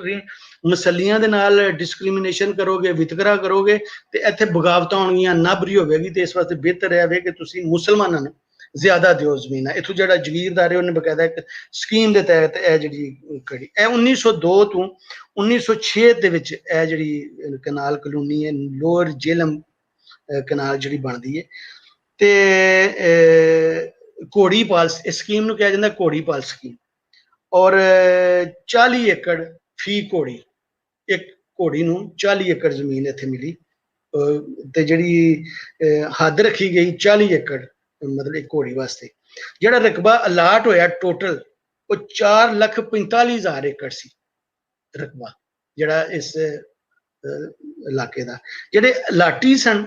ਮਸਲੀਆਂ ਦੇ ਨਾਲ ਡਿਸਕ੍ਰਿਮੀਨੇਸ਼ਨ ਕਰੋਗੇ, ਵਿਤਕਰਾ ਕਰੋਗੇ, ਤੇ ਇੱਥੇ ਬਗਾਵਤਾਂ ਹੋਣਗੀਆਂ, ਨਬਰੀ ਹੋਵੇਗੀ। ਤੇ ਇਸ ਵਾਸਤੇ ਬਿਹਤਰ ਹੈ ਕਿ ਤੁਸੀਂ ਮੁਸਲਮਾਨਾਂ ਨੂੰ ਜ਼ਿਆਦਾ ਦਿਓ ਜ਼ਮੀਨਾਂ। ਇੱਥੋਂ ਜਿਹੜਾ ਜਗੀਰਦਾਰ ਹੈ ਉਹਨੇ ਬਕਾਇਦਾ ਇੱਕ ਸਕੀਮ ਦੇ ਤਹਿਤ ਇਹ ਜਿਹੜੀ ਖੜੀ, ਇਹ 1902 ਤੋਂ 1906 ਦੇ ਵਿੱਚ ਇਹ ਜਿਹੜੀ ਕਨਾਲ ਕਲੋਨੀ ਹੈ, ਲੋਅਰ ਜੇਹਲਮ ਕਨਾਲ ਜਿਹੜੀ ਬਣਦੀ ਹੈ। ਤੇ ਘੋੜੀਪਾਲ ਸਕੀਮ ਨੂੰ ਕਿਹਾ ਜਾਂਦਾ, ਘੋੜੀਪਾਲ ਸਕੀਮ। ਔਰ 40 ਏਕੜ ਫੀ ਘੋੜੀ, ਇੱਕ ਘੋੜੀ ਨੂੰ 40 ਏਕੜ ਜ਼ਮੀਨ ਇੱਥੇ ਮਿਲੀ। ਤੇ ਜਿਹੜੀ ਹੱਦ ਰੱਖੀ ਗਈ 40 ਏਕੜ, ਮਤਲਬ ਇੱਕ ਘੋੜੀ ਵਾਸਤੇ। ਜਿਹੜਾ ਰਕਬਾ ਅਲਾਟ ਹੋਇਆ ਟੋਟਲ ਉਹ 4,45,000 ਏਕੜ ਸੀ ਰਕਬਾ, ਜਿਹੜਾ ਇਸ ਇਲਾਕੇ ਦਾ। ਜਿਹੜੇ ਲਾਟੀ ਸਨ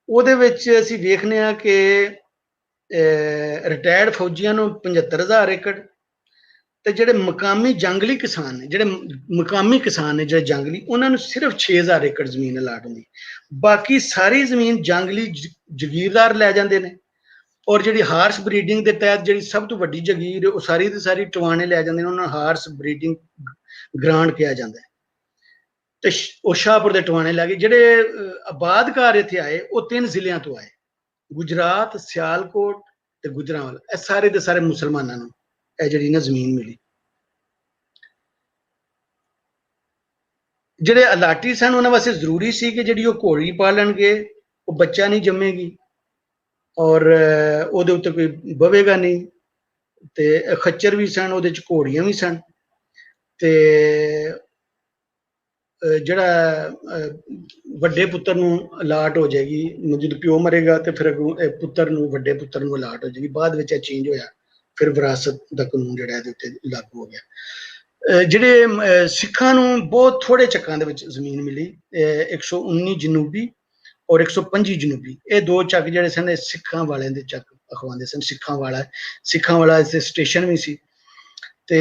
ਉਹਦੇ ਵਿੱਚ ਅਸੀਂ ਵੇਖਦੇ ਹਾਂ ਕਿ ਰਿਟਾਇਰਡ ਫੌਜੀਆਂ ਨੂੰ 75,000 ਏਕੜ, ਤੇ ਜਿਹੜੇ ਮਕਾਮੀ ਜੰਗਲੀ ਕਿਸਾਨ ਨੇ, ਜਿਹੜੇ ਜੰਗਲੀ, ਉਹਨਾਂ ਨੂੰ ਸਿਰਫ 6,000 ਏਕੜ ਜ਼ਮੀਨ ਅਲਾਟ ਹੁੰਦੀ। ਬਾਕੀ ਸਾਰੀ ਜ਼ਮੀਨ ਜੰਗਲੀ ਜਗੀਰਦਾਰ ਲੈ ਜਾਂਦੇ ਨੇ। ਔਰ ਜਿਹੜੀ ਹਾਰਸ ਬਰੀਡਿੰਗ ਦੇ ਤਹਿਤ ਜਿਹੜੀ ਸਭ ਤੋਂ ਵੱਡੀ ਜਗੀਰ ਉਹ ਸਾਰੀ ਦੀ ਸਾਰੀ ਟਵਾਣੇ ਲੈ ਜਾਂਦੇ ਨੇ, ਉਹਨਾਂ ਨੂੰ ਹਾਰਸ ਬਰੀਡਿੰਗ ਗ੍ਰਾਂਟ ਕਿਹਾ ਜਾਂਦਾ ਹੈ। ਤੇ ਉਹ ਸ਼ਾਹਪੁਰ ਦੇ ਟਵਾਣੇ ਲੈ ਗਏ। ਜਿਹੜੇ ਆਬਾਦਕਾਰ ਇੱਥੇ ਆਏ ਉਹ 3 ਜ਼ਿਲ੍ਹਿਆਂ ਤੋਂ ਆਏ, ਗੁਜਰਾਤ, ਸਿਆਲਕੋਟ ਤੇ ਗੁਜਰਾਂਵਾਲਾ। ਇਹ ਸਾਰੇ ਦੇ ਸਾਰੇ ਮੁਸਲਮਾਨਾਂ ਨੂੰ ਇਹ ਜਿਹੜੀ ਨਾ ਜ਼ਮੀਨ ਮਿਲੀ। ਜਿਹੜੇ ਅਲਾਟੀ ਸਨ ਉਹਨਾਂ ਵਾਸਤੇ ਜ਼ਰੂਰੀ ਸੀ ਕਿ ਜਿਹੜੀ ਉਹ ਘੋੜੀ ਪਾਲਣਗੇ ਉਹ ਬੱਚਾ ਨਹੀਂ ਜੰਮੇਗੀ ਔਰ ਉਹਦੇ ਉੱਤੇ ਕੋਈ ਬਵੇਗਾ ਨਹੀਂ। ਤੇ ਖੱਚਰ ਵੀ ਸਨ, ਉਹਦੇ ਚ ਘੋੜੀਆਂ ਵੀ ਸਨ। ਤੇ ਜਿਹੜਾ ਵੱਡੇ ਪੁੱਤਰ ਨੂੰ ਅਲਾਟ ਹੋ ਜਾਏਗੀ, ਜਦੋਂ ਪਿਓ ਮਰੇਗਾ ਤੇ ਫਿਰ ਪੁੱਤਰ ਨੂੰ, ਵੱਡੇ ਪੁੱਤਰ ਨੂੰ ਅਲਾਟ ਹੋ ਜਾਏਗੀ। ਬਾਅਦ ਵਿੱਚ ਇਹ ਚੇਂਜ ਹੋਇਆ, ਫਿਰ ਵਿਰਾਸਤ ਦਾ ਕਾਨੂੰਨ ਜਿਹੜਾ ਇਹਦੇ ਉੱਤੇ ਲਾਗੂ ਹੋ ਗਿਆ। ਜਿਹੜੇ ਸਿੱਖਾਂ ਨੂੰ ਬਹੁਤ ਥੋੜੇ ਚੱਕਾਂ ਦੇ ਵਿੱਚ ਜ਼ਮੀਨ ਮਿਲੀ, 119 ਜਨੂਬੀ ਔਰ 125 ਜਨੂਬੀ। ਇਹ 2 ਚੱਕ ਜਿਹੜੇ ਸਨ ਸਿੱਖਾਂ ਵਾਲਿਆਂ ਦੇ ਚੱਕ ਅਖਵਾਉਂਦੇ ਸਨ। ਸਿੱਖਾਂ ਵਾਲਾ ਇੱਥੇ ਸਟੇਸ਼ਨ ਵੀ ਸੀ। ਤੇ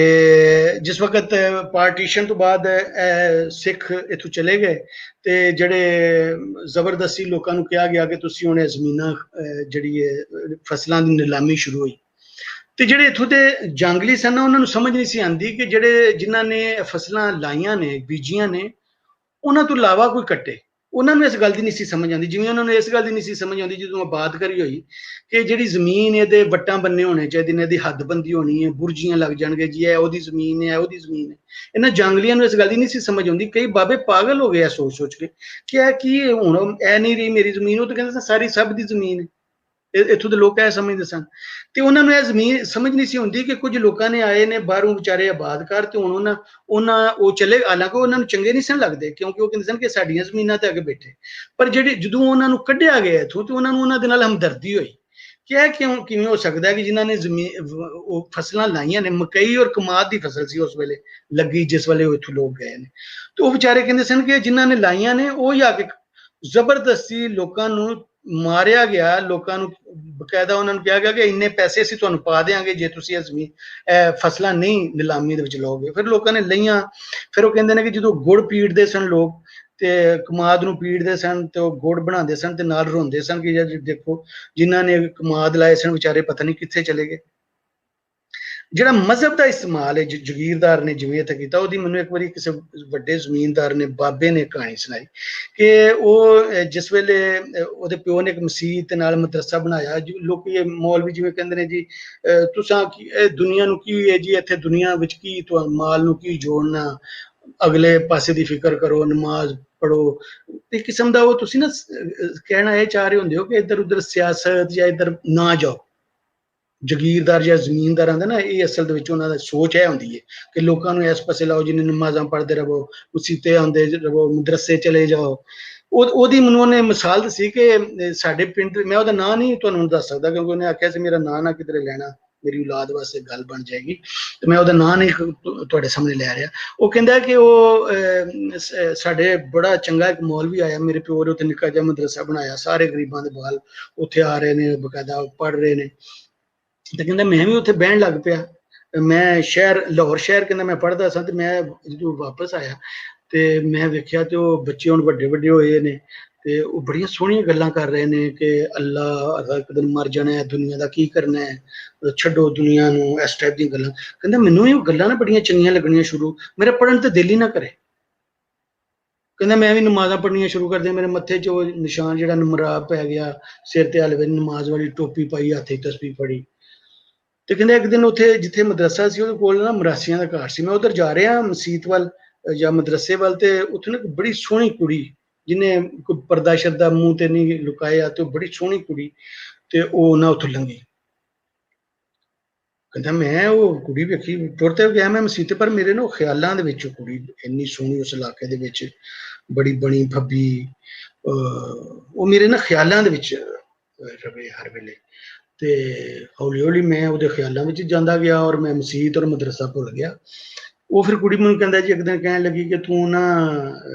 ਜਿਸ ਵਕਤ ਪਾਰਟੀਸ਼ਨ ਤੋਂ ਬਾਅਦ ਸਿੱਖ ਇੱਥੋਂ ਚਲੇ ਗਏ ਤੇ ਜਿਹੜੇ ਜ਼ਬਰਦਸਤੀ ਲੋਕਾਂ ਨੂੰ ਕਿਹਾ ਗਿਆ ਕਿ ਤੁਸੀਂ ਹੁਣ ਇਹ ਜ਼ਮੀਨਾਂ ਜਿਹੜੀ ਹੈ ਫਸਲਾਂ ਦੀ ਨਿਲਾਮੀ ਸ਼ੁਰੂ ਹੋਈ। ਤੇ ਜਿਹੜੇ ਇੱਥੋਂ ਦੇ ਜੰਗਲੀ ਸਨ ਉਹਨਾਂ ਨੂੰ ਸਮਝ ਨਹੀਂ ਸੀ ਆਉਂਦੀ ਕਿ ਜਿਨ੍ਹਾਂ ਨੇ ਫਸਲਾਂ ਲਾਈਆਂ ਨੇ, ਬੀਜੀਆਂ ਨੇ, ਉਹਨਾਂ ਤੋਂ ਇਲਾਵਾ ਕੋਈ ਕੱਟੇ। ਉਹਨਾਂ ਨੂੰ ਇਸ ਗੱਲ ਦੀ ਨਹੀਂ ਸੀ ਸਮਝ ਆਉਂਦੀ, ਜਿਵੇਂ ਉਹਨਾਂ ਨੂੰ ਇਸ ਗੱਲ ਦੀ ਨਹੀਂ ਸੀ ਸਮਝ ਆਉਂਦੀ ਜਦੋਂ ਆਬਾਦਕਾਰੀ ਹੋਈ ਕਿ ਜਿਹੜੀ ਜ਼ਮੀਨ ਇਹਦੇ ਵੱਟਾਂ ਬੰਨੇ ਹੋਣੇ ਚਾਹੀਦੇ ਨੇ, ਇਹਦੀ ਹੱਦਬੰਦੀ ਹੋਣੀ ਹੈ, ਬੁਰਜੀਆਂ ਲੱਗ ਜਾਣਗੇ ਜੀ, ਇਹ ਉਹਦੀ ਜ਼ਮੀਨ ਹੈ, ਉਹਦੀ ਜ਼ਮੀਨ ਹੈ। ਇਹਨਾਂ ਜੰਗਲੀਆਂ ਨੂੰ ਇਸ ਗੱਲ ਦੀ ਨਹੀਂ ਸੀ ਸਮਝ ਆਉਂਦੀ। ਕਈ ਬਾਬੇ ਪਾਗਲ ਹੋ ਗਏ ਸੋਚ ਕੇ ਕਿ ਇਹ ਕੀ ਹੁਣ ਇਹ ਨਹੀਂ ਰਹੀ ਮੇਰੀ ਜ਼ਮੀਨ, ਉਹ ਤਾਂ ਕਹਿੰਦੇ ਸਾਰੀ ਸਭ ਦੀ ਜ਼ਮੀਨ ਹੈ। ਇੱਥੋਂ ਦੇ ਲੋਕ ਇਹ ਸਮਝਦੇ ਸਨ। ਤੇ ਉਹਨਾਂ ਨੂੰ ਇਹ ਜ਼ਮੀਨ ਸਮਝ ਨਹੀਂ ਸੀ ਹੁੰਦੀ ਕਿ ਕੁਝ ਲੋਕਾਂ ਨੇ ਆਏ ਨੇ ਬਾਹਰੋਂ ਵਿਚਾਰੇ ਆਬਾਦਕਾਰ, ਤੇ ਹੁਣ ਉਹ ਚਲੇ, ਹਾਲਾਂਕਿ ਉਹਨਾਂ ਨੂੰ ਚੰਗੇ ਨਹੀਂ ਸਨ ਲੱਗਦੇ ਕਿਉਂਕਿ ਉਹ ਕਹਿੰਦੇ ਸਨ ਕਿ ਸਾਡੀਆਂ ਜ਼ਮੀਨਾਂ ਤੇ ਆ ਕੇ ਬੈਠੇ। ਪਰ ਜਦੋਂ ਉਹਨਾਂ ਨੂੰ ਕੱਢਿਆ ਗਿਆ ਇੱਥੋਂ ਤੇ ਉਹਨਾਂ ਨੂੰ ਉਹਨਾਂ ਦੇ ਨਾਲ ਹਮਦਰਦੀ ਹੋਈ ਕਿ ਇਹ ਕਿਵੇਂ ਹੋ ਸਕਦਾ ਕਿ ਜਿਨ੍ਹਾਂ ਨੇ ਉਹ ਫਸਲਾਂ ਲਾਈਆਂ ਨੇ, ਮਕਈ ਔਰ ਕਮਾਦ ਦੀ ਫਸਲ ਸੀ ਉਸ ਵੇਲੇ ਲੱਗੀ ਜਿਸ ਵੇਲੇ ਉਹ ਇੱਥੋਂ ਲੋਕ ਗਏ ਨੇ, ਤੇ ਉਹ ਵਿਚਾਰੇ ਕਹਿੰਦੇ ਸਨ ਕਿ ਜਿਨ੍ਹਾਂ ਨੇ ਲਾਈਆਂ ਨੇ ਉਹ ਹੀ ਆ ਕੇ ਜ਼ਬਰਦਸਤੀ ਲੋਕਾਂ ਨੂੰ ਮਾਰਿਆ ਗਿਆ। ਲੋਕਾਂ ਨੂੰ ਬਕਾਇਦਾ ਉਹਨਾਂ ਨੂੰ ਕਿਹਾ ਗਿਆ ਕਿ ਇੰਨੇ ਪੈਸੇ ਅਸੀਂ ਤੁਹਾਨੂੰ ਪਾ ਦੇਵਾਂਗੇ ਜੇ ਤੁਸੀਂ ਇਹ ਫਸਲਾਂ ਨਹੀਂ ਨਿਲਾਮੀ ਦੇ ਵਿੱਚ ਲਓਗੇ। ਫਿਰ ਲੋਕਾਂ ਨੇ ਲਈਆਂ। ਫਿਰ ਉਹ ਕਹਿੰਦੇ ਨੇ ਕਿ ਜਦੋਂ ਗੁੜ ਪੀੜਦੇ ਸਨ ਲੋਕ ਤੇ ਕਮਾਦ ਨੂੰ ਪੀੜਦੇ ਸਨ ਤੇ ਉਹ ਗੁੜ ਬਣਾਉਂਦੇ ਸਨ ਤੇ ਨਾਲ ਰੋਂਦੇ ਸਨ ਕਿ ਦੇਖੋ ਜਿਨ੍ਹਾਂ ਨੇ ਕਮਾਦ ਲਾਏ ਸਨ ਵਿਚਾਰੇ ਪਤਾ ਨਹੀਂ ਕਿੱਥੇ ਚਲੇ ਗਏ। ਜਿਹੜਾ ਮਜ਼ਹਬ ਦਾ ਇਸਤੇਮਾਲ ਹੈ ਜਗੀਰਦਾਰ ਨੇ ਜਿਵੇਂ ਇੱਥੇ ਕੀਤਾ, ਉਹਦੀ ਮੈਨੂੰ ਇੱਕ ਵਾਰੀ ਕਿਸੇ ਵੱਡੇ ਜ਼ਮੀਨਦਾਰ ਨੇ, ਬਾਬੇ ਨੇ ਕਹਾਣੀ ਸੁਣਾਈ ਕਿ ਉਹ ਜਿਸ ਵੇਲੇ ਉਹਦੇ ਪਿਓ ਨੇ ਇੱਕ ਮਸੀਤ ਤੇ ਨਾਲ ਮਦਰਸਾ ਬਣਾਇਆ। ਲੋਕੀ ਮੌਲਵੀ ਜਿਵੇਂ ਕਹਿੰਦੇ ਨੇ ਜੀ ਤੁਸਾਂ ਇਹ ਦੁਨੀਆ ਨੂੰ ਕੀ ਹੈ ਜੀ, ਇੱਥੇ ਦੁਨੀਆ ਵਿੱਚ ਕੀ ਮਾਲ ਨੂੰ ਕੀ ਜੋੜਨਾ, ਅਗਲੇ ਪਾਸੇ ਦੀ ਫਿਕਰ ਕਰੋ, ਨਮਾਜ਼ ਪੜੋ। ਇੱਕ ਕਿਸਮ ਦਾ ਉਹ ਤੁਸੀਂ ਨਾ ਕਹਿਣਾ ਇਹ ਚਾਹ ਰਹੇ ਹੁੰਦੇ ਹੋ ਕਿ ਇੱਧਰ ਉੱਧਰ ਸਿਆਸਤ ਜਾਂ ਇੱਧਰ ਨਾ ਜਾਓ। ਜਾਗੀਰਦਾਰ ਜਾਂ ਜ਼ਮੀਨਦਾਰ ਆਂਦਾ ਨਾ, ਇਹ ਅਸਲ ਦੇ ਵਿੱਚ ਉਹਨਾਂ ਦਾ ਸੋਚ ਇਹ ਹੁੰਦੀ ਹੈ ਕਿ ਲੋਕਾਂ ਨੂੰ ਇਸ ਪਾਸੇ ਲਾਓ, ਜਿੰਨੇ ਨਮਾਜ਼ਾਂ ਪੜ੍ਹਦੇ ਰਹੋ, ਮਸੀਤੇ ਆਉਂਦੇ ਰਹੋ, ਮਦਰਸੇ ਚਲੇ ਜਾਓ। ਉਹਦੀ ਮੈਨੂੰ ਉਹਨੇ ਮਿਸਾਲ ਦੱਸੀ ਕਿ ਸਾਡੇ ਪਿੰਡ, ਮੈਂ ਉਹਦਾ ਨਾਂ ਨਹੀਂ ਤੁਹਾਨੂੰ ਦੱਸ ਸਕਦਾ ਕਿਉਂਕਿ ਉਹਨੇ ਆਖਿਆ ਸੀ ਮੇਰਾ ਨਾਂ ਨਾ ਕਿਧਰੇ ਲੈਣਾ, ਮੇਰੀ ਔਲਾਦ ਵਾਸਤੇ ਗੱਲ ਬਣ ਜਾਏਗੀ, ਤੇ ਮੈਂ ਉਹਦਾ ਨਾਂ ਨਹੀਂ ਤੁਹਾਡੇ ਸਾਹਮਣੇ ਲੈ ਰਿਹਾ। ਉਹ ਕਹਿੰਦਾ ਕਿ ਉਹ ਸਾਡੇ ਬੜਾ ਚੰਗਾ ਇੱਕ ਮੌਲਵੀ ਆਇਆ, ਮੇਰੇ ਪਿਓ ਨੇ ਉੱਥੇ ਨਿੱਕਾ ਜਿਹਾ ਮਦਰਸਾ ਬਣਾਇਆ, ਸਾਰੇ ਗਰੀਬਾਂ ਦੇ ਬਾਲ ਉੱਥੇ ਆ ਰਹੇ ਨੇ, ਬਕਾਇਦਾ ਪੜ੍ਹ ਰਹੇ ਨੇ। ਤੇ ਕਹਿੰਦਾ ਮੈਂ ਵੀ ਉੱਥੇ ਬਹਿਣ ਲੱਗ ਪਿਆ। ਮੈਂ ਸ਼ਹਿਰ, ਲਾਹੌਰ ਸ਼ਹਿਰ ਕਹਿੰਦਾ ਮੈਂ ਪੜ੍ਹਦਾ ਸਾਂ, ਤੇ ਮੈਂ ਜਦੋਂ ਵਾਪਸ ਆਇਆ ਤੇ ਮੈਂ ਵੇਖਿਆ ਤੇ ਉਹ ਬੱਚੇ ਹੁਣ ਵੱਡੇ ਵੱਡੇ ਹੋਏ ਨੇ, ਤੇ ਉਹ ਬੜੀਆਂ ਸੋਹਣੀਆਂ ਗੱਲਾਂ ਕਰ ਰਹੇ ਨੇ ਕਿ ਅੱਲਾ ਇੱਕ ਦਿਨ ਮਰ ਜਾਣਾ ਹੈ, ਦੁਨੀਆ ਦਾ ਕੀ ਕਰਨਾ ਹੈ, ਛੱਡੋ ਦੁਨੀਆ ਨੂੰ, ਇਸ ਟਾਈਪ ਦੀਆਂ ਗੱਲਾਂ। ਕਹਿੰਦਾ ਮੈਨੂੰ ਇਹ ਗੱਲਾਂ ਨਾ ਬੜੀਆਂ ਚੰਗੀਆਂ ਲੱਗਣੀਆਂ ਸ਼ੁਰੂ, ਮੇਰਾ ਪੜ੍ਹਨ ਤੇ ਦਿਲ ਹੀ ਨਾ ਕਰੇ। ਕਹਿੰਦਾ ਮੈਂ ਵੀ ਨਮਾਜ਼ਾਂ ਪੜ੍ਹਨੀਆਂ ਸ਼ੁਰੂ ਕਰ ਦਿਆਂ, ਮੇਰੇ ਮੱਥੇ 'ਚ ਉਹ ਨਿਸ਼ਾਨ ਜਿਹੜਾ ਨਮਰਾਬ ਪੈ ਗਿਆ, ਸਿਰ ਤੇ ਹਲਵੇ ਨਮਾਜ਼ ਵਾਲੀ ਟੋਪੀ ਪਾਈ, ਹੱਥ 'ਚ ਤਸਬੀਹ ਫੜੀ। ਤੇ ਕਹਿੰਦਾ ਇੱਕ ਦਿਨ ਉੱਥੇ ਜਿੱਥੇ ਮਦਰਸਾ ਸੀ ਉਹਦੇ ਕੋਲ ਨਾ ਮਰਾਸੀਆਂ ਦਾ ਘਰ ਸੀ, ਮੈਂ ਉਧਰ ਜਾ ਰਿਹਾ ਮਸੀਤ ਵੱਲ ਜਾਂ ਮਦਰਸੇ ਵੱਲ, ਤੇ ਉੱਥੇ ਨਾ ਇੱਕ ਬੜੀ ਸੋਹਣੀ ਕੁੜੀ ਜਿਹਨੇ ਕੋਈ ਪਰਦਾ ਸ਼ਰਦਾ ਮੂੰਹ ਤੇ ਨਹੀਂ ਲੁਕਾਇਆ, ਤੇ ਉਹ ਬੜੀ ਸੋਹਣੀ ਕੁੜੀ, ਤੇ ਉਹ ਨਾ ਉੱਥੋਂ ਲੰਘੀ। ਕਹਿੰਦਾ ਮੈਂ ਉਹ ਕੁੜੀ ਵੇਖੀ, ਤੁਰ ਤੇ ਗਿਆ ਮੈਂ ਮਸੀਤੇ, ਪਰ ਮੇਰੇ ਨਾ ਖਿਆਲਾਂ ਦੇ ਵਿੱਚ ਕੁੜੀ ਇੰਨੀ ਸੋਹਣੀ ਉਸ ਇਲਾਕੇ ਦੇ ਵਿੱਚ, ਬੜੀ ਬਣੀ ਫੱਬੀ, ਉਹ ਮੇਰੇ ਨਾ ਖਿਆਲਾਂ ਦੇ ਵਿੱਚ ਰਵੇ ਹਰ ਵੇਲੇ। ਤੇ ਹੌਲੀ ਹੌਲੀ ਮੈਂ ਉਹਦੇ ਖਿਆਲਾਂ ਵਿੱਚ ਜਾਂਦਾ ਗਿਆ, ਔਰ ਮੈਂ ਮਸੀਤ ਔਰ ਮਦਰਸਾ ਭੁੱਲ ਗਿਆ। ਉਹ ਫਿਰ ਕੁੜੀ ਮੈਨੂੰ ਕਹਿੰਦਾ ਜੀ, ਇੱਕ ਦਿਨ ਕਹਿਣ ਲੱਗੀ ਕਿ ਤੂੰ ਨਾ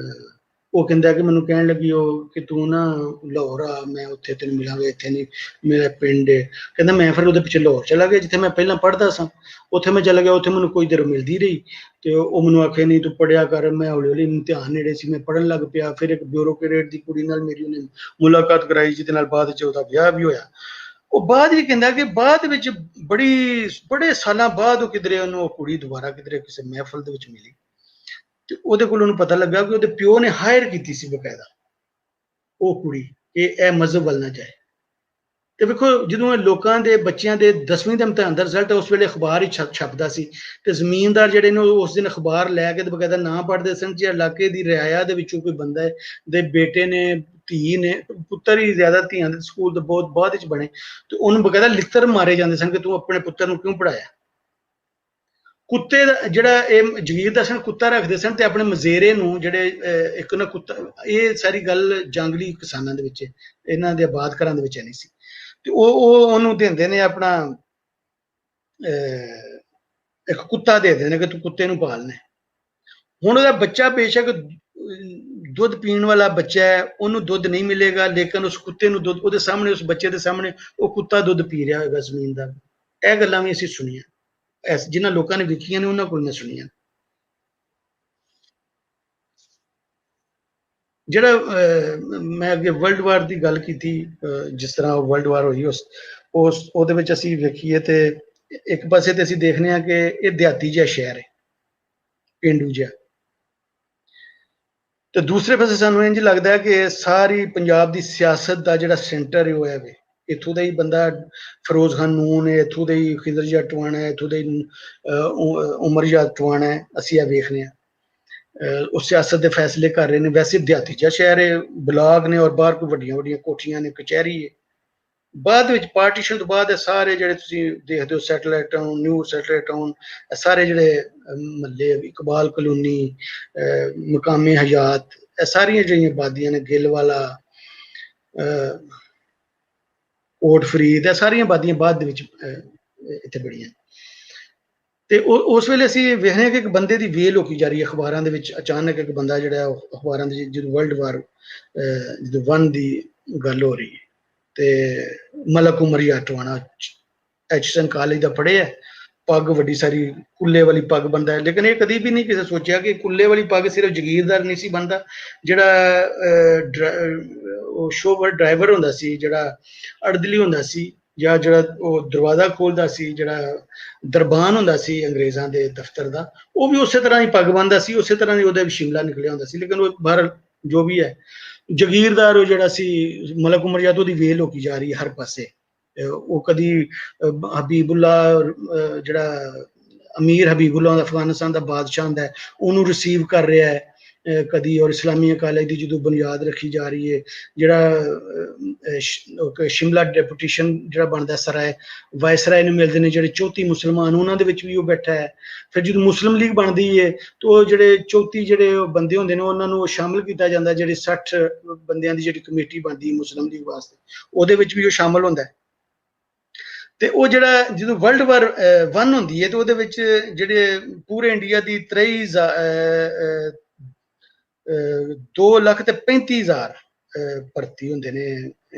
ਉਹ ਕਹਿੰਦਾ ਕਿ ਮੈਨੂੰ ਕਹਿਣ ਲੱਗੀ ਉਹ ਕਿ ਤੂੰ ਨਾ ਲਾਹੌਰ ਆ, ਮੈਂ ਉੱਥੇ ਤੈਨੂੰ ਮਿਲਾਂਗਾ, ਇੱਥੇ ਨਹੀਂ, ਮੇਰਾ ਪਿੰਡ ਹੈ। ਕਹਿੰਦਾ ਮੈਂ ਫਿਰ ਉਹਦੇ ਪਿੱਛੇ ਲਾਹੌਰ ਚਲਾ ਗਿਆ, ਜਿੱਥੇ ਮੈਂ ਪਹਿਲਾਂ ਪੜ੍ਹਦਾ ਸਾਂ ਉੱਥੇ ਮੈਂ ਚਲਾ ਗਿਆ। ਉੱਥੇ ਮੈਨੂੰ ਕੋਈ ਦੇਰ ਮਿਲਦੀ ਰਹੀ, ਤੇ ਉਹ ਮੈਨੂੰ ਆਖੇ ਨਹੀਂ ਤੂੰ ਪੜ੍ਹਿਆ ਕਰ। ਮੈਂ ਹੌਲੀ ਹੌਲੀ ਇਮਤਿਹਾਨ ਨੇੜੇ ਸੀ, ਮੈਂ ਪੜ੍ਹਨ ਲੱਗ ਪਿਆ। ਫਿਰ ਇੱਕ ਬਿਊਰੋਕਰੇਟ ਦੀ ਕੁੜੀ ਨਾਲ ਮੇਰੀ ਉਹਨੇ ਮੁਲਾਕਾਤ ਕਰਾਈ, ਜਿਹਦੇ ਨਾਲ ਬਾਅਦ 'ਚ ਉਹਦਾ ਵਿਆਹ ਵੀ ਹੋਇਆ। ਉਹ ਬਾਅਦ ਵੀ ਕਹਿੰਦਾ ਕਿ ਬਾਅਦ ਵਿੱਚ ਬੜੇ ਸਾਲਾਂ ਬਾਅਦ ਉਹ ਕਿਧਰੇ ਉਹਨੂੰ ਉਹ ਕੁੜੀ ਦੁਬਾਰਾ ਕਿਧਰੇ ਕਿਸੇ ਮਹਿਫਲ ਦੇ ਵਿੱਚ ਮਿਲੀ, ਤੇ ਉਹਦੇ ਕੋਲ ਉਹਨੂੰ ਪਤਾ ਲੱਗਾ ਕਿ ਉਹਦੇ ਪਿਓ ਨੇ ਹਾਇਰ ਕੀਤੀ ਸੀ ਬਕਾਇਦਾ ਉਹ ਕੁੜੀ ਕਿ ਇਹ ਮਜ਼ਹਬ ਵੱਲ ਨਾ ਜਾਏ। ਤੇ ਵੇਖੋ ਜਦੋਂ ਲੋਕਾਂ ਦੇ ਬੱਚਿਆਂ ਦੇ 10ਵੀਂ ਦੇ ਇਮਤਿਹਾਨ ਦਾ ਰਿਜ਼ਲਟ ਉਸ ਵੇਲੇ ਅਖਬਾਰ ਹੀ ਛਪਦਾ ਸੀ, ਤੇ ਜ਼ਮੀਨਦਾਰ ਜਿਹੜੇ ਨੇ ਉਸ ਦਿਨ ਅਖਬਾਰ ਲੈ ਕੇ ਤੇ ਬਕਾਇਦਾ ਨਾ ਪੜ੍ਹਦੇ ਸਨ। ਜੇ ਇਲਾਕੇ ਦੀ ਰਿਆਇਆ ਦੇ ਵਿੱਚੋਂ ਕੋਈ ਬੰਦਾ ਦੇ ਬੇਟੇ ਨੇ, ਧੀ ਨੇ, ਪੁੱਤਰ ਹੀ ਜ਼ਿਆਦਾ ਧੀਆਂ ਦੇ ਸਕੂਲ ਦੇ ਬਹੁਤ ਬਾਅਦ ਵਿੱਚ ਬਣੇ, ਤੇ ਉਹਨੂੰ ਬਕਾਇਦਾ ਲਿੱਤਰ ਮਾਰੇ ਜਾਂਦੇ ਸਨ ਕਿ ਤੂੰ ਆਪਣੇ ਪੁੱਤਰ ਨੂੰ ਕਿਉਂ ਪੜ੍ਹਾਇਆ। ਕੁੱਤੇ ਦਾ ਜਿਹੜਾ ਇਹ ਜਗੀਰਦਾਰ ਸਨ, ਕੁੱਤਾ ਰੱਖਦੇ ਸਨ, ਤੇ ਆਪਣੇ ਮਜ਼ੇਰੇ ਨੂੰ ਜਿਹੜੇ ਇੱਕ ਨਾ ਕੁੱਤਾ, ਇਹ ਸਾਰੀ ਗੱਲ ਜੰਗਲੀ ਕਿਸਾਨਾਂ ਦੇ ਵਿੱਚ, ਇਹਨਾਂ ਦੇ ਆਬਾਦ ਘਰਾਂ ਦੇ ਵਿੱਚ ਨਹੀਂ ਸੀ। ਤੇ ਉਹ ਉਹਨੂੰ ਦਿੰਦੇ ਨੇ ਆਪਣਾ ਇੱਕ ਕੁੱਤਾ ਦੇ ਦਿੰਦੇ ਨੇ ਕਿ ਤੂੰ ਕੁੱਤੇ ਨੂੰ ਪਾਲਣਾ। ਹੁਣ ਉਹਦਾ ਬੱਚਾ ਬੇਸ਼ੱਕ ਦੁੱਧ ਪੀਣ ਵਾਲਾ ਬੱਚਾ ਹੈ, ਉਹਨੂੰ ਦੁੱਧ ਨਹੀਂ ਮਿਲੇਗਾ, ਲੇਕਿਨ ਉਸ ਕੁੱਤੇ ਨੂੰ ਦੁੱਧ, ਉਹਦੇ ਸਾਹਮਣੇ, ਉਸ ਬੱਚੇ ਦੇ ਸਾਹਮਣੇ ਉਹ ਕੁੱਤਾ ਦੁੱਧ ਪੀ ਰਿਹਾ ਹੋਏਗਾ ਜ਼ਮੀਨ ਦਾ। ਇਹ ਗੱਲਾਂ ਵੀ ਅਸੀਂ ਸੁਣੀਆਂ, ਜਿਨ੍ਹਾਂ ਲੋਕਾਂ ਨੇ ਵੇਖੀਆਂ ਨੇ ਉਹਨਾਂ ਕੋਲ ਮੈਂ ਸੁਣੀਆਂ। ਜਿਹੜਾ ਮੈਂ ਅੱਗੇ ਵਰਲਡ ਵਾਰ ਦੀ ਗੱਲ ਕੀਤੀ, ਜਿਸ ਤਰ੍ਹਾਂ ਵਰਲਡ ਵਾਰ ਹੋਈ ਉਹਦੇ ਵਿੱਚ ਅਸੀਂ ਵੇਖੀਏ ਤੇ ਇੱਕ ਪਾਸੇ ਤੇ ਅਸੀਂ ਦੇਖਦੇ ਹਾਂ ਕਿ ਇਹ ਦਿਹਾਤੀ ਜਿਹਾ ਸ਼ਹਿਰ ਹੈ, ਪੇਂਡੂ ਜਿਹਾ, ਤੇ ਦੂਸਰੇ ਪਾਸੇ ਸਾਨੂੰ ਇੰਝ ਲੱਗਦਾ ਹੈ ਕਿ ਸਾਰੀ ਪੰਜਾਬ ਦੀ ਸਿਆਸਤ ਦਾ ਜਿਹੜਾ ਸੈਂਟਰ ਹੈ ਉਹ ਹੈ ਵੇ। ਇੱਥੋਂ ਦਾ ਹੀ ਬੰਦਾ ਫਿਰੋਜ਼ ਖਾਨ ਨੂਨ ਹੈ, ਇੱਥੋਂ ਦਾ ਹੀ ਖਿਦਰ ਜੱਟ ਟਵਾਣਾ ਹੈ, ਇੱਥੋਂ ਦਾ ਹੀ ਉਮਰ ਜੱਟ ਟਵਾਣਾ ਹੈ। ਅਸੀਂ ਇਹ ਵੇਖਦੇ ਹਾਂ ਉਹ ਸਿਆਸਤ ਦੇ ਫੈਸਲੇ ਕਰ ਰਹੇ ਨੇ। ਵੈਸੇ ਦਿਹਾਤੀ ਜਿਹਾ ਸ਼ਹਿਰ ਹੈ, ਬਲਾਕ ਨੇ, ਔਰ ਬਾਹਰ ਕੋਈ ਵੱਡੀਆਂ ਵੱਡੀਆਂ ਕੋਠੀਆਂ ਨੇ, ਕਚਹਿਰੀ ਹੈ। ਬਾਅਦ ਵਿੱਚ ਪਾਰਟੀਸ਼ਨ ਤੋਂ ਬਾਅਦ ਇਹ ਸਾਰੇ ਜਿਹੜੇ ਤੁਸੀਂ ਦੇਖਦੇ ਹੋ satellite town, new satellite town, ਸਾਰੇ ਜਿਹੜੇ ਮਹੱਲੇ, ਇਕਬਾਲ ਕਲੋਨੀ, ਮਕਾਮੇ ਹਯਾਤ, ਇਹ ਸਾਰੀਆਂ ਜਿਹੜੀਆਂ ਆਬਾਦੀਆਂ ਨੇ, ਗਿੱਲਵਾਲਾ, ਕੋਟ ਫਰੀਦ, ਇਹ ਸਾਰੀਆਂ ਆਬਾਦੀਆਂ ਬਾਅਦ ਦੇ ਵਿੱਚ ਇੱਥੇ ਬੜੀਆਂ। ਤੇ ਉਸ ਵੇਲੇ ਅਸੀਂ ਵੇਖਦੇ ਹਾਂ ਕਿ ਇੱਕ ਬੰਦੇ ਦੀ ਵੇਲ ਹੋਕੀ ਜਾ ਰਹੀ ਹੈ ਅਖਬਾਰਾਂ ਦੇ ਵਿੱਚ। ਅਚਾਨਕ ਇੱਕ ਬੰਦਾ ਜਿਹੜਾ ਅਖਬਾਰਾਂ ਦੇ, ਜਦੋਂ ਵਰਲਡ ਵਾਰ ਜਦੋਂ 1 ਦੀ ਗੱਲ ਹੋ ਰਹੀ ਹੈ, ਤੇ ਮਲਕ ਉਮਰ ਜੱਟ ਟਵਾਣਾ ਐਚਐਸਐਨ ਕਾਲਜ ਦਾ ਪੜ੍ਹਿਆ, ਪੱਗ ਵੱਡੀ ਸਾਰੀ ਕੁੱਲੇ ਵਾਲੀ ਪੱਗ ਬੰਦਾ ਹੈ। ਲੇਕਿਨ ਇਹ ਕਦੀ ਵੀ ਨਹੀਂ ਕਿਸੇ ਸੋਚਿਆ ਕਿ ਕੁੱਲੇ ਵਾਲੀ ਪੱਗ ਸਿਰਫ ਜਗੀਰਦਾਰ ਨਹੀਂ ਸੀ ਬੰਦਾ, ਜਿਹੜਾ ਉਹ ਸ਼ੋਭਰ ਡਰਾਈਵਰ ਹੁੰਦਾ ਸੀ, ਜਿਹੜਾ ਅੜਦਲੀ ਹੁੰਦਾ ਸੀ, ਜਾਂ ਜਿਹੜਾ ਉਹ ਦਰਵਾਜ਼ਾ ਖੋਲਦਾ ਸੀ, ਜਿਹੜਾ ਦਰਬਾਨ ਹੁੰਦਾ ਸੀ ਅੰਗਰੇਜ਼ਾਂ ਦੇ ਦਫ਼ਤਰ ਦਾ, ਉਹ ਵੀ ਉਸੇ ਤਰ੍ਹਾਂ ਹੀ ਪੱਗ ਬੰਨਦਾ ਸੀ, ਉਸੇ ਤਰ੍ਹਾਂ ਹੀ ਉਹਦਾ ਵੀ ਸ਼ਿਮਲਾ ਨਿਕਲਿਆ ਹੁੰਦਾ ਸੀ। ਲੇਕਿਨ ਉਹ ਬਾਹਰ ਜੋ ਵੀ ਹੈ, ਜਗੀਰਦਾਰ ਉਹ ਜਿਹੜਾ ਸੀ ਮਲਕ ਉਮਰ ਜੱਟ, ਉਹਦੀ ਵੇਲ ਹੋਕੀ ਜਾ ਰਹੀ ਹੈ ਹਰ ਪਾਸੇ। ਉਹ ਕਦੀ ਹਬੀਬੁੱਲਾ ਜਿਹੜਾ ਅਮੀਰ ਹਬੀਬੁੱਲਾ ਅਫਗਾਨਿਸਤਾਨ ਦਾ ਬਾਦਸ਼ਾਹ ਹੁੰਦਾ ਹੈ, ਉਹਨੂੰ ਰਿਸੀਵ ਕਰ ਰਿਹਾ ਹੈ ਕਦੀ, ਔਰ ਇਸਲਾਮੀਆ ਕਾਲਜ ਦੀ ਜਦੋਂ ਬੁਨਿਆਦ ਰੱਖੀ ਜਾ ਰਹੀ ਹੈ, ਜਿਹੜਾ ਸ਼ਿਮਲਾ ਡੈਪੂਟੇਸ਼ਨ ਜਿਹੜਾ ਬਣਦਾ ਸਰਾਏ ਵਾਇਸਰਾਏ ਨੂੰ ਮਿਲਦੇ ਨੇ ਜਿਹੜੇ 34 ਮੁਸਲਮਾਨ, ਉਹਨਾਂ ਦੇ ਵਿੱਚ ਵੀ ਉਹ ਬੈਠਾ ਹੈ। ਫਿਰ ਜਦੋਂ ਮੁਸਲਿਮ ਲੀਗ ਬਣਦੀ ਹੈ ਤਾਂ ਉਹ ਜਿਹੜੇ 34 ਜਿਹੜੇ ਬੰਦੇ ਹੁੰਦੇ ਨੇ ਉਹਨਾਂ ਨੂੰ ਸ਼ਾਮਿਲ ਕੀਤਾ ਜਾਂਦਾ, ਜਿਹੜੇ 60 ਬੰਦਿਆਂ ਦੀ ਜਿਹੜੀ ਕਮੇਟੀ ਬਣਦੀ ਮੁਸਲਿਮ ਲੀਗ ਵਾਸਤੇ, ਉਹਦੇ ਵਿੱਚ ਵੀ ਉਹ ਸ਼ਾਮਿਲ ਹੁੰਦਾ ਹੈ। ਤੇ ਉਹ ਜਿਹੜਾ ਜਦੋਂ ਵਰਲਡ ਵਾਰ 1 ਹੁੰਦੀ ਹੈ ਤੇ ਉਹਦੇ ਵਿੱਚ ਜਿਹੜੇ ਪੂਰੇ ਇੰਡੀਆ ਦੀ 2,35,000 ਭਰਤੀ ਹੁੰਦੇ ਨੇ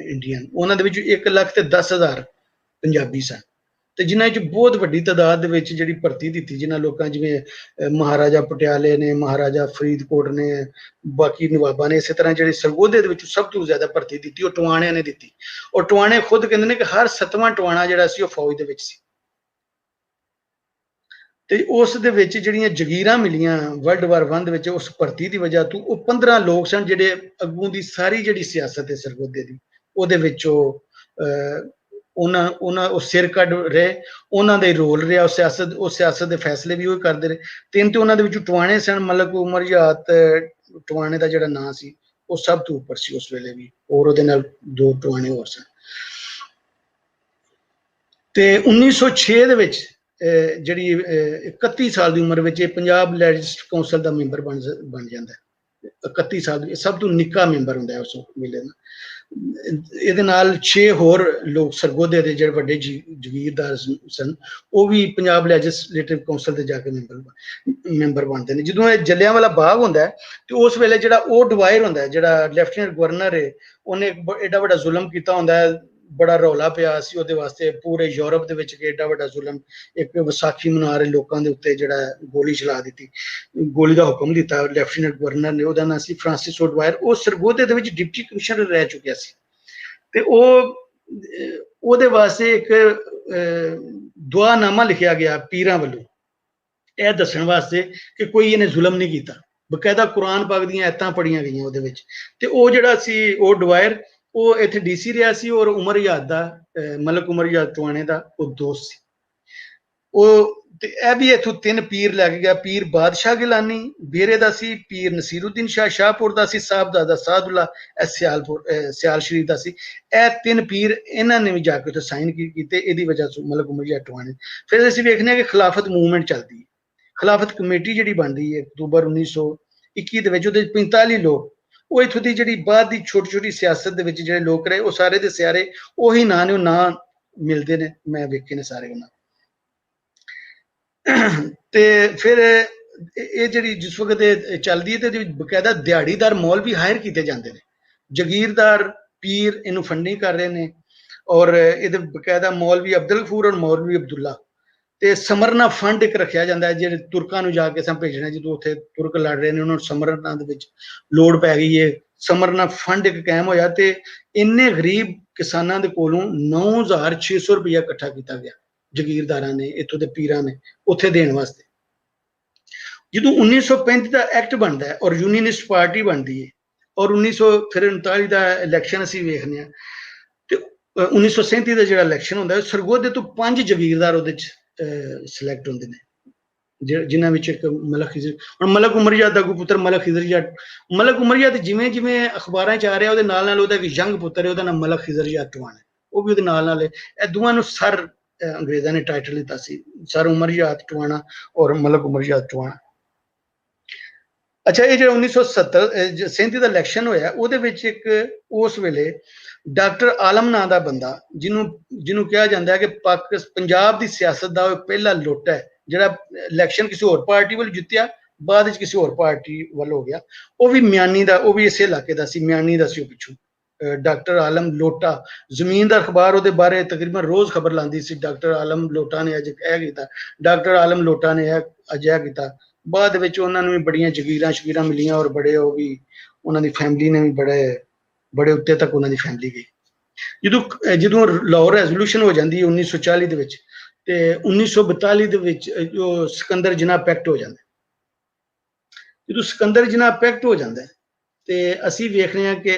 ਇੰਡੀਅਨ, ਉਹਨਾਂ ਦੇ ਵਿੱਚ 1,10,000 ਪੰਜਾਬੀ ਸਨ, ਤੇ ਜਿਨ੍ਹਾਂ ਵਿੱਚ ਬਹੁਤ ਵੱਡੀ ਤਾਦਾਦ ਦੇ ਵਿੱਚ ਜਿਹੜੀ ਭਰਤੀ ਦਿੱਤੀ, ਜਿਨ੍ਹਾਂ ਲੋਕਾਂ ਜਿਵੇਂ ਮਹਾਰਾਜਾ ਪਟਿਆਲੇ ਨੇ, ਮਹਾਰਾਜਾ ਫਰੀਦਕੋਟ ਨੇ, ਬਾਕੀ ਨਵਾਬਾਂ ਨੇ, ਇਸੇ ਤਰ੍ਹਾਂ ਜਿਹੜੇ ਸਰਗੋਧੇ ਦੇ ਵਿੱਚ ਸਭ ਤੋਂ ਜ਼ਿਆਦਾ ਭਰਤੀ ਦਿੱਤੀ ਉਹ ਟਵਾਣਿਆਂ ਨੇ ਦਿੱਤੀ। ਔਰ ਟਵਾਣੇ ਖੁਦ ਕਹਿੰਦੇ ਨੇ ਕਿ ਹਰ 7ਵਾਂ ਟਵਾਣਾ ਜਿਹੜਾ ਸੀ ਉਹ ਫੌਜ ਦੇ ਵਿੱਚ ਸੀ। ਤੇ ਉਸ ਦੇ ਵਿੱਚ ਜਿਹੜੀਆਂ ਜਗੀਰਾਂ ਮਿਲੀਆਂ ਵਰਲਡ ਵਾਰ 1 ਦੇ ਵਿੱਚ ਉਸ ਭਰਤੀ ਦੀ ਵਜ੍ਹਾ ਤੋਂ, ਉਹ 15 ਲੋਕ ਸਨ ਜਿਹੜੇ ਅੱਗੋਂ ਦੀ ਸਾਰੀ ਜਿਹੜੀ ਸਿਆਸਤ ਹੈ ਸਰਗੋਧੇ ਦੀ, ਉਹਦੇ ਵਿੱਚ ਉਹਨਾਂ ਉਹ ਸਿਰ ਕੱਢ ਰਹੇ, ਉਹਨਾਂ ਦਾ ਹੀ ਰੋਲ ਰਿਹਾ, ਉਹ ਸਿਆਸਤ ਦੇ ਫੈਸਲੇ ਵੀ ਉਹ ਕਰਦੇ ਰਹੇ। ਤਿੰਨ ਤੇ ਉਹਨਾਂ ਦੇ ਵਿੱਚੋਂ ਟਵਾਣੇ ਸਨ, ਮਲਕ ਉਮਰ ਯਾਤ ਟਵਾਣੇ ਦਾ ਜਿਹੜਾ ਨਾਂ ਸੀ ਉਹ ਸਭ ਤੋਂ ਉੱਪਰ ਸੀ ਉਸ ਵੇਲੇ ਵੀ, ਔਰ ਉਹਦੇ ਨਾਲ 2 ਟਵਾਣੇ ਹੋਰ ਸਨ। ਤੇ 1906 ਦੇ ਵਿੱਚ ਜਿਹੜੀ 31 ਸਾਲ ਦੀ ਉਮਰ ਵਿੱਚ ਇਹ ਪੰਜਾਬ ਲੈਜਿਸਲੇਟਿਵ ਕੌਂਸਲ ਦਾ ਮੈਂਬਰ ਬਣ ਜਾਂਦਾ ਹੈ। 31 ਸਾਲ ਦੀ ਸਭ ਤੋਂ ਨਿੱਕਾ ਮੈਂਬਰ ਹੁੰਦਾ ਹੈ ਉਸ ਵੇਲੇ ਦਾ। ਇਹਦੇ ਨਾਲ 6 ਹੋਰ ਲੋਕ ਸਰਗੋਧੇ ਦੇ ਜਿਹੜੇ ਵੱਡੇ ਜਗੀਰਦਾਰ ਸਨ ਉਹ ਵੀ ਪੰਜਾਬ ਲੈਜਿਸਲੇਟਿਵ ਕੌਂਸਲ ਦੇ ਜਾ ਕੇ ਮੈਂਬਰ ਬਣਦੇ ਨੇ। ਜਦੋਂ ਇਹ ਜਲਿਆਂਵਾਲਾ ਬਾਗ ਹੁੰਦਾ ਹੈ ਤੇ ਉਸ ਵੇਲੇ ਜਿਹੜਾ ਉਹ ਡਵਾਇਰ ਹੁੰਦਾ ਹੈ, ਜਿਹੜਾ ਲੈਫਟੀਨੈਂਟ ਗਵਰਨਰ ਹੈ, ਉਹਨੇ ਐਡਾ ਵੱਡਾ ਜ਼ੁਲਮ ਕੀਤਾ ਹੁੰਦਾ ਹੈ, ਬੜਾ ਰੌਲਾ ਪਿਆ ਸੀ ਉਹਦੇ ਵਾਸਤੇ ਪੂਰੇ ਯੂਰਪ ਦੇ ਵਿੱਚ, ਕਿ ਐਡਾ ਵੱਡਾ ਜ਼ੁਲਮ, ਇੱਕ ਵਿਸਾਖੀ ਮਨਾ ਰਹੇ ਲੋਕਾਂ ਦੇ ਉੱਤੇ ਜਿਹੜਾ ਗੋਲੀ ਚਲਾ ਦਿੱਤੀ, ਗੋਲੀ ਦਾ ਹੁਕਮ ਦਿੱਤਾ ਲੈਫਟੀਨੈਂਟ ਗਵਰਨਰ ਨੇ, ਉਹਦਾ ਨਾਂ ਸੀ ਫਰਾਂਸਿਸ ਡਵਾਇਰ। ਉਹ ਸਰਗੋਧੇ ਦੇ ਵਿੱਚ ਡਿਪਟੀ ਕਮਿਸ਼ਨਰ ਰਹਿ ਚੁੱਕਿਆ ਸੀ, ਤੇ ਉਹਦੇ ਵਾਸਤੇ ਇੱਕ ਦੁਆਨਾਮਾ ਲਿਖਿਆ ਗਿਆ ਪੀਰਾਂ ਵੱਲੋਂ, ਇਹ ਦੱਸਣ ਵਾਸਤੇ ਕਿ ਕੋਈ ਇਹਨੇ ਜ਼ੁਲਮ ਨਹੀਂ ਕੀਤਾ। ਬਕਾਇਦਾ ਕੁਰਾਨ ਪਾਕ ਦੀਆਂ ਆਇਤਾਂ ਪੜੀਆਂ ਗਈਆਂ ਉਹਦੇ ਵਿੱਚ। ਤੇ ਉਹ ਜਿਹੜਾ ਸੀ ਉਹ ਡਵਾਇਰ, ਉਹ ਇੱਥੇ ਡੀਸੀ ਰਿਹਾ ਸੀ, ਔਰ ਉਮਰ ਯਾਦ ਦਾ ਮਲਕ ਉਮਰ ਯਾਦ ਟਵਾਣੇ ਦਾ ਉਹ ਦੋਸਤ ਸੀ। ਉਹ ਤੇ ਇਹ ਵੀ ਇੱਥੋਂ 3 ਪੀਰ ਲੈ ਕੇ ਗਿਆ। ਪੀਰ ਬਾਦਸ਼ਾਹ ਗਿਲਾਨੀ ਬੇਰੇ ਦਾ ਸੀ, ਪੀਰ ਨਸੀਰੁদ্দিন ਸ਼ਾਹ ਸ਼ਾਹਪੁਰ ਦਾ ਸੀ, ਸਾਹਿਬਜ਼ਾਦਾ ਸਾਦੁੱਲਾ ਸਿਆਲ ਸ਼ਰੀਫ ਦਾ ਸੀ। ਇਹ 3 ਪੀਰ ਇਹਨਾਂ ਨੇ ਵੀ ਜਾ ਕੇ ਉੱਥੇ ਸਾਈਨ ਕੀਤੇ, ਇਹਦੀ ਵਜ੍ਹਾ ਤੋਂ ਮਲਕ ਉਮਰ ਯਾਦ ਟਵਾਣੇ। ਫਿਰ ਅਸੀਂ ਵੇਖਦੇ ਹਾਂ ਕਿ ਖਿਲਾਫਤ ਮੂਵਮੈਂਟ ਚੱਲਦੀ ਹੈ, ਖਿਲਾਫਤ ਕਮੇਟੀ ਜਿਹੜੀ ਬਣਦੀ ਹੈ ਅਕਤੂਬਰ 1921 ਦੇ ਵਿੱਚ, ਉਹਦੇ 45 ਲੋਕ, ਉਹ ਇੱਥੋਂ ਦੀ ਜਿਹੜੀ ਬਾਅਦ ਦੀ ਛੋਟੀ ਛੋਟੀ ਸਿਆਸਤ ਦੇ ਵਿੱਚ ਜਿਹੜੇ ਲੋਕ ਰਹੇ, ਉਹ ਸਾਰੇ ਦੇ ਸਾਰੇ ਉਹੀ ਨਾਂ ਨੇ, ਉਹ ਨਾਂ ਮਿਲਦੇ ਨੇ, ਮੈਂ ਵੇਖੇ ਨੇ ਸਾਰੇ ਉਹਨਾਂ। ਤੇ ਫਿਰ ਇਹ ਜਿਹੜੀ ਜਿਸ ਵਕਤ ਚੱਲਦੀ ਹੈ ਤੇ ਬਕਾਇਦਾ ਦਿਹਾੜੀਦਾਰ ਮੌਲ ਵੀ ਹਾਇਰ ਕੀਤੇ ਜਾਂਦੇ ਨੇ, ਜਗੀਰਦਾਰ ਪੀਰ ਇਹਨੂੰ ਫੰਡਿੰਗ ਕਰ ਰਹੇ ਨੇ, ਔਰ ਇਹਦੇ ਬਕਾਇਦਾ ਮੌਲਵੀ ਅਬਦੁਲ ਗਫੂਰ ਔਰ ਮੌਲਵੀ ਅਬਦੁੱਲਾ। ਤੇ ਸਮਰਨਾ ਫੰਡ ਇੱਕ ਰੱਖਿਆ ਜਾਂਦਾ ਹੈ, ਜਿਹੜੇ ਤੁਰਕਾਂ ਨੂੰ ਜਾ ਕੇ ਸਾਂ ਭੇਜਣਾ, ਜਦੋਂ ਉੱਥੇ ਤੁਰਕ ਲੜ ਰਹੇ ਨੇ, ਉਹਨਾਂ ਨੂੰ ਸਮਰਨਾ ਦੇ ਵਿੱਚ ਲੋੜ ਪੈ ਗਈ ਹੈ, ਸਮਰਨਾ ਫੰਡ ਇੱਕ ਕਾਇਮ ਹੋਇਆ, ਤੇ ਇੰਨੇ ਗਰੀਬ ਕਿਸਾਨਾਂ ਦੇ ਕੋਲੋਂ 9,600 ਰੁਪਇਆ ਇਕੱਠਾ ਕੀਤਾ ਗਿਆ ਜਗੀਰਦਾਰਾਂ ਨੇ, ਇੱਥੋਂ ਦੇ ਪੀਰਾਂ ਨੇ, ਉੱਥੇ ਦੇਣ ਵਾਸਤੇ। ਜਦੋਂ 1935 ਦਾ ਐਕਟ ਬਣਦਾ ਹੈ ਔਰ ਯੂਨੀਅਨਿਸਟ ਪਾਰਟੀ ਬਣਦੀ ਹੈ, ਔਰ 1939 ਦਾ ਇਲੈਕਸ਼ਨ ਅਸੀਂ ਵੇਖਦੇ ਹਾਂ, ਤੇ 1937 ਦਾ ਜਿਹੜਾ ਇਲੈਕਸ਼ਨ ਹੁੰਦਾ, ਸਰਗੋਧੇ ਤੋਂ 5 ਜਗੀਰਦਾਰ ਉਹਦੇ ਚ ਸਿਲੈਕਟ ਹੁੰਦੇ ਨੇ, ਜਿਨ੍ਹਾਂ ਵਿੱਚ ਇੱਕ ਮਲਕ ਖਿਜ਼ਰ, ਹੁਣ ਮਲਕ ਉਮਰ ਯਾਦ ਦਾ ਪੁੱਤਰ ਮਲਕ ਖਿਜ਼ਰ ਯਾਦ, ਮਲਕ ਉਮਰ ਯਾਦ ਜਿਵੇਂ ਜਿਵੇਂ ਅਖਬਾਰਾਂ 'ਚ ਆ ਰਿਹਾ, ਉਹਦੇ ਨਾਲ ਨਾਲ ਉਹਦਾ ਇੱਕ ਯੰਗ ਪੁੱਤਰ ਹੈ, ਉਹਦਾ ਨਾਮ ਮਲਕ ਖਿਜ਼ਰ ਯਾਦ ਟਵਾਣਾ, ਉਹ ਵੀ ਉਹਦੇ ਨਾਲ ਨਾਲ ਹੈ। ਇਹ ਦੋਵਾਂ ਨੂੰ ਸਰ ਅੰਗਰੇਜ਼ਾਂ ਨੇ ਟਾਈਟਲ ਦਿੱਤਾ ਸੀ, ਸਰ ਉਮਰ ਯਾਦ ਟਵਾਣਾ ਔਰ ਮਲਕ ਉਮਰ ਯਾਦ ਟਵਾਣਾ। ਅੱਛਾ, ਇਹ ਜਿਹੜਾ 1937 ਦਾ ਇਲੈਕਸ਼ਨ ਹੋਇਆ, ਉਹਦੇ ਵਿੱਚ ਇੱਕ ਉਸ ਵੇਲੇ ਡਾਕਟਰ ਆਲਮ ਨਾਂ ਦਾ ਬੰਦਾ, ਜਿਹਨੂੰ ਕਿਹਾ ਜਾਂਦਾ ਹੈ ਕਿ ਪੰਜਾਬ ਦੀ ਸਿਆਸਤ ਦਾ ਪਹਿਲਾ ਲੁੱਟ ਹੈ, ਜਿਹੜਾ ਇਲੈਕਸ਼ਨ ਕਿਸੇ ਹੋਰ ਪਾਰਟੀ ਵੱਲ ਜਿੱਤਿਆ, ਬਾਅਦ ਵਿੱਚ ਕਿਸੇ ਹੋਰ ਪਾਰਟੀ ਵੱਲ ਹੋ ਗਿਆ, ਉਹ ਵੀ ਮਿਆਨੀ ਦਾ, ਉਹ ਵੀ ਇਸੇ ਇਲਾਕੇ ਦਾ ਸੀ, ਮਿਆਨੀ ਦਾ ਸੀ ਉਹ ਪਿੱਛੋਂ। ਡਾਕਟਰ ਆਲਮ ਲੋਟਾ, ਜ਼ਮੀਨ ਦਾ ਅਖਬਾਰ ਉਹਦੇ ਬਾਰੇ ਤਕਰੀਬਨ ਰੋਜ਼ ਖਬਰ ਲਾਉਂਦੀ ਸੀ, ਡਾਕਟਰ ਆਲਮ ਲੋਟਾ ਨੇ ਅੱਜ ਇਹ ਕੀਤਾ, ਡਾਕਟਰ ਆਲਮ ਲੋਟਾ ਨੇ ਅੱਜ ਇਹ ਕੀਤਾ। ਬਾਅਦ ਵਿੱਚ ਉਹਨਾਂ ਨੂੰ ਵੀ ਬੜੀਆਂ ਜਗੀਰਾਂ ਸ਼ਗੀਰਾਂ ਮਿਲੀਆਂ, ਔਰ ਬੜੇ ਉਹ ਵੀ, ਉਹਨਾਂ ਦੀ ਫੈਮਿਲੀ ਨੇ ਵੀ ਬੜੇ ਉੱਤੇ ਤੱਕ ਉਹਨਾਂ ਦੀ ਫੈਮਿਲੀ ਗਈ। ਜਦੋਂ ਲਾਹੌਰ ਰੈਜ਼ੋਲੂਸ਼ਨ ਹੋ ਜਾਂਦੀ ਹੈ 1940 ਦੇ ਵਿੱਚ, ਤੇ 1942 ਦੇ ਵਿੱਚ ਜੋ ਸਿਕੰਦਰ ਜਿਨਾ ਪੈਕਟ ਹੋ ਜਾਂਦਾ। ਜਦੋਂ ਸਿਕੰਦਰ ਜਿਨਾ ਪੈਕਟ ਹੋ ਜਾਂਦਾ ਤੇ ਅਸੀਂ ਵੇਖ ਰਹੇ ਹਾਂ ਕਿ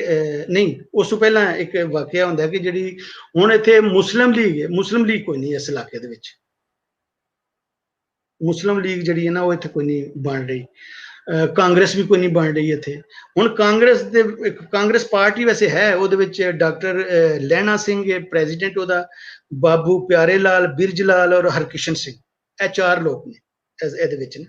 ਨਹੀਂ, ਉਸ ਤੋਂ ਪਹਿਲਾਂ ਇੱਕ ਵਾਕਿਆ ਹੁੰਦਾ ਕਿ ਜਿਹੜੀ ਹੁਣ ਇੱਥੇ ਮੁਸਲਿਮ ਲੀਗ ਕੋਈ ਨਹੀਂ ਇਸ ਇਲਾਕੇ ਦੇ ਵਿੱਚ, ਮੁਸਲਿਮ ਲੀਗ ਜਿਹੜੀ ਹੈ ਨਾ ਉਹ ਇੱਥੇ ਕੋਈ ਨਹੀਂ ਬਣ ਰਹੀ, ਕਾਂਗਰਸ ਵੀ ਕੋਈ ਨਹੀਂ ਬਣ ਰਹੀ ਇੱਥੇ। ਹੁਣ ਕਾਂਗਰਸ ਪਾਰਟੀ ਵੈਸੇ ਹੈ, ਉਹਦੇ ਵਿੱਚ ਡਾਕਟਰ ਲਹਿਣਾ ਸਿੰਘ ਪ੍ਰੈਜ਼ੀਡੈਂਟ, ਉਹਦਾ ਬਾਬੂ ਪਿਆਰੇ ਲਾਲ, ਬਿਰਜ ਲਾਲ ਔਰ ਹਰਕਿਸ਼ਨ ਸਿੰਘ, ਇਹ 4 ਲੋਕ ਨੇ ਇਹਦੇ ਵਿੱਚ ਨੇ।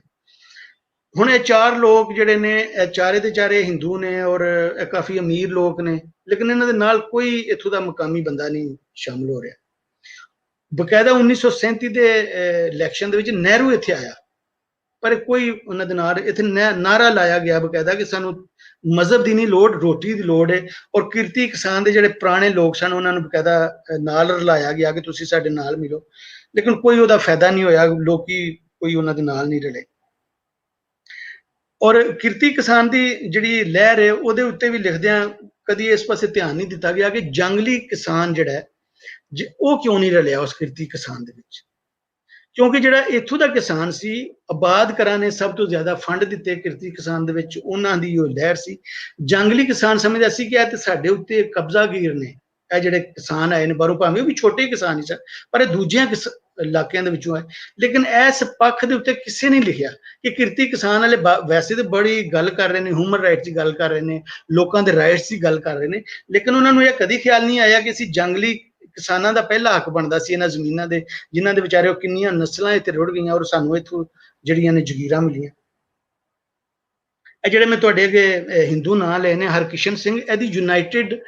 ਹੁਣ ਇਹ 4 ਲੋਕ ਜਿਹੜੇ ਨੇ, ਇਹ ਚਾਰੇ ਦੇ ਚਾਰੇ ਹਿੰਦੂ ਨੇ ਔਰ ਇਹ ਕਾਫੀ ਅਮੀਰ ਲੋਕ ਨੇ, ਲੇਕਿਨ ਇਹਨਾਂ ਦੇ ਨਾਲ ਕੋਈ ਇੱਥੋਂ ਦਾ ਮਕਾਮੀ ਬੰਦਾ ਨਹੀਂ ਸ਼ਾਮਲ ਹੋ ਰਿਹਾ। ਬਕਾਇਦਾ 1937 ਦੇ ਇਲੈਕਸ਼ਨ ਦੇ ਵਿੱਚ ਨਹਿਰੂ ਇੱਥੇ ਆਇਆ, ਪਰ ਕੋਈ ਉਹਨਾਂ ਦੇ ਨਾਲ ਇੱਥੇ ਨਾਰਾ ਲਾਇਆ ਗਿਆ ਬਕਾਇਦਾ ਕਿ ਸਾਨੂੰ ਮਜ਼ਹਬ ਦੀ ਨਹੀਂ ਲੋੜ, ਰੋਟੀ ਦੀ ਲੋੜ ਹੈ। ਔਰ ਕਿਰਤੀ ਕਿਸਾਨ ਦੇ ਜਿਹੜੇ ਪੁਰਾਣੇ ਲੋਕ ਸਨ ਉਹਨਾਂ ਨੂੰ ਬਕਾਇਦਾ ਨਾਲ ਰਲਾਇਆ ਗਿਆ ਕਿ ਤੁਸੀਂ ਸਾਡੇ ਨਾਲ ਮਿਲੋ, ਲੇਕਿਨ ਕੋਈ ਉਹਦਾ ਫਾਇਦਾ ਨਹੀਂ ਹੋਇਆ, ਲੋਕੀ ਕੋਈ ਉਹਨਾਂ ਦੇ ਨਾਲ ਨਹੀਂ ਰਲੇ। ਔਰ ਕਿਰਤੀ ਕਿਸਾਨ ਦੀ ਜਿਹੜੀ ਲਹਿਰ ਹੈ ਉਹਦੇ ਉੱਤੇ ਵੀ ਲਿਖਦਿਆਂ ਕਦੀ ਇਸ ਪਾਸੇ ਧਿਆਨ ਨਹੀਂ ਦਿੱਤਾ ਗਿਆ ਕਿ ਜੰਗਲੀ ਕਿਸਾਨ ਜਿਹੜਾ ਹੈ ਉਹ ਕਿਉਂ ਨਹੀਂ ਰਲਿਆ ਉਸ ਕਿਰਤੀ ਕਿਸਾਨ ਦੇ ਵਿੱਚ, ਕਿਉਂਕਿ ਜਿਹੜਾ ਇੱਥੋਂ ਦਾ ਕਿਸਾਨ ਸੀ, ਆਬਾਦਕਾਰਾਂ ਨੇ ਸਭ ਤੋਂ ਜ਼ਿਆਦਾ ਫੰਡ ਦਿੱਤੇ ਕਿਰਤੀ ਕਿਸਾਨ ਦੇ ਵਿੱਚ, ਉਹਨਾਂ ਦੀ ਉਹ ਲਹਿਰ ਸੀ। ਜੰਗਲੀ ਕਿਸਾਨ ਸਮਝਦਾ ਸੀ ਕਿ ਇਹ ਤੇ ਸਾਡੇ ਉੱਤੇ ਕਬਜ਼ਾਗੀਰ ਨੇ, ਇਹ ਜਿਹੜੇ ਕਿਸਾਨ ਆਏ ਨੇ ਬਾਹਰੋਂ, ਭਾਵੇਂ ਉਹ ਵੀ ਛੋਟੇ ਕਿਸਾਨ ਹੀ ਸਨ ਪਰ ਇਹ ਦੂਜਿਆਂ ਇਲਾਕਿਆਂ ਦੇ ਵਿੱਚੋਂ ਆਏ। ਲੇਕਿਨ ਇਸ ਪੱਖ ਦੇ ਉੱਤੇ ਕਿਸੇ ਨੇ ਲਿਖਿਆ ਕਿ ਕਿਰਤੀ ਕਿਸਾਨ ਵਾਲੇ ਵੈਸੇ ਤਾਂ ਬੜੀ ਗੱਲ ਕਰ ਰਹੇ ਨੇ, ਹਿਊਮਨ ਰਾਈਟਸ ਦੀ ਗੱਲ ਕਰ ਰਹੇ ਨੇ, ਲੋਕਾਂ ਦੇ ਰਾਈਟਸ ਦੀ ਗੱਲ ਕਰ ਰਹੇ ਨੇ, ਲੇਕਿਨ ਉਹਨਾਂ ਨੂੰ ਇਹ ਕਦੀ ਖਿਆਲ ਨਹੀਂ ਆਇਆ ਕਿ ਅਸੀਂ ਜੰਗਲੀ ਕਿਸਾਨਾਂ ਦਾ ਪਹਿਲਾ ਹੱਕ ਬਣਦਾ ਸੀ ਇਹਨਾਂ ਜ਼ਮੀਨਾਂ ਦੇ, ਜਿਨ੍ਹਾਂ ਦੇ ਵਿਚਾਰੇ ਉਹ ਕਿੰਨੀਆਂ ਨਸਲਾਂ ਇੱਥੇ ਰੁੜ ਗਈਆਂ ਔਰ ਸਾਨੂੰ ਇੱਥੋਂ ਜਿਹੜੀਆਂ ਨੇ ਜ਼ਗੀਰਾਂ ਮਿਲੀਆਂ। ਇਹ ਜਿਹੜੇ ਮੈਂ ਤੁਹਾਡੇ ਅੱਗੇ ਹਿੰਦੂ ਨਾਂ ਲਏ ਨੇ, ਹਰਕਿਸ਼ਨ ਸਿੰਘ, ਇਹਦੀ ਯੂਨਾਈਟਿਡ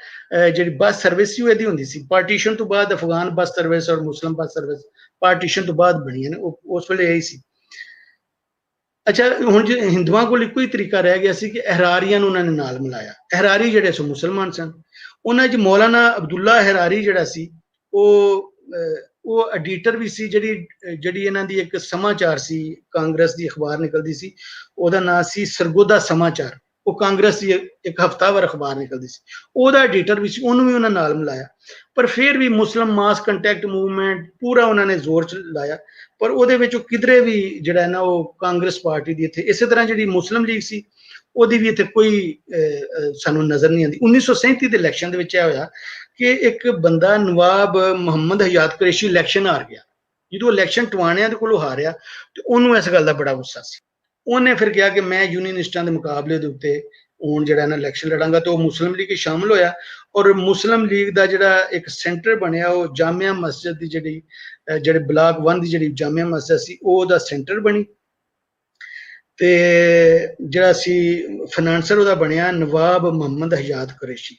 ਜਿਹੜੀ ਬੱਸ ਸਰਵਿਸ ਸੀ ਉਹ ਇਹਦੀ ਹੁੰਦੀ ਸੀ। ਪਾਰਟੀਸ਼ਨ ਤੋਂ ਬਾਅਦ ਅਫਗਾਨ ਬੱਸ ਸਰਵਿਸ ਔਰ ਮੁਸਲਿਮ ਬੱਸ ਸਰਵਿਸ ਪਾਰਟੀਸ਼ਨ ਤੋਂ ਬਾਅਦ ਬਣੀਆਂ ਨੇ, ਉਸ ਵੇਲੇ ਇਹੀ ਸੀ। ਅੱਛਾ, ਹੁਣ ਹਿੰਦੂਆਂ ਕੋਲ ਇੱਕੋ ਹੀ ਤਰੀਕਾ ਰਹਿ ਗਿਆ ਸੀ ਕਿ ਅਹਰਾਰੀਆਂ ਨੂੰ ਉਹਨਾਂ ਨੇ ਨਾਲ ਮਿਲਾਇਆ। ਅਹਰਾਰੀ ਜਿਹੜੇ ਸੋ ਮੁਸਲਮਾਨ ਸਨ, ਉਹਨਾਂ 'ਚ ਮੌਲਾਨਾ ਅਬਦੁੱਲਾ ਅਹਰਾਰੀ ਜਿਹੜਾ ਸੀ ਉਹ ਐਡੀਟਰ ਵੀ ਸੀ। ਜਿਹੜੀ ਇਹਨਾਂ ਦੀ ਇੱਕ ਸਮਾਚਾਰ ਸੀ, ਕਾਂਗਰਸ ਦੀ ਅਖਬਾਰ ਨਿਕਲਦੀ ਸੀ, ਉਹਦਾ ਨਾਂ ਸੀ ਸਰਗੋਦਾ ਸਮਾਚਾਰ, ਉਹ ਕਾਂਗਰਸ ਦੀ ਇੱਕ ਹਫਤਾਵਾਰ ਅਖਬਾਰ ਨਿਕਲਦੀ ਸੀ, ਉਹਦਾ ਐਡੀਟਰ ਵੀ ਸੀ, ਉਹਨੂੰ ਵੀ ਉਹਨਾਂ ਨਾਲ ਮਿਲਾਇਆ। ਪਰ ਫਿਰ ਵੀ ਮੁਸਲਿਮ ਮਾਸ ਕੰਟੈਕਟ ਮੂਵਮੈਂਟ ਪੂਰਾ ਉਹਨਾਂ ਨੇ ਜ਼ੋਰ ਚ ਲਾਇਆ, ਪਰ ਉਹਦੇ ਵਿੱਚ ਉਹ ਕਿਧਰੇ ਵੀ ਜਿਹੜਾ ਨਾ ਉਹ ਕਾਂਗਰਸ ਪਾਰਟੀ ਦੀ ਇੱਥੇ, ਇਸੇ ਤਰ੍ਹਾਂ ਜਿਹੜੀ ਮੁਸਲਿਮ ਲੀਗ ਸੀ ਉਹਦੀ ਵੀ ਇੱਥੇ ਕੋਈ ਸਾਨੂੰ ਨਜ਼ਰ ਨਹੀਂ ਆਉਂਦੀ। 1937 ਦੇ ਇਲੈਕਸ਼ਨ ਦੇ ਵਿੱਚ ਇਹ ਹੋਇਆ ਕਿ ਇੱਕ ਬੰਦਾ ਨਵਾਬ ਮੁਹੰਮਦ ਹਯਾਤ ਕੁਰੈਸ਼ੀ ਇਲੈਕਸ਼ਨ ਹਾਰ ਗਿਆ। ਜਦੋਂ ਇਲੈਕਸ਼ਨ ਟਵਾਣਿਆਂ ਦੇ ਕੋਲੋਂ ਹਾਰਿਆ ਤੇ ਉਹਨੂੰ ਇਸ ਗੱਲ ਦਾ ਬੜਾ ਗੁੱਸਾ ਸੀ। ਉਹਨੇ ਫਿਰ ਕਿਹਾ ਕਿ ਮੈਂ ਯੂਨੀਅਨਿਸਟਾਂ ਦੇ ਮੁਕਾਬਲੇ ਦੇ ਉੱਤੇ ਹੁਣ ਜਿਹੜਾ ਨਾ ਇਲੈਕਸ਼ਨ ਲੜਾਂਗਾ, ਤੇ ਉਹ ਮੁਸਲਿਮ ਲੀਗ ਸ਼ਾਮਲ ਹੋਇਆ ਔਰ ਮੁਸਲਿਮ ਲੀਗ ਦਾ ਜਿਹੜਾ ਇੱਕ ਸੈਂਟਰ ਬਣਿਆ ਉਹ ਜਾਮਿਆ ਮਸਜਿਦ ਦੀ ਜਿਹੜੇ ਬਲਾਕ 1 ਦੀ ਜਿਹੜੀ ਜਾਮਿਆ ਮਸਜਿਦ ਸੀ ਉਹਦਾ ਸੈਂਟਰ ਬਣੀ, ਤੇ ਜਿਹੜਾ ਸੀ ਫਾਈਨਾਂਸਰ ਉਹਦਾ ਬਣਿਆ ਨਵਾਬ ਮੁਹੰਮਦ ਹਯਾਤ ਕੁਰੈਸ਼ੀ।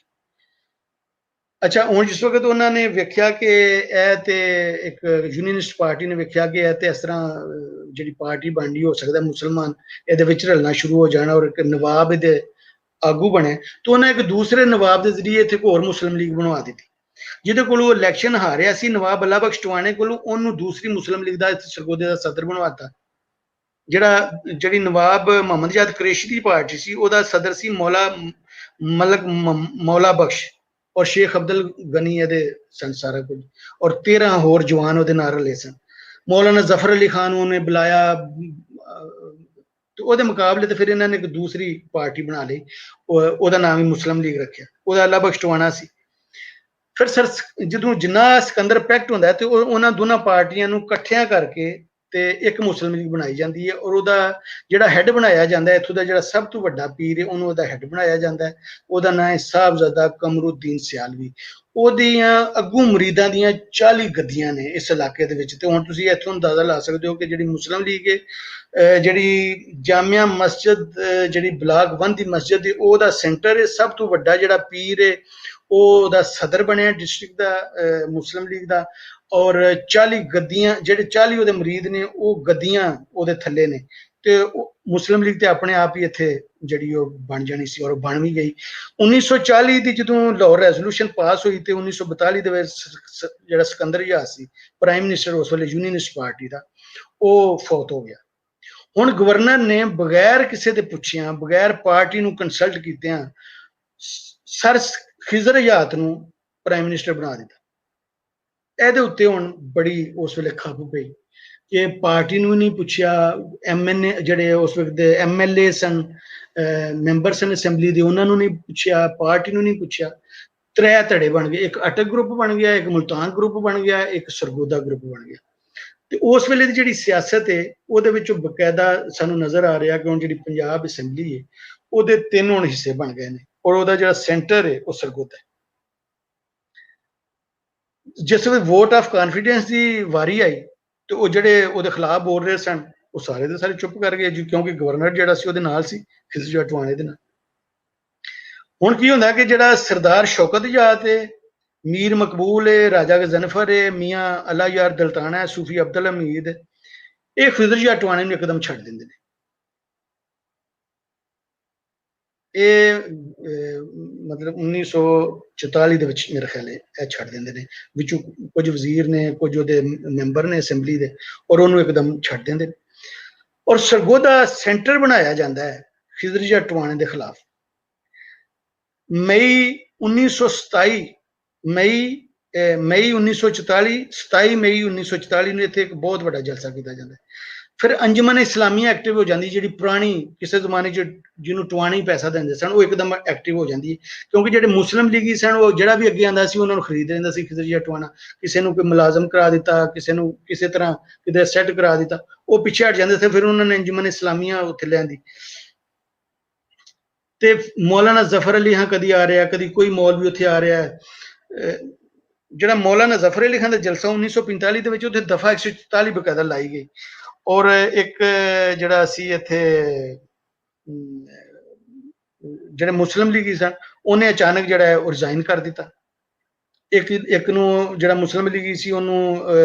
ਅੱਛਾ, ਹੁਣ ਜਿਸ ਵਕਤ ਉਹਨਾਂ ਨੇ ਵੇਖਿਆ ਕਿ ਇਹ ਤੇ ਇੱਕ ਯੂਨੀਅਨਿਸਟ ਪਾਰਟੀ ਨੇ ਵੇਖਿਆ ਕਿ ਇਹ ਤੇ ਇਸ ਤਰ੍ਹਾਂ ਜਿਹੜੀ ਪਾਰਟੀ ਬਣਨੀ ਹੋ ਸਕਦਾ ਮੁਸਲਮਾਨ ਇਹਦੇ ਵਿੱਚ ਰਲਣਾ ਸ਼ੁਰੂ ਹੋ ਜਾਣਾ ਔਰ ਇੱਕ ਨਵਾਬ ਇਹਦੇ ਆਗੂ ਬਣੇ, ਤਾਂ ਉਹਨਾਂ ਇੱਕ ਦੂਸਰੇ ਨਵਾਬ ਦੇ ਜ਼ਰੀਏ ਇੱਥੇ ਇੱਕ ਹੋਰ ਮੁਸਲਿਮ ਲੀਗ ਬਣਵਾ ਦਿੱਤੀ, ਜਿਹਦੇ ਕੋਲੋਂ ਇਲੈਕਸ਼ਨ ਹਾਰਿਆ ਸੀ ਨਵਾਬ ਅੱਲਾ ਬਖਸ਼ ਟਵਾਣੇ ਕੋਲੋਂ। ਉਹਨੂੰ ਦੂਸਰੀ ਮੁਸਲਿਮ ਲੀਗ ਦਾ ਸਰਗੋਦੇ ਦਾ ਸਦਰ ਬਣਵਾਤਾ। ਜਿਹੜੀ ਨਵਾਬ ਮੁਹੰਮਦ ਹਯਾਤ ਕੁਰੈਸ਼ੀ ਦੀ ਪਾਰਟੀ ਸੀ ਉਹਦਾ ਸਦਰ ਸੀ ਮੌਲਾ ਬਖਸ਼ ਔਰ ਸ਼ੇਖ ਅਬਦੁਲ ਗਨੀ ਇਹਦੇ ਸਨ ਸਾਰਾ ਕੁਝ, ਔਰ 13 ਹੋਰ ਜਵਾਨ ਉਹਦੇ ਨਾਲ ਰਲੇ ਸਨ। ਮੌਲਾਨਾ ਜ਼ਫਰ ਅਲੀ ਖਾਨ ਨੂੰ ਉਹਨੇ ਬੁਲਾਇਆ, ਤੇ ਉਹਦੇ ਮੁਕਾਬਲੇ ਤੇ ਫਿਰ ਇਹਨਾਂ ਨੇ ਇੱਕ ਦੂਸਰੀ ਪਾਰਟੀ ਬਣਾ ਲਈ, ਉਹਦਾ ਨਾਮ ਹੀ ਮੁਸਲਿਮ ਲੀਗ ਰੱਖਿਆ, ਉਹਦਾ ਅੱਲਾ ਬਖਸ਼ ਟਵਾਣਾ ਸੀ। ਫਿਰ ਸਰ ਜਦੋਂ ਜਿੰਨਾ ਸਿਕੰਦਰ ਪੈਕਟ ਹੁੰਦਾ ਤੇ ਉਹਨਾਂ ਦੋਨਾਂ ਪਾਰਟੀਆਂ ਨੂੰ ਇਕੱਠਿਆਂ ਕਰਕੇ ਤੇ ਇੱਕ ਮੁਸਲਿਮ ਲੀਗ ਬਣਾਈ ਜਾਂਦੀ ਹੈ, ਔਰ ਉਹਦਾ ਜਿਹੜਾ ਹੈੱਡ ਬਣਾਇਆ ਜਾਂਦਾ ਇੱਥੋਂ ਦਾ ਜਿਹੜਾ ਸਭ ਤੋਂ ਵੱਡਾ ਪੀਰ ਹੈ ਉਹਨੂੰ ਉਹਦਾ ਹੈੱਡ ਬਣਾਇਆ ਜਾਂਦਾ ਹੈ, ਉਹਦਾ ਨਾਂ ਹੈ ਸਾਹਿਬਜ਼ਾਦਾ ਕਮਰੁੱਦੀਨ ਸਿਆਲਵੀ। ਉਹਦੀਆਂ ਅੱਗੂ ਮੁਰੀਦਾਂ ਦੀਆਂ 40 ਗੱਦੀਆਂ ਨੇ ਇਸ ਇਲਾਕੇ ਦੇ ਵਿੱਚ। ਤੇ ਹੁਣ ਤੁਸੀਂ ਇੱਥੋਂ ਅੰਦਾਜ਼ਾ ਲਾ ਸਕਦੇ ਹੋ ਕਿ ਜਿਹੜੀ ਮੁਸਲਿਮ ਲੀਗ ਹੈ, ਜਿਹੜੀ ਜਾਮਿਆ ਮਸਜਿਦ ਜਿਹੜੀ ਬਲਾਕ 1 ਦੀ ਮਸਜਿਦ ਹੈ ਉਹਦਾ ਸੈਂਟਰ ਹੈ, ਸਭ ਤੋਂ ਵੱਡਾ ਜਿਹੜਾ ਪੀਰ ਹੈ ਉਹਦਾ ਸਦਰ ਬਣਿਆ ਡਿਸਟ੍ਰਿਕਟ ਦਾ ਮੁਸਲਿਮ ਲੀਗ ਦਾ, ਔਰ 40 ਗੱਦੀਆਂ ਜਿਹੜੇ 40 ਉਹਦੇ ਮੁਰੀਦ ਨੇ ਉਹ ਗੱਦੀਆਂ ਉਹਦੇ ਥੱਲੇ ਨੇ। ਤੇ ਮੁਸਲਿਮ ਲੀਗ ਤੇ ਆਪਣੇ ਆਪ ਹੀ ਇੱਥੇ ਜਿਹੜੀ ਉਹ ਬਣ ਜਾਣੀ ਸੀ, ਔਰ ਉਹ ਬਣ ਵੀ ਗਈ। 1940 ਦੀ ਜਦੋਂ ਲਾਹੌਰ ਰੈਜ਼ੋਲੂਸ਼ਨ ਪਾਸ ਹੋਈ ਤੇ 1942 ਦੇ ਵਿੱਚ ਜਿਹੜਾ ਸਿਕੰਦਰ ਜਹਾਜ਼ ਸੀ ਪ੍ਰਾਈਮ ਮਿਨਿਸਟਰ ਉਸ ਵੇਲੇ ਯੂਨੀਅਨਿਸਟ ਪਾਰਟੀ ਦਾ, ਉਹ ਫੌਤ ਹੋ ਗਿਆ। ਹੁਣ ਗਵਰਨਰ ਨੇ ਬਗੈਰ ਕਿਸੇ ਦੇ ਪੁੱਛਿਆਂ, ਬਗੈਰ ਪਾਰਟੀ ਨੂੰ ਕੰਸਲਟ ਕੀਤਿਆਂ ਸਰ ਖਿਜ਼ਰ ਹਯਾਤ ਨੂੰ ਪ੍ਰਾਈਮ ਮਿਨਿਸਟਰ ਬਣਾ ਦਿੱਤਾ। ਇਹਦੇ ਉੱਤੇ ਹੁਣ ਬੜੀ ਉਸ ਵੇਲੇ ਖੱਪ ਪਈ ਕਿ ਪਾਰਟੀ ਨੂੰ ਨਹੀਂ ਪੁੱਛਿਆ, MNA ਜਿਹੜੇ ਉਸ ਵਕਤ ਦੇ MLA ਸਨ, ਮੈਂਬਰ ਸਨ ਅਸੈਂਬਲੀ ਦੇ, ਉਹਨਾਂ ਨੂੰ ਨਹੀਂ ਪੁੱਛਿਆ, ਪਾਰਟੀ ਨੂੰ ਨਹੀਂ ਪੁੱਛਿਆ। 3 ਧੜੇ ਬਣ ਗਏ, ਇੱਕ ਅਟਕ ਗਰੁੱਪ ਬਣ ਗਿਆ, ਇੱਕ ਮੁਲਤਾਨ ਗਰੁੱਪ ਬਣ ਗਿਆ, ਇੱਕ ਸਰਗੋਦਾ ਗਰੁੱਪ ਬਣ ਗਿਆ। ਤੇ ਉਸ ਵੇਲੇ ਦੀ ਜਿਹੜੀ ਸਿਆਸਤ ਹੈ ਉਹਦੇ ਵਿੱਚੋਂ ਬਕਾਇਦਾ ਸਾਨੂੰ ਨਜ਼ਰ ਆ ਰਿਹਾ ਕਿ ਹੁਣ ਜਿਹੜੀ ਪੰਜਾਬ ਅਸੈਂਬਲੀ ਹੈ ਉਹਦੇ 3 ਹੁਣ ਹਿੱਸੇ ਬਣ ਗਏ ਨੇ ਔਰ ਉਹਦਾ ਜਿਹੜਾ ਸੈਂਟਰ ਹੈ ਉਹ ਸਰਗੋਦਾ ਹੈ। ਜਿਸ ਵੇਲੇ ਵੋਟ ਆਫ ਕੌਨਫੀਡੈਂਸ ਦੀ ਵਾਰੀ ਆਈ ਤੇ ਉਹ ਜਿਹੜੇ ਉਹਦੇ ਖਿਲਾਫ ਬੋਲ ਰਹੇ ਸਨ ਉਹ ਸਾਰੇ ਦੇ ਸਾਰੇ ਚੁੱਪ ਕਰ ਗਏ ਜੀ, ਕਿਉਂਕਿ ਗਵਰਨਰ ਜਿਹੜਾ ਸੀ ਉਹਦੇ ਨਾਲ ਸੀ, ਖਿਜ਼ਰ ਜਟਵਾਣੇ ਦੇ ਨਾਲ। ਹੁਣ ਕੀ ਹੁੰਦਾ ਕਿ ਜਿਹੜਾ ਸਰਦਾਰ ਸ਼ੌਕਤ ਜਾਤ ਹੈ, ਮੀਰ ਮਕਬੂਲ ਹੈ, ਰਾਜਾ ਗਜ਼ਨਫਰ ਹੈ, ਮੀਆਂ ਅੱਲਾ ਯਾਰ ਦਲਤਾਨਾ ਹੈ, ਸੂਫੀ ਅਬਦੁਲ ਹਮੀਦ, ਇਹ ਖਿਜ਼ਰ ਜਟਵਾਣੇ ਨੂੰ ਇੱਕਦਮ ਛੱਡ ਦਿੰਦੇ ਨੇ। ਇਹ ਮਤਲਬ 1944 ਦੇ ਵਿੱਚ ਮੇਰੇ ਖਿਆਲ ਇਹ ਛੱਡ ਦਿੰਦੇ ਨੇ, ਵਿੱਚੋਂ ਕੁਝ ਵਜ਼ੀਰ ਨੇ, ਕੁਝ ਉਹਦੇ ਮੈਂਬਰ ਨੇ ਅਸੈਂਬਲੀ ਦੇ, ਔਰ ਉਹਨੂੰ ਇੱਕਦਮ ਛੱਡ ਦਿੰਦੇ ਨੇ। ਔਰ ਸਰਗੋਦਾ ਸੈਂਟਰ ਬਣਾਇਆ ਜਾਂਦਾ ਹੈ ਖਿਜ਼ਰ ਜਟਵਾਣੇ ਦੇ ਖਿਲਾਫ। ਮਈ 1927 ਮਈ 1944 27 ਮਈ 1944 ਨੂੰ ਇੱਥੇ ਇੱਕ ਬਹੁਤ ਵੱਡਾ ਜਲਸਾ ਕੀਤਾ ਜਾਂਦਾ। ਫਿਰ ਅੰਜਮਨ ਇਸਲਾਮੀਆ ਐਕਟਿਵ ਹੋ ਜਾਂਦੀ, ਜਿਹੜੀ ਪੁਰਾਣੀ ਕਿਸੇ ਜ਼ਮਾਨੇ 'ਚ ਜਿਹਨੂੰ ਟਵਾਣੀ ਪੈਸਾ ਦਿੰਦੇ ਸਨ ਉਹ ਇੱਕਦਮ ਐਕਟਿਵ ਹੋ ਜਾਂਦੀ, ਕਿਉਂਕਿ ਜਿਹੜੇ ਮੁਸਲਿਮ ਲੀਗੀ ਸਨ ਉਹ ਜਿਹੜਾ ਵੀ ਅੱਗੇ ਆਉਂਦਾ ਸੀ ਉਹਨਾਂ ਨੂੰ ਖਰੀਦ ਲੈਂਦਾ ਸੀ ਖਿਜ਼ਰ ਜਟਵਾਣਾ। ਕਿਸੇ ਨੂੰ ਕੋਈ ਮੁਲਾਜ਼ਮ ਕਰਾ ਦਿੱਤਾ, ਕਿਸੇ ਨੂੰ ਕਿਸੇ ਤਰ੍ਹਾਂ ਕਿਤੇ ਸੈੱਟ ਕਰਾ ਦਿੱਤਾ, ਉਹ ਪਿੱਛੇ ਹਟ ਜਾਂਦੇ ਸੀ। ਫਿਰ ਉਹਨਾਂ ਨੇ ਅੰਜਮਨ ਇਸਲਾਮੀਆ ਉੱਥੇ ਲਿਆਂਦੀ ਤੇ ਮੌਲਾਨਾ ਜ਼ਫਰ ਅਲੀ ਖਾਂ ਕਦੀ ਆ ਰਿਹਾ, ਕਦੀ ਕੋਈ ਮੌਲਵੀ ਉੱਥੇ ਆ ਰਿਹਾ ਹੈ। ਜਿਹੜਾ ਮੌਲਾਨਾ ਜ਼ਫਰ ਅਲੀ ਖਾਂ ਦਾ ਜਲਸਾ 1945 ਦੇ ਵਿੱਚ ਉੱਥੇ ਦਫਾ 144 ਬਕਾਇਦਾ ਲਾਈ ਗਈ। ਔਰ ਇੱਕ ਜਿਹੜਾ ਸੀ ਇੱਥੇ ਜਿਹੜੇ ਮੁਸਲਿਮ ਲੀਗੀ ਸਨ ਉਹਨੇ ਅਚਾਨਕ ਜਿਹੜਾ ਹੈ ਉਹ ਰਿਜ਼ਾਈਨ ਕਰ ਦਿੱਤਾ। ਇੱਕ ਨੂੰ ਜਿਹੜਾ ਮੁਸਲਿਮ ਲੀਗੀ ਸੀ ਉਹਨੂੰ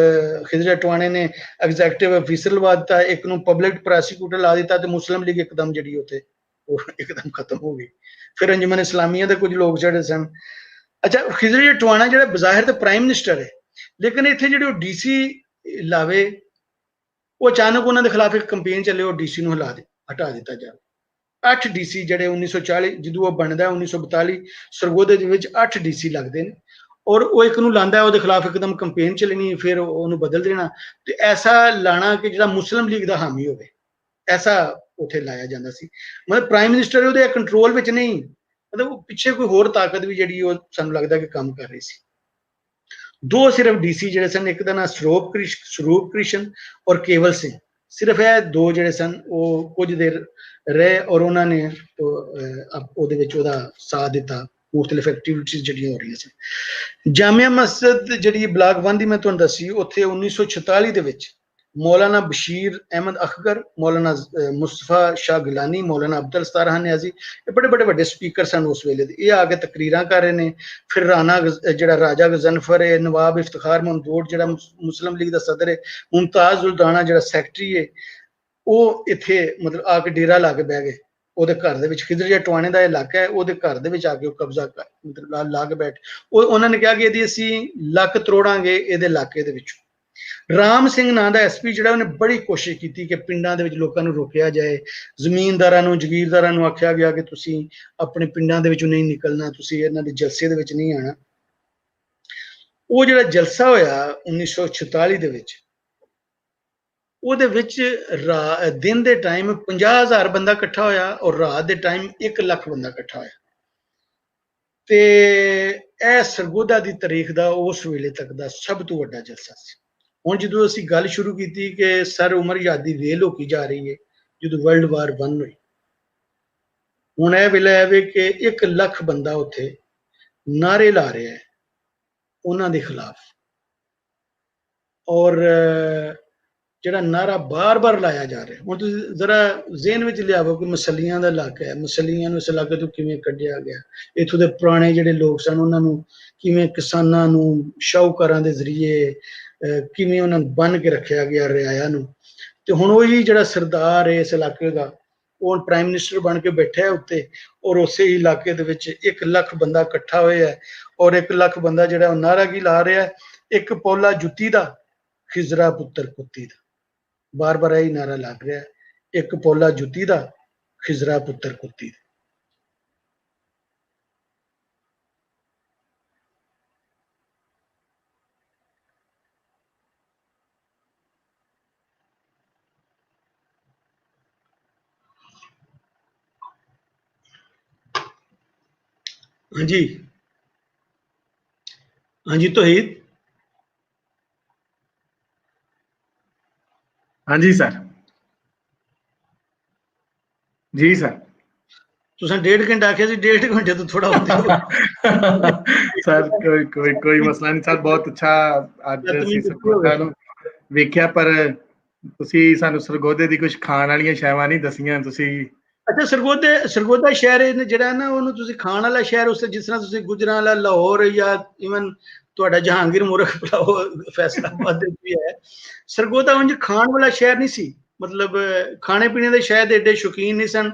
ਖਿਜ਼ਰ ਜਟਵਾਣੇ ਨੇ ਐਗਜ਼ੈਕਟਿਵ ਅਫੀਸਰ ਲਵਾ ਦਿੱਤਾ, ਇੱਕ ਨੂੰ ਪਬਲਿਕ ਪ੍ਰੋਸੀਕਿਊਟਰ ਲਾ ਦਿੱਤਾ, ਤੇ ਮੁਸਲਿਮ ਲੀਗ ਇੱਕਦਮ ਜਿਹੜੀ ਉੱਥੇ ਉਹ ਇੱਕਦਮ ਖਤਮ ਹੋ ਗਈ। ਫਿਰ ਅੰਜਮਨ ਇਸਲਾਮੀਆ ਦੇ ਕੁਝ ਲੋਕ ਜਿਹੜੇ ਸਨ, ਅੱਛਾ ਖਿਜ਼ਰ ਜਟਵਾਣਾ ਜਿਹੜਾ ਬਜ਼ਾਹਿਰ ਤੇ ਪ੍ਰਾਈਮ ਮਿਨਿਸਟਰ ਹੈ, ਲੇਕਿਨ ਇੱਥੇ ਜਿਹੜੇ ਉਹ ਡੀਸੀ ਲਾਵੇ ਉਹ ਅਚਾਨਕ ਉਹਨਾਂ ਦੇ ਖਿਲਾਫ ਇੱਕ ਕੰਪੇਨ ਚੱਲੇ, ਉਹ ਡੀਸੀ ਨੂੰ ਹਟਾ ਦਿੱਤਾ ਜਾਵੇ। 8 ਡੀਸੀ ਜਿਹੜੇ 1940 ਜਦੋਂ ਉਹ ਬਣਦਾ 1942 ਸਰਗੋਦੇ ਦੇ ਵਿੱਚ 8 ਡੀਸੀ ਲੱਗਦੇ ਨੇ, ਔਰ ਉਹ ਇੱਕ ਨੂੰ ਲਾਂਦਾ ਉਹਦੇ ਖਿਲਾਫ ਇੱਕਦਮ ਕੰਪੇਨ ਚੱਲਣੀ, ਫਿਰ ਉਹਨੂੰ ਬਦਲ ਦੇਣਾ, ਤੇ ਐਸਾ ਲਾਣਾ ਕਿ ਜਿਹੜਾ ਮੁਸਲਿਮ ਲੀਗ ਦਾ ਹਾਮੀ ਹੋਵੇ, ਐਸਾ ਉੱਥੇ ਲਾਇਆ ਜਾਂਦਾ ਸੀ। ਮਤਲਬ ਪ੍ਰਾਈਮ ਮਿਨਿਸਟਰ ਉਹਦੇ ਕੰਟਰੋਲ ਵਿੱਚ ਨਹੀਂ, ਮਤਲਬ ਪਿੱਛੇ ਕੋਈ ਹੋਰ ਤਾਕਤ ਵੀ ਜਿਹੜੀ ਉਹ ਸਾਨੂੰ ਲੱਗਦਾ ਕਿ ਕੰਮ ਕਰ ਰਹੀ ਸੀ। 2 ਸਿਰਫ ਡੀਸੀ ਜਿਹੜੇ ਸਨ, ਇੱਕ ਦਾ ਨਾਮ ਸਰੂਪ ਕ੍ਰਿਸ਼ਨ ਔਰ ਕੇਵਲ ਸਿੰਘ, ਸਿਰਫ ਇਹ 2 ਜਿਹੜੇ ਸਨ ਉਹ ਕੁਝ ਦੇਰ ਰਹੇ ਔਰ ਉਹਨਾਂ ਨੇ ਉਹਦੇ ਵਿੱਚ ਉਹਦਾ ਸਾਥ ਦਿੱਤਾ, ਮੁxtਲਿਫ ਐਕਟੀਵਿਟੀਜ਼ ਜਿਹੜੀਆਂ ਹੋ ਰਹੀਆਂ ਸੀ। ਜਾਮੀਆ ਮਸਜਿਦ ਜਿਹੜੀ ਬਲਾਕ 1 ਦੀ ਮੈਂ ਤੁਹਾਨੂੰ ਦੱਸੀ, ਉੱਥੇ 1946 ਦੇ ਵਿੱਚ ਮੌਲਾਨਾ ਬਸ਼ੀਰ ਅਹਿਮਦ ਅਖਗਰ, ਮੌਲਾਨਾ ਮੁਸਤਫਾ ਸ਼ਾਹ ਗਿਲਾਨੀ, ਮੌਲਾਨਾ ਅਬਦੁਲ ਸਤਾਰ ਨਿਆਜ਼ੀ, ਇਹ ਬੜੇ ਬੜੇ ਵੱਡੇ ਸਪੀਕਰ ਸਨ ਉਸ ਵੇਲੇ ਦੇ, ਇਹ ਆ ਕੇ ਤਕਰੀਰਾਂ ਕਰ ਰਹੇ ਨੇ। ਫਿਰ ਰਾਣਾ ਜਿਹੜਾ ਰਾਜਾ ਗਜ਼ਨਫਰ ਹੈ, ਨਵਾਬ ਇਫਤਖਾਰ ਮਮਦੂਦ ਜਿਹੜਾ ਮੁਸਲਿਮ ਲੀਗ ਦਾ ਸਦਰ ਹੈ, ਮੁਮਤਾਜ਼ ਉਲਦਾਨਾ ਜਿਹੜਾ ਸੈਕਟਰੀ ਹੈ, ਉਹ ਇੱਥੇ ਮਤਲਬ ਆ ਕੇ ਡੇਰਾ ਲਾ ਕੇ ਬਹਿ ਗਏ ਉਹਦੇ ਘਰ ਦੇ ਵਿੱਚ। ਖਿਜ਼ਰ ਜਟਵਾਣੇ ਦਾ ਇਲਾਕਾ ਹੈ, ਉਹਦੇ ਘਰ ਦੇ ਵਿੱਚ ਆ ਕੇ ਉਹ ਕਬਜ਼ਾ ਮਤਲਬ ਲਾ ਕੇ ਬੈਠ, ਉਹਨਾਂ ਨੇ ਕਿਹਾ ਕਿ ਇਹਦੀ ਅਸੀਂ ਲੱਕ ਤੋੜਾਂਗੇ ਇਹਦੇ ਇਲਾਕੇ ਦੇ ਵਿੱਚੋਂ। ਰਾਮ ਸਿੰਘ ਨਾਂ ਦਾ ਐਸਪੀ ਜਿਹੜਾ, ਉਹਨੇ ਬੜੀ ਕੋਸ਼ਿਸ਼ ਕੀਤੀ ਕਿ ਪਿੰਡਾਂ ਦੇ ਵਿੱਚ ਲੋਕਾਂ ਨੂੰ ਰੋਕਿਆ ਜਾਏ, ਜ਼ਮੀਨਦਾਰਾਂ ਨੂੰ ਜਗੀਰਦਾਰਾਂ ਨੂੰ ਆਖਿਆ ਗਿਆ ਕਿ ਤੁਸੀਂ ਆਪਣੇ ਪਿੰਡਾਂ ਦੇ ਵਿੱਚੋਂ ਨਹੀਂ ਨਿਕਲਣਾ, ਤੁਸੀਂ ਇਹਨਾਂ ਦੇ ਜਲਸੇ ਦੇ ਵਿੱਚ ਨਹੀਂ ਆਣਾ। ਉਹ ਜਿਹੜਾ ਜਲਸਾ ਹੋਇਆ 1946 ਦੇ ਵਿੱਚ, ਉਹਦੇ ਵਿੱਚ ਦਿਨ ਦੇ ਟਾਈਮ 50,000 ਬੰਦਾ ਇਕੱਠਾ ਹੋਇਆ ਔਰ ਰਾਤ ਦੇ ਟਾਈਮ 1 ਲੱਖ ਬੰਦਾ ਇਕੱਠਾ ਹੋਇਆ। ਤੇ ਇਹ ਸਰਗੋਦਾ ਦੀ ਤਾਰੀਖ ਦਾ ਉਸ ਵੇਲੇ ਤੱਕ ਦਾ ਸਭ ਤੋਂ ਵੱਡਾ ਜਲਸਾ ਸੀ। ਹੁਣ ਜਦੋਂ ਅਸੀਂ ਗੱਲ ਸ਼ੁਰੂ ਕੀਤੀ ਕਿ ਸਰ ਉਮਰ ਯਾਦੀ ਵੇਲ ਹੋ ਕੇ ਜਾ ਰਹੀ ਹੈ ਜਦੋਂ ਵਰਲਡ ਵਾਰ 1 ਹੋਈ, ਹੁਣ ਇਹ ਵੇਲੇ ਹੈ ਵੀ ਕਿ 1 ਲੱਖ ਬੰਦਾ ਉੱਥੇ ਨਾਰੇ ਲਾ ਰਿਹਾ ਹੈ ਉਹਨਾਂ ਦੇ ਖਿਲਾਫ, ਔਰ ਜਿਹੜਾ ਨਾਰਾ ਬਾਰ-ਬਾਰ ਲਾਇਆ ਜਾ ਰਿਹਾ। ਹੁਣ ਤੁਸੀਂ ਜ਼ਰਾ ਜ਼ਿਹਨ ਵਿੱਚ ਲਿਆਵੋ ਕਿ ਮਸਲੀਆਂ ਦਾ ਇਲਾਕਾ ਹੈ, ਮਸਲੀਆਂ ਨੂੰ ਇਸ ਇਲਾਕੇ ਤੋਂ ਕਿਵੇਂ ਕੱਢਿਆ ਗਿਆ, ਇੱਥੋਂ ਦੇ ਪੁਰਾਣੇ ਜਿਹੜੇ ਲੋਕ ਸਨ ਉਹਨਾਂ ਨੂੰ ਕਿਵੇਂ ਕਿਸਾਨਾਂ ਨੂੰ ਸ਼ਾਹੂਕਾਰਾਂ ਦੇ ਜ਼ਰੀਏ ਕਿਵੇਂ ਉਹਨਾਂ ਨੂੰ ਬੰਨ ਕੇ ਰੱਖਿਆ ਗਿਆ ਰਿਆਇਆ ਨੂੰ। ਤੇ ਹੁਣ ਉਹੀ ਜਿਹੜਾ ਸਰਦਾਰ ਹੈ ਇਸ ਇਲਾਕੇ ਦਾ, ਉਹ ਪ੍ਰਾਈਮ ਮਿਨਿਸਟਰ ਬਣ ਕੇ ਬੈਠਾ ਹੈ ਉੱਤੇ, ਔਰ ਉਸੇ ਇਲਾਕੇ ਦੇ ਵਿੱਚ 1 ਲੱਖ ਬੰਦਾ ਇਕੱਠਾ ਹੋਇਆ ਹੈ, ਔਰ 1 ਲੱਖ ਬੰਦਾ ਜਿਹੜਾ ਉਹ ਨਾਰਾ ਕੀ ਲਾ ਰਿਹਾ ਹੈ, ਇੱਕ ਪੌਲਾ ਜੁੱਤੀ ਦਾ ਖਿਜ਼ਰਾ ਪੁੱਤਰ ਕੁੱਤੀ ਦਾ, ਬਾਰ-ਬਾਰ ਇਹ ਨਾਰਾ ਲੱਗ ਰਿਹਾ, ਇੱਕ ਪੌਲਾ ਜੁੱਤੀ ਦਾ ਖਿਜ਼ਰਾ ਪੁੱਤਰ ਕੁੱਤੀ ਦਾ। ਹਾਂਜੀ ਹਾਂਜੀ ਤੋਹੀਦ। हाँ जी सर। जी सर। तुसां 1.5 घंटा आख्या सी, 1.5 घंटे तो थोड़ा होते हो। सर कोई मसला नहीं सर, बहुत अच्छा ਅੱਜ ਅਸੀਂ ਸਰਗੋਦਾ ਨੂੰ ਵੇਖਿਆ, ਪਰ ਤੁਸੀਂ ਸਾਨੂੰ ਸਰਗੋਦੇ ਦੀ ਕੁਝ ਖਾਣ ਵਾਲੀਆਂ ਸ਼ੈਵਾਂ ਨਹੀਂ ਦਸੀਆਂ ਤੁਸੀਂ। ਅੱਛਾ, ਸਰਗੋਦਾ ਸ਼ਹਿਰ ਇਹ ਜਿਹੜਾ ਨਾ, ਉਹਨੂੰ ਤੁਸੀਂ ਖਾਣ ਵਾਲਾ ਸ਼ਹਿਰ ਉਸ ਜਿਸ ਤਰ੍ਹਾਂ ਤੁਸੀਂ ਗੁਜਰਾਂ ਵਾਲਾ ਲਾਹੌਰ ਜਾਂ ਇਵਨ ਤੁਹਾਡਾ ਜਹਾਂਗੀਰ ਮੁਰਖ ਪਲਾਓ ਫੈਸਲਾਬਾਦ ਦੇ ਵੀ ਹੈ, ਸਰਗੋਦਾ ਉਂਝ ਖਾਣ ਵਾਲਾ ਸ਼ਹਿਰ ਨਹੀਂ ਸੀ। ਮਤਲਬ ਖਾਣੇ ਪੀਣੇ ਦੇ ਸ਼ਾਇਦ ਏਡੇ ਸ਼ੌਕੀਨ ਨਹੀਂ ਸਨ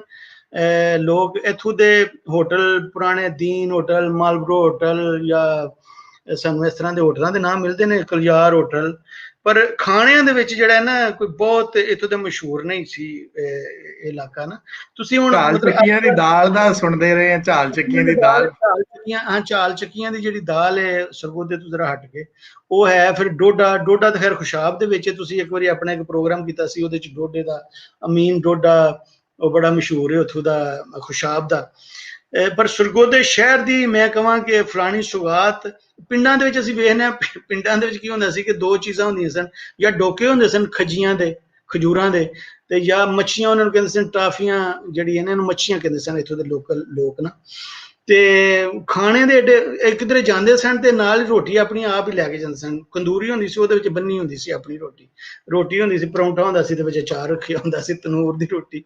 ਲੋਕ। ਇੱਥੋਂ ਦੇ ਹੋਟਲ ਪੁਰਾਣੇ ਦੀਨ ਹੋਟਲ, ਮਾਲਬਰੋ ਹੋਟਲ, ਜਾਂ ਸਾਨੂੰ ਇਸ ਤਰ੍ਹਾਂ ਦੇ ਹੋਟਲਾਂ ਦੇ ਨਾਮ ਮਿਲਦੇ ਨੇ, ਕਲਿਆਰ ਹੋਟਲ, ਪਰ ਖਾਣਿਆਂ ਦੇ ਵਿੱਚ ਜਿਹੜਾ ਨਾ ਕੋਈ ਬਹੁਤ ਇੱਥੋਂ ਦੇ ਮਸ਼ਹੂਰ ਨਹੀਂ ਸੀ ਇਹ ਇਲਾਕਾ ਨਾ। ਤੁਸੀਂ ਹੁਣ ਝਾਲ ਚੱਕੀਆਂ ਦੀ ਦਾਲ ਦਾ ਸੁਣਦੇ ਰਹੇ ਆ, ਝਾਲ ਚੱਕੀਆਂ ਦੀ ਦਾਲ, ਝਾਲ ਚੱਕੀਆਂ ਦੀ ਜਿਹੜੀ ਦਾਲ ਹੈ ਸਰਗੋਦੇ ਤੋਂ ਜ਼ਰਾ ਹਟ ਕੇ ਉਹ ਹੈ। ਫਿਰ ਡੋਡਾ ਤਾਂ ਖੈਰ ਖੁਸ਼ਾਬ ਦੇ ਵਿੱਚ ਤੁਸੀਂ ਇੱਕ ਵਾਰੀ ਆਪਣਾ ਇੱਕ ਪ੍ਰੋਗਰਾਮ ਕੀਤਾ ਸੀ, ਉਹਦੇ ਚ ਡੋਡੇ ਦਾ, ਅਮੀਨ ਡੋਡਾ, ਉਹ ਬੜਾ ਮਸ਼ਹੂਰ ਹੈ ਉੱਥੋਂ ਦਾ, ਖੁਸ਼ਾਬ ਦਾ। ਪਰ ਸਰਗੋਦੇ ਸ਼ਹਿਰ ਦੀ ਮੈਂ ਕਹਾਂ ਕਿ ਫਲਾਣੀ ਸੁਗਾਤ, ਪਿੰਡਾਂ ਦੇ ਵਿੱਚ ਅਸੀਂ ਵੇਖਦੇ ਹਾਂ, ਪਿੰਡਾਂ ਦੇ ਵਿੱਚ ਕੀ ਹੁੰਦਾ ਸੀ ਕਿ ਦੋ ਚੀਜ਼ਾਂ ਹੁੰਦੀਆਂ ਸਨ, ਜਾਂ ਡੋਕੇ ਹੁੰਦੇ ਸਨ ਖੱਜੀਆਂ ਦੇ, ਖਜੂਰਾਂ ਦੇ, ਤੇ ਜਾਂ ਮੱਛੀਆਂ, ਉਹਨਾਂ ਨੂੰ ਕਹਿੰਦੇ ਸਨ ਟਾਫੀਆਂ, ਜਿਹੜੀ ਇਹਨਾਂ ਨੂੰ ਮੱਛੀਆਂ ਕਹਿੰਦੇ ਸਨ ਇੱਥੋਂ ਦੇ ਲੋਕਲ ਲੋਕ ਨਾ। ਤੇ ਖਾਣੇ ਦੇ ਏਡੇ ਕਿਧਰੇ ਜਾਂਦੇ ਸਨ ਤੇ ਨਾਲ ਹੀ ਰੋਟੀ ਆਪਣੀ ਆਪ ਹੀ ਲੈ ਕੇ ਜਾਂਦੇ ਸਨ। ਕੰਦੂਰੀ ਹੁੰਦੀ ਸੀ, ਉਹਦੇ ਵਿੱਚ ਬੰਨੀ ਹੁੰਦੀ ਸੀ ਆਪਣੀ ਰੋਟੀ ਹੁੰਦੀ ਸੀ, ਪਰੌਂਠਾ ਹੁੰਦਾ ਸੀ, ਤੇ ਵਿੱਚ ਅਚਾਰ ਰੱਖਿਆ ਹੁੰਦਾ ਸੀ, ਤਨੂਰ ਦੀ ਰੋਟੀ,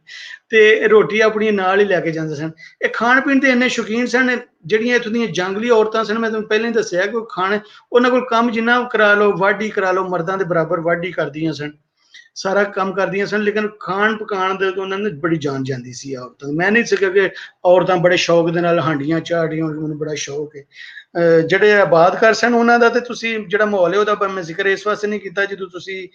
ਤੇ ਰੋਟੀ ਆਪਣੀ ਨਾਲ ਹੀ ਲੈ ਕੇ ਜਾਂਦੇ ਸਨ। ਇਹ ਖਾਣ ਪੀਣ ਦੇ ਇੰਨੇ ਸ਼ੌਕੀਨ ਸਨ। ਜਿਹੜੀਆਂ ਇੱਥੋਂ ਦੀਆਂ ਜੰਗਲੀ ਔਰਤਾਂ ਸਨ, ਮੈਂ ਤੁਹਾਨੂੰ ਪਹਿਲਾਂ ਹੀ ਦੱਸਿਆ ਕਿ ਉਹਨਾਂ ਕੋਲ ਕੰਮ ਜਿੰਨਾ ਕਰਾ ਲਓ, ਵਾਢੀ ਕਰਾ ਲਓ, ਮਰਦਾਂ ਦੇ ਬਰਾਬਰ ਵਾਢੀ ਕਰਦੀਆਂ ਸਨ, ਸਾਰਾ ਕੰਮ ਕਰਦੀਆਂ ਸਨ। ਲੇਕਿਨ ਖਾਣ ਪਕਾਣ ਦੇ ਉਹਨਾਂ ਨੇ ਬੜੀ ਜਾਨ ਜਾਂਦੀ ਸੀ ਔਰਤਾਂ। ਮੈਂ ਨਹੀਂ ਸਕਿਆ ਕਿ ਔਰਤਾਂ ਬੜੇ ਸ਼ੌਕ ਦੇ ਨਾਲ ਹਾਂਡੀਆਂ ਝਾੜੀਆਂ, ਮੈਨੂੰ ਬੜਾ ਸ਼ੌਕ ਹੈ। ਜਿਹੜੇ ਆਬਾਦਕਾਰ ਸਨ ਉਹਨਾਂ ਦਾ, ਤੇ ਤੁਸੀਂ ਜਿਹੜਾ ਮਾਹੌਲ ਹੈ ਉਹਦਾ ਮੈਂ ਜ਼ਿਕਰ ਇਸ ਵਾਸਤੇ ਨਹੀਂ ਕੀਤਾ, ਜਦੋਂ ਤੁਸੀਂ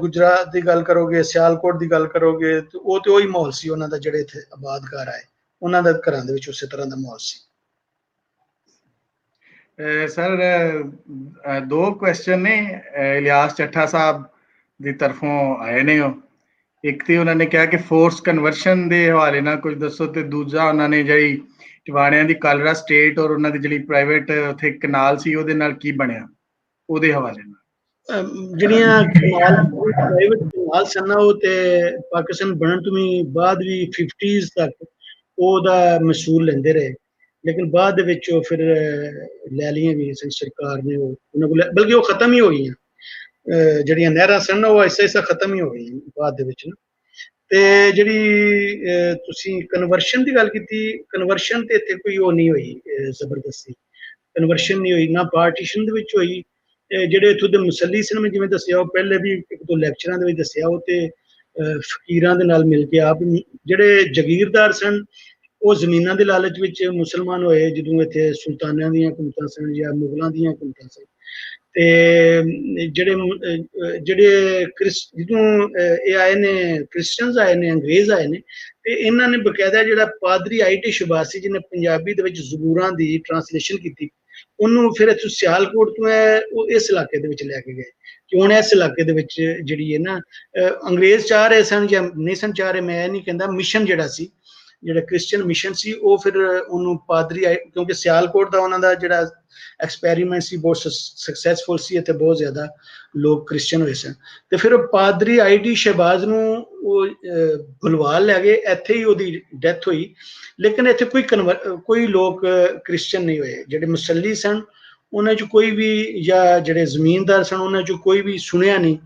ਗੁਜਰਾਤ ਦੀ ਗੱਲ ਕਰੋਗੇ, ਸਿਆਲਕੋਟ ਦੀ ਗੱਲ ਕਰੋਗੇ, ਤੇ ਉਹੀ ਮਾਹੌਲ ਸੀ ਉਹਨਾਂ ਦਾ। ਜਿਹੜੇ ਇੱਥੇ ਆਬਾਦਕਾਰ ਆਏ ਉਹਨਾਂ ਦੇ ਘਰਾਂ ਦੇ ਵਿੱਚ ਉਸੇ ਤਰ੍ਹਾਂ ਦਾ ਮਾਹੌਲ ਸੀ। ਸਰ ਦੋ ਕੁਐਸਚਨ ਨੇ ਇਲਿਆਸ ਚੱਠਾ ਸਾਹਿਬ ਦੀ ਤਰਫੋਂ ਆਏ ਨੇ। ਉਹ ਇੱਕ ਤੇ ਉਹਨਾਂ ਨੇ ਕਿਹਾ ਕਿ ਫੋਰਸ ਕਨਵਰਸ਼ਨ ਦੇ ਹਵਾਲੇ ਨਾਲ ਕੁਝ ਦੱਸੋ, ਤੇ ਦੂਜਾ ਉਹਨਾਂ ਨੇ ਜਿਹੜੀ ਟਿਵਾਣਿਆਂ ਦੀ ਕਾਲਰਾ ਸਟੇਟ ਔਰ ਉਹਨਾਂ ਦੀ ਜਿਹੜੀ ਪ੍ਰਾਈਵੇਟ ਉੱਥੇ ਕਨਾਲ ਸੀ ਉਹਦੇ ਨਾਲ ਕੀ ਬਣਿਆ, ਉਹਦੇ ਹਵਾਲੇ ਨਾਲ। ਜਿਹੜੀਆਂ ਪ੍ਰਾਈਵੇਟ ਕਨਾਲ ਸਨ ਉਹ ਤੇ ਪਾਕਿਸਤਾਨ ਬਣਨ ਤੋਂ ਵੀ ਬਾਅਦ ਵੀ 50s ਤੱਕ ਉਹਦਾ ਮਸੂਲ ਲੈਂਦੇ ਰਹੇ, ਲੇਕਿਨ ਬਾਅਦ ਦੇ ਵਿੱਚ ਉਹ ਫਿਰ ਲੈ ਲਈਆਂ ਗਈਆਂ ਸਨ ਸਰਕਾਰ ਨੇ, ਉਹ ਉਹਨਾਂ ਕੋਲ, ਬਲਕਿ ਉਹ ਖਤਮ ਹੀ ਹੋ ਗਈਆਂ। ਜਿਹੜੀਆਂ ਨਹਿਰਾਂ ਸਨ ਉਹ ਐਸਾ ਐਸਾ ਖਤਮ ਹੀ ਹੋ ਗਈਆਂ ਬਾਅਦ ਦੇ ਵਿੱਚ ਨਾ। ਤੇ ਜਿਹੜੀ ਤੁਸੀਂ ਕਨਵਰਸ਼ਨ ਦੀ ਗੱਲ ਕੀਤੀ, ਕਨਵਰਸ਼ਨ ਤੇ ਇੱਥੇ ਕੋਈ ਉਹ ਨਹੀਂ ਹੋਈ, ਜ਼ਬਰਦਸਤੀ ਕਨਵਰਸ਼ਨ ਨਹੀਂ ਹੋਈ, ਨਾ ਪਾਰਟੀਸ਼ਨ ਦੇ ਵਿੱਚ ਹੋਈ। ਜਿਹੜੇ ਇੱਥੋਂ ਦੇ ਮੁਸੱਲੀ ਸਨ, ਮੈਂ ਜਿਵੇਂ ਦੱਸਿਆ, ਉਹ ਪਹਿਲੇ ਵੀ ਇੱਕ ਦੋ ਲੈਕਚਰਾਂ ਦੇ ਵਿੱਚ ਦੱਸਿਆ, ਉਹ ਤੇ ਫਕੀਰਾਂ ਦੇ ਨਾਲ ਮਿਲ ਕੇ ਆਪ, ਜਿਹੜੇ ਜਗੀਰਦਾਰ ਸਨ ਉਹ ਜ਼ਮੀਨਾਂ ਦੇ ਲਾਲਚ ਵਿੱਚ ਮੁਸਲਮਾਨ ਹੋਏ ਜਦੋਂ ਇੱਥੇ ਸੁਲਤਾਨਾਂ ਦੀਆਂ ਹਕੂਮਤਾਂ ਸਨ ਜਾਂ ਮੁਗਲਾਂ ਦੀਆਂ ਹਕੂਮਤਾਂ ਸਨ। ਤੇ ਜਿਹੜੇ ਜਦੋਂ ਇਹ ਆਏ ਨੇ, ਕ੍ਰਿਸਚੀਅਨਸ ਆਏ ਨੇ, ਅੰਗਰੇਜ਼ ਆਏ ਨੇ, ਤੇ ਇਹਨਾਂ ਨੇ ਬਕਾਇਦਾ ਜਿਹੜਾ ਪਾਦਰੀ IT ਸ਼ਬਾਸੀ ਜਿਹਨੇ ਪੰਜਾਬੀ ਦੇ ਵਿੱਚ ਜ਼ਬੂਰਾਂ ਦੀ ਟ੍ਰਾਂਸਲੇਸ਼ਨ ਕੀਤੀ, ਉਹਨੂੰ ਫਿਰ ਇੱਥੋਂ ਸਿਆਲਕੋਟ ਤੋਂ ਉਹ ਇਸ ਇਲਾਕੇ ਦੇ ਵਿੱਚ ਲੈ ਕੇ ਗਏ, ਕਿ ਹੁਣ ਇਸ ਇਲਾਕੇ ਦੇ ਵਿੱਚ ਜਿਹੜੀ ਹੈ ਨਾ, ਅੰਗਰੇਜ਼ ਚਾਹ ਰਹੇ ਸਨ ਜਾਂ ਨਹੀਂ ਸਨ ਚਾਹ ਰਹੇ, ਮੈਂ ਨਹੀਂ ਕਹਿੰਦਾ, ਮਿਸ਼ਨ ਜਿਹੜਾ ਸੀ, ਜਿਹੜਾ ਕ੍ਰਿਸਚੀਅਨ ਮਿਸ਼ਨ ਸੀ, ਉਹ ਫਿਰ ਉਹਨੂੰ ਪਾਦਰੀ, ਕਿਉਂਕਿ ਸਿਆਲਕੋਟ ਦਾ ਉਹਨਾਂ ਦਾ ਜਿਹੜਾ ਐਕਸਪੈਰੀਮੈਂਟ ਸੀ ਬਹੁਤ ਸਕਸੈਸਫੁਲ ਸੀ, ਇੱਥੇ ਬਹੁਤ ਜ਼ਿਆਦਾ ਲੋਕ ਕ੍ਰਿਸਚੀਅਨ ਹੋਏ ਸਨ। ਤੇ ਫਿਰ ਉਹ ਪਾਦਰੀ IT ਸ਼ਹਿਬਾਜ਼ ਨੂੰ ਉਹ ਗੁਲਵਾਲ ਲੈ ਗਏ, ਇੱਥੇ ਹੀ ਉਹਦੀ ਡੈਥ ਹੋਈ। ਲੇਕਿਨ ਇੱਥੇ ਕੋਈ ਲੋਕ ਕ੍ਰਿਸਚੀਅਨ ਨਹੀਂ ਹੋਏ। ਜਿਹੜੇ ਮੁਸੱਲੀ ਸਨ ਉਹਨਾਂ 'ਚ ਕੋਈ ਵੀ, ਜਾਂ ਜਿਹੜੇ ਜ਼ਮੀਨਦਾਰ ਸਨ ਉਹਨਾਂ 'ਚ ਕੋਈ ਵੀ ਸੁਣਿਆ ਨਹੀਂ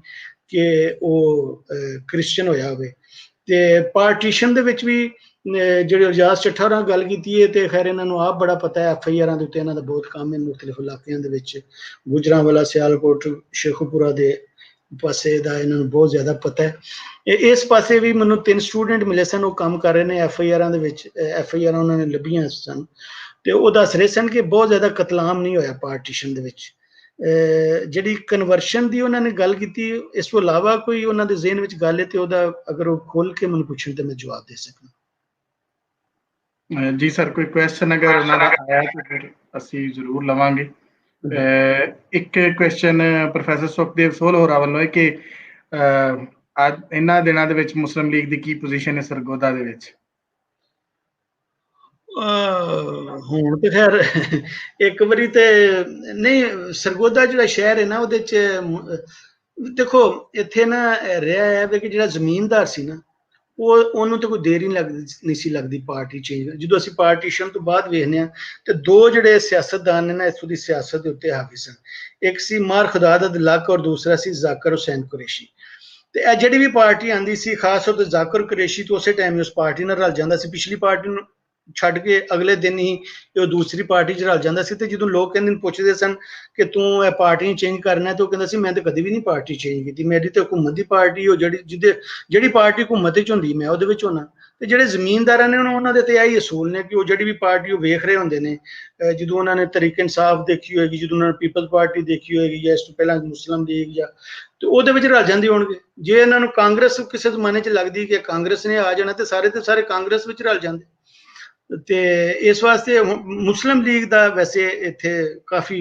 ਕਿ ਉਹ ਕ੍ਰਿਸਚੀਅਨ ਹੋਇਆ ਹੋਵੇ। ਤੇ ਪਾਰਟੀਸ਼ਨ ਦੇ ਵਿੱਚ ਵੀ ਜਿਹੜੇ ਇਜਾਜ਼ ਚੱਠਾ ਨਾਲ ਗੱਲ ਕੀਤੀ ਹੈ, ਤੇ ਖੈਰ ਇਹਨਾਂ ਨੂੰ ਆਪ ਬੜਾ ਪਤਾ ਹੈ, FIRਾਂ ਦੇ ਉੱਤੇ ਇਹਨਾਂ ਦਾ ਬਹੁਤ ਕੰਮ ਹੈ ਮੁਖਤਲਿਫ ਇਲਾਕਿਆਂ ਦੇ ਵਿੱਚ, ਗੁਜਰਾਂਵਾਲਾ, ਸਿਆਲਕੋਟ, ਸ਼ੇਖੂਪੁਰਾ ਦੇ ਪਾਸੇ ਦਾ ਇਹਨਾਂ ਨੂੰ ਬਹੁਤ ਜ਼ਿਆਦਾ ਪਤਾ ਹੈ। ਇਸ ਪਾਸੇ ਵੀ ਮੈਨੂੰ 3 ਸਟੂਡੈਂਟ ਮਿਲੇ ਸਨ, ਉਹ ਕੰਮ ਕਰ ਰਹੇ ਨੇ FIRਾਂ ਦੇ ਵਿੱਚ, FIRਾਂ ਉਹਨਾਂ ਨੇ ਲੱਭੀਆਂ ਸਨ, ਤੇ ਉਹ ਦੱਸ ਰਹੇ ਸਨ ਕਿ ਬਹੁਤ ਜ਼ਿਆਦਾ ਕਤਲਾਮ ਨਹੀਂ ਹੋਇਆ ਪਾਰਟੀਸ਼ਨ ਦੇ ਵਿੱਚ। ਜਿਹੜੀ ਕਨਵਰਸ਼ਨ ਦੀ ਉਹਨਾਂ ਨੇ ਗੱਲ ਕੀਤੀ, ਇਸ ਤੋਂ ਇਲਾਵਾ ਕੋਈ ਉਹਨਾਂ ਦੇ ਜ਼ਿਹਨ ਵਿੱਚ ਗੱਲ ਹੈ ਤੇ ਉਹਦਾ ਅਗਰ ਉਹ ਖੋਲ ਕੇ ਮੈਨੂੰ ਪੁੱਛਣ ਤੇ ਮੈਂ ਜਵਾਬ ਦੇ ਸਕਾਂ। ਜੀ ਸਰ, ਕੋਈ ਕੁਐਸਚਨ ਅਗਰ ਉਹਨਾਂ ਦਾ ਆਇਆ ਤਾਂ ਫਿਰ ਅਸੀਂ ਜ਼ਰੂਰ ਲਵਾਂਗੇ। ਇੱਕ ਕੁਐਸਚਨ ਪ੍ਰੋਫੈਸਰ ਸੁਖਦੇਵ ਸੋਹਲ ਹੋਰਾਂ ਵੱਲੋਂ ਹੈ ਕਿ ਅੱਜ ਇਹਨਾਂ ਦਿਨਾਂ ਦੇ ਵਿੱਚ ਮੁਸਲਿਮ ਲੀਗ ਦੀ ਕੀ ਪੋਜੀਸ਼ਨ ਹੈ ਸਰਗੋਦਾ ਦੇ ਵਿੱਚ? ਹੁਣ ਤੇ ਖੈਰ ਇੱਕ ਵਾਰੀ ਤੇ ਨਹੀਂ, ਸਰਗੋਦਾ ਜਿਹੜਾ ਸ਼ਹਿਰ ਹੈ ਨਾ, ਉਹਦੇ 'ਚ ਦੇਖੋ ਇੱਥੇ ਨਾ ਰਿਹਾ ਹੈ ਵੀ ਕਿ ਜਿਹੜਾ ਜ਼ਮੀਨਦਾਰ ਸੀ ਨਾ, ਉਹਨੂੰ ਤਾਂ ਕੋਈ ਦੇਰ ਹੀ ਨਹੀਂ ਸੀ ਲੱਗਦੀ ਪਾਰਟੀ ਚੇਂਜ। ਜਦੋਂ ਅਸੀਂ ਪਾਰਟੀਸ਼ਨ ਤੋਂ ਬਾਅਦ ਵੇਖਦੇ ਹਾਂ ਤੇ ਦੋ ਜਿਹੜੇ ਸਿਆਸਤਦਾਨ ਨੇ ਨਾ ਇੱਥੋਂ ਦੀ ਸਿਆਸਤ ਦੇ ਉੱਤੇ ਹਾਵੀ ਸਨ, ਇੱਕ ਸੀ ਮਾਰ ਖੁਦਾਦਤ ਲੱਕ ਔਰ ਦੂਸਰਾ ਸੀ ਜ਼ਾਕਰ ਹੁਸੈਨ ਕੁਰੈਸ਼ੀ। ਤੇ ਇਹ ਜਿਹੜੀ ਵੀ ਪਾਰਟੀ ਆਂਦੀ ਸੀ, ਖਾਸ ਤੌਰ ਤੇ ਜ਼ਾਕਰ ਕੁਰੈਸ਼ੀ ਤੋਂ ਉਸੇ ਟਾਈਮ ਉਸ ਪਾਰਟੀ ਨਾਲ ਰਲ ਜਾਂਦਾ ਸੀ, ਪਿਛਲੀ ਪਾਰਟੀ ਨੂੰ ਛੱਡ ਕੇ ਅਗਲੇ ਦਿਨ ਹੀ ਉਹ ਦੂਸਰੀ ਪਾਰਟੀ 'ਚ ਰਲ ਜਾਂਦਾ ਸੀ। ਤੇ ਜਦੋਂ ਲੋਕ ਕਹਿੰਦੇ ਪੁੱਛਦੇ ਸਨ ਕਿ ਤੂੰ ਇਹ ਪਾਰਟੀ ਚੇਂਜ ਕਰਨਾ, ਤੇ ਉਹ ਕਹਿੰਦਾ ਸੀ ਮੈਂ ਤਾਂ ਕਦੇ ਵੀ ਨਹੀਂ ਪਾਰਟੀ ਚੇਂਜ ਕੀਤੀ, ਮੇਰੀ ਤਾਂ ਹਕੂਮਤ ਦੀ ਪਾਰਟੀ, ਉਹ ਜਿਹੜੀ ਪਾਰਟੀ ਹਕੂਮਤ 'ਚ ਹੁੰਦੀ ਮੈਂ ਉਹਦੇ ਵਿੱਚ ਹੋਣਾ। ਤੇ ਜਿਹੜੇ ਜ਼ਮੀਨਦਾਰਾਂ ਨੇ ਉਹਨਾਂ ਦੇ ਤੇ ਇਹੀ ਅਸੂਲ ਨੇ ਕਿ ਉਹ ਜਿਹੜੀ ਵੀ ਪਾਰਟੀ ਉਹ ਵੇਖ ਰਹੇ ਹੁੰਦੇ ਨੇ, ਜਦੋਂ ਉਹਨਾਂ ਨੇ ਤਰੀਕ ਇਨਸਾਫ ਦੇਖੀ ਹੋਏਗੀ, ਜਦੋਂ ਉਹਨਾਂ ਨੇ ਪੀਪਲਜ਼ ਪਾਰਟੀ ਦੇਖੀ ਹੋਏਗੀ, ਜਾਂ ਇਸ ਤੋਂ ਪਹਿਲਾਂ ਮੁਸਲਿਮ ਲੀਗ, ਜਾਂ ਤੇ ਉਹਦੇ ਵਿੱਚ ਰਲ ਜਾਂਦੇ ਹੋਣਗੇ। ਜੇ ਇਹਨਾਂ ਨੂੰ ਕਾਂਗਰਸ ਕਿਸੇ ਜ਼ਮਾਨੇ 'ਚ ਲੱਗਦੀ ਕਿ ਕਾਂਗਰਸ ਨੇ ਆ ਜਾਣਾ, ਤੇ ਸਾਰੇ ਕਾਂਗਰਸ ਵਿੱਚ ਰਲ ਜਾਂਦੇ। ਤੇ ਇਸ ਵਾਸਤੇ ਮੁਸਲਿਮ ਲੀਗ ਦਾ ਵੈਸੇ ਇੱਥੇ ਕਾਫੀ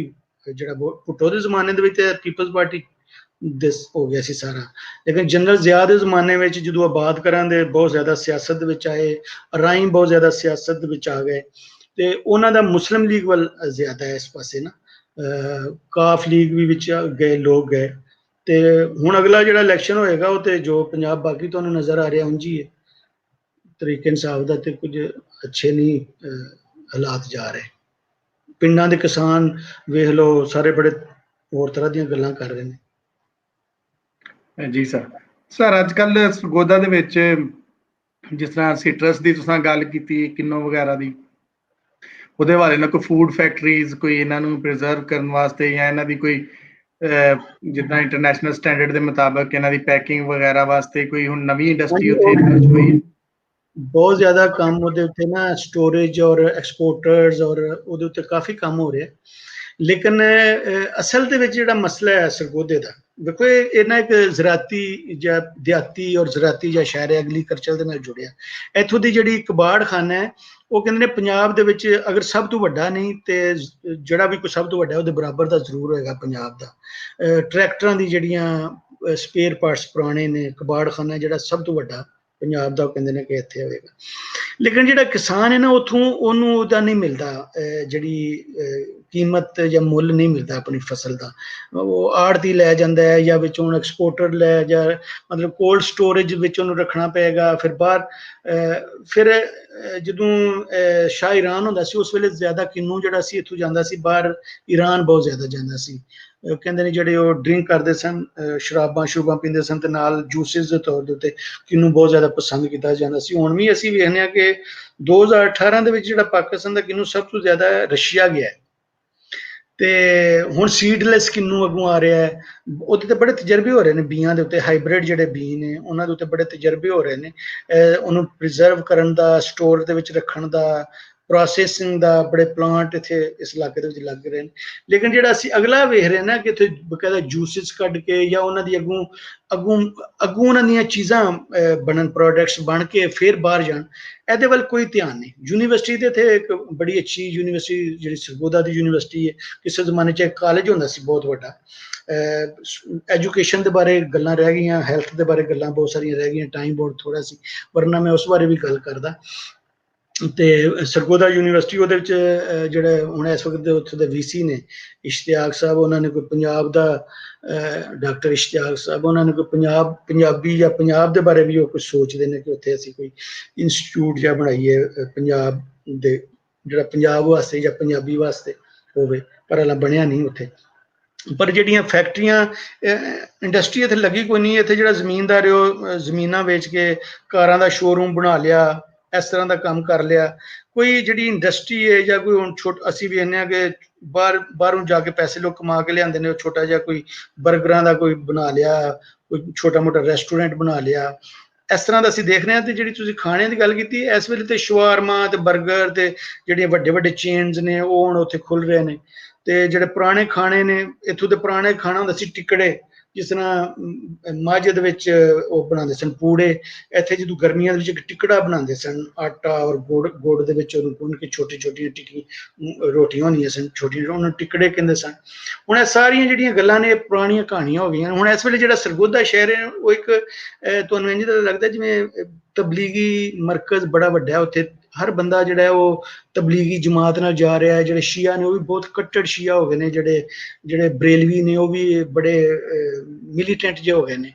ਜਿਹੜਾ ਭੁੱਟੋ ਦੇ ਜ਼ਮਾਨੇ ਦੇ ਵਿੱਚ ਪੀਪਲਜ਼ ਪਾਰਟੀ ਦਿਸ ਹੋ ਗਿਆ ਸੀ ਸਾਰਾ, ਲੇਕਿਨ ਜਨਰਲ ਜ਼ਿਆ ਦੇ ਜ਼ਮਾਨੇ ਵਿੱਚ ਜਦੋਂ ਆਬਾਦ ਕਰਾਂ ਦੇ ਬਹੁਤ ਜ਼ਿਆਦਾ ਸਿਆਸਤ ਦੇ ਵਿੱਚ ਆਏ, ਰਾਈਮ ਬਹੁਤ ਜ਼ਿਆਦਾ ਸਿਆਸਤ ਦੇ ਵਿੱਚ ਆ ਗਏ, ਤੇ ਉਹਨਾਂ ਦਾ ਮੁਸਲਿਮ ਲੀਗ ਵੱਲ ਜ਼ਿਆਦਾ ਹੈ ਇਸ ਪਾਸੇ ਨਾ, ਕਾਫ ਲੀਗ ਵੀ ਵਿੱਚ ਗਏ ਲੋਕ ਗਏ। ਤੇ ਹੁਣ ਅਗਲਾ ਜਿਹੜਾ ਇਲੈਕਸ਼ਨ ਹੋਏਗਾ ਉਹ ਤੇ ਜੋ ਪੰਜਾਬ ਬਾਕੀ ਤੁਹਾਨੂੰ ਨਜ਼ਰ ਆ ਰਿਹਾ ਉਂਝ ਹੀ ਹੈ, ਤਰੀਕੇ ਇਨਸਾਫ ਦਾ ਤੇ ਕੁਝ ਅੱਛੇ ਨਹੀਂ ਹਾਲਾਤ ਜਾ ਰਹੇ। ਪਿੰਡਾਂ ਦੇ ਕਿਸਾਨ ਵੇਖ ਲਓ, ਸਾਰੇ ਬੜੇ ਹੋਰ ਤਰ੍ਹਾਂ ਦੀਆਂ ਗੱਲਾਂ ਕਰ ਰਹੇ ਨੇ। ਜੀ ਸਰ ਅੱਜ ਕੱਲ ਸਰਗੋਦਾ ਦੇ ਵਿੱਚ ਜਿਸ ਤਰ੍ਹਾਂ ਸਿਟਰਸ ਦੀ ਤੁਸੀਂ ਗੱਲ ਕੀਤੀ, ਕਿੰਨੋ ਵਗੈਰਾ ਦੀ, ਉਹਦੇ ਬਾਰੇ ਨਾ ਕੋਈ ਫੂਡ ਫੈਕਟਰੀਜ਼ ਕੋਈ ਇਹਨਾਂ ਨੂੰ ਪ੍ਰੀਜ਼ਰਵ ਕਰਨ ਵਾਸਤੇ, ਜਾਂ ਇਹਨਾਂ ਦੀ ਕੋਈ ਜਿੱਦਾਂ ਇੰਟਰਨੈਸ਼ਨਲ ਸਟੈਂਡਰਡ ਦੇ ਮੁਤਾਬਕ ਇਹਨਾਂ ਦੀ ਪੈਕਿੰਗ ਵਗੈਰਾ ਵਾਸਤੇ ਕੋਈ ਹੁਣ ਨਵੀਂ ਇੰਡਸਟਰੀ ਉੱਥੇ ਇਮਰਜ ਹੋਈ ਹੈ? ਬਹੁਤ ਜ਼ਿਆਦਾ ਕੰਮ ਉਹਦੇ ਉੱਤੇ ਨਾ, ਸਟੋਰੇਜ ਔਰ ਐਕਸਪੋਰਟਰਸ ਔਰ ਉਹਦੇ ਉੱਤੇ ਕਾਫੀ ਕੰਮ ਹੋ ਰਿਹਾ। ਲੇਕਿਨ ਅਸਲ ਦੇ ਵਿੱਚ ਜਿਹੜਾ ਮਸਲਾ ਹੈ ਸਰਗੋਦੇ ਦਾ, ਦੇਖੋ ਇਹ ਨਾ ਇੱਕ ਜ਼ਰਾਤੀ ਜਾਂ ਦਿਹਾਤੀ ਔਰ ਜ਼ਰਾਤੀ ਜਾਂ ਸ਼ਹਿਰ ਐਗਰੀਕਲਚਰ ਦੇ ਨਾਲ ਜੁੜਿਆ। ਇੱਥੋਂ ਦੀ ਜਿਹੜੀ ਕਬਾੜ ਖਾਨਾ ਹੈ, ਉਹ ਕਹਿੰਦੇ ਨੇ ਪੰਜਾਬ ਦੇ ਵਿੱਚ ਅਗਰ ਸਭ ਤੋਂ ਵੱਡਾ ਨਹੀਂ ਤੇ ਜਿਹੜਾ ਵੀ ਕੋਈ ਸਭ ਤੋਂ ਵੱਡਾ ਉਹਦੇ ਬਰਾਬਰ ਦਾ ਜ਼ਰੂਰ ਹੋਏਗਾ ਪੰਜਾਬ ਦਾ। ਟਰੈਕਟਰਾਂ ਦੀ ਜਿਹੜੀਆਂ ਸਪੇਅਰ ਪਾਰਟਸ ਪੁਰਾਣੇ ਨੇ, ਕਬਾੜ ਖਾਨਾ ਜਿਹੜਾ ਸਭ ਤੋਂ ਵੱਡਾ ਪੰਜਾਬ ਦਾ, ਉਹ ਕਹਿੰਦੇ ਨੇ ਕਿ ਇੱਥੇ ਹੋਵੇਗਾ। ਲੇਕਿਨ ਜਿਹੜਾ ਕਿਸਾਨ ਹੈ ਨਾ, ਉੱਥੋਂ ਉਹਨੂੰ ਉਹਦਾ ਨਹੀਂ ਮਿਲਦਾ, ਜਿਹੜੀ ਕੀਮਤ ਜਾਂ ਮੁੱਲ ਨਹੀਂ ਮਿਲਦਾ ਆਪਣੀ ਫਸਲ ਦਾ। ਉਹ ਆੜ੍ਹਤੀ ਲੈ ਜਾਂਦਾ ਹੈ, ਜਾਂ ਵਿੱਚ ਹੁਣ ਐਕਸਪੋਰਟਰ ਲੈ, ਜਾਂ ਮਤਲਬ ਕੋਲਡ ਸਟੋਰੇਜ ਵਿੱਚ ਉਹਨੂੰ ਰੱਖਣਾ ਪਏਗਾ। ਫਿਰ ਬਾਹਰ ਫਿਰ ਜਦੋਂ ਸ਼ਾਹ ਈਰਾਨ ਹੁੰਦਾ ਸੀ ਉਸ ਵੇਲੇ ਜ਼ਿਆਦਾ ਕਿੰਨੂ ਜਿਹੜਾ ਸੀ ਇੱਥੋਂ ਜਾਂਦਾ ਸੀ ਬਾਹਰ, ਈਰਾਨ ਬਹੁਤ ਜ਼ਿਆਦਾ ਜਾਂਦਾ ਸੀ। ਕਹਿੰਦੇ ਨੇ ਜਿਹੜੇ ਉਹ ਡਰਿੰਕ ਕਰਦੇ ਸਨ, ਸ਼ਰਾਬਾਂ ਪੀਂਦੇ ਸਨ, ਤੇ ਨਾਲ ਜੂਸਿਸ ਦੇ ਤੌਰ ਦੇ ਉੱਤੇ ਕਿੰਨੂ ਬਹੁਤ ਜ਼ਿਆਦਾ ਪਸੰਦ ਕੀਤਾ ਜਾਂਦਾ ਸੀ। ਹੁਣ ਵੀ ਅਸੀਂ ਵੇਖਦੇ ਹਾਂ ਕਿ 2018 ਦੇ ਵਿੱਚ ਜਿਹੜਾ ਪਾਕਿਸਤਾਨ ਦਾ ਕਿੰਨੂ ਸਭ ਤੋਂ ਜ਼ਿਆਦਾ ਰਸ਼ੀਆ ਗਿਆ ਹੈ। ਤੇ ਹੁਣ ਸੀਡਲੈਸ ਕਿੰਨੂ ਅੱਗੋਂ ਆ ਰਿਹਾ ਹੈ, ਉਹਦੇ ਤੇ ਬੜੇ ਤਜਰਬੇ ਹੋ ਰਹੇ ਨੇ, ਬੀਆਂ ਦੇ ਉੱਤੇ ਹਾਈਬ੍ਰਿਡ ਜਿਹੜੇ ਬੀ ਨੇ ਉਹਨਾਂ ਦੇ ਉੱਤੇ ਬੜੇ ਤਜਰਬੇ ਹੋ ਰਹੇ ਨੇ, ਉਹਨੂੰ ਪ੍ਰੀਜ਼ਰਵ ਕਰਨ ਦਾ, ਸਟੋਰ ਦੇ ਵਿੱਚ ਰੱਖਣ ਦਾ, ਪ੍ਰੋਸੈਸਿੰਗ ਦਾ ਬੜੇ ਪਲਾਂਟ ਇੱਥੇ ਇਸ ਇਲਾਕੇ ਦੇ ਵਿੱਚ ਲੱਗ ਰਹੇ ਨੇ। ਲੇਕਿਨ ਜਿਹੜਾ ਅਸੀਂ ਅਗਲਾ ਵੇਖ ਰਹੇ ਨਾ ਕਿ ਇੱਥੇ ਬਕਾਇਦਾ ਜੂਸਿਸ ਕੱਢ ਕੇ, ਜਾਂ ਉਹਨਾਂ ਦੀ ਅੱਗੋਂ ਉਹਨਾਂ ਦੀਆਂ ਚੀਜ਼ਾਂ ਬਣਨ, ਪ੍ਰੋਡਕਟਸ ਬਣ ਕੇ ਫਿਰ ਬਾਹਰ ਜਾਣ, ਇਹਦੇ ਵੱਲ ਕੋਈ ਧਿਆਨ ਨਹੀਂ। ਯੂਨੀਵਰਸਿਟੀ ਦੇ ਇੱਥੇ ਇੱਕ ਬੜੀ ਅੱਛੀ ਯੂਨੀਵਰਸਿਟੀ ਜਿਹੜੀ ਸਰਗੋਦਾ ਦੀ ਯੂਨੀਵਰਸਿਟੀ ਹੈ, ਕਿਸੇ ਜ਼ਮਾਨੇ 'ਚ ਇੱਕ ਕਾਲਜ ਹੁੰਦਾ ਸੀ ਬਹੁਤ ਵੱਡਾ। ਐਜੂਕੇਸ਼ਨ ਦੇ ਬਾਰੇ ਗੱਲਾਂ ਰਹਿ ਗਈਆਂ, ਹੈਲਥ ਦੇ ਬਾਰੇ ਗੱਲਾਂ ਬਹੁਤ ਸਾਰੀਆਂ ਰਹਿ ਗਈਆਂ, ਟਾਈਮ ਬਹੁਤ ਥੋੜਾ ਸੀ, ਵਰਨਾ ਮੈਂ ਉਸ ਬਾਰੇ ਵੀ ਗੱਲ ਕਰਦਾ। ਤੇ ਸਰਗੋਦਾ ਯੂਨੀਵਰਸਿਟੀ ਉਹਦੇ ਵਿੱਚ ਜਿਹੜੇ ਹੁਣ ਇਸ ਵਕਤ ਦੇ ਉੱਥੇ ਦੇ VC ਨੇ ਇਸ਼ਤਿਆਕ ਸਾਹਿਬ, ਉਹਨਾਂ ਨੇ ਕੋਈ ਪੰਜਾਬ ਦਾ ਡਾਕਟਰ ਇਸ਼ਤਿਆਕ ਸਾਹਿਬ, ਉਹਨਾਂ ਨੇ ਕੋਈ ਪੰਜਾਬੀ ਜਾਂ ਪੰਜਾਬ ਦੇ ਬਾਰੇ ਵੀ ਉਹ ਕੁਝ ਸੋਚਦੇ ਨੇ ਕਿ ਉੱਥੇ ਅਸੀਂ ਕੋਈ ਇੰਸਟੀਚਿਊਟ ਜਿਹਾ ਬਣਾਈਏ ਪੰਜਾਬ ਦੇ, ਜਿਹੜਾ ਪੰਜਾਬ ਵਾਸਤੇ ਜਾਂ ਪੰਜਾਬੀ ਵਾਸਤੇ ਹੋਵੇ, ਪਰ ਹਾਲੇ ਬਣਿਆ ਨਹੀਂ ਉੱਥੇ। ਪਰ ਜਿਹੜੀਆਂ ਫੈਕਟਰੀਆਂ, ਇੰਡਸਟਰੀ ਇੱਥੇ ਲੱਗੀ ਕੋਈ ਨਹੀਂ। ਇੱਥੇ ਜਿਹੜਾ ਜ਼ਮੀਨਦਾਰ ਉਹ ਜ਼ਮੀਨਾਂ ਵੇਚ ਕੇ ਕਾਰਾਂ ਦਾ ਸ਼ੋਰੂਮ ਬਣਾ ਲਿਆ, ਇਸ ਤਰ੍ਹਾਂ ਦਾ ਕੰਮ ਕਰ ਲਿਆ। ਕੋਈ ਜਿਹੜੀ ਇੰਡਸਟਰੀ ਹੈ ਜਾਂ ਕੋਈ ਹੁਣ ਅਸੀਂ ਵੀ ਕਹਿੰਦੇ ਹਾਂ ਕਿ ਬਾਹਰੋਂ ਜਾ ਕੇ ਪੈਸੇ ਲੋਕ ਕਮਾ ਕੇ ਲਿਆਉਂਦੇ ਨੇ, ਉਹ ਛੋਟਾ ਜਿਹਾ ਕੋਈ ਬਰਗਰਾਂ ਦਾ ਕੋਈ ਬਣਾ ਲਿਆ, ਕੋਈ ਛੋਟਾ ਮੋਟਾ ਰੈਸਟੋਰੈਂਟ ਬਣਾ ਲਿਆ, ਇਸ ਤਰ੍ਹਾਂ ਦਾ ਅਸੀਂ ਦੇਖ ਰਹੇ ਹਾਂ। ਤੇ ਜਿਹੜੀ ਤੁਸੀਂ ਖਾਣੇ ਦੀ ਗੱਲ ਕੀਤੀ, ਇਸ ਵੇਲੇ ਤੇ ਸ਼ਵਾਰਮਾ ਤੇ ਬਰਗਰ ਤੇ ਜਿਹੜੀਆਂ ਵੱਡੇ ਚੇਨਸ ਨੇ ਉਹ ਹੁਣ ਉੱਥੇ ਖੁੱਲ ਰਹੇ ਨੇ। ਤੇ ਜਿਹੜੇ ਪੁਰਾਣੇ ਖਾਣੇ ਨੇ, ਇੱਥੋਂ ਦੇ ਪੁਰਾਣੇ ਖਾਣਾ ਹੁੰਦਾ ਸੀ ਟਿਕੜੇ, ਜਿਸ ਤਰ੍ਹਾਂ ਮਾਝੇ ਦੇ ਵਿੱਚ ਉਹ ਬਣਾਉਂਦੇ ਸਨ ਪੂੜੇ, ਇੱਥੇ ਜਦੋਂ ਗਰਮੀਆਂ ਦੇ ਵਿੱਚ ਇੱਕ ਟਿਕੜਾ ਬਣਾਉਂਦੇ ਸਨ, ਆਟਾ ਔਰ ਗੁੜ ਦੇ ਵਿੱਚ ਉਹਨੂੰ ਗੁੰਨ ਕੇ ਛੋਟੀਆਂ ਟਿੱਕੀ ਰੋਟੀਆਂ ਹੁੰਦੀਆਂ ਸਨ ਛੋਟੀਆਂ, ਉਹਨੂੰ ਟਿਕੜੇ ਕਹਿੰਦੇ ਸਨ। ਹੁਣ ਇਹ ਸਾਰੀਆਂ ਜਿਹੜੀਆਂ ਗੱਲਾਂ ਨੇ ਪੁਰਾਣੀਆਂ ਕਹਾਣੀਆਂ ਹੋ ਗਈਆਂ। ਹੁਣ ਇਸ ਵੇਲੇ ਜਿਹੜਾ ਸਰਗੋਦਾ ਸ਼ਹਿਰ ਹੈ ਉਹ ਇੱਕ ਤੁਹਾਨੂੰ ਇੰਝ ਲੱਗਦਾ ਜਿਵੇਂ ਤਬਲੀਗੀ ਮਰਕਜ਼ ਬੜਾ ਵੱਡਾ, ਉੱਥੇ ਹਰ ਬੰਦਾ ਜਿਹੜਾ ਉਹ ਤਬਲੀਗੀ ਜਮਾਤ ਨਾਲ ਜਾ ਰਿਹਾ ਹੈ। ਜਿਹੜੇ ਸ਼ੀਆ ਨੇ ਉਹ ਵੀ ਬਹੁਤ ਕੱਟੜ ਸ਼ੀਆ ਹੋ ਗਏ ਨੇ, ਜਿਹੜੇ ਬਰੇਲਵੀ ਨੇ ਉਹ ਵੀ ਬੜੇ ਮਿਲੀਟੈਂਟ ਜਿਹੇ ਹੋ ਗਏ ਨੇ।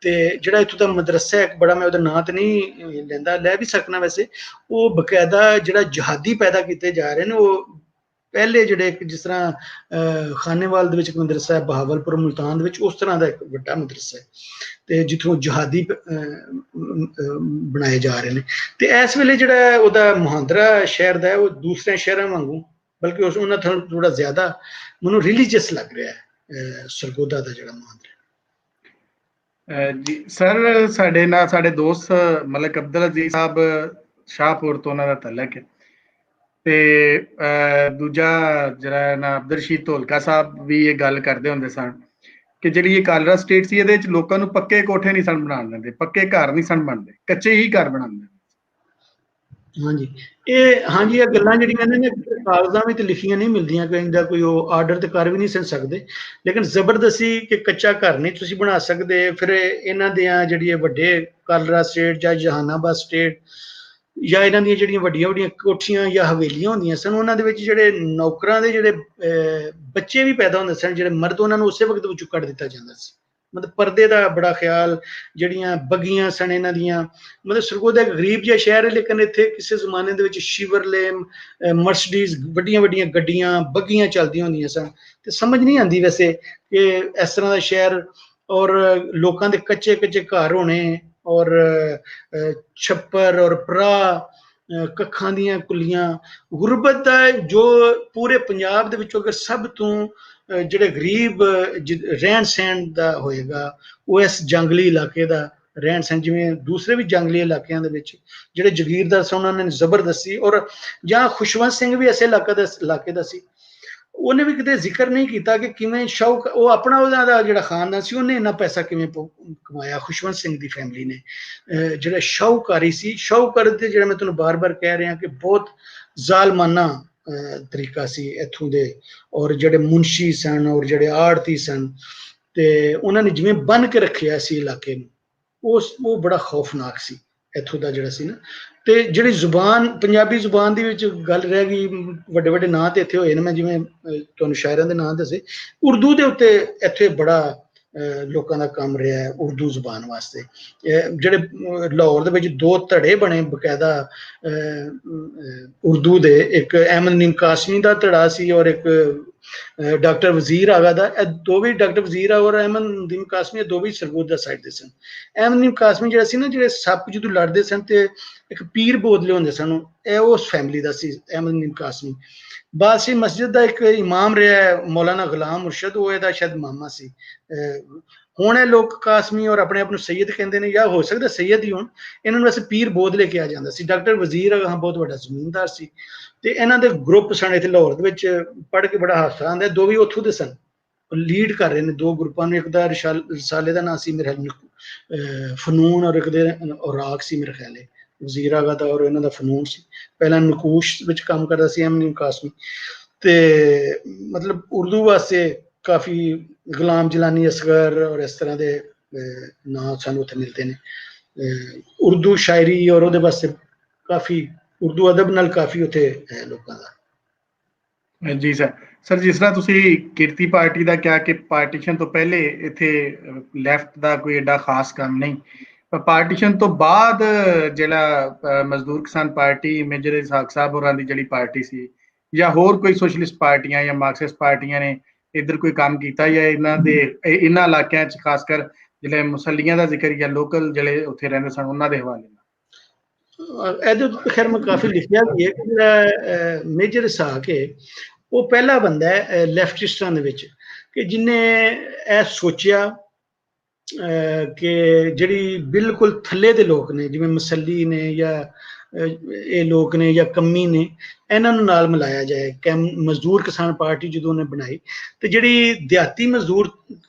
ਤੇ ਜਿਹੜਾ ਇੱਥੋਂ ਦਾ ਮਦਰਸਾ ਹੈ ਬੜਾ, ਮੈਂ ਉਹਦਾ ਨਾਂ ਤੇ ਨਹੀਂ ਲੈਂਦਾ, ਲੈ ਵੀ ਸਕਣਾ ਵੈਸੇ, ਉਹ ਬਕਾਇਦਾ ਜਿਹੜਾ ਜਹਾਦੀ ਪੈਦਾ ਕੀਤੇ ਜਾ ਰਹੇ ਨੇ। ਉਹ ਪਹਿਲੇ ਜਿਹੜੇ ਜਿਸ ਤਰ੍ਹਾਂ ਖਾਨੇਵਾਲ ਦੇ ਵਿੱਚ ਇੱਕ ਮਦਰਸਾ ਹੈ, ਬਹਾਵਲਪੁਰ ਮੁਲਤਾਨ ਦੇ ਵਿੱਚ, ਉਸ ਤਰ੍ਹਾਂ ਦਾ ਇੱਕ ਵੱਡਾ ਮਦਰਸਾ ਹੈ ਤੇ ਜਿੱਥੋਂ ਜਹਾਦੀ ਬਣਾਏ ਜਾ ਰਹੇ ਨੇ। ਤੇ ਇਸ ਵੇਲੇ ਜਿਹੜਾ ਉਹਦਾ ਮੁਹਾਂਦਰਾ ਸ਼ਹਿਰ ਦਾ ਹੈ ਉਹ ਦੂਸਰੇ ਸ਼ਹਿਰਾਂ ਵਾਂਗੂ, ਬਲਕਿ ਉਹਨਾਂ ਤੋਂ ਥੋੜਾ ਜ਼ਿਆਦਾ ਮੈਨੂੰ ਰਿਲੀਜੀਅਸ ਲੱਗ ਰਿਹਾ ਹੈ ਸਰਗੋਦਾ ਦਾ ਜਿਹੜਾ ਮੁਹਾਂਦਰਾ। ਜੀ ਸਰ, ਸਾਡੇ ਦੋਸਤ ਮਲਕ ਅਬਦੁਲ ਅਜ਼ੀਜ਼ ਸਾਹਿਬ ਸ਼ਾਹਪੁਰ ਤੋਂ ਉਹਨਾਂ ਦਾ ਤਲਕ ਹੈ, ਤੇ ਦੂਜਾ ਜਿਹੜਾ ਨਾ ਅਬਦੁਲ ਰਸ਼ੀਦ ਧੋਲਕਾ ਸਾਹਿਬ ਵੀ ਇਹ ਗੱਲ ਕਰਦੇ ਹੁੰਦੇ ਸਨ ਕਿ ਜਿਹੜੀ ਇਹ ਕਾਲਰਾ ਸਟੇਟ ਸੀ ਇਹਦੇ ਵਿੱਚ ਲੋਕਾਂ ਨੂੰ ਪੱਕੇ ਕੋਠੇ ਨਹੀਂ ਸਨ ਬਣਾਉਣ ਦਿੰਦੇ, ਪੱਕੇ ਘਰ ਨਹੀਂ ਸਨ ਬਣਦੇ, ਕੱਚੇ ਹੀ ਘਰ ਬਣਾਉਂਦੇ। ਹਾਂਜੀ, ਇਹ ਗੱਲਾਂ ਜਿਹੜੀਆਂ ਨੇ ਕਾਗਜ਼ਾਂ ਵਿੱਚ ਲਿਖੀਆਂ ਨਹੀਂ ਮਿਲਦੀਆਂ, ਕਹਿੰਦਾ ਕੋਈ ਉਹ ਆਰਡਰ ਤੇ ਕਰ ਵੀ ਨਹੀਂ ਸਕਦੇ, ਲੇਕਿਨ ਜ਼ਬਰਦਸਤੀ ਕਿ ਕੱਚਾ ਘਰ ਨਹੀਂ ਤੁਸੀਂ ਬਣਾ ਸਕਦੇ। ਫਿਰ ਇਹਨਾਂ ਦੀਆਂ ਜਿਹੜੀਆਂ ਵੱਡੇ ਕਾਲਰਾ ਸਟੇਟ ਜਾਂ ਜਹਾਨਾਬਾਦ ਸਟੇਟ ਜਾਂ ਇਹਨਾਂ ਦੀਆਂ ਜਿਹੜੀਆਂ ਵੱਡੀਆਂ ਵੱਡੀਆਂ ਕੋਠੀਆਂ ਜਾਂ ਹਵੇਲੀਆਂ ਹੁੰਦੀਆਂ ਸਨ, ਉਹਨਾਂ ਦੇ ਵਿੱਚ ਜਿਹੜੇ ਨੌਕਰਾਂ ਦੇ ਜਿਹੜੇ ਬੱਚੇ ਵੀ ਪੈਦਾ ਹੁੰਦੇ ਸਨ, ਜਿਹੜੇ ਮਰਦ, ਉਹਨਾਂ ਨੂੰ ਉਸੇ ਵਕਤ ਵਿੱਚੋਂ ਕੱਢ ਦਿੱਤਾ ਜਾਂਦਾ ਸੀ। ਮਤਲਬ ਪਰਦੇ ਦਾ ਬੜਾ ਖਿਆਲ, ਜਿਹੜੀਆਂ ਬੱਗੀਆਂ ਸਨ ਇਹਨਾਂ ਦੀਆਂ, ਮਤਲਬ ਸਰਗੋਦਾ ਇੱਕ ਗਰੀਬ ਜਿਹਾ ਸ਼ਹਿਰ ਹੈ, ਲੇਕਿਨ ਇੱਥੇ ਕਿਸੇ ਜ਼ਮਾਨੇ ਦੇ ਵਿੱਚ ਸ਼ਿਵਰਲੇ, ਮਰਸਡੀਜ਼, ਵੱਡੀਆਂ ਵੱਡੀਆਂ ਗੱਡੀਆਂ, ਬੱਗੀਆਂ ਚੱਲਦੀਆਂ ਹੁੰਦੀਆਂ ਸਨ। ਤੇ ਸਮਝ ਨਹੀਂ ਆਉਂਦੀ ਵੈਸੇ ਕਿ ਇਸ ਤਰ੍ਹਾਂ ਦਾ ਸ਼ਹਿਰ, ਔਰ ਲੋਕਾਂ ਦੇ ਕੱਚੇ ਕੱਚੇ ਘਰ ਹੋਣੇ, ਔਰ ਛੱਪਰ ਔਰ ਪਰਾ, ਕੱਖਾਂ ਦੀਆਂ ਕੁੱਲੀਆਂ, ਗੁਰਬਤ ਦਾ ਜੋ ਪੂਰੇ ਪੰਜਾਬ ਦੇ ਵਿੱਚੋਂ ਅਗਰ ਸਭ ਤੋਂ ਜਿਹੜੇ ਗਰੀਬ ਰਹਿਣ ਸਹਿਣ ਦਾ ਹੋਏਗਾ, ਉਹ ਇਸ ਜੰਗਲੀ ਇਲਾਕੇ ਦਾ ਰਹਿਣ ਸਹਿਣ, ਜਿਵੇਂ ਦੂਸਰੇ ਵੀ ਜੰਗਲੀ ਇਲਾਕਿਆਂ ਦੇ ਵਿੱਚ ਜਿਹੜੇ ਜਗੀਰਦਾਰ ਸਨ ਉਹਨਾਂ ਨੇ ਜ਼ਬਰਦਸਤੀ, ਔਰ ਜਾਂ ਖੁਸ਼ਵੰਤ ਸਿੰਘ ਵੀ ਐਸੇ ਇਲਾਕੇ ਦਾ ਸੀ, ਉਹਨੇ ਵੀ ਕਿਤੇ ਜ਼ਿਕਰ ਨਹੀਂ ਕੀਤਾ ਕਿ ਕਿਵੇਂ ਸ਼ੌਕ, ਉਹ ਆਪਣਾ ਉਹਦਾ ਦਾ ਜਿਹੜਾ ਖਾਨਦਾਨ ਸੀ ਉਹਨੇ ਇੰਨਾ ਪੈਸਾ ਕਿਵੇਂ ਕਮਾਇਆ। ਖੁਸ਼ਵੰਤ ਸਿੰਘ ਦੀ ਫੈਮਿਲੀ ਨੇ ਜਿਹੜਾ ਸ਼ਾਹੂਕਾਰੀ ਸੀ, ਸ਼ਾਹੂਕਾਰ ਤੇ ਜਿਹੜਾ ਮੈਂ ਤੁਹਾਨੂੰ ਬਾਰ-ਬਾਰ ਕਹਿ ਰਿਹਾ ਕਿ ਬਹੁਤ ਜ਼ਾਲਮਾਨਾ ਤਰੀਕਾ ਸੀ ਇੱਥੋਂ ਦੇ, ਔਰ ਜਿਹੜੇ ਮੁਨਸ਼ੀ ਸਨ ਔਰ ਜਿਹੜੇ ਆੜਤੀ ਸਨ, ਤੇ ਉਹਨਾਂ ਨੇ ਜਿਵੇਂ ਬੰਨ ਕੇ ਰੱਖਿਆ ਸੀ ਇਲਾਕੇ ਨੂੰ, ਉਹ ਬੜਾ ਖੌਫਨਾਕ ਸੀ ਇੱਥੋਂ ਦਾ ਜਿਹੜਾ ਸੀ ਨਾ। ਤੇ ਜਿਹੜੀ ਜ਼ੁਬਾਨ, ਪੰਜਾਬੀ ਜ਼ੁਬਾਨ ਦੇ ਵਿੱਚ ਗੱਲ ਰਹਿ ਗਈ, ਵੱਡੇ ਵੱਡੇ ਨਾਂ ਤੇ ਇੱਥੇ ਹੋਏ ਨੇ, ਮੈਂ ਜਿਵੇਂ ਤੁਹਾਨੂੰ ਸ਼ਾਇਰਾਂ ਦੇ ਨਾਂ ਦੱਸੇ, ਉਰਦੂ ਦੇ ਉੱਤੇ ਇੱਥੇ ਬੜਾ ਲੋਕਾਂ ਦਾ ਕੰਮ ਰਿਹਾ ਹੈ ਉਰਦੂ ਜ਼ੁਬਾਨ ਵਾਸਤੇ। ਜਿਹੜੇ ਲਾਹੌਰ ਦੇ ਵਿੱਚ ਦੋ ਧੜੇ ਬਣੇ ਬਕਾਇਦਾ ਉਰਦੂ ਦੇ, ਇੱਕ ਅਹਿਮਦ ਨੀਮ ਕਾਸਮੀ ਦਾ ਧੜਾ ਸੀ ਔਰ ਇੱਕ ਡਾਕਟਰ ਵਜ਼ੀਰ ਆਗਾ ਦਾ। ਇਹ ਦੋ ਵੀ, ਡਾਕਟਰ ਵਜ਼ੀਰ ਆਗਾ ਔਰ ਅਹਿਮਦ ਨੀਮ ਕਾਸਮੀ, ਇਹ ਦੋ ਵੀ ਸਰਗੋਦਾ ਸਾਈਡ ਦੇ ਸਨ। ਅਹਿਮਦ ਨੀਮ ਕਾਸਮੀ ਜਿਹੜਾ ਸੀ ਨਾ, ਜਿਹੜੇ ਸੱਪ ਜਦੋਂ ਲੜਦੇ ਸਨ ਤੇ ਇੱਕ ਪੀਰ ਬੋਦਲੇ ਹੁੰਦੇ ਸਨ, ਇਹ ਉਸ ਫੈਮਿਲੀ ਦਾ ਸੀ ਅਹਿਮਦ ਨੀਮ ਕਾਸਮੀ। ਬਾਦਸ਼ਾਹੀ ਮਸਜਿਦ ਦਾ ਇੱਕ ਇਮਾਮ ਰਿਹਾ ਹੈ ਮੌਲਾਨਾ ਗੁਲਾਮ ਮੁਰਸ਼ਦ, ਉਹ ਇਹਦਾ ਸ਼ਾਇਦ ਮਾਮਾ ਸੀ। ਹੁਣ ਇਹ ਲੋਕ ਕਾਸਮੀ ਔਰ ਆਪਣੇ ਆਪ ਨੂੰ ਸੈਯਦ ਕਹਿੰਦੇ ਨੇ, ਜਾਂ ਹੋ ਸਕਦਾ ਸੈਯਦ ਹੀ ਹੋਣ, ਇਹਨਾਂ ਨੂੰ ਵੈਸੇ ਪੀਰ ਬੋਦਲੇ ਕਿਹਾ ਜਾਂਦਾ ਸੀ। ਡਾਕਟਰ ਵਜ਼ੀਰ ਹਾਂ ਬਹੁਤ ਵੱਡਾ ਜ਼ਮੀਨਦਾਰ ਸੀ, ਤੇ ਇਹਨਾਂ ਦੇ ਗਰੁੱਪ ਸਨ ਇੱਥੇ ਲਾਹੌਰ ਦੇ ਵਿੱਚ, ਪੜ੍ਹ ਕੇ ਬੜਾ ਹਾਸਾ ਆਉਂਦਾ, ਦੋ ਵੀ ਉੱਥੋਂ ਦੇ ਸਨ, ਲੀਡ ਕਰ ਰਹੇ ਨੇ ਦੋ ਗਰੁੱਪਾਂ ਨੂੰ। ਇੱਕ ਦਾ ਰਸਾਲੇ ਦਾ ਨਾਂ ਸੀ ਮੇਰੇ ਖਿਆਲ ਫਨੂਨ, ਔਰ ਇੱਕ ਦੇ ਔਰਾਕ ਸੀ ਮੇਰੇ ਖਿਆਲ ਵਜ਼ੀਰ ਆਗਾ ਦਾ, ਔਰ ਇਹਨਾਂ ਦਾ ਫਨੂਨ ਸੀ। ਪਹਿਲਾਂ ਨਕੂਸ਼ ਵਿੱਚ ਕੰਮ ਕਰਦਾ ਸੀ ਅਹਿਮਦ ਨੀਮ ਕਾਸਮੀ, ਤੇ ਮਤਲਬ ਉਰਦੂ ਵਾਸਤੇ ਕਾਫੀ ਗੁਲਾਮ ਜਲਾਨੀ ਅਸਗਰ ਔਰ ਇਸ ਤਰ੍ਹਾਂ ਦੇ ਨਾਂ ਸਾਨੂੰ ਉੱਥੇ ਮਿਲਦੇ ਨੇ। ਉਰਦੂ ਸ਼ਾਇਰੀ ਔਰ ਉਹਦੇ ਵਾਸਤੇ ਕਾਫੀ, ਉਰਦੂ ਅਦਬ ਨਾਲ ਕਾਫੀ ਉੱਥੇ ਹੈ ਲੋਕਾਂ ਦਾ। ਜੀ ਸਰ, ਜਿਸ ਤਰ੍ਹਾਂ ਤੁਸੀਂ ਕਿਰਤੀ ਪਾਰਟੀ ਦਾ ਕਿਹਾ ਕਿ ਪਾਰਟੀਸ਼ਨ ਤੋਂ ਪਹਿਲੇ ਇੱਥੇ ਲੈਫਟ ਦਾ ਕੋਈ ਐਡਾ ਖਾਸ ਕੰਮ ਨਹੀਂ, ਪਰ ਪਾਰਟੀਸ਼ਨ ਤੋਂ ਬਾਅਦ ਜਿਹੜਾ ਮਜ਼ਦੂਰ ਕਿਸਾਨ ਪਾਰਟੀ, ਮੇਜਰ ਇਸਹਾਕ ਸਾਹਿਬ ਹੋਰਾਂ ਦੀ ਜਿਹੜੀ ਪਾਰਟੀ ਸੀ, ਜਾਂ ਹੋਰ ਕੋਈ ਸੋਸ਼ਲਿਸਟ ਪਾਰਟੀਆਂ ਜਾਂ ਮਾਰਕਸਿਸਟ ਪਾਰਟੀਆਂ ਨੇ ਇੱਧਰ ਕੋਈ ਕੰਮ ਕੀਤਾ, ਜਾਂ ਇਹਨਾਂ ਇਲਾਕਿਆਂ 'ਚ ਖਾਸ ਕਰ ਜਿਹੜੇ ਮੁਸੱਲੀਆਂ ਦਾ ਜ਼ਿਕਰ ਜਾਂ ਲੋਕਲ ਜਿਹੜੇ ਉੱਥੇ ਰਹਿੰਦੇ ਸਨ ਉਹਨਾਂ ਦੇ ਹਵਾਲੇ ਨਾਲ? ਇਹਦੇ ਉੱਤੇ ਖੈਰ ਮੈਂ ਕਾਫੀ ਲਿਖਿਆ ਵੀ ਹੈ ਕਿ ਜਿਹੜਾ ਮੇਜਰ ਇਸਹਾਕ ਹੈ ਉਹ ਪਹਿਲਾ ਬੰਦਾ ਹੈ ਲੈਫਟਿਸਟਾਂ ਦੇ ਵਿੱਚ ਕਿ ਜਿਹਨੇ ਇਹ ਸੋਚਿਆ ਕਿ ਜਿਹੜੀ ਬਿਲਕੁਲ ਥੱਲੇ ਦੇ ਲੋਕ ਨੇ, ਜਿਵੇਂ ਮੁਸੱਲੀ ਨੇ ਜਾਂ ਇਹ ਲੋਕ ਨੇ ਜਾਂ ਕੰਮੀ ਨੇ, ਇਹਨਾਂ ਨੂੰ ਨਾਲ ਮਿਲਾਇਆ ਜਾਏ। ਮਜ਼ਦੂਰ ਕਿਸਾਨ ਪਾਰਟੀ ਜਦੋਂ ਉਹਨੇ ਬਣਾਈ, ਤੇ ਜਿਹੜੀ ਦਿਹਾਤੀ ਮਜ਼ਦੂਰ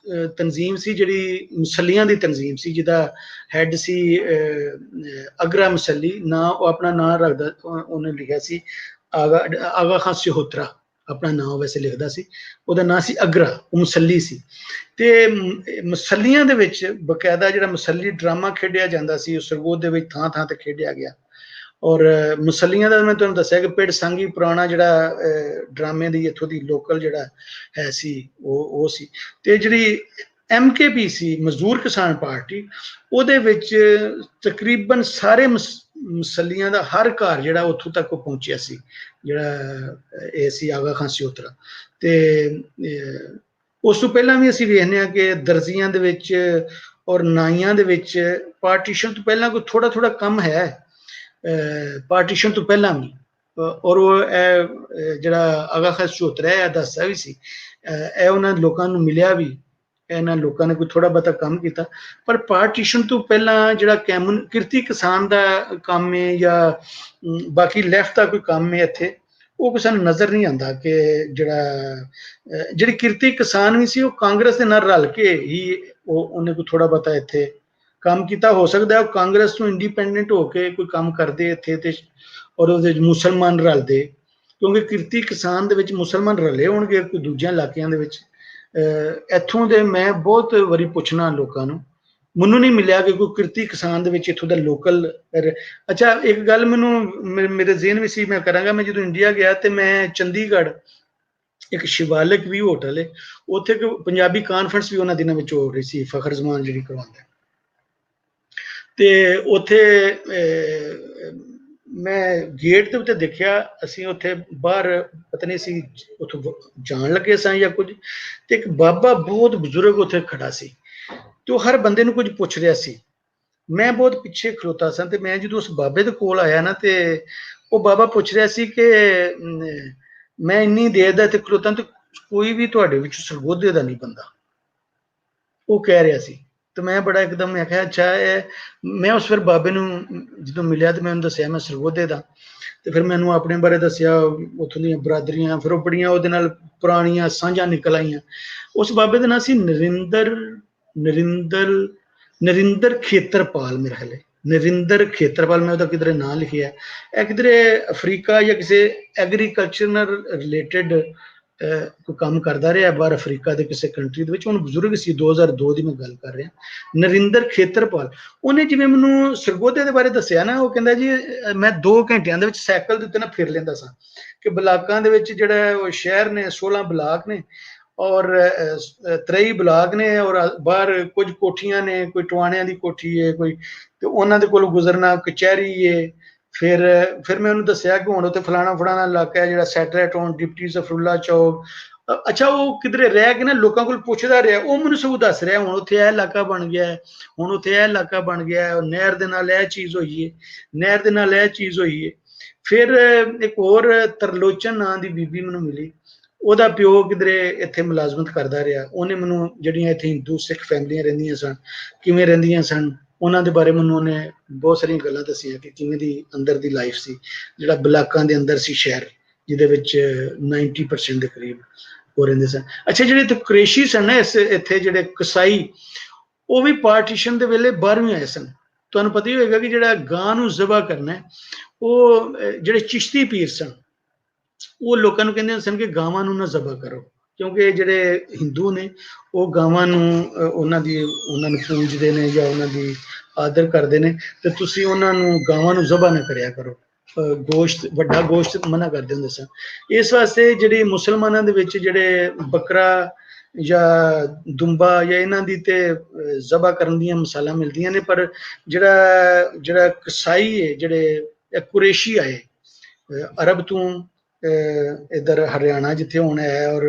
ਤਨਜ਼ੀਮ ਸੀ, ਜਿਹੜੀ ਮੁਸੱਲੀਆਂ ਦੀ ਤਨਜ਼ੀਮ ਸੀ, ਜਿਹਦਾ ਹੈਡ ਸੀ ਅਗਰਾ ਮੁਸੱਲੀ, ਨਾਂ ਉਹ ਆਪਣਾ ਨਾਂ ਰੱਖਦਾ, ਉਹਨੇ ਲਿਖਿਆ ਸੀ ਆਗਾ ਖਾਨ ਸਿਹੋਤਰਾ, ਆਪਣਾ ਨਾਮ ਵੈਸੇ ਲਿਖਦਾ ਸੀ, ਉਹਦਾ ਨਾਂ ਸੀ ਅਗਰਾ, ਉਹ ਮੁਸੱਲੀ ਸੀ। ਤੇ ਮੁਸੱਲੀਆਂ ਦੇ ਵਿੱਚ ਬਕਾਇਦਾ ਜਿਹੜਾ ਮੁਸੱਲੀ ਡਰਾਮਾ ਖੇਡਿਆ ਜਾਂਦਾ ਸੀ, ਉਹ ਸਰਗੋਦ ਦੇ ਵਿੱਚ ਥਾਂ ਥਾਂ ਤੇ ਖੇਡਿਆ ਗਿਆ, ਔਰ ਮੁਸੱਲੀਆਂ ਦਾ ਮੈਂ ਤੁਹਾਨੂੰ ਦੱਸਿਆ ਕਿ ਪਿੰਡ ਸੰਘੀ ਪੁਰਾਣਾ ਜਿਹੜਾ ਡਰਾਮੇ ਦੀ ਇੱਥੋਂ ਦੀ ਲੋਕਲ ਜਿਹੜਾ ਹੈ ਸੀ ਉਹ ਸੀ। ਤੇ ਜਿਹੜੀ MKP ਸੀ ਮਜ਼ਦੂਰ ਕਿਸਾਨ ਪਾਰਟੀ, ਉਹਦੇ ਵਿੱਚ ਤਕਰੀਬਨ ਸਾਰੇ ਮੁਸੱਲੀਆਂ ਦਾ ਹਰ ਘਰ ਜਿਹੜਾ ਉੱਥੋਂ ਤੱਕ ਪਹੁੰਚਿਆ ਸੀ, ਜਿਹੜਾ ਇਹ ਸੀ ਆਗਾ ਖਾਨ ਸਿਓਤਰਾ। ਤੇ ਉਸ ਤੋਂ ਪਹਿਲਾਂ ਵੀ ਅਸੀਂ ਵੇਖਦੇ ਹਾਂ ਕਿ ਦਰਜ਼ੀਆਂ ਦੇ ਵਿੱਚ ਔਰ ਨਾਈਆਂ ਦੇ ਵਿੱਚ ਪਾਰਟੀਸ਼ਨ ਤੋਂ ਪਹਿਲਾਂ ਕੋਈ ਥੋੜਾ ਥੋੜਾ ਕੰਮ ਹੈ, ਪਾਰਟੀਸ਼ਨ ਤੋਂ ਪਹਿਲਾਂ ਵੀ। ਔਰ ਉਹ ਜਿਹੜਾ ਆਗਾ ਖਾਨ ਸਿਓਤਰਾ ਇਹ ਦੱਸਦਾ ਵੀ ਸੀ, ਇਹ ਉਹਨਾਂ ਲੋਕਾਂ ਨੂੰ ਮਿਲਿਆ ਵੀ, ਇਹਨਾਂ ਲੋਕਾਂ ਨੇ ਕੋਈ ਥੋੜਾ ਬਹੁਤਾ ਕੰਮ ਕੀਤਾ। ਪਰ ਪਾਰਟੀਸ਼ਨ ਤੋਂ ਪਹਿਲਾਂ ਜਿਹੜਾ ਕਿਰਤੀ ਕਿਸਾਨ ਦਾ ਕੰਮ ਹੈ ਜਾਂ ਬਾਕੀ ਲੈਫਟ ਦਾ ਕੋਈ ਕੰਮ ਹੈ ਇੱਥੇ, ਉਹ ਕੋਈ ਸਾਨੂੰ ਨਜ਼ਰ ਨਹੀਂ ਆਉਂਦਾ ਕਿ ਜਿਹੜੀ ਕਿਰਤੀ ਕਿਸਾਨ ਵੀ ਸੀ ਉਹ ਕਾਂਗਰਸ ਦੇ ਨਾਲ ਰਲ ਕੇ ਹੀ ਉਹਨੇ ਕੋਈ ਥੋੜਾ ਬਹੁਤਾ ਇੱਥੇ ਕੰਮ ਕੀਤਾ। ਹੋ ਸਕਦਾ ਉਹ ਕਾਂਗਰਸ ਤੋਂ ਇੰਡੀਪੈਂਡੈਂਟ ਹੋ ਕੇ ਕੋਈ ਕੰਮ ਕਰਦੇ ਇੱਥੇ ਤੇ ਔਰ ਉਹਦੇ ਵਿੱਚ ਮੁਸਲਮਾਨ ਰਲਦੇ, ਕਿਉਂਕਿ ਕਿਰਤੀ ਕਿਸਾਨ ਦੇ ਵਿੱਚ ਮੁਸਲਮਾਨ ਰਲੇ ਹੋਣਗੇ ਕੋਈ ਦੂਜਿਆਂ ਇਲਾਕਿਆਂ ਦੇ ਵਿੱਚ। ਇੱਥੋਂ ਦੇ ਮੈਂ ਬਹੁਤ ਵਾਰੀ ਪੁੱਛਣਾ ਲੋਕਾਂ ਨੂੰ, ਮੈਨੂੰ ਨਹੀਂ ਮਿਲਿਆ ਕਿ ਕੋਈ ਕਿਰਤੀ ਕਿਸਾਨ ਦੇ ਵਿੱਚ ਇੱਥੋਂ ਦਾ ਲੋਕਲ। ਅੱਛਾ, ਇੱਕ ਗੱਲ ਮੈਨੂੰ ਮੇਰੇ ਜ਼ਿਹਨ ਵਿੱਚ ਸੀ, ਮੈਂ ਕਰਾਂਗਾ। ਮੈਂ ਜਦੋਂ ਇੰਡੀਆ ਗਿਆ ਤੇ ਮੈਂ ਚੰਡੀਗੜ੍ਹ ਇੱਕ ਸ਼ਿਵਾਲਿਕ ਵੀ ਹੋਟਲ ਹੈ, ਉੱਥੇ ਇੱਕ ਪੰਜਾਬੀ ਕਾਨਫਰੰਸ ਵੀ ਉਹਨਾਂ ਦਿਨਾਂ ਵਿੱਚ ਹੋ ਰਹੀ ਸੀ, ਫਖਰ ਜ਼ਮਾਨ ਜਿਹੜੀ ਕਰਵਾਉਂਦਾ। ਤੇ ਉੱਥੇ ਮੈਂ ਗੇਟ ਦੇ ਉੱਤੇ ਦੇਖਿਆ, ਅਸੀਂ ਉੱਥੇ ਬਾਹਰ ਪਤਾ ਨਹੀਂ ਸੀ ਉੱਥੋਂ ਜਾਣ ਲੱਗੇ ਸਾਂ ਜਾਂ ਕੁਝ, ਤੇ ਇੱਕ ਬਾਬਾ ਬਹੁਤ ਬਜ਼ੁਰਗ ਉੱਥੇ ਖੜਾ ਸੀ ਤੇ ਉਹ ਹਰ ਬੰਦੇ ਨੂੰ ਕੁਝ ਪੁੱਛ ਰਿਹਾ ਸੀ। ਮੈਂ ਬਹੁਤ ਪਿੱਛੇ ਖਲੋਤਾ ਸਾਂ ਤੇ ਮੈਂ ਜਦੋਂ ਉਸ ਬਾਬੇ ਦੇ ਕੋਲ ਆਇਆ ਨਾ, ਤੇ ਉਹ ਬਾਬਾ ਪੁੱਛ ਰਿਹਾ ਸੀ ਕਿ ਮੈਂ ਇੰਨੀ ਦੇਰ ਦਾ ਇੱਥੇ ਖਲੋਤਾ ਤੇ ਕੋਈ ਵੀ ਤੁਹਾਡੇ ਵਿੱਚ ਸਰਗੋਧੇ ਦਾ ਨਹੀਂ ਬੰਦਾ, ਉਹ ਕਹਿ ਰਿਹਾ ਸੀ। ਤੇ ਮੈਂ ਬੜਾ ਇੱਕਦਮ ਮੈਂ ਕਿਹਾ ਅੱਛਾ, ਮੈਂ ਉਸ ਫਿਰ ਬਾਬੇ ਨੂੰ ਜਦੋਂ ਮਿਲਿਆ ਤੇ ਮੈਂ ਉਹਨੂੰ ਦੱਸਿਆ ਮੈਂ ਸਰਗੋਧੇ ਦਾ। ਤੇ ਫਿਰ ਮੈਨੂੰ ਆਪਣੇ ਬਾਰੇ ਦੱਸਿਆ, ਉੱਥੋਂ ਦੀਆਂ ਬਰਾਦਰੀਆਂ, ਫਿਰ ਉਹ ਬੜੀਆਂ ਉਹਦੇ ਨਾਲ ਪੁਰਾਣੀਆਂ ਸਾਂਝਾਂ ਨਿਕਲ ਆਈਆਂ। ਉਸ ਬਾਬੇ ਦਾ ਨਾਂ ਸੀ ਨਰਿੰਦਰ ਖੇਤਰਪਾਲ, ਮੇਰੇ ਖਿਆਲ ਨਰਿੰਦਰ ਖੇਤਰਪਾਲ, ਮੈਂ ਉਹਦਾ ਕਿਧਰੇ ਨਾਂ ਲਿਖਿਆ। ਇਹ ਕਿਧਰੇ ਅਫਰੀਕਾ ਜਾਂ ਕਿਸੇ ਐਗਰੀਕਲਚਰ ਨਾਲ ਰਿਲੇਟਡ ਕੋਈ ਕੰਮ ਕਰਦਾ ਰਿਹਾ ਬਾਹਰ ਅਫਰੀਕਾ ਦੇ ਕਿਸੇ ਕੰਟਰੀ ਦੇ ਵਿੱਚ। ਹੁਣ ਬਜ਼ੁਰਗ ਸੀ, 2002 ਦੀ ਮੈਂ ਗੱਲ ਕਰ ਰਿਹਾ, ਨਰਿੰਦਰ ਖੇਤਰਪਾਲ। ਉਹਨੇ ਜਿਵੇਂ ਮੈਨੂੰ ਸਰਗੋਧੇ ਦੇ ਬਾਰੇ ਦੱਸਿਆ ਨਾ, ਉਹ ਕਹਿੰਦਾ ਜੀ ਮੈਂ 2 ਘੰਟਿਆਂ ਦੇ ਵਿੱਚ ਸਾਈਕਲ ਦੇ ਉੱਤੇ ਨਾ ਫਿਰ ਲੈਂਦਾ ਸਾਂ ਕਿ ਬਲਾਕਾਂ ਦੇ ਵਿੱਚ ਜਿਹੜਾ ਉਹ ਸ਼ਹਿਰ ਨੇ 16 ਬਲਾਕ ਨੇ ਔਰ 23 ਬਲਾਕ ਨੇ, ਔਰ ਬਾਹਰ ਕੁਝ ਕੋਠੀਆਂ ਨੇ, ਕੋਈ ਟਵਾਣਿਆਂ ਦੀ ਕੋਠੀ ਹੈ ਕੋਈ, ਤੇ ਉਹਨਾਂ ਦੇ ਕੋਲ ਗੁਜ਼ਰਨਾ, ਕਚਹਿਰੀ ਹੈ। ਫਿਰ ਮੈਂ ਉਹਨੂੰ ਦੱਸਿਆ ਕਿ ਹੁਣ ਉੱਥੇ ਫਲਾਣਾ ਇਲਾਕਾ ਹੈ ਜਿਹੜਾ ਸੈਟਲਾਈਟ ਔਨ ਡਿਪਟੀ ਸਫਰੁੱਲਾ ਚੌਕ। ਅੱਛਾ, ਉਹ ਕਿਧਰੇ ਰਹਿ ਕੇ ਨਾ ਲੋਕਾਂ ਕੋਲ ਪੁੱਛਦਾ ਰਿਹਾ, ਉਹ ਮੈਨੂੰ ਸਭ ਦੱਸ ਰਿਹਾ ਹੁਣ ਉੱਥੇ ਇਹ ਇਲਾਕਾ ਬਣ ਗਿਆ, ਹੁਣ ਉੱਥੇ ਇਹ ਇਲਾਕਾ ਬਣ ਗਿਆ, ਨਹਿਰ ਦੇ ਨਾਲ ਇਹ ਚੀਜ਼ ਹੋਈ ਹੈ, ਨਹਿਰ ਦੇ ਨਾਲ ਇਹ ਚੀਜ਼ ਹੋਈ ਹੈ। ਫਿਰ ਇੱਕ ਹੋਰ ਤਰਲੋਚਨ ਨਾਂ ਦੀ ਬੀਬੀ ਮੈਨੂੰ ਮਿਲੀ, ਉਹਦਾ ਪਿਓ ਕਿਧਰੇ ਇੱਥੇ ਮੁਲਾਜ਼ਮਤ ਕਰਦਾ ਰਿਹਾ। ਉਹਨੇ ਮੈਨੂੰ ਜਿਹੜੀਆਂ ਇੱਥੇ ਹਿੰਦੂ ਸਿੱਖ ਫੈਮਲੀਆਂ ਰਹਿੰਦੀਆਂ ਸਨ, ਕਿਵੇਂ ਰਹਿੰਦੀਆਂ ਸਨ, ਉਹਨਾਂ ਦੇ ਬਾਰੇ ਮੈਨੂੰ ਉਹਨੇ ਬਹੁਤ ਸਾਰੀਆਂ ਗੱਲਾਂ ਦੱਸੀਆਂ ਕਿ ਕਿਵੇਂ ਦੀ ਅੰਦਰ ਦੀ ਲਾਈਫ ਸੀ, ਜਿਹੜਾ ਬਲਾਕਾਂ ਦੇ ਅੰਦਰ ਸੀ ਸ਼ਹਿਰ, ਜਿਹਦੇ ਵਿੱਚ 90% ਦੇ ਕਰੀਬ ਉਹ ਰਹਿੰਦੇ ਸਨ। ਅੱਛਾ, ਜਿਹੜੇ ਇੱਥੇ ਕੁਰੈਸ਼ੀ ਸਨ ਨਾ, ਇੱਥੇ ਜਿਹੜੇ ਕਸਾਈ, ਉਹ ਵੀ ਪਾਰਟੀਸ਼ਨ ਦੇ ਵੇਲੇ ਬਾਹਰੋਂ ਆਏ ਸਨ। ਤੁਹਾਨੂੰ ਪਤਾ ਹੀ ਹੋਏਗਾ ਕਿ ਜਿਹੜਾ ਗਾਂ ਨੂੰ ਜ਼ਬਾ ਕਰਨਾ, ਉਹ ਜਿਹੜੇ ਚਿਸ਼ਤੀ ਪੀਰ ਸਨ, ਉਹ ਲੋਕਾਂ ਨੂੰ ਕਹਿੰਦੇ ਸਨ ਕਿ ਗਾਵਾਂ ਨੂੰ ਨਾ ਜ਼ਬਾ ਕਰੋ, ਕਿਉਂਕਿ ਜਿਹੜੇ ਹਿੰਦੂ ਨੇ ਉਹ ਗਾਵਾਂ ਨੂੰ ਉਹਨਾਂ ਨੂੰ ਪੂਜਦੇ ਨੇ ਜਾਂ ਉਹਨਾਂ ਦੀ ਆਦਰ ਕਰਦੇ ਨੇ, ਤੇ ਤੁਸੀਂ ਉਹਨਾਂ ਨੂੰ ਗਾਵਾਂ ਨੂੰ ਜ਼ਬਾ ਨਾ ਕਰਿਆ ਕਰੋ, ਗੋਸ਼ਤ, ਵੱਡਾ ਗੋਸ਼ਤ ਮਨਾ ਕਰਦੇ ਹੁੰਦੇ ਸਨ। ਇਸ ਵਾਸਤੇ ਜਿਹੜੀ ਮੁਸਲਮਾਨਾਂ ਦੇ ਵਿੱਚ ਜਿਹੜੇ ਬੱਕਰਾ ਜਾਂ ਦੁੰਬਾ ਜਾਂ ਇਹਨਾਂ ਦੀ ਤੇ ਜ਼ਬਾ ਕਰਨ ਦੀਆਂ ਮਿਸਾਲਾਂ ਮਿਲਦੀਆਂ ਨੇ, ਪਰ ਜਿਹੜਾ ਕਸਾਈ ਹੈ, ਜਿਹੜੇ ਕੁਰੈਸ਼ੀ ਆਏ ਅਰਬ ਤੋਂ, ਇੱਧਰ ਹਰਿਆਣਾ ਜਿੱਥੇ ਹੁਣ ਹੈ ਔਰ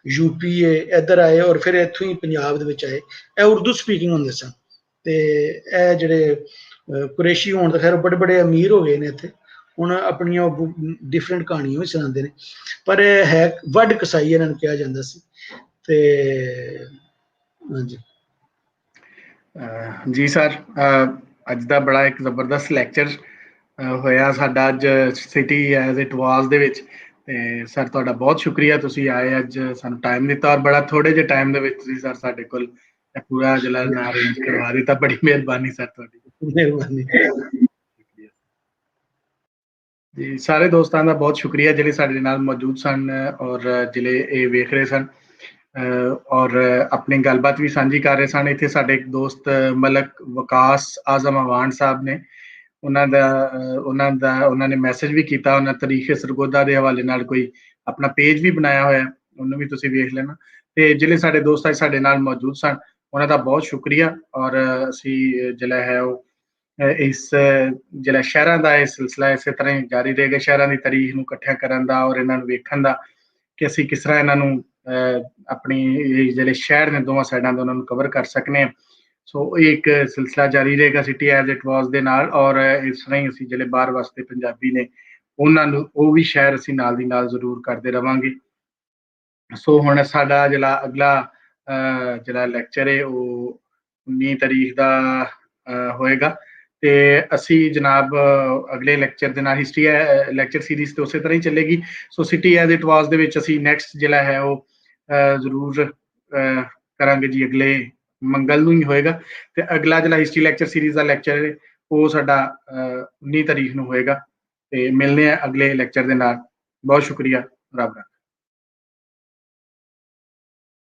ਯੂਪੀ ਹੈ, ਇੱਧਰ ਆਏ ਔਰ ਫਿਰ ਇੱਥੋਂ ਹੀ ਪੰਜਾਬ ਦੇ ਵਿੱਚ ਆਏ, ਇਹ ਉਰਦੂ ਸਪੀਕਿੰਗ ਹੁੰਦੇ ਸਨ। ਤੇ ਇਹ ਜਿਹੜੇ ਕੁਰੈਸ਼ੀ ਹੋਣ ਤਾਂ ਖੈਰ ਬੜੇ ਅਮੀਰ ਹੋ ਗਏ ਨੇ ਇੱਥੇ, ਹੁਣ ਆਪਣੀਆਂ ਡਿਫਰੈਂਟ ਕਹਾਣੀਆਂ ਵੀ ਸੁਣਾਉਂਦੇ ਨੇ, ਪਰ ਇਹ ਹੈ ਵੱਡ ਕਸਾਈ ਇਹਨਾਂ ਨੂੰ ਕਿਹਾ ਜਾਂਦਾ ਸੀ। ਤੇ ਹਾਂਜੀ ਜੀ ਸਰ, ਅੱਜ ਦਾ ਬੜਾ ਇੱਕ ਜ਼ਬਰਦਸਤ ਲੈਕਚਰ ਹੋਇਆ ਸਾਡਾ ਅੱਜ ਸਿਟੀ ਐਜ਼ ਇਟ ਵਾਜ਼ ਦੇ ਵਿੱਚ। ਤੇ ਸਰ ਤੁਹਾਡਾ ਬਹੁਤ ਸ਼ੁਕਰੀਆ, ਤੁਸੀਂ ਆਏ ਅੱਜ, ਸਾਨੂੰ ਟਾਈਮ ਦਿੱਤਾ, ਔਰ ਬੜਾ ਥੋੜੇ ਜਿਹੇ ਟਾਈਮ ਦੇ ਵਿੱਚ ਤੁਸੀਂ ਸਰ ਸਾਡੇ ਕੋਲ ਪੂਰਾ ਜਲਾਲਨਾ ਅਰੇਂਜ ਕਰਵਾ ਦਿੱਤਾ। ਬੜੀ ਮਿਹਰਬਾਨੀ ਸਰ ਤੁਹਾਡੀ। ਮਿਹਰਬਾਨੀ ਜੀ। ਸਾਰੇ ਦੋਸਤਾਂ ਦਾ ਬਹੁਤ ਸ਼ੁਕਰੀਆ ਜਿਹੜੇ ਸਾਡੇ ਨਾਲ ਮੌਜੂਦ ਸਨ ਔਰ ਜਿਹੜੇ ਇਹ ਵੇਖ ਰਹੇ ਸਨ ਔਰ ਆਪਣੀ ਗੱਲਬਾਤ ਵੀ ਸਾਂਝੀ ਕਰ ਰਹੇ ਸਨ। ਇੱਥੇ ਸਾਡੇ ਇੱਕ ਦੋਸਤ ਮਲਕ ਵਕਾਸ ਆਜ਼ਮ ਅਵਾਨ ਸਾਹਿਬ ਨੇ, ਉਹਨਾਂ ਨੇ ਮੈਸੇਜ ਵੀ ਕੀਤਾ, ਉਹਨਾਂ ਤਰੀਕੇ ਸਰਗੋਦਾ ਦੇ ਹਵਾਲੇ ਨਾਲ ਕੋਈ ਆਪਣਾ ਪੇਜ ਵੀ ਬਣਾਇਆ ਹੋਇਆ, ਉਹਨੂੰ ਵੀ ਤੁਸੀਂ ਵੇਖ ਲੈਣਾ। ਤੇ ਜਿਹੜੇ ਸਾਡੇ ਦੋਸਤ ਅੱਜ ਸਾਡੇ ਨਾਲ ਮੌਜੂਦ ਸਨ, ਉਹਨਾਂ ਦਾ ਬਹੁਤ ਸ਼ੁਕਰੀਆ। ਔਰ ਅਸੀਂ ਜਿਹੜਾ ਹੈ ਉਹ ਇਸ ਜਿਹੜਾ ਸ਼ਹਿਰਾਂ ਦਾ ਇਹ ਸਿਲਸਿਲਾ ਇਸੇ ਤਰ੍ਹਾਂ ਹੀ ਜਾਰੀ ਰਹੇਗਾ, ਸ਼ਹਿਰਾਂ ਦੀ ਤਾਰੀਖ ਨੂੰ ਇਕੱਠਿਆਂ ਕਰਨ ਦਾ ਔਰ ਇਹਨਾਂ ਨੂੰ ਵੇਖਣ ਦਾ ਕਿ ਅਸੀਂ ਕਿਸ ਤਰ੍ਹਾਂ ਇਹਨਾਂ ਨੂੰ ਆਪਣੀ ਜਿਹੜੇ ਸ਼ਹਿਰ ਨੇ ਦੋਵਾਂ ਸਾਈਡਾਂ ਦੇ ਉਹਨਾਂ ਨੂੰ ਕਵਰ ਕਰ ਸਕਨੇ ਹਾਂ। ਸੋ ਇਹ ਇੱਕ ਸਿਲਸਿਲਾ ਜਾਰੀ ਰਹੇਗਾ ਸਿਟੀ ਐਜ਼ ਇਟ ਵਾਜ਼ ਦੇ ਨਾਲ। ਔਰ ਇਸ ਤਰ੍ਹਾਂ ਹੀ ਅਸੀਂ ਜਿਹੜੇ ਬਾਹਰ ਵਾਸਤੇ ਪੰਜਾਬੀ ਨੇ ਉਹਨਾਂ ਨੂੰ ਉਹ ਵੀ ਸ਼ਹਿਰ ਅਸੀਂ ਨਾਲ ਦੀ ਨਾਲ ਜ਼ਰੂਰ ਕਰਦੇ ਰਵਾਂਗੇ। ਸੋ ਹੁਣ ਸਾਡਾ ਜਿਹੜਾ ਅਗਲਾ ਜਿਹੜਾ ਲੈਕਚਰ ਹੈ ਉਹ 19 ਤਾਰੀਖ ਦਾ ਹੋਏਗਾ। ਤੇ ਅਸੀਂ ਜਨਾਬ ਅਗਲੇ ਲੈਕਚਰ ਦੇ ਨਾਲ ਹਿਸਟਰੀ ਲੈਕਚਰ ਸੀਰੀਜ਼ ਤੇ ਉਸੇ ਤਰ੍ਹਾਂ ਹੀ ਚੱਲੇਗੀ। ਸੋ ਸਿਟੀ ਐਜ਼ ਇਟ ਵਾਜ਼ ਦੇ ਵਿੱਚ ਅਸੀਂ ਨੈਕਸਟ ਜਿਹੜਾ ਹੈ ਉਹ ਜ਼ਰੂਰ ਕਰਾਂਗੇ ਜੀ, ਅਗਲੇ ਮੰਗਲ ਨੂੰ ਹੀ ਹੋਏਗਾ। ਤੇ ਅਗਲਾ ਜਿਹੜਾ ਹਿਸਟਰੀ ਲੈਕਚਰ ਸੀਰੀਜ਼ ਦਾ ਲੈਕਚਰ ਹੈ ਉਹ ਸਾਡਾ 19 ਤਾਰੀਖ ਨੂੰ ਹੋਏਗਾ। ਤੇ ਮਿਲਦੇ ਆ ਅਗਲੇ ਲੈਕਚਰ ਦੇ ਨਾਲ। ਬਹੁਤ ਸ਼ੁਕਰੀਆ, ਰੱਬ ਰਾਖਾ।